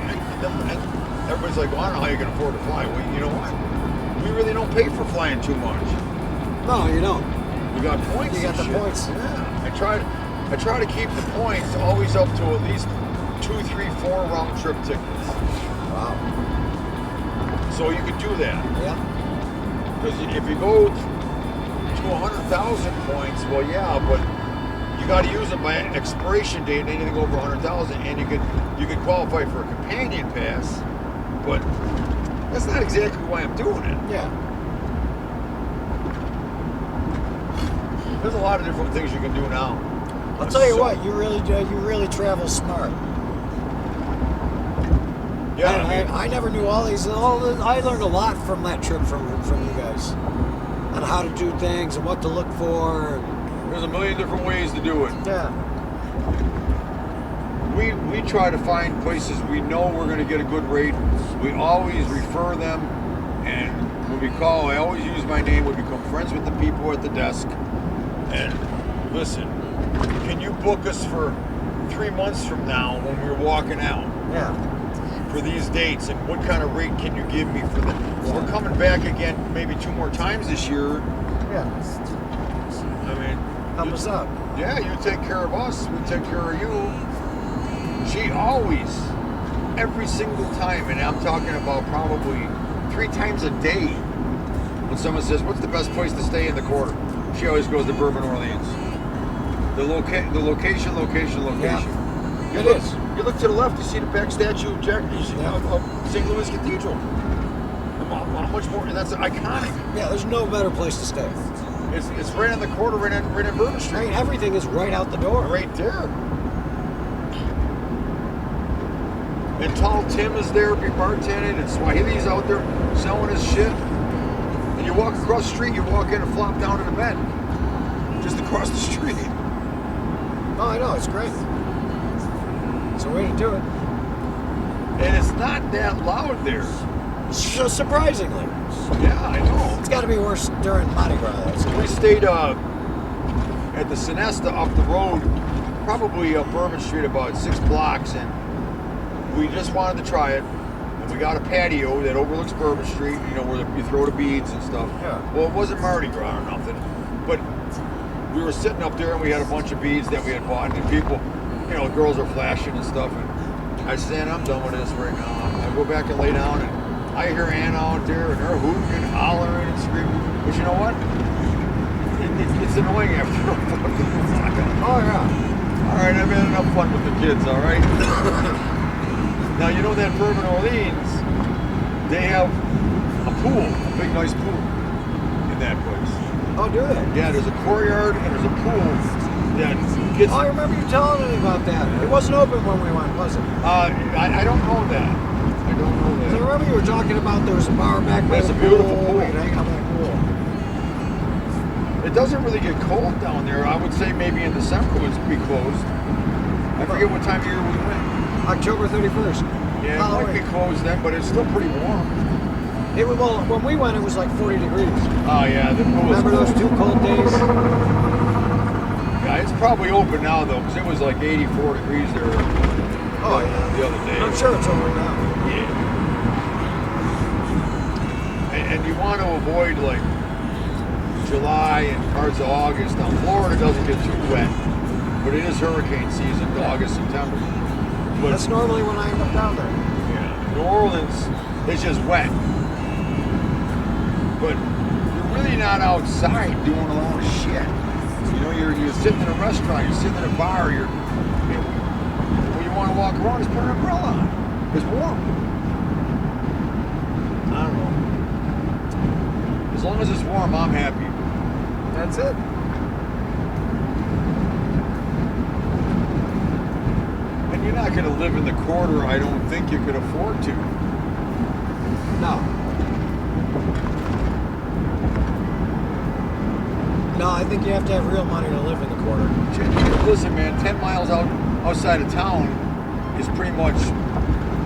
And everybody's like, well, I don't know how you can afford to fly. Well, you know what? We really don't pay for flying too much. No, you don't. We got points. You got the shit. points. Yeah. I try to keep the points always up to at least 2, 3, 4 round trip tickets. Wow. So you could do that. Yeah. Because if you go to 100,000 points, well, yeah, but you got to use it by expiration date, anything over 100,000, and you could qualify for a companion pass, but that's not exactly why I'm doing it. Yeah. There's a lot of different things you can do now. I'll tell you what, you really travel smart. Yeah, I never knew all these. I learned a lot from that trip from you guys on how to do things and what to look for. There's a million different ways to do it. Yeah. We try to find places we know we're going to get a good rate. We always refer them, and when we call, I always use my name. We become friends with the people at the desk. And listen, can you book us for 3 months from now when we're walking out? Yeah. For these dates, and what kind of rate can you give me for them? Yeah. We're coming back again maybe 2 more times this year. Yeah. I mean, help us out. Yeah, you take care of us, we take care of you. She always, every single time, and I'm talking about probably 3 times a day, when someone says, what's the best place to stay in the quarter? She always goes to Bourbon Orleans. The location. Yeah. It is. You look to the left, you see the back statue of St. Louis Cathedral. How much more? And that's iconic. Yeah, there's no better place to stay. It's right on the corner, right in Bourbon Street. I mean, everything is right out the door. Right there. And Tall Tim is there, be bartending, and Swahili's out there selling his shit. And you walk across the street, you walk in and flop down in the bed. Just across the street. Oh, I know, it's great. It's a way to do it. And it's not that loud there. Surprisingly. Yeah, I know. It's got to be worse during Mardi Gras. We stayed at the Sinesta up the road, probably up Bourbon Street about 6 blocks, and we just wanted to try it. And we got a patio that overlooks Bourbon Street, you know, where you throw the beads and stuff. Yeah. Well, it wasn't Mardi Gras or nothing, but we were sitting up there and we had a bunch of beads that we had bought, and people, you know, girls are flashing and stuff, and I said, I'm done with this right now. I go back and lay down, and I hear Anna out there, and her hooting and hollering and screaming. But you know what? It's annoying after a fucking while. Oh, yeah. All right, I've had enough fun with the kids, all right? Now, you know that Bourbon Orleans, they have a pool, a big, nice pool in that place. Oh, do they? Yeah, there's a courtyard and there's a pool that gets... Oh, I remember you telling me about that. It wasn't open when we went, was it? I don't know that. I don't know that. I remember you were talking about there was a bar back by That's the a beautiful pool. pool. You could hang out by the pool. It doesn't really get cold down there. I would say maybe in December it's be closed. I forget what time of year we went. October 31st. Yeah, it might be closed then, but it's still pretty warm. Well, when we went, it was like 40 degrees. Oh, yeah. The pool Remember those 2 cold days? Yeah, it's probably open now, though, because it was like 84 degrees there the other day. I'm sure it's over now. Yeah. And you want to avoid, like, July and parts of August. Now, Florida doesn't get too wet, but it is hurricane season, August, September. But that's normally when I end up down there. Yeah. New Orleans is just wet. But you're really not outside doing a lot of shit. You know, you're sitting in a restaurant, you're sitting in a bar, when you want to walk around, just put an umbrella on. It's warm. I don't know. As long as it's warm, I'm happy. That's it. And you're not going to live in the quarter I don't think you could afford to. No. No, I think you have to have real money to live in the quarter. Listen, man, 10 miles outside of town is pretty much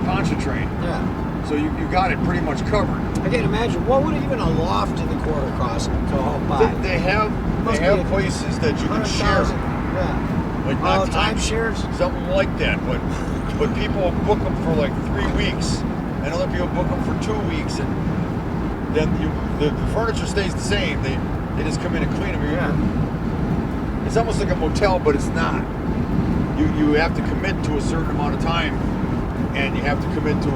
Pontchartrain. Yeah. So you got it pretty much covered. I can't imagine. What would even a loft in the quarter cost to all buy? They have places that you can share. Yeah. Like not time shares? Something like that. But people book them for like 3 weeks, and other people book them for 2 weeks, and then the furniture stays the same. They just come in and clean them. It's almost like a motel, but it's not. You have to commit to a certain amount of time, and you have to commit to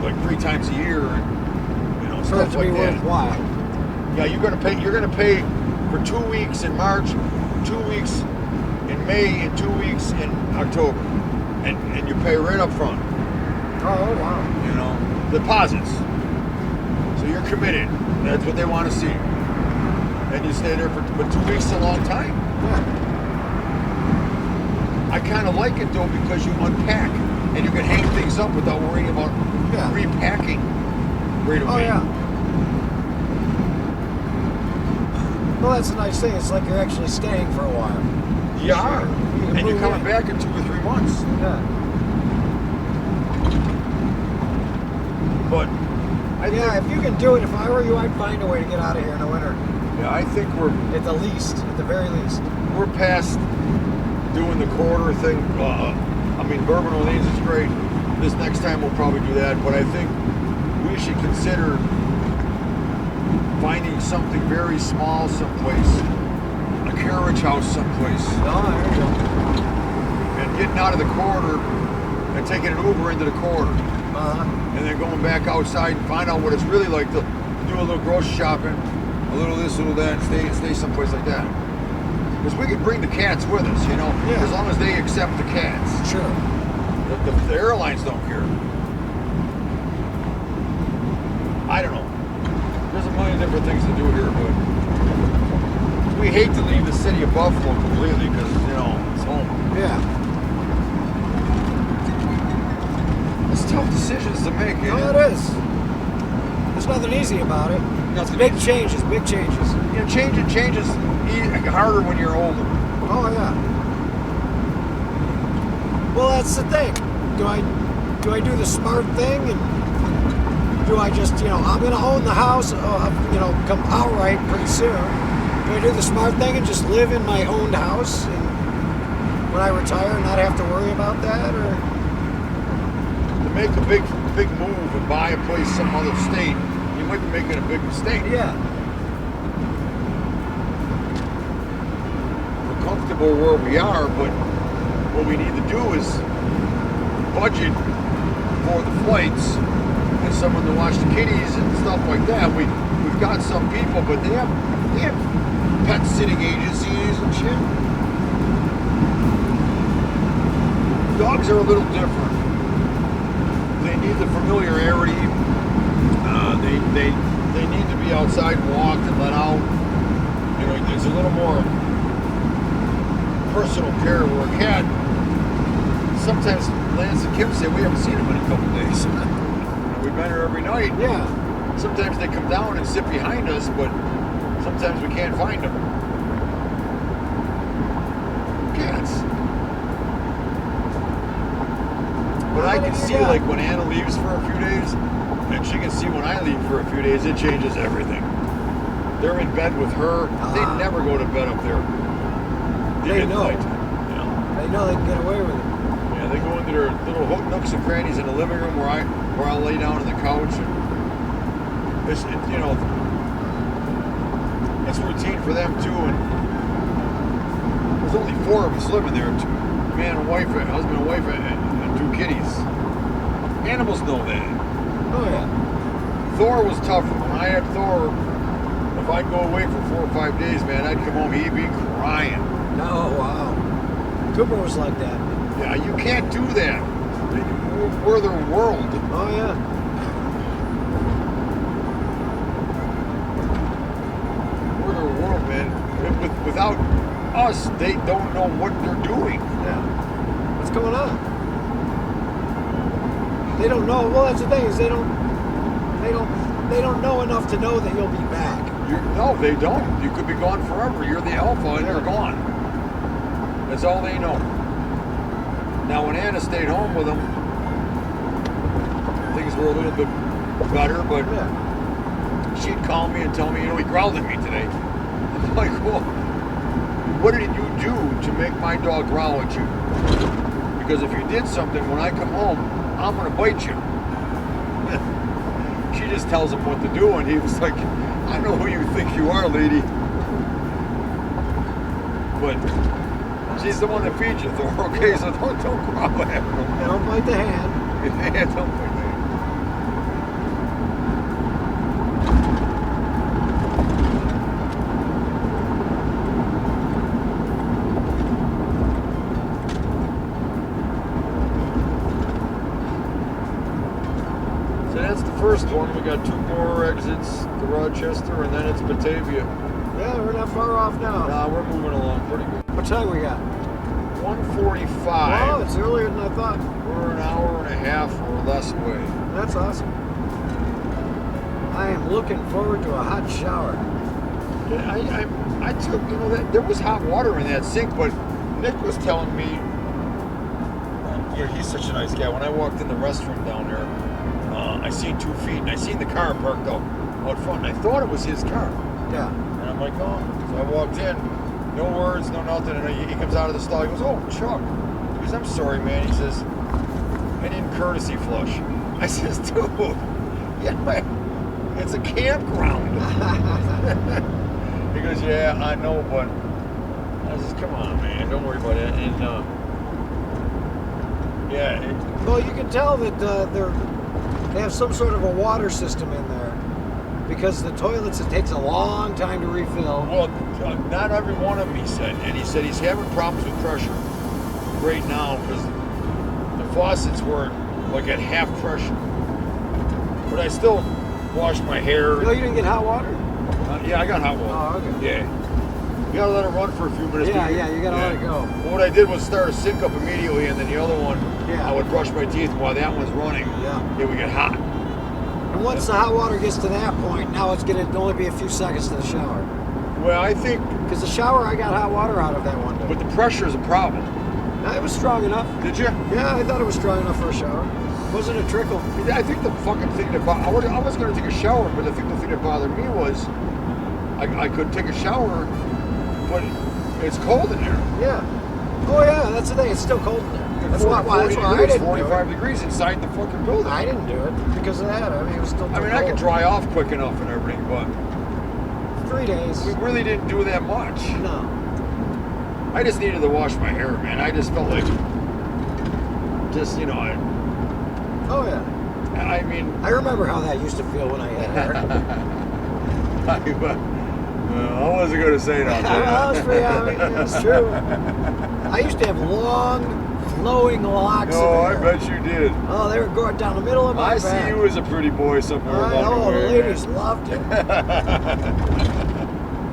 like 3 times a year, and for it stuff to like be that. worthwhile. Yeah, you're gonna pay for 2 weeks in March, 2 weeks in May, and 2 weeks in October, and you pay right up front. Oh wow. Deposits. So you're committed. That's what they want to see. And you stay there but 2 weeks is a long time. Yeah. I kind of like it though because you unpack and you can hang things up without worrying about repacking right away. Oh yeah. Well, that's a nice thing. It's like you're actually staying for a while. You are. And you're coming back in 2 or 3 months. Yeah. But if you can do it, if I were you, I'd find a way to get out of here in the winter. Yeah, I think we're at the very least. We're past doing the quarter thing. I mean, Bourbon Orleans is great. This next time we'll probably do that, but I think we should consider finding something very small someplace, a carriage house someplace. And getting out of the quarter and taking an Uber into the quarter. And then going back outside and find out what it's really like to do a little grocery shopping, a little this, a little that, and stay someplace like that. Because we can bring the cats with us, as long as they accept the cats. Sure. The airlines don't care. I don't know. There's a million different things to do here, but we hate to leave the city of Buffalo completely because, it's home. Yeah. It's tough decisions to make, No, it is. There's nothing easy about it. Big changes. Changes harder when you're older. Oh yeah. Well, that's the thing. Do I do the smart thing, and do I just I'm gonna own the house, come outright pretty soon? Do I do the smart thing and just live in my owned house, and when I retire, not have to worry about that, or to make a big move and buy a place some other state, you might be making a big mistake. Yeah. We're comfortable where we are, but what we need to do is budget for the flights and someone to watch the kiddies and stuff like that. We've got some people, but they have pet sitting agencies and shit. Dogs are a little different. They need the familiarity. They need to be outside and walked and let out. There's a little more personal care where a cat. Sometimes Lance and Kim say we haven't seen them in a couple days. We've been here every night. Yeah. Sometimes they come down and sit behind us, but sometimes we can't find them. Cats. But I can see, like, when Anna leaves for a few days, and she can see when I leave for a few days, it changes everything. They're in bed with her. They never go to bed up there. They know. They know they can get away with it. Yeah, they go into their little nooks and crannies in the living room where I'll lay down on the couch. And it's routine for them too. And there's only 4 of us living there: man and wife, husband and wife, and 2 kitties. Animals know that. Oh yeah. Thor was tougher. When I had Thor, if I'd go away for 4 or 5 days, man, I'd come home, he'd be crying. Oh wow. Cooper was like that. Yeah, you can't do that. We're their world. Oh yeah. We're their world, man. Without us, they don't know what they're doing. Yeah. What's going on? They don't know. Well, that's the thing is they don't know enough to know that you'll be back. No, they don't. You could be gone forever. You're the alpha, and they're gone. That's all they know. Now, when Anna stayed home with them, things were a little bit better, but she'd call me and tell me, he growled at me today. I'm like, well, what did you do to make my dog growl at you? Because if you did something, when I come home, I'm going to bite you. She just tells him what to do, and he was like, I know who you think you are, lady. But she's the one that feeds you, Thor. Okay, so don't growl at her. Don't bite the hand. Yeah, don't bite the hand. So that's the first one. We got 2 more exits to Rochester, and then it's Batavia. Yeah, we're not far off now. Nah, we're moving along pretty good. What time we got? 1:45. Oh, it's earlier than I thought. We're an hour and a half or less away. That's awesome. I am looking forward to a hot shower. Yeah, I took, that there was hot water in that sink, but Nick was telling me, he's such a nice guy. When I walked in the restroom down there, I seen 2 feet, and I seen the car parked out front, and I thought it was his car. Yeah. And I'm like, oh. So I walked in, no words, no nothing, and he comes out of the stall. He goes, oh, Chuck. He goes, I'm sorry, man. He says, I didn't courtesy flush. I says, dude, yeah, it's a campground. He goes, yeah, I know, but I says, come on, man, don't worry about it. And well, you can tell that they have some sort of a water system in there, because the toilets, it takes a long time to refill. Well, not every one of them, he said. And he said he's having problems with pressure right now because the faucets were like at half pressure. But I still washed my hair. No, you didn't get hot water? Yeah, I got hot water. Oh, okay. Yeah. You gotta let it run for a few minutes. Yeah, you gotta let it go. Well, what I did was start a sink up immediately, and then the other one, I would brush my teeth while that one's running. It would get hot. And once the hot water gets to that point, now it's going to only be a few seconds to the shower. Well, I think... Because the shower, I got hot water out of that one day. But the pressure is a problem. No, it was strong enough. Did you? Yeah, I thought it was strong enough for a shower. It wasn't a trickle. I think the fucking thing that I was going to take a shower, but I think the thing that bothered me was I could take a shower, but it's cold in there. Yeah. Oh, yeah, that's the thing. It's still cold in there. That's why I didn't 45 degrees inside the fucking building. I didn't do it because of that. I mean, it was still I mean, I could dry off quick enough and everything, but 3 days. We really didn't do that much. No. I just needed to wash my hair, man. I just felt like, Oh, yeah. I mean... I remember how that used to feel when I had hair. I wasn't going to say that. It's true. I used to have long, flowing locks of hair. I bet you did. Oh, they were going down the middle of my back. I see you as a pretty boy somewhere along the way. Oh, the ladies loved it.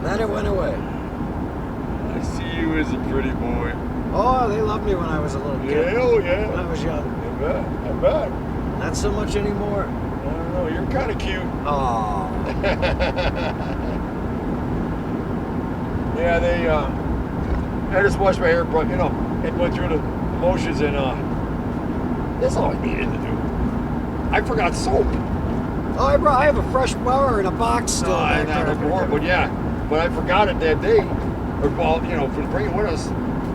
Then it went away. I see you as a pretty boy. Oh, they loved me when I was a little kid. Yeah, oh yeah. When I was young. I bet. Not so much anymore. I don't know, you're kind of cute. Oh. Yeah, I just washed my hair, but it went through the motions, and that's all I needed to do. I forgot soap. Oh, I have a fresh bar in a box still. Not anymore, but I forgot it that day. Or, well, for bringing it with us.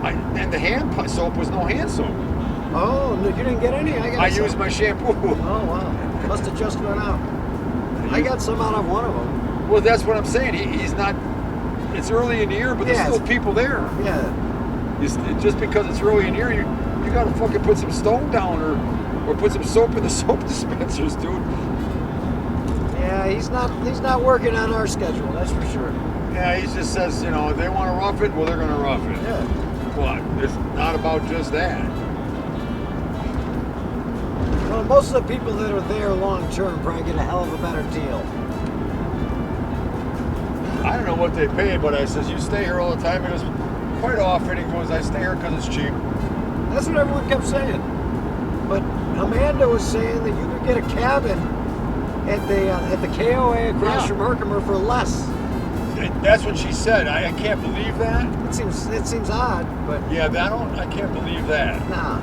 And the hand soap was no hand soap. Oh, no, you didn't get any? I used my shampoo. Oh, wow. Must have just run out. I got some out of one of them. Well, that's what I'm saying. He's not... It's early in the year, but there's still people there. Yeah. Just because it's early in the year, you got to fucking put some stone down or put some soap in the soap dispensers, dude. Yeah, he's not working on our schedule, that's for sure. Yeah, he just says, if they want to rough it, well, they're going to rough it. Yeah. But it's not about just that. Well, most of the people that are there long term probably get a hell of a better deal. I don't know what they pay, but I says, you stay here all the time. He goes, quite often. He goes, I stay here because it's cheap. That's what everyone kept saying. But Amanda was saying that you could get a cabin at the KOA across from Herkimer for less. That's what she said. I can't believe that. It seems odd, but yeah, I can't believe that. Nah,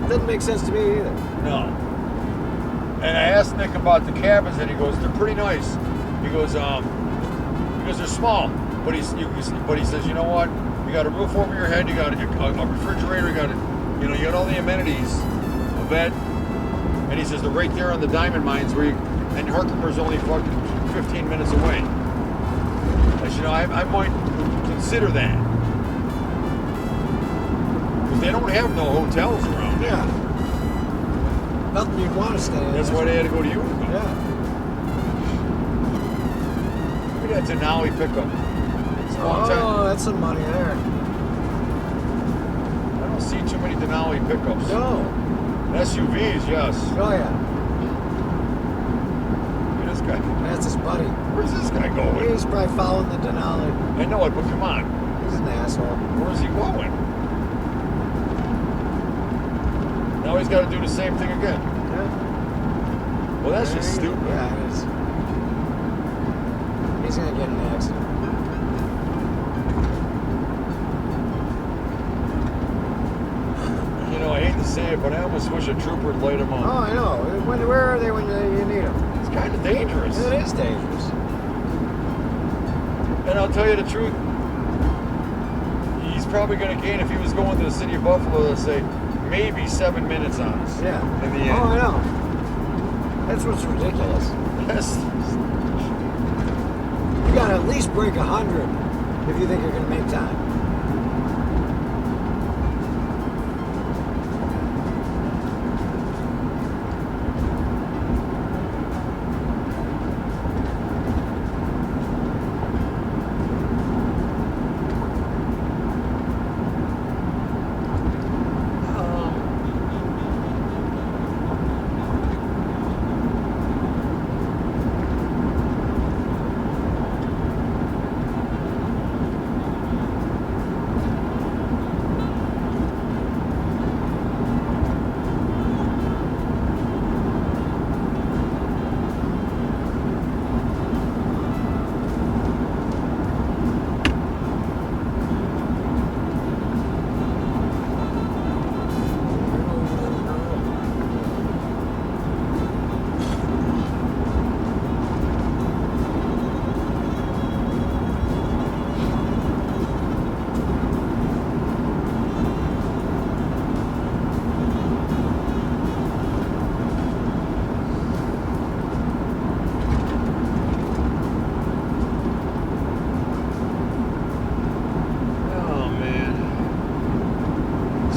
it doesn't make sense to me either. No. And I asked Nick about the cabins, and he goes, they're pretty nice. He goes, they're small, but he says, you know what? You got a roof over your head, you got a refrigerator, you got all the amenities, a bed, and he says they're right there on the diamond mines and Herkimer's only fucking 15 minutes away. I said, I might consider that. Because they don't have no hotels around there. Yeah. Nothing you'd want to stay in. That's why they had to go to Utica. Yeah. Look at that Denali pickup. It's a long time. Oh, that's some money there. I don't see too many Denali pickups. No. SUVs, yes. Oh, yeah. Look at this guy. That's his buddy. Where's this guy going? He's probably following the Denali. I know it, but come on. He's an asshole. Where's he going? Now he's got to do the same thing again. Yeah. Well, that's just stupid. Yeah, it is. He's going to get in an accident. You know, I hate to say it, but I almost wish a trooper would light him up. Oh, I know. Where are they when you need them? It's kind of dangerous. It is dangerous. And I'll tell you the truth, he's probably going to gain, if he was going to the city of Buffalo, let's say, maybe 7 minutes on us. Yeah. In the end. Oh, I know. That's what's ridiculous. Yes. You got to at least break 100 if you think you're going to make time.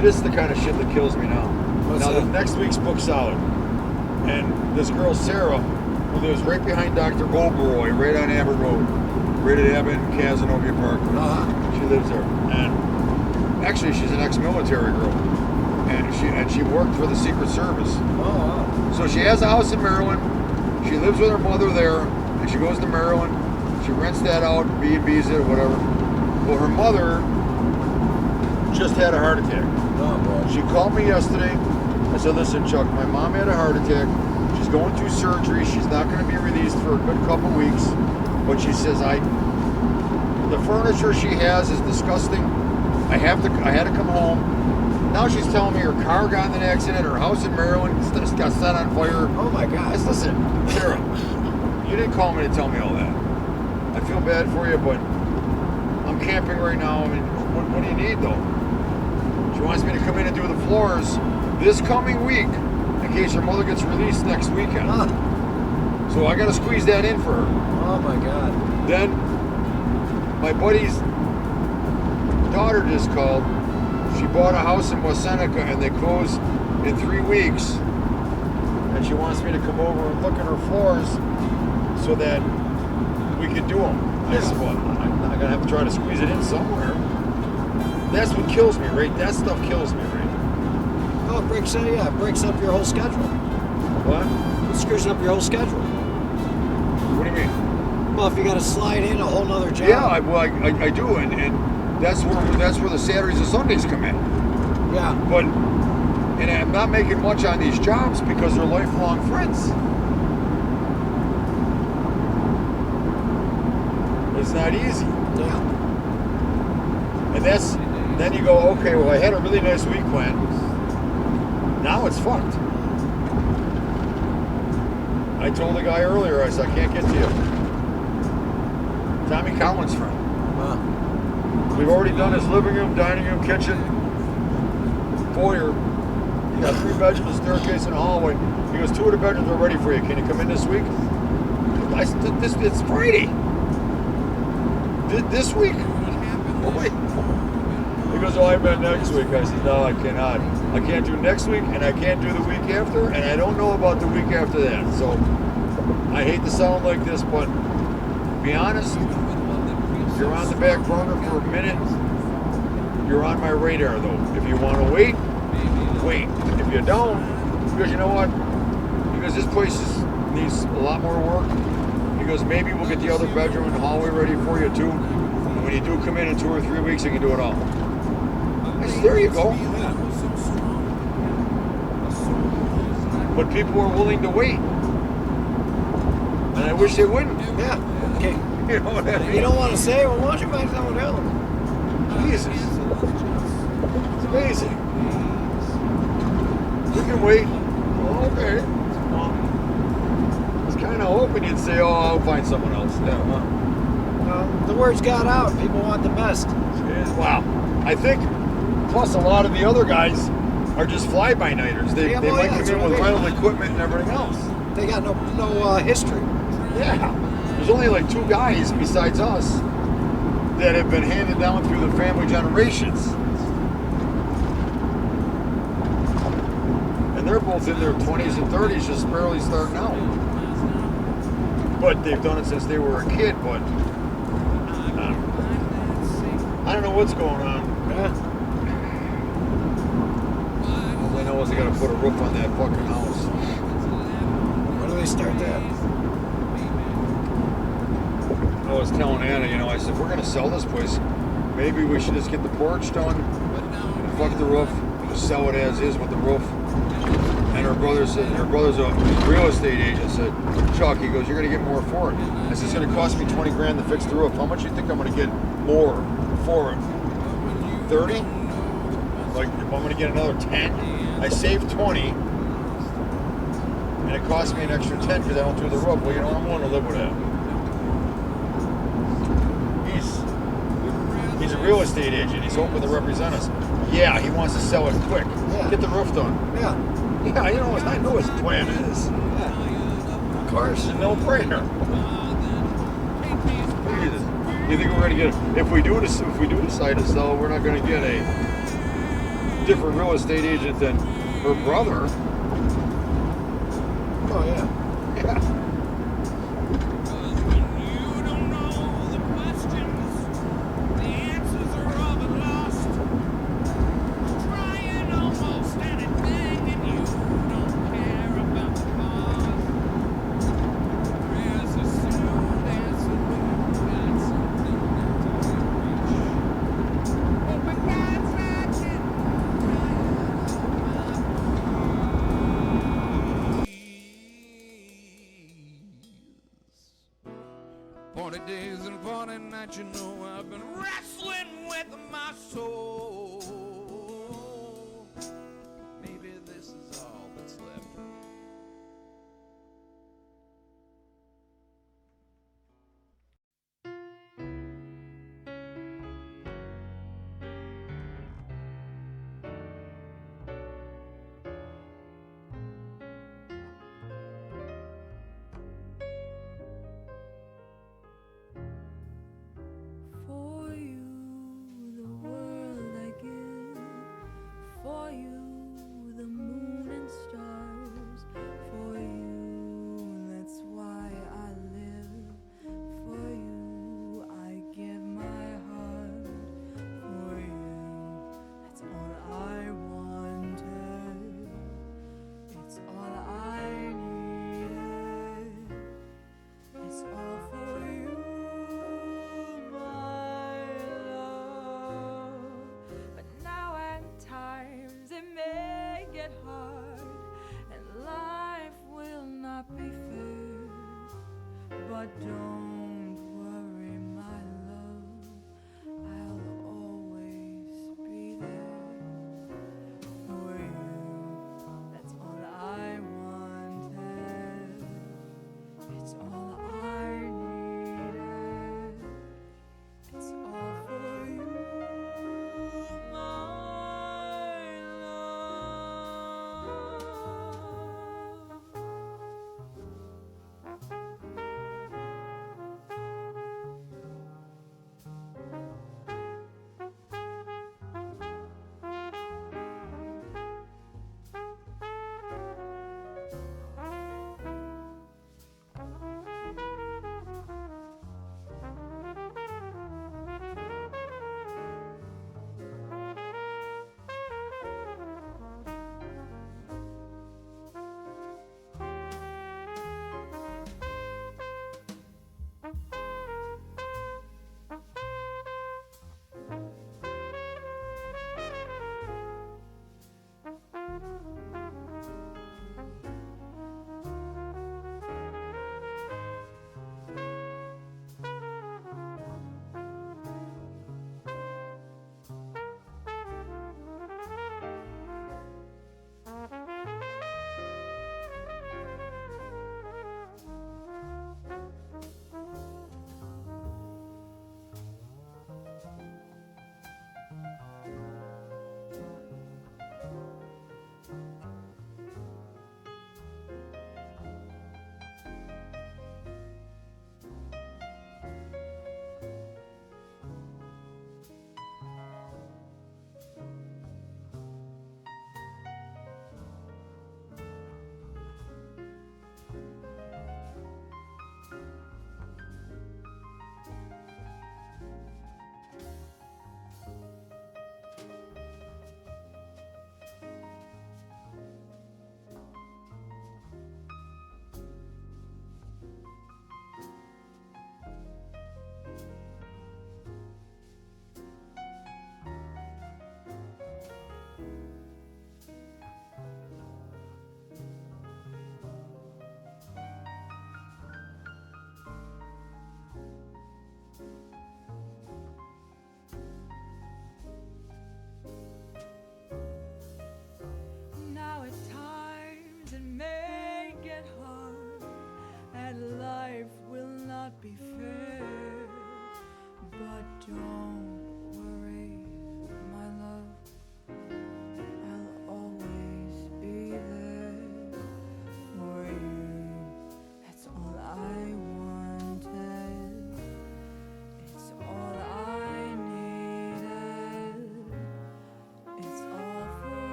This is the kind of shit that kills me now. What's now, that? Next week's book's out. And this girl, Sarah, who lives right behind Dr. Oberoi, right on Abbott Road, right at Abbott and Casanova Park. She lives there. And actually, she's an ex-military girl. And she worked for the Secret Service. Oh, wow. So she has a house in Maryland. She lives with her mother there. And she goes to Maryland. She rents that out, B&B's it, whatever. Well, her mother just had a heart attack. Oh, boy. She called me yesterday. I said, listen, Chuck, my mom had a heart attack. She's going through surgery. She's not going to be released for a good couple weeks. But she says, the furniture she has is disgusting. I had to come home. Now she's telling me her car got in an accident, her house in Maryland got set on fire. Oh, my God. I said, listen, Sarah, you didn't call me to tell me all that. I feel bad for you, but I'm camping right now. I mean, what do you need, though? She wants me to come in and do the floors this coming week in case her mother gets released next weekend. So I got to squeeze that in for her. Oh, my God. Then my buddy's daughter just called. She bought a house in West Seneca and they close in 3 weeks. And she wants me to come over and look at her floors so that we could do them. I said, well, I'm going to have to try to squeeze it in somewhere. That's what kills me, right? That stuff kills me, right? Oh, it breaks up your whole schedule. What? It screws up your whole schedule. What do you mean? Well, if you got to slide in a whole nother job. Yeah, I do, and that's where the Saturdays and Sundays come in. Yeah. But I'm not making much on these jobs because they're lifelong friends. It's not easy. Yeah. And then you go, okay, well, I had a really nice week planned. Now it's fucked. I told the guy earlier, I said, I can't get to you. Tommy Collins' friend. We've already done his living room, dining room, kitchen, foyer. You got 3 bedrooms, a staircase, and a hallway. He goes, 2 of the bedrooms are ready for you. Can you come in this week? I said, it's Friday. This week? Oh, wait. He goes, oh, I meant next week. I said, no, I cannot. I can't do next week, and I can't do the week after, and I don't know about the week after that. So I hate to sound like this, but to be honest, you're on the back burner for a minute. You're on my radar, though. If you want to wait, wait. If you don't, because you know what? Because this place needs a lot more work. He goes, maybe we'll get the other bedroom and hallway ready for you, too. And when you do come in 2 or 3 weeks, you can do it all. I said, there you go. But people are willing to wait. And I wish they wouldn't. Yeah. Okay. You know what I mean? You don't want to say, well, why don't you find someone else? Jesus. It's amazing. You can wait. Oh, okay. Well, I was kind of hoping you'd say, oh, I'll find someone else. Yeah, well, the word's got out. People want the best. Wow. I think, plus a lot of the other guys are just fly-by-nighters. They might come in with rental equipment and everything else. They got no history. Yeah. There's only like 2 guys besides us that have been handed down through the family generations. And they're both in their 20s and 30s, just barely starting out. But they've done it since they were a kid, but I don't know what's going on. Yeah. All I know is they gotta put a roof on that fucking house. When do they start that? I was telling Anna, you know, I said, we're going to sell this place. Maybe we should just get the porch done and fuck the roof. Just sell it as is with the roof. And her brother's a real estate agent, said, Chuck, he goes, you're going to get more for it. I said, it's going to cost me 20 grand to fix the roof. How much do you think I'm going to get more for it? 30? Like, if I'm going to get another 10? I saved 20. And it cost me an extra 10 because I don't do the roof. Well, you know, I'm willing to live with that. He's a real estate agent. He's hoping to represent us. Yeah, he wants to sell it quick. Yeah. Get the roof done. Yeah. Yeah, you know, I know his plan is. Yeah. Of course. It's a no-brainer. You think we're going to get, if we do decide to sell, we're not going to get a different real estate agent than her brother. Oh, yeah. Yeah. Days and 40 nights, you know I've been wrestling with my soul. Maybe this is all that's left. For you, the world I give. For you, the moon and stars. For you, that's why I live. For you, I give my heart. For you, that's all I wanted. It's all I needed. It's all for you. But don't worry, my love, I'll always be there for you. That's all I wanted.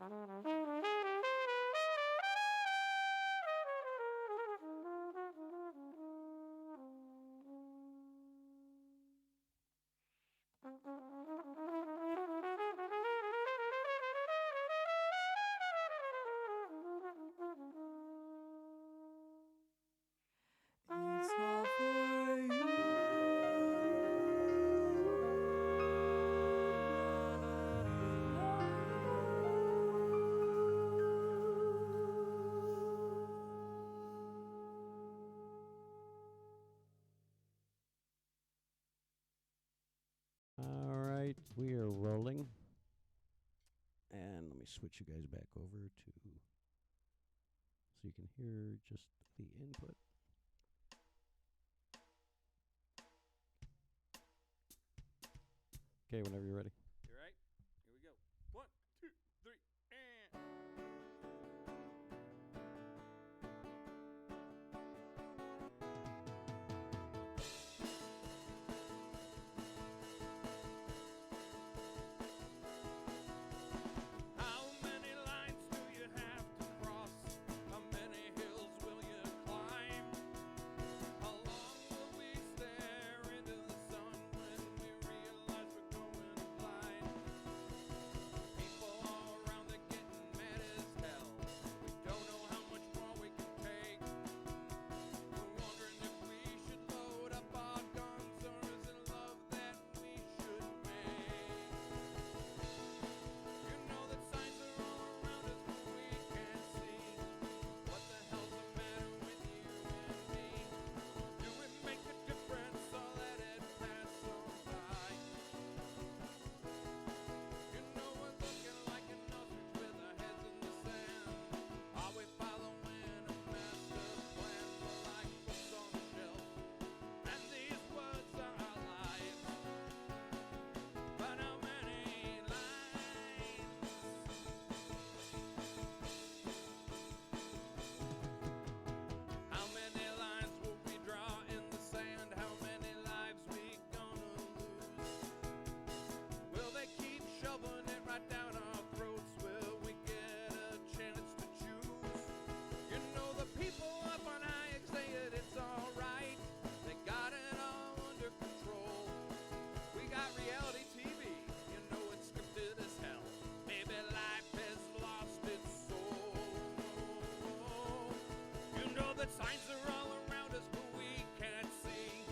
It's all for you. All right, we are rolling. And let me switch you guys back over to so you can hear just the input. Okay, whenever you're ready. You right? Here we go. 1, 2, 3, and. How many lines do you have to cross? How many hills will you climb? How long will we stare into the sun when we realize we're going blind? People all around are getting mad as hell. We don't know how much more we can take. We're wondering if we should load up our guns, or is it love that we should make? You know that signs are all around us, but we can't see. What the hell's the matter with you and me? Do it make a difference, or let it pass on by? You know we're looking like an ostrich with our heads in the sand. Are we following a master plan? We're like books on a shelf, and these words are our lives. But how many lines? How many lines will we draw in the sand? How many lives we gonna lose? Will they keep shoveling it right down our throats? Will we get a chance to choose? You know the people up on high say that it's alright. They got it all under control. We got reality TV, you know it's scripted as hell. Maybe life has lost its soul. You know that signs are all around us, but we can't see.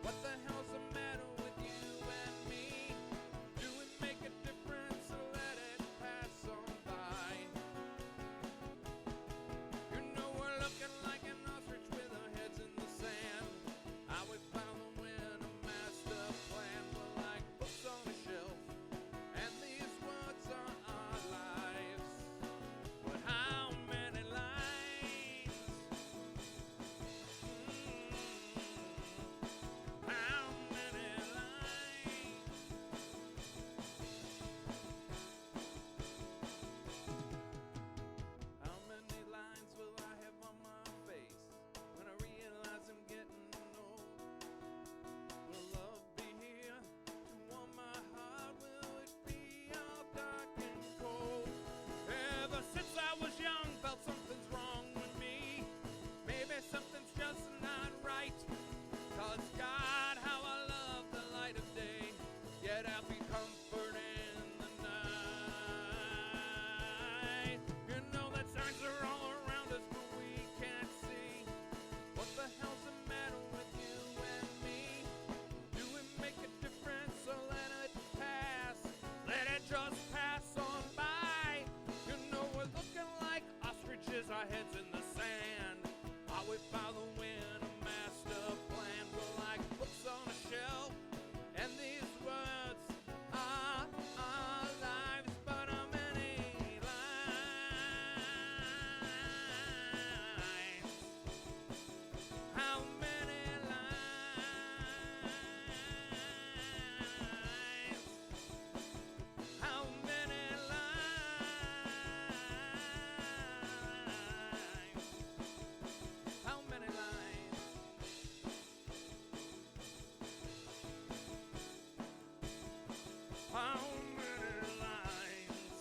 What the hell's the matter with you and me? Do it make a difference, or let it pass on by? You know we're looking like an ostrich with our heads in the sand. Are we following a master plan? We're like books on a shelf, and these words are our lives. But how many lines? How many lines? How many lines will I have on my face when I realize I'm getting old? Will love be here to warm my heart? Will it be all dark and cold? Ever since I was young, felt something's wrong with me. Maybe something's just not right. 'Cause God, how I love the light of day, yet I'll be comfort in the night. You know that signs are all around us, but we can't see. What the hell's the matter with you and me? Do it make a difference, or let it pass? Let it just pass on by. You know we're looking like ostriches, our heads in the sand. Are we following a master plan? We're like books on a shelf, and these words are our lives. But how many lines? How many lines? How many lines? How many lines? How many lines?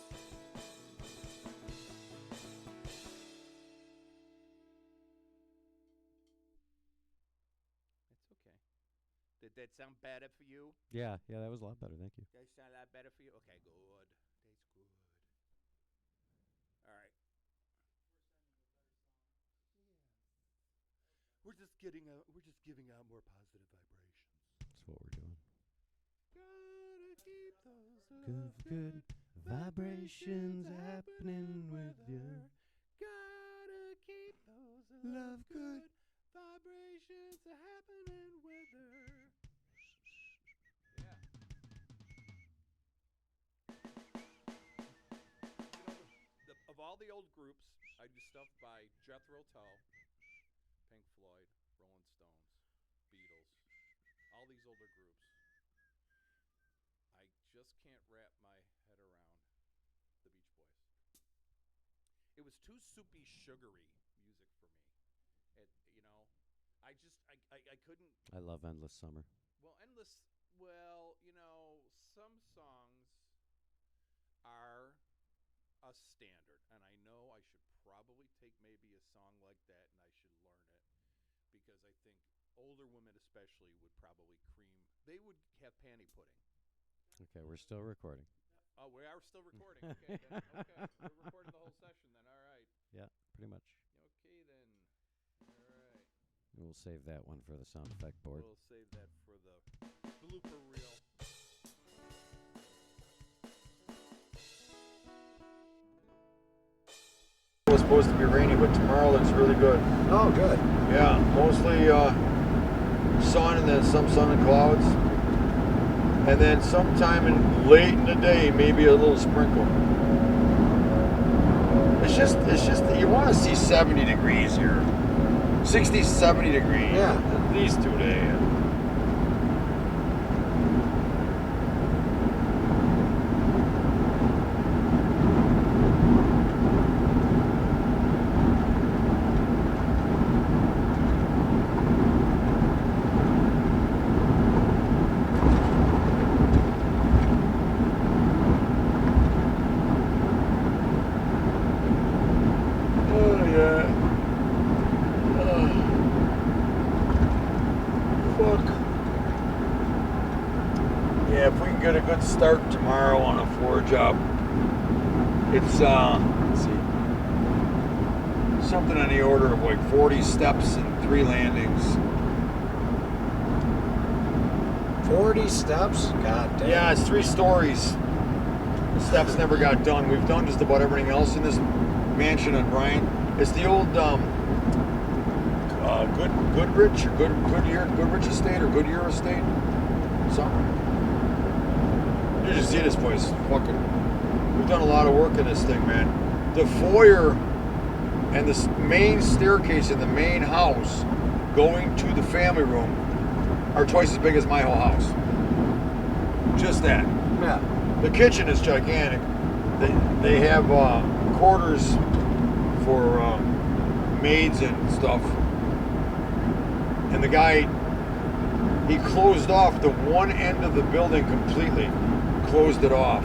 Did that sound better for you? Yeah, that was a lot better. Thank you. Did that sound a lot better for you? Okay, good. That's good. All right. We're just giving out more positive vibrations. That's what we're doing. Gotta keep those Good vibrations happening with you. Gotta keep those love good vibrations happening with her. Yeah. Of all the old groups, I do stuff by Jethro Tull, Pink Floyd, Rolling Stones, Beatles, all these older groups. I just can't wrap my head around the Beach Boys. It was too soupy, sugary music for me. I couldn't. I love Endless Summer. Well, some songs are a standard, and I know I should probably take maybe a song like that and I should learn it, because I think older women especially would probably they would have panty pudding. Okay, we're still recording. Oh, we are still recording. Okay, then. Okay. We're recording the whole session then. All right. Yeah, pretty much. Okay, then. All right. We'll save that one for the sound effect board. We'll save that for the blooper reel. It was supposed to be rainy, but tomorrow looks really good. Oh, good. Yeah, mostly sun and then some sun and clouds. And then sometime late in the day, maybe a little sprinkle. It's just you want to see 70 degrees here. 60, 70 degrees. Yeah. At least today. Get a good start tomorrow on a floor job. It's let's see, something on the order of like 40 steps and 3 landings. 40 steps? God damn. Yeah, it's 3 stories. The steps never got done. We've done just about everything else in this mansion on Bryant. It's the old Goodrich or Goodrich Estate or Goodyear Estate. Something. You just see this place. Fucking. We've done a lot of work in this thing, man. The foyer and the main staircase in the main house going to the family room are twice as big as my whole house. Just that. Yeah. The kitchen is gigantic. They have quarters for maids and stuff. And the guy, he closed off the one end of the building completely. Closed it off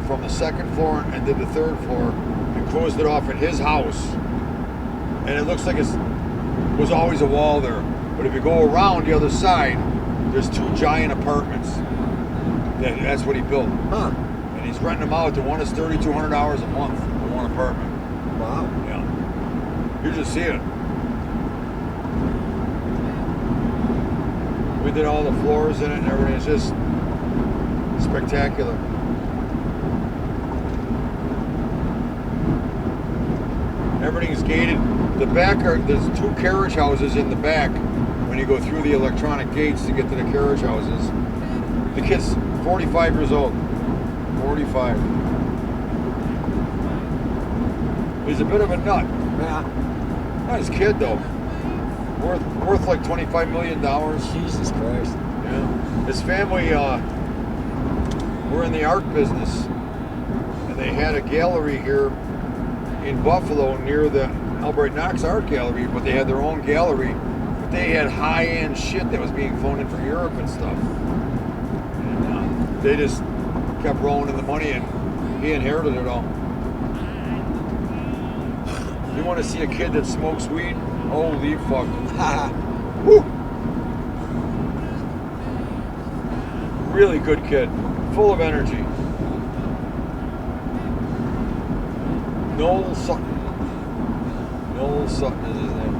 from the 2nd floor and did the 3rd floor and closed it off at his house. And it looks like it was always a wall there. But if you go around the other side, there's 2 giant apartments. That's what he built. Huh. And he's renting them out to one is $3,200 a month for one apartment. Wow. Yeah. You just see it. We did all the floors in it and everything. It's just spectacular. Everything's gated. The back there's 2 carriage houses in the back when you go through the electronic gates to get to the carriage houses. The kid's 45 years old. 45. He's a bit of a nut. Yeah. Nice kid though. Worth like $25 million. Jesus Christ. Yeah. His family were in the art business, and they had a gallery here in Buffalo near the Albright Knox Art Gallery, but they had their own gallery, but they had high-end shit that was being flown in from Europe and stuff. And they just kept rolling in the money, and he inherited it all. You want to see a kid that smokes weed? Holy fuck. Woo! Really good kid. Full of energy. Noel Sutton. Noel Sutton is his name.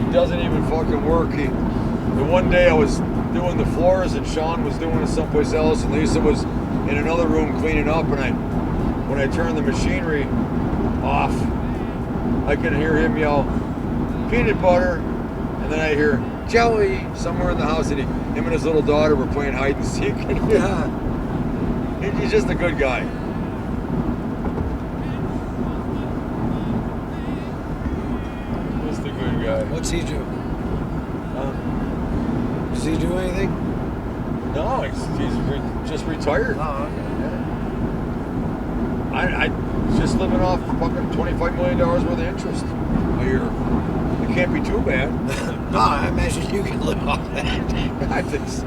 He doesn't even fucking work. The one day I was doing the floors and Sean was doing it someplace else and Lisa was in another room cleaning up, and when I turned the machinery off, I could hear him yell, peanut butter, and then I hear Joey somewhere in the house, and him and his little daughter were playing hide and seek. Yeah. He's just a good guy. Just a good guy. What's he do? Does he do anything? No, he's just retired. Oh, okay. I just living off fucking $25 million worth of interest a year. It can't be too bad. No, I imagine you can live off that. I think so.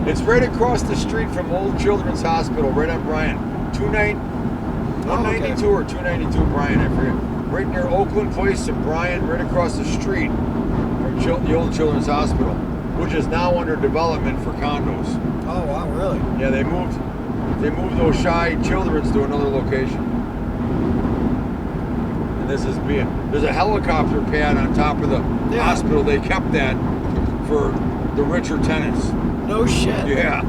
It's right across the street from Old Children's Hospital, right on Bryant. 192 or 292 Bryant, I forget. Right near Oakland Place and Bryant, right across the street from the Old Children's Hospital, which is now under development for condos. Oh wow, really? Yeah, they moved those shy children's to another location. And this is there's a helicopter pad on top of the hospital. They kept that for the richer tenants. No shit. Yeah.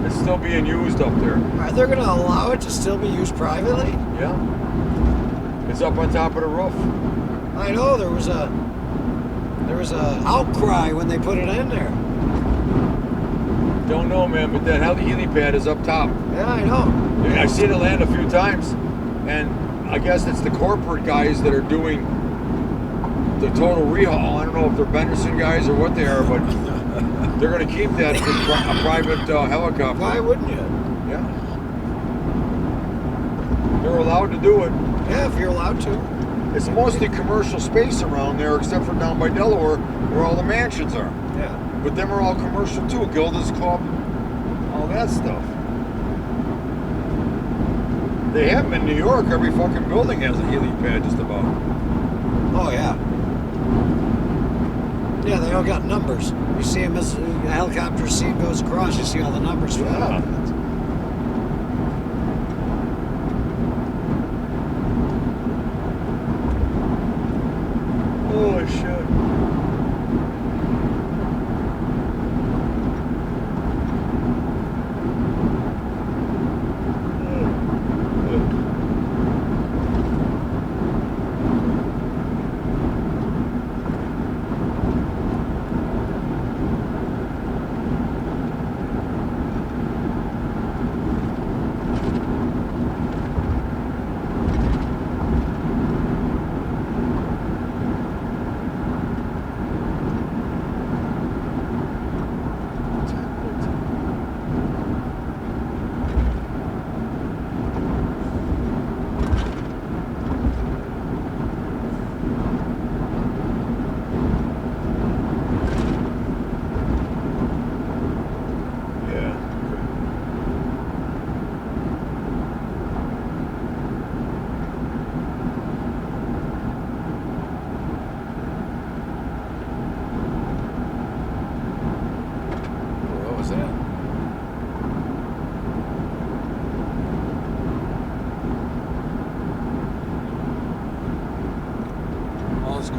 It's still being used up there. Are they going to allow it to still be used privately? Yeah. It's up on top of the roof. I know there was a outcry when they put it in there. Don't know, man, but that helipad is up top. Yeah, I know. Yeah, I've seen it land a few times, and I guess it's the corporate guys that are doing the total rehaul. I don't know if they're Benderson guys or what they are, but they're going to keep that for a private helicopter. Why wouldn't you? Yeah. They're allowed to do it. Yeah, if you're allowed to. It's mostly commercial space around there, except for down by Delaware, where all the mansions are. Yeah. But them are all commercial too. Gilda's Club, all that stuff. They have them in New York. Every fucking building has a helipad just about. Oh, yeah. Yeah, they all got numbers. You see them as a helicopter scene goes across, you see all the numbers. Yeah. Oh, shit.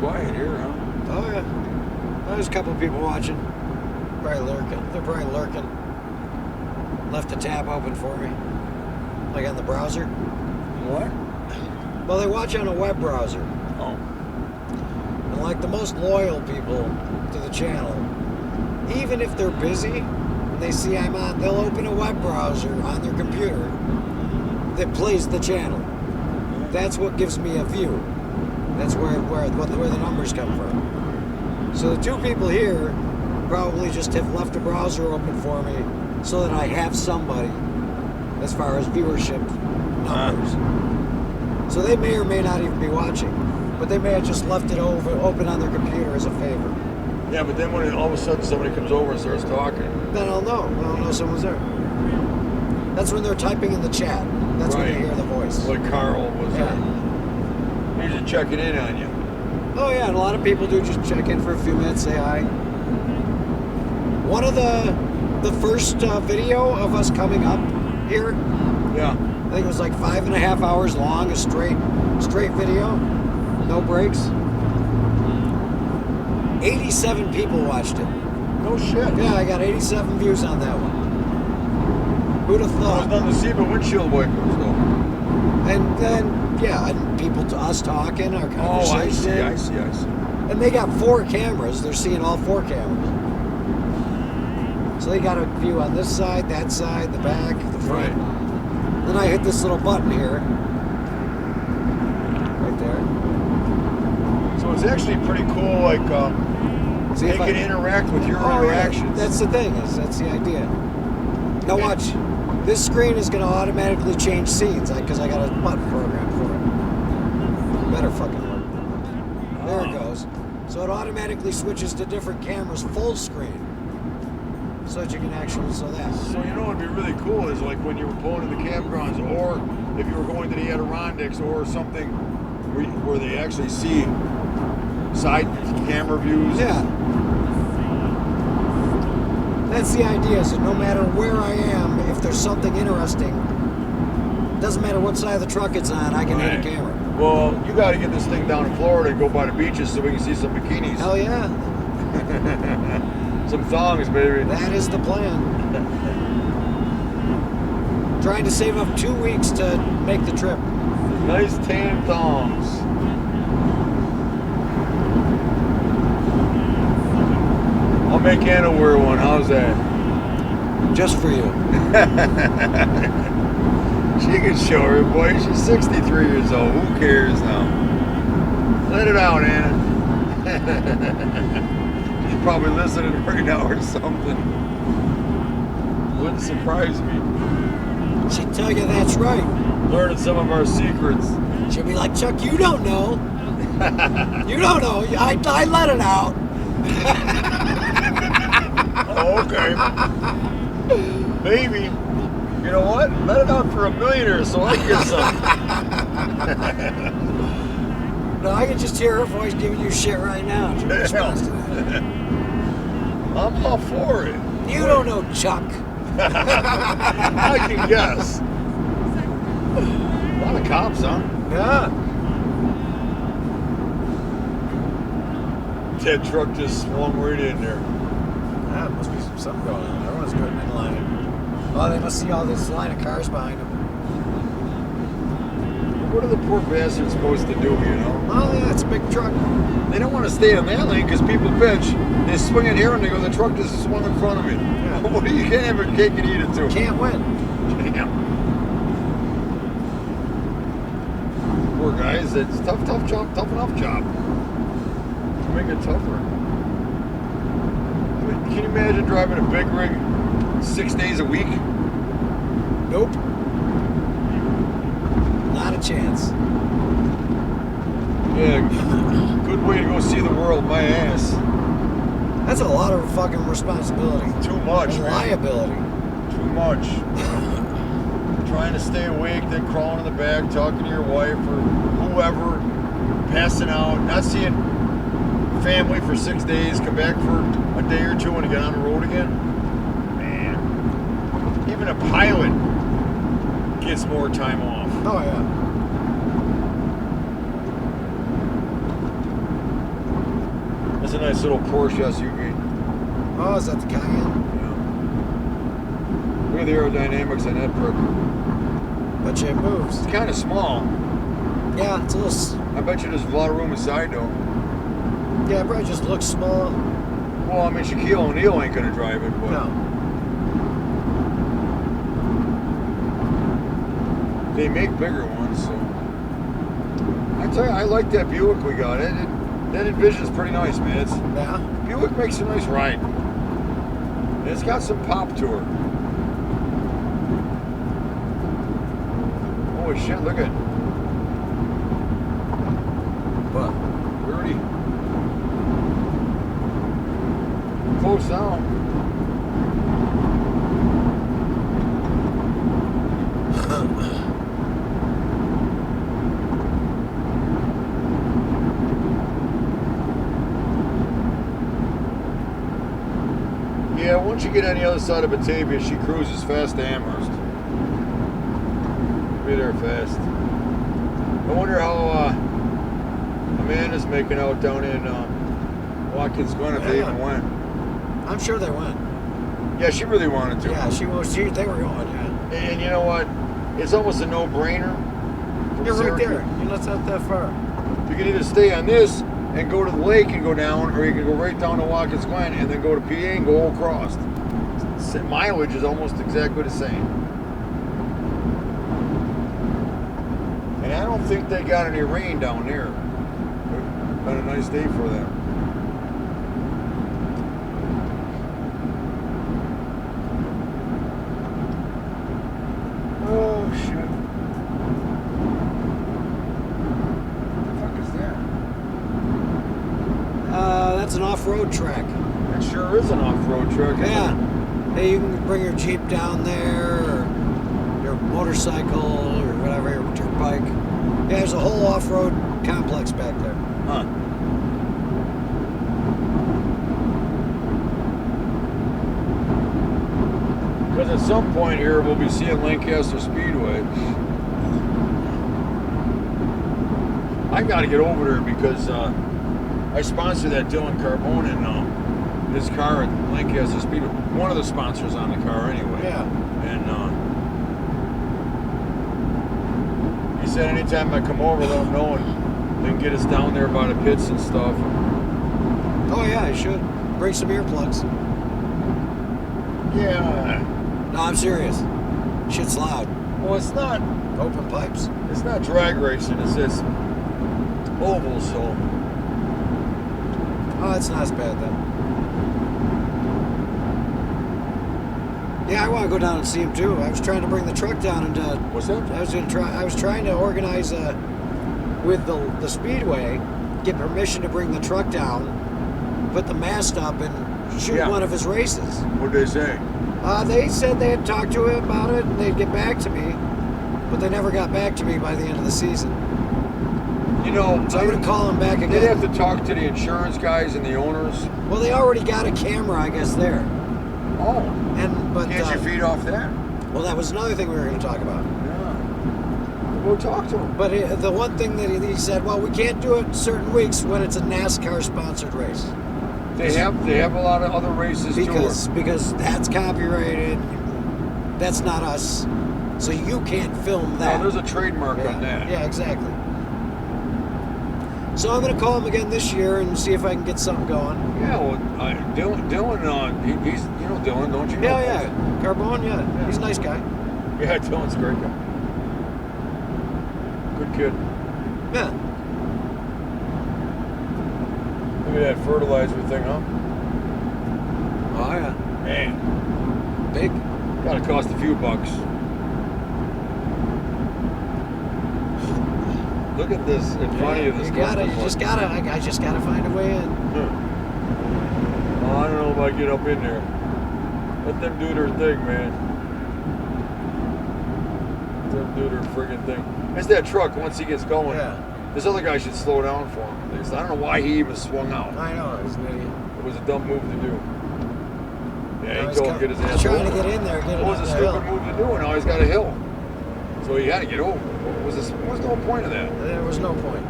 Quiet here, huh? Oh, yeah. There's a couple of people watching. Probably lurking. They're probably lurking. Left the tab open for me. Like on the browser. What? Well, they watch on a web browser. Oh. And like the most loyal people to the channel, even if they're busy and they see I'm on, they'll open a web browser on their computer that plays the channel. That's what gives me a view. That's where the numbers come from. So the two people here probably just have left a browser open for me so that I have somebody as far as viewership numbers. So they may or may not even be watching, but they may have just left it open on their computer as a favor. Yeah, but then when all of a sudden somebody comes over and starts talking, then I'll know. I'll know someone's there. That's when they're typing in the chat. That's when Right. you hear the voice. Like Carl was Yeah. He's just checking in on you. Oh yeah, and a lot of people do just check in for a few minutes, say hi. One of the first video of us coming up here, Yeah. I think it was like 5.5 hours long, a straight video, no breaks. 87 people watched it. No shit. Yeah, I got 87 views on that one. Who'd have thought? There's nothing to see but windshield wipers, though. And then, yeah, and people to us talking, our conversation. Oh, I see. And they got 4 cameras. They're seeing all 4 cameras. So they got a view on this side, that side, the back, the front. Then I hit this little button here. Right there. So it's actually pretty cool, like, See they if I can interact with your Oh, interactions. Yeah. That's the thing, that's the idea. Now watch. This screen is going to automatically change scenes because I got a button program for it. Better fucking work. There it goes. So it automatically switches to different cameras full screen. So that you can actually, So you know what would be really cool is like when you were pulling in the campgrounds, or if you were going to the Adirondacks or something where they actually see side camera views. Yeah. That's the idea, so no matter where I am, if there's something interesting, doesn't matter what side of the truck it's on, I can hit a camera. Well, you got to get this thing down in Florida and go by the beaches so we can see some bikinis. Hell yeah. Some thongs, baby. That is the plan. Trying to save up 2 weeks to make the trip. Nice tan thongs. I'll make Anna wear one. How's that? Just for you. She can show her, boy. She's 63 years old. Who cares now? Let it out, Anna. She's probably listening right now or something. Wouldn't surprise me. She'd tell you that's right. Learning some of our secrets. She'll be like, Chuck, you don't know. You don't know. I let it out. Oh, okay. Maybe. You know what? Let it out for $1 million or so I can get some. No, I can just hear her voice giving you shit right now. She responds to that. I'm all for it. You don't know Chuck. I can guess. A lot of cops, huh? Yeah. That truck just swung right in there. Yeah, must be something going on. Everyone's good in line. Oh, they must see all this line of cars behind them. What are the poor bastards supposed to do, you know? Oh, yeah, it's a big truck. They don't want to stay in that lane because people bitch. They swing in here and they go, the truck just swung in front of me. Yeah. What do you can't have a cake and eat it too? Can't win. Damn. Poor guys, it's tough job, tough enough job. Make it tougher. I mean, can you imagine driving a big rig 6 days a week? Nope. Not a chance. Yeah, good way to go see the world, my ass. That's a lot of fucking responsibility. Too much, and man. liability. Too much. Trying to stay awake, then crawling in the back, talking to your wife or whoever, passing out, not seeing family for 6 days, come back for a day or two and get on the road again. Man, even a pilot gets more time off. Oh yeah. That's a nice little Porsche SUV. Oh, is that the Cayenne? Yeah. Look at the aerodynamics on that prick. Bet you it moves. It's kind of small. Yeah, it's a little. I bet you there's a lot of room inside though. Yeah, it probably just looks small. Well, I mean, Shaquille O'Neal ain't gonna drive it, but No. they make bigger ones. So I tell you, I like that Buick we got. That Envision's pretty nice, man. Yeah. Buick makes a nice ride. And it's got some pop to her. Holy shit! Look at. What? We're already close now. once you get on the other side of Batavia, she cruises fast to Amherst. Be there fast. I wonder how Amanda's making out down in Watkins Glen if they even went. I'm sure they went. Yeah, she really wanted to. Yeah, they were going, yeah. And you know what? It's almost a no-brainer. You're right there. You're not that far. You can either stay on this and go to the lake and go down, or you can go right down to Watkins Glen and then go to PA and go all across. Mileage is almost exactly the same. And I don't think they got any rain down there. It's been a nice day for them. Oh, shit. What the fuck is that? That's an off-road track. That sure is an off-road track. Yeah. Hey, you can bring your Jeep down there, or your motorcycle, or whatever, your dirt bike. Yeah, there's a whole off-road complex back there. Huh. Because at some point here, we'll be seeing Lancaster Speedway. I got to get over there because I sponsored that Dylan Carbone and his car at Lancaster Speedway. One of the sponsors on the car, anyway. Yeah. And he said anytime I come over, let him know and they can get us down there by the pits and stuff. Oh yeah, you should. Bring some earplugs. Yeah. No, I'm serious. Shit's loud. Well, it's not open pipes. It's not drag racing. It's this oval, so. Oh, it's not as bad then. Yeah, I want to go down and see him too. I was trying to bring the truck down and. What's that? I was trying to organize with the speedway, get permission to bring the truck down, put the mast up, and shoot one of his races. What did they say? They said they had talked to him about it and they'd get back to me, but they never got back to me by the end of the season. You know, so I'm gonna call him back again. They'd have to talk to the insurance guys and the owners. Well, they already got a camera, I guess, there. Oh. But can't you feed off that? Well, that was another thing we were going to talk about. Yeah. We'll talk to him. But the one thing that he said, well, we can't do it certain weeks when it's a NASCAR-sponsored race. They have a lot of other races because that's copyrighted. That's not us. So you can't film that. No, there's a trademark on that. Yeah, exactly. So I'm going to call him again this year and see if I can get something going. Yeah, well, Dylan, he's you know Dylan, don't you? Yeah. Carbone, yeah. He's a nice guy. Yeah, Dylan's a great guy. Good kid. Yeah. Look at that fertilizer thing, huh? Oh, yeah. Man. Big. Gotta cost a few bucks. Look at this in front of you. This I just gotta find a way in. Oh, I don't know if I get up in there. Let them do their thing, man. Let them do their friggin' thing. It's that truck once he gets going. Yeah. This other guy should slow down for him. I don't know why he even swung out. I know, he's an idiot. It was a dumb move to do. Yeah, No, he told him to get his ass trying over. to get in there, get it It was a up the stupid hill. move to do, and now he's got a hill. So he had to get over. What was no point of that? There was no point.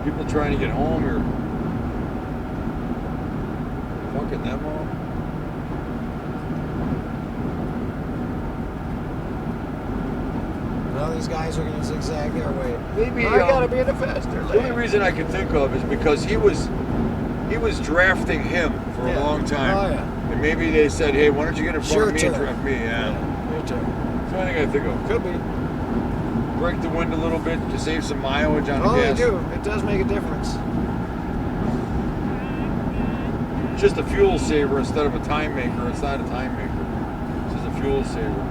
People trying to get home, you're fucking them off. Now these guys are going to zigzag their way. Maybe I gotta be in the faster lane. The only reason I can think of is because he was drafting him for a long time. Oh, yeah. And maybe they said, hey, why don't you get in front of me and turn. draft me? Yeah. Your turn. That's the only thing I think of. Could be. Break the wind a little bit to save some mileage on the Oh, gas. they do. It does make a difference. It's just a fuel saver instead of a time maker. It's not a time maker. It's just a fuel saver.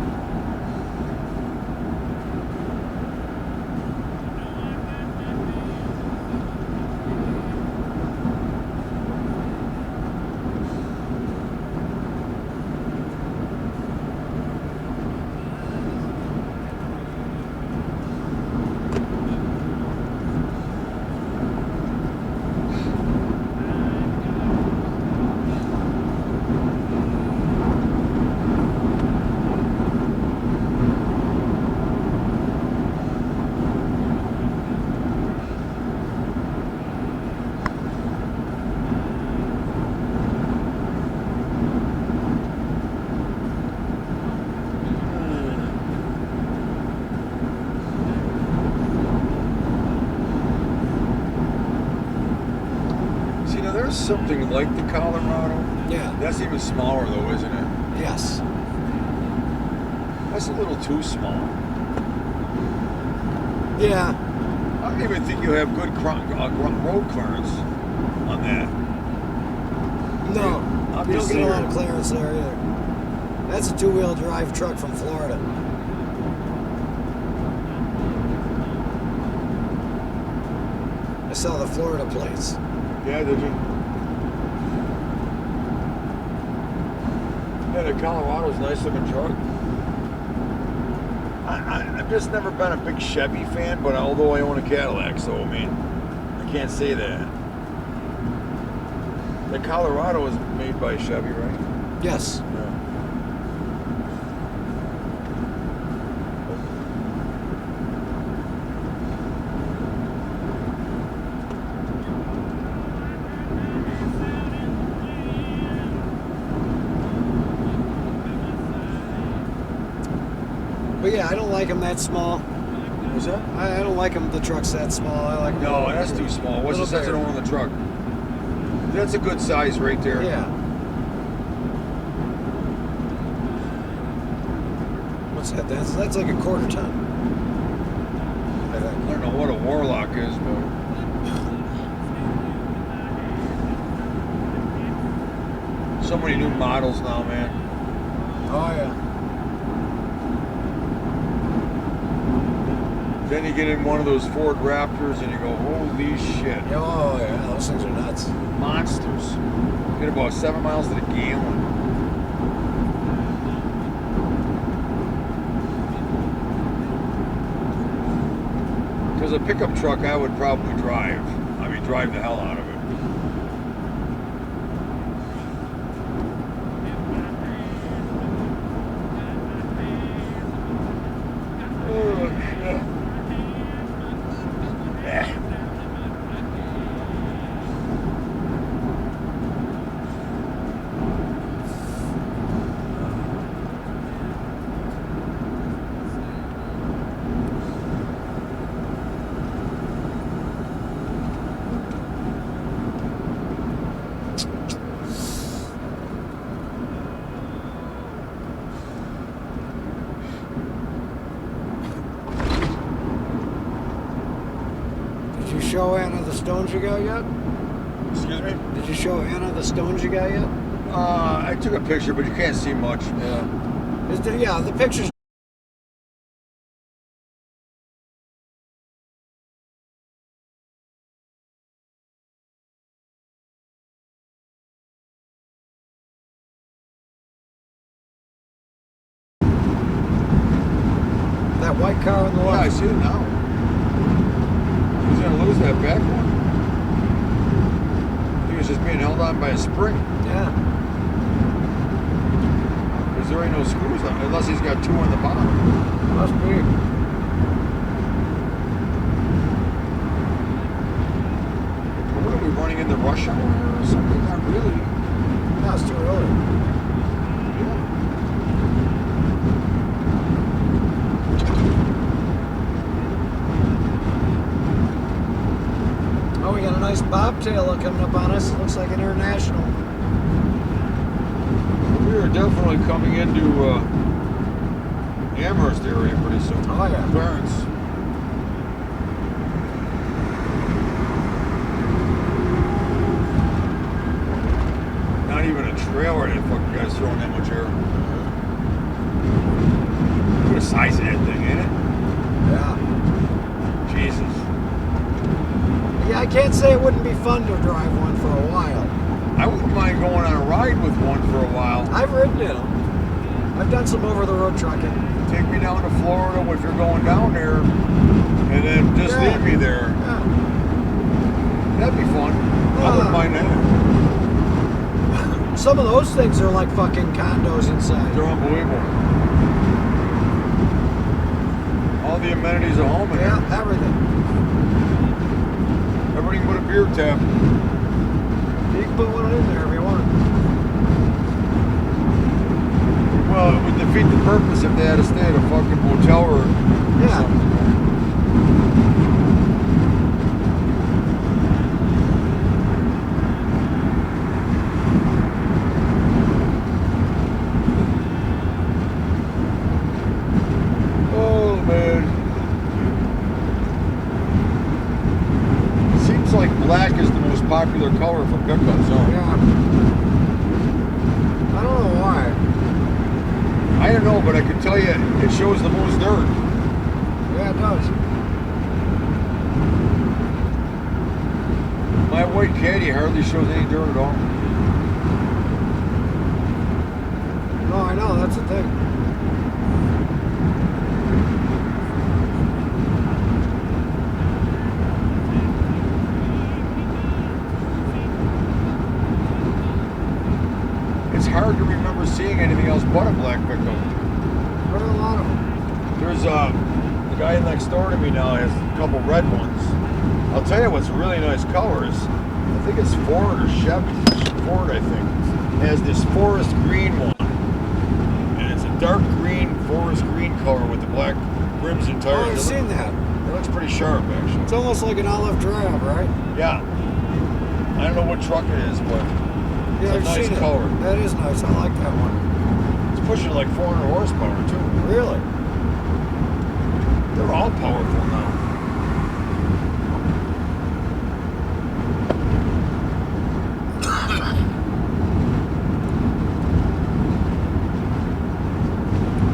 There's something like the Colorado. Yeah. That's even smaller though, isn't it? Yes. That's a little too small. Yeah. I don't even think you have good road clearance on that. No. I'm You don't just get a lot saying. of clearance there either. That's a 2-wheel drive truck from Florida. I saw the Florida plates. Yeah, did you? Yeah, the Colorado's a nice looking truck. I've just never been a big Chevy fan, but although I own a Cadillac, so I mean, I can't say that. The Colorado is made by Chevy, right? Yes. Yeah. But yeah, I don't like them that small. What's that? I don't like them, the trucks that small. I like them. No, that's too small. What's the sense of owning the truck? That's a good size right there. Yeah. What's that? That's like a quarter ton. I think. I don't know what a Warlock is, but so many new models now, man. Oh yeah. Then you get in one of those Ford Raptors and you go, holy shit. Oh yeah, those things are nuts. Monsters. Get about 7 miles to the gallon. Because a pickup truck I would probably drive. I mean, drive the hell out of it. Oh, shit. Yeah. Did you show Anna the stones you got yet? Excuse me? Did you show Anna the stones you got yet? I took a picture, but you can't see much. Yeah. Yeah, the pictures. That white car on the Yeah, left. I see it now. He's gonna lose that back one. He was just being held on by a spring. Yeah. Because there ain't no screws on it, unless he's got two on the bottom. Must be. What are we running in the rush hour or something? Not really. No, it's too early. Oh, we got a nice bobtail coming up on us. Looks like an international. We are definitely coming into Amherst area pretty soon. Oh, yeah. Clarence. Not even a trailer that fucking guy's throwing that much air. Look at the size of that thing, ain't it? Yeah. Jesus. Yeah, I can't say it wouldn't be fun to drive one for a while. I wouldn't mind going on a ride with one for a while. I've ridden in them. I've done some over-the-road trucking. Take me down to Florida if you're going down there, and then just leave me there. Yeah. That'd be fun. I wouldn't mind that. Some of those things are like fucking condos inside. They're unbelievable. All the amenities at home in there. Yeah, everything. Everything but a beer tap. You can put one in there if you want. Well, it would defeat the purpose if they had to stay at a fucking motel or something. black is the most popular color for pickups, huh? Yeah. I don't know why. I don't know, but I can tell you it shows the most dirt. Yeah, it does. My white caddy hardly shows any dirt at all. No, I know, that's the thing. It's hard to remember seeing anything else but a black pickup. What are a lot of them? There's the guy next door to me now has a couple red ones. I'll tell you what's really nice colors. I think it's Ford or Chevy. Ford, I think, has this forest green one. And it's a dark green, forest green color with the black rims and tires. Oh, I've seen that. It looks pretty sharp, actually. It's almost like an olive drab, right? Yeah. I don't know what truck it is, but Yeah, it's a I've nice seen color. it. That is nice. I like that one. It's pushing like 400 horsepower, too. Really? They're all powerful now.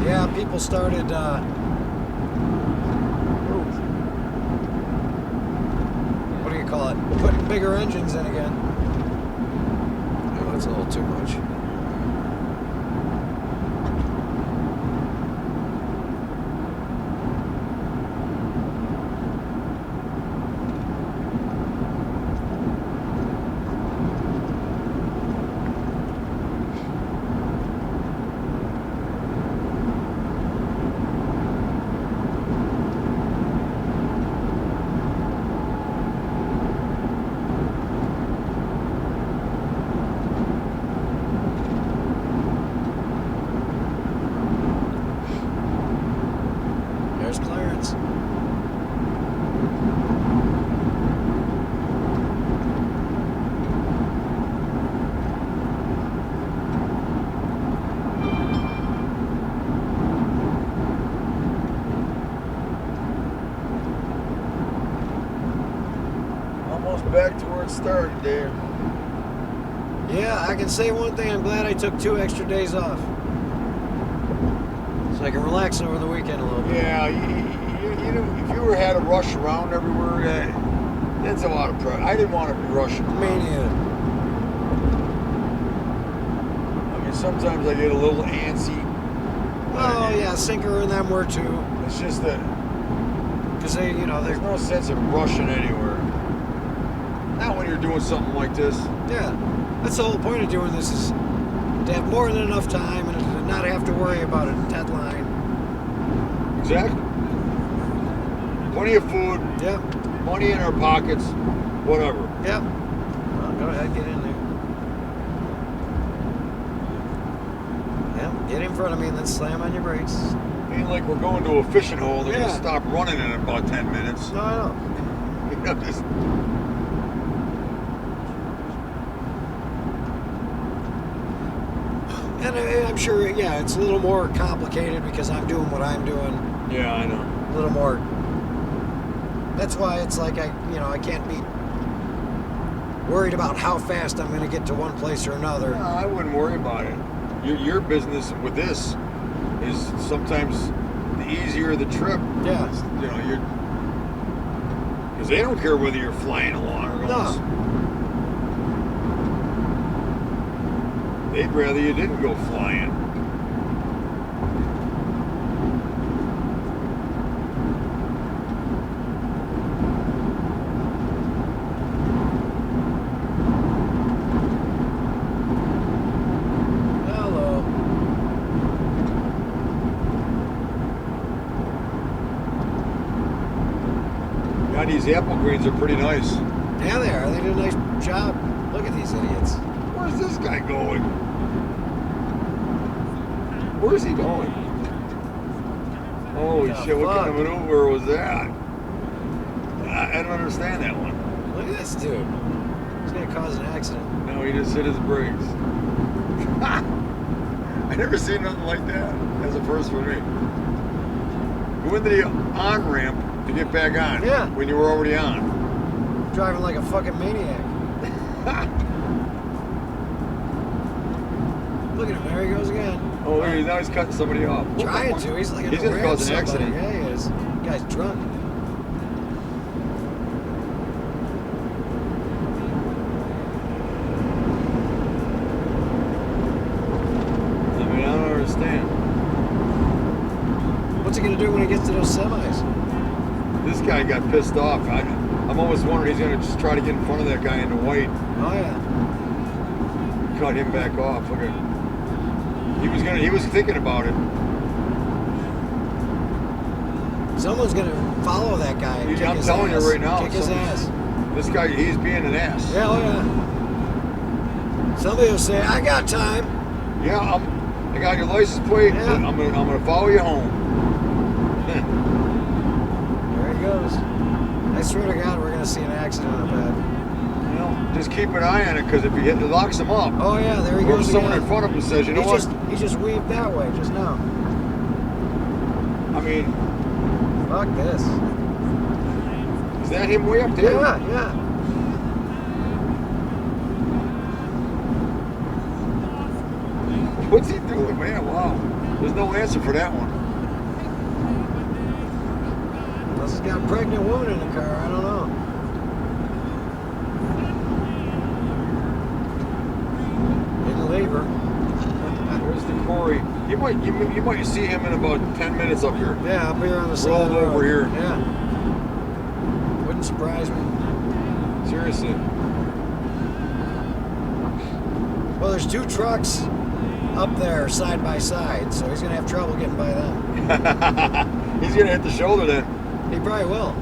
Yeah, people started, what do you call it? Putting bigger engines in again. Oh, that's a little too much. There's Clarence. Almost back to where it started there. Yeah, I can say one thing. I'm glad I took 2 extra days off. So I can relax over the weekend a little bit. Yeah, you know, if you ever had to rush around everywhere, that's a lot of pressure. I didn't want to be rushing around. Me neither. I mean, sometimes I get a little antsy. Oh, yeah, Sinker and them were too. It's just that Because they, you know, there's no sense of rushing anywhere. Not when you're doing something like this. Yeah, that's the whole point of doing this, is to have more than enough time and to not have to worry about a deadline. Exactly. Plenty of food. Yep. Money in our pockets. Whatever. Yep. Well, go ahead, get in there. Yep, get in front of me and then slam on your brakes. Ain't like we're going to a fishing hole. They're Yeah. gonna stop running in about 10 minutes. No, I know. You know, just And I'm sure, yeah, it's a little more complicated because I'm doing what I'm doing. yeah, I know. A little more. That's why it's like I can't be worried about how fast I'm going to get to one place or another. No, I wouldn't worry about it. Your business with this is sometimes the easier the trip. Yeah. You know, you're because they don't care whether you're flying along or going. No. They'd rather you didn't go flying. Hello. God, these apple greens are pretty nice. Yeah, they are. They did a nice job. Look at these idiots. Where's this guy going? Where's he going? Holy shit, what kind of maneuver was that? I don't understand that one. Look at this dude. He's going to cause an accident. No, he just hit his brakes. I never seen nothing like that. That's a first for me. You went to the on-ramp to get back on. Yeah. When you were already on. Driving like a fucking maniac. Look at him, there he goes again. Oh, now he's cutting somebody off. Trying to, he's like He's gonna cause an accident. Yeah, he is. The guy's drunk. I mean, I don't understand. What's he gonna do when he gets to those semis? This guy got pissed off. I'm almost wondering he's gonna just try to get in front of that guy in the white. Oh yeah. Cut him back off. Look at. He was thinking about it. Someone's gonna follow that guy. And I'm telling you right now. Kick his ass. This guy, he's being an ass. Yeah, oh yeah. Somebody will say, "I got time." Yeah, I got your license plate. Yeah. I'm gonna follow you home. There he goes. I swear to God, we're gonna see an accident up ahead. You know, just keep an eye on it, because if he locks him up. Oh yeah, there he or goes. Or someone again. in front of him says, "You know what?" He just weaved that way just now. I mean, fuck this. Is that him way up there? Yeah, yeah. What's he doing, man? Wow. There's no answer for that one. Unless he's got a pregnant woman in the car, I don't know. In labor. There's the Corey. You might see him in about 10 minutes up here. Yeah, up here on the side. Rolled over here. Yeah. Wouldn't surprise me. Seriously. Well, there's two trucks up there side by side, so he's gonna have trouble getting by them. He's gonna hit the shoulder then. He probably will.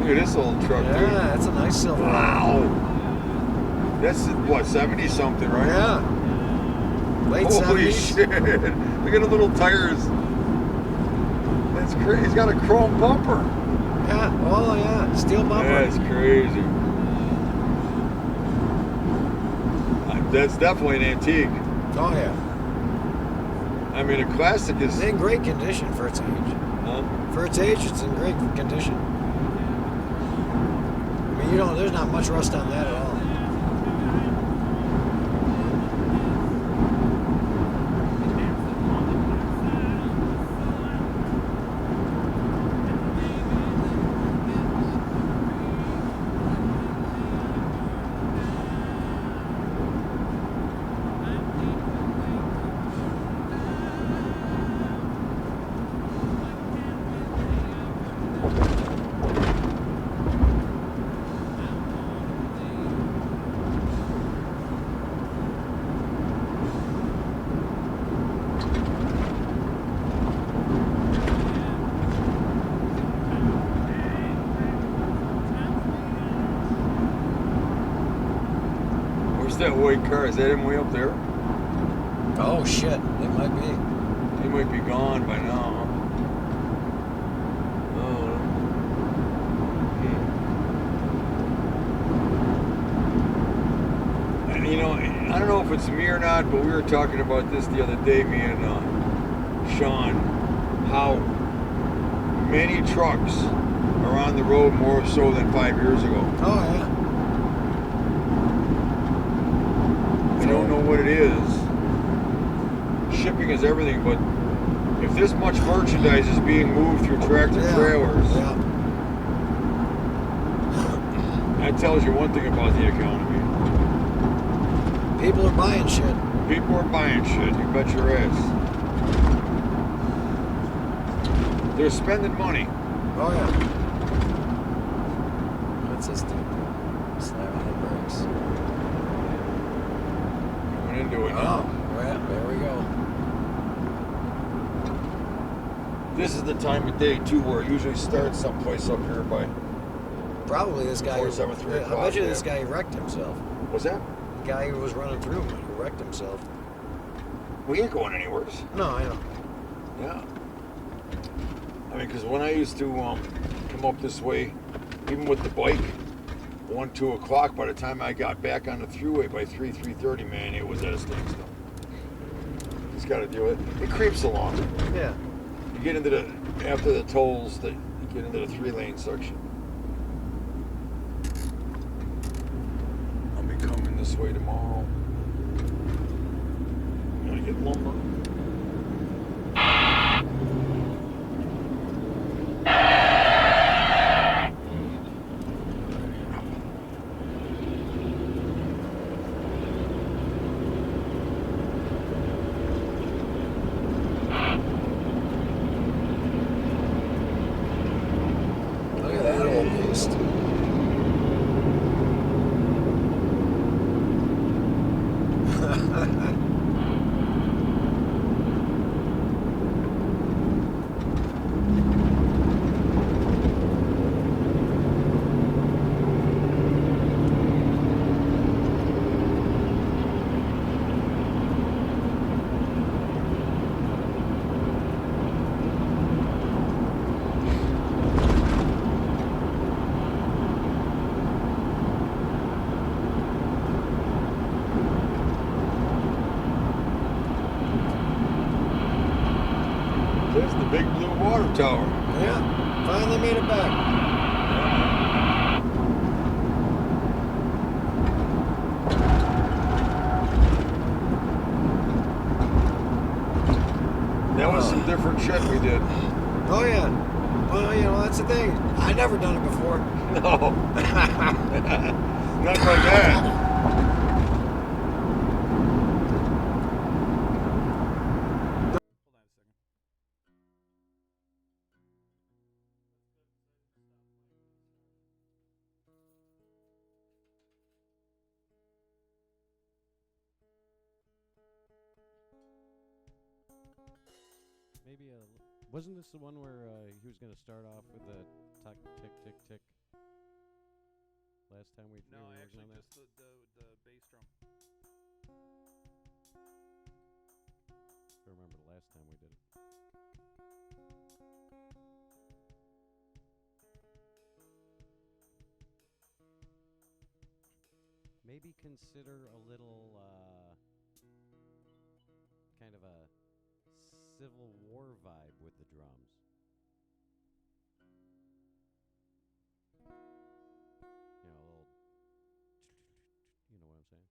Look at this old truck, yeah, dude. Yeah, that's a nice silver. Wow. That's what, 70 something, right? Yeah. Late Holy 70s. shit! Look at the little tires. That's crazy. He's got a chrome bumper. Yeah. Oh yeah. Steel bumper. That's crazy. That's definitely an antique. Oh yeah. I mean, a classic is It's in great condition for its age. Huh? For its age, it's in great condition. I mean, there's not much rust on that at all. that white car? Is that him way up there? Oh shit, it might be. He might be gone by now. And you know, I don't know if it's me or not, but we were talking about this the other day, me and Sean, how many trucks are on the road more so than 5 years ago. Oh yeah. I don't know what it is. Shipping is everything, but if this much merchandise is being moved through tractor trailers, that tells you one thing about the economy. People are buying shit. People are buying shit, you bet your ass. They're spending money. Oh yeah. What's this thing? Slam on the brakes. Going into it now. Oh, well, there we go. This is the time of day too where it usually starts someplace up here by Probably this guy. 4, 7, 3 I o'clock. bet you this guy wrecked himself. What's that? The guy who was running through him, who wrecked himself. We ain't going anywhere. No, I know. Yeah. I mean, because when I used to come up this way, even with the bike, 1, 2 o'clock, by the time I got back on the thruway by 3:30, man, it was at a standstill. Just got to deal with it. It creeps along. Yeah. You get into after the tolls, you get into the 3-lane section. I'll be coming this way tomorrow. I'm gonna get lumber. Look at that old beast. There's the big blue water tower. Yeah, finally made it back. That was some different shit we did. Oh yeah. Well, you know, that's the thing. I never done it before. No. Not like that. Maybe wasn't this the one where he was going to start off with the tick tick tick tick? Last time we No, were working actually, on that? just the bass drum. I remember the last time we did it. Maybe consider a little kind of a Civil War vibe with the drums. You know, a little, you know what I'm saying?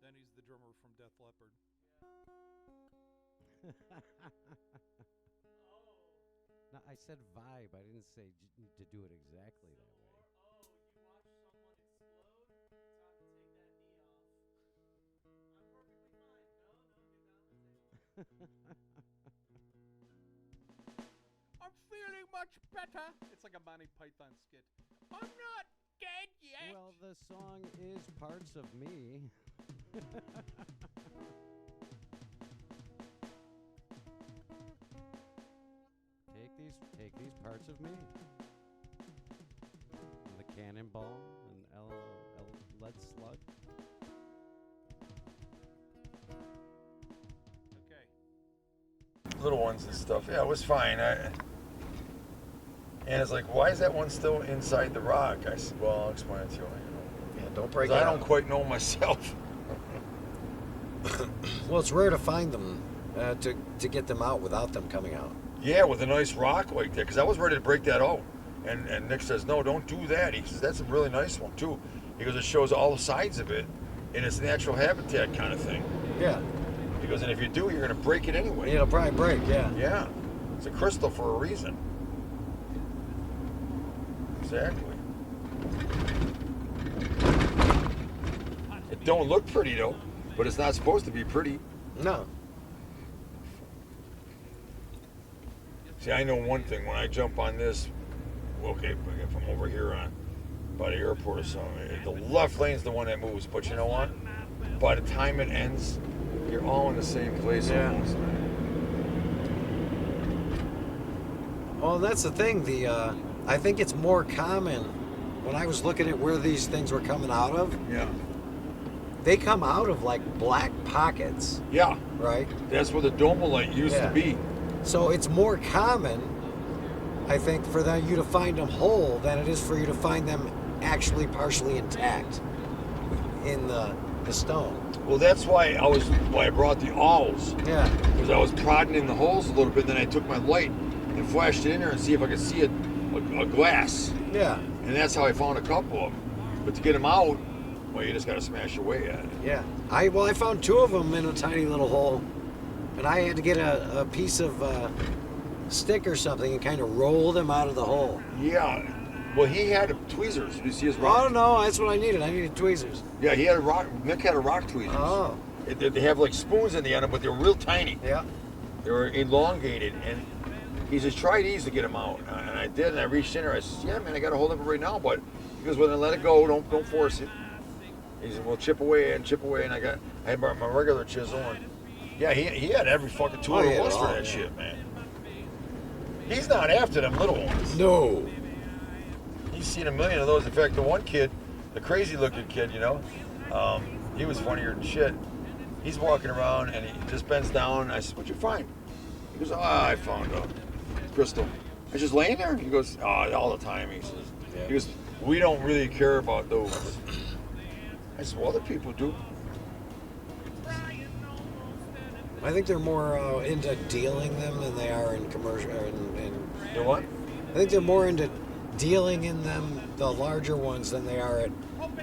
Then he's the drummer from Def Leppard. No, I said vibe. I didn't say to do it exactly that way. I'm feeling much better. It's like a Monty Python skit. I'm not dead yet. Well, the song is Parts of Me. Take these parts of me. And the cannonball and lead slug. Okay. Little ones and stuff. Yeah, it was fine. And it's like, why is that one still inside the rock? I said, well, I'll explain it to you. Yeah, don't break it I out. don't quite know myself. Well, it's rare to find them, to get them out without them coming out. Yeah, with a nice rock like that, because I was ready to break that out. And Nick says, no, don't do that. He says, that's a really nice one, too. He goes, it shows all the sides of it in its natural habitat kind of thing. Yeah. He goes, and if you do, you're going to break it anyway. It'll probably break, yeah. Yeah. It's a crystal for a reason. Exactly. It don't look pretty, though, but it's not supposed to be pretty. No. See, I know one thing. When I jump on this, okay, from over here on, by the airport or something, the left lane's the one that moves. But you know what? By the time it ends, you're all in the same place almost. Well, that's the thing. I think it's more common when I was looking at where these things were coming out of. Yeah. They come out of like black pockets. Yeah. Right? That's where the Domolite used to be. So it's more common, I think, for you to find them whole than it is for you to find them actually partially intact in the stone. Well, that's why I brought the awls. Yeah. Because I was prodding in the holes a little bit, then I took my light and flashed it in there and see if I could see a glass. Yeah. And that's how I found a couple of them. But to get them out, well, you just got to smash away at it. Yeah. I found 2 of them in a tiny little hole, and I had to get a piece of stick or something and kind of roll them out of the hole. Yeah. Well, he had tweezers. You see his rock? Oh no, that's what I needed. I needed tweezers. Yeah, he had a rock. Nick had a rock tweezers. Oh. They have like spoons in the end, but they're real tiny. Yeah. They were elongated, and he says, "Try these to get them out." And I did, and I reached in there. I said, "Yeah, man, I got a hold of it right now." But he goes, "Well, then let it go. Don't force it." He said, "Well, chip away," and I had my regular chisel, and yeah, he had every fucking tool there was for that shit, man. He's not after them little ones. No. He's seen a million of those. In fact, the one kid, the crazy looking kid, you know, he was funnier than shit. He's walking around and he just bends down. And I said, "What'd you find?" He goes, I found a crystal. I was just laying there. He goes, all the time. He says, He goes, "We don't really care about those." I said, "Well, other people do." I think they're more into dealing them than they are in commercial. They're what? I think they're more into dealing in them, the larger ones, than they are at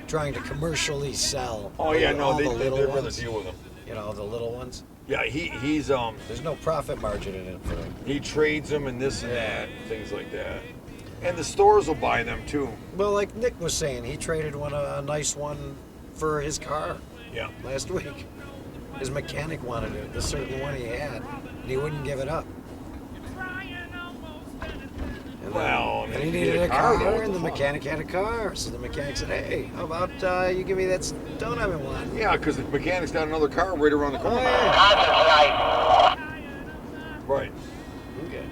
trying to commercially sell. Oh yeah, no, all they'd the little rather ones. deal with them. You know, the little ones. Yeah, he's There's no profit margin in it for them. He trades them and this and that, things like that. And the stores will buy them too. Well, like Nick was saying, he traded a nice one for his car. Yeah. Last week, his mechanic wanted it, the certain one he had, and he wouldn't give it up. And Well, I mean, and he you needed need a a car, car, what and the the fuck? mechanic had a car. So the mechanic said, "Hey, how about you give me that stone I've been wanting?" Yeah, because the mechanic's got another car right around the corner. Right. Okay.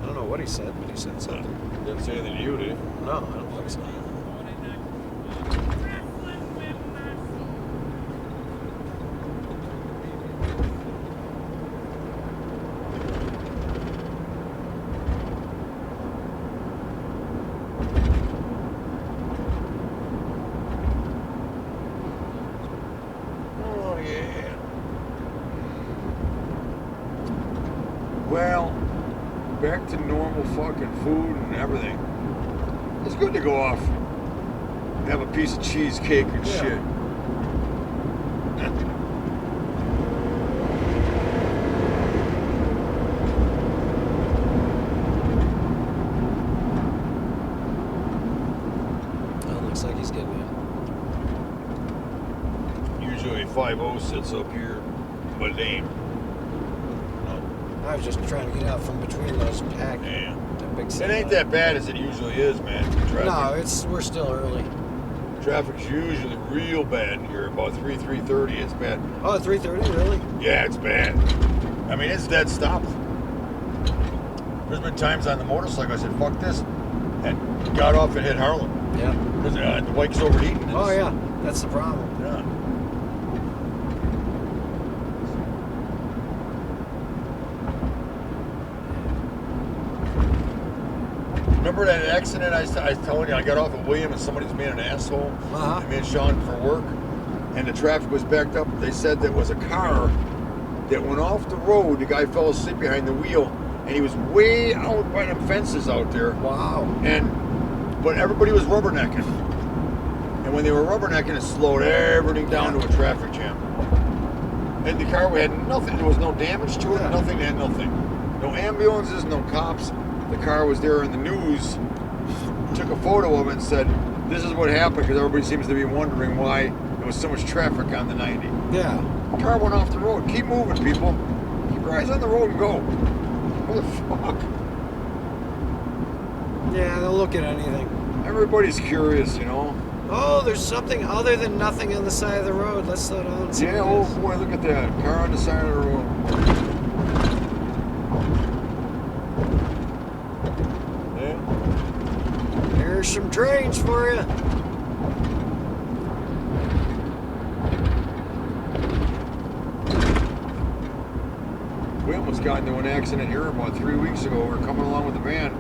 I don't know what he said, but he said something. Didn't say anything to you, did he? No, I don't think so. Oh, yeah. Well, back to normal fucking food and everything. It's good to go off and have a piece of cheesecake and shit. Well, looks like he's getting in. Usually 5-0 sits up here, but it ain't. I was just trying to get out from between those packed. Yeah. That big It ain't that bad as it usually is, man. Traffic. No, we're still early. Traffic's usually real bad here. About 3:30, it's bad. Oh, 3:30, really? Yeah, it's bad. I mean, it's dead stop. There's been times on the motorcycle I said, "Fuck this," and got off and hit Harlem. Yeah. Because the bike's overheating. and Oh it's- yeah, that's the problem. Yeah. Remember that accident I was telling you? I got off at William and somebody was being an asshole. Uh-huh. Me and Sean for work, and the traffic was backed up. They said there was a car that went off the road. The guy fell asleep behind the wheel, and he was way out by them fences out there. Wow. But everybody was rubbernecking. And when they were rubbernecking, it slowed everything down to a traffic jam. And the car had nothing. There was no damage to it. Nothing. Had nothing. No ambulances. No cops. The car was there in the news. Took a photo of it and said, "This is what happened," because everybody seems to be wondering why there was so much traffic on the 90. Yeah. The car went off the road. Keep moving, people. Keep your eyes on the road and go. What the fuck? Yeah, they'll look at anything. Everybody's curious, you know. Oh, there's something other than nothing on the side of the road. Let's slow down and see Yeah, what it oh is. boy, look at that. Car on the side of the road. Yeah. Here's some trains for you. We almost got into an accident here about 3 weeks ago. We were coming along with the van,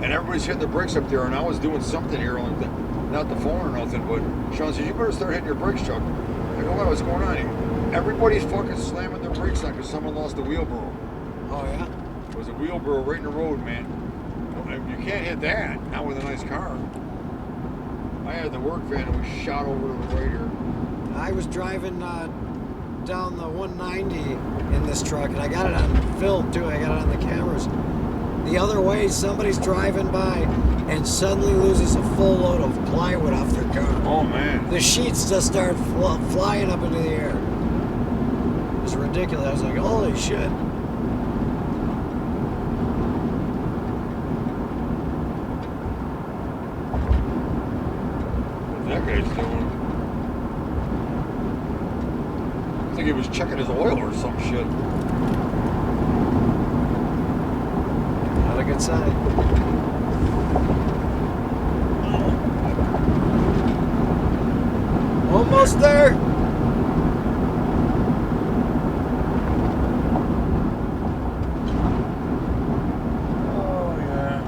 and everybody's hitting the brakes up there, and I was doing something here, not the phone or nothing, but Sean says, you better start hitting your brakes, Chuck. I go, what's going on here? Everybody's fucking slamming their brakes on because someone lost a wheelbarrow. Oh, yeah? There was a wheelbarrow right in the road, man. You can't hit that, not with a nice car. I had the work van and we shot over to the right here. I was driving down the 190 in this truck, and I got it on film too. I got it on the cameras. The other way, somebody's driving by and suddenly loses a full load of plywood off their car. Oh, man. The sheets just start flying up into the air. It was ridiculous. I was like, holy shit. What's that guy's doing? I think he was checking his oil or some shit. Not a good sign. Almost there. Oh, yeah.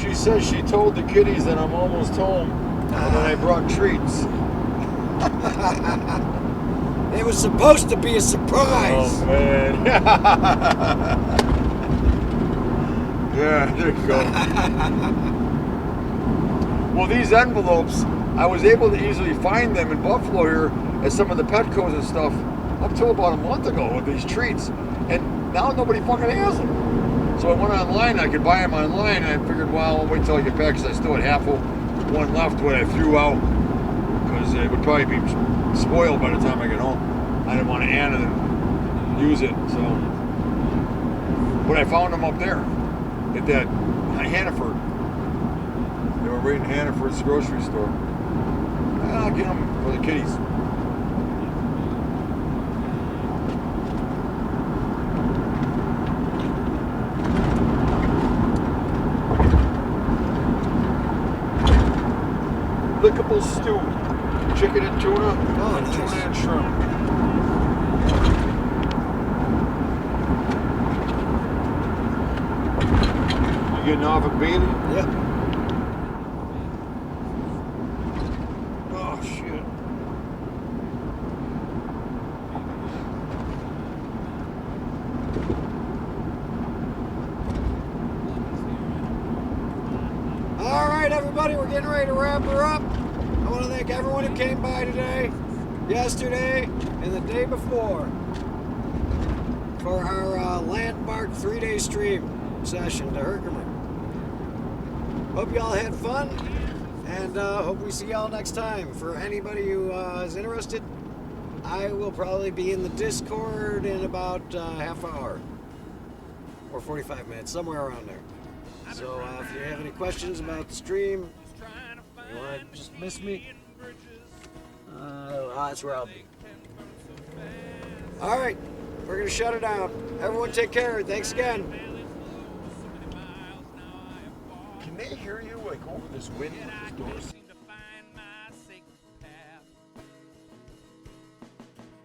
She says she told the kiddies that I'm almost home, and then I brought treats. It was supposed to be a surprise. Oh, man. Yeah, there you go. Well, these envelopes, I was able to easily find them in Buffalo here at some of the Petcos and stuff up till about a month ago with these treats. And now nobody fucking has them. So I went online, I could buy them online, and I figured, well, I'll wait till I get back because I still had half of one left what I threw out because it would probably be spoiled by the time I get home. I didn't want to add it and use it, so. But I found them up there at that Hannaford. They were right in Hannaford's grocery store. I'll get them for the kiddies. Lickable stew. Chicken and tuna. Oh, and nice. Tuna and shrimp. You getting off at Bailey? Yep. Oh, shit. All right, everybody, we're getting ready to wrap her up. I want to thank everyone who came by today, yesterday, and the day before for our landmark 3-day stream session to Herkimer. Hope y'all had fun, and hope we see y'all next time. For anybody who is interested, I will probably be in the Discord in about half hour or 45 minutes, somewhere around there. So if you have any questions about the stream, you want to just miss me, that's where I'll be. All right, we're going to shut it down. Everyone take care. Thanks again. Can they hear you like over this wind with these doors?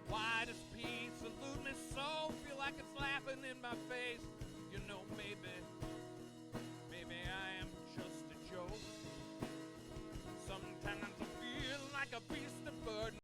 Why does peace elude me so? Feel like it's laughing in my face.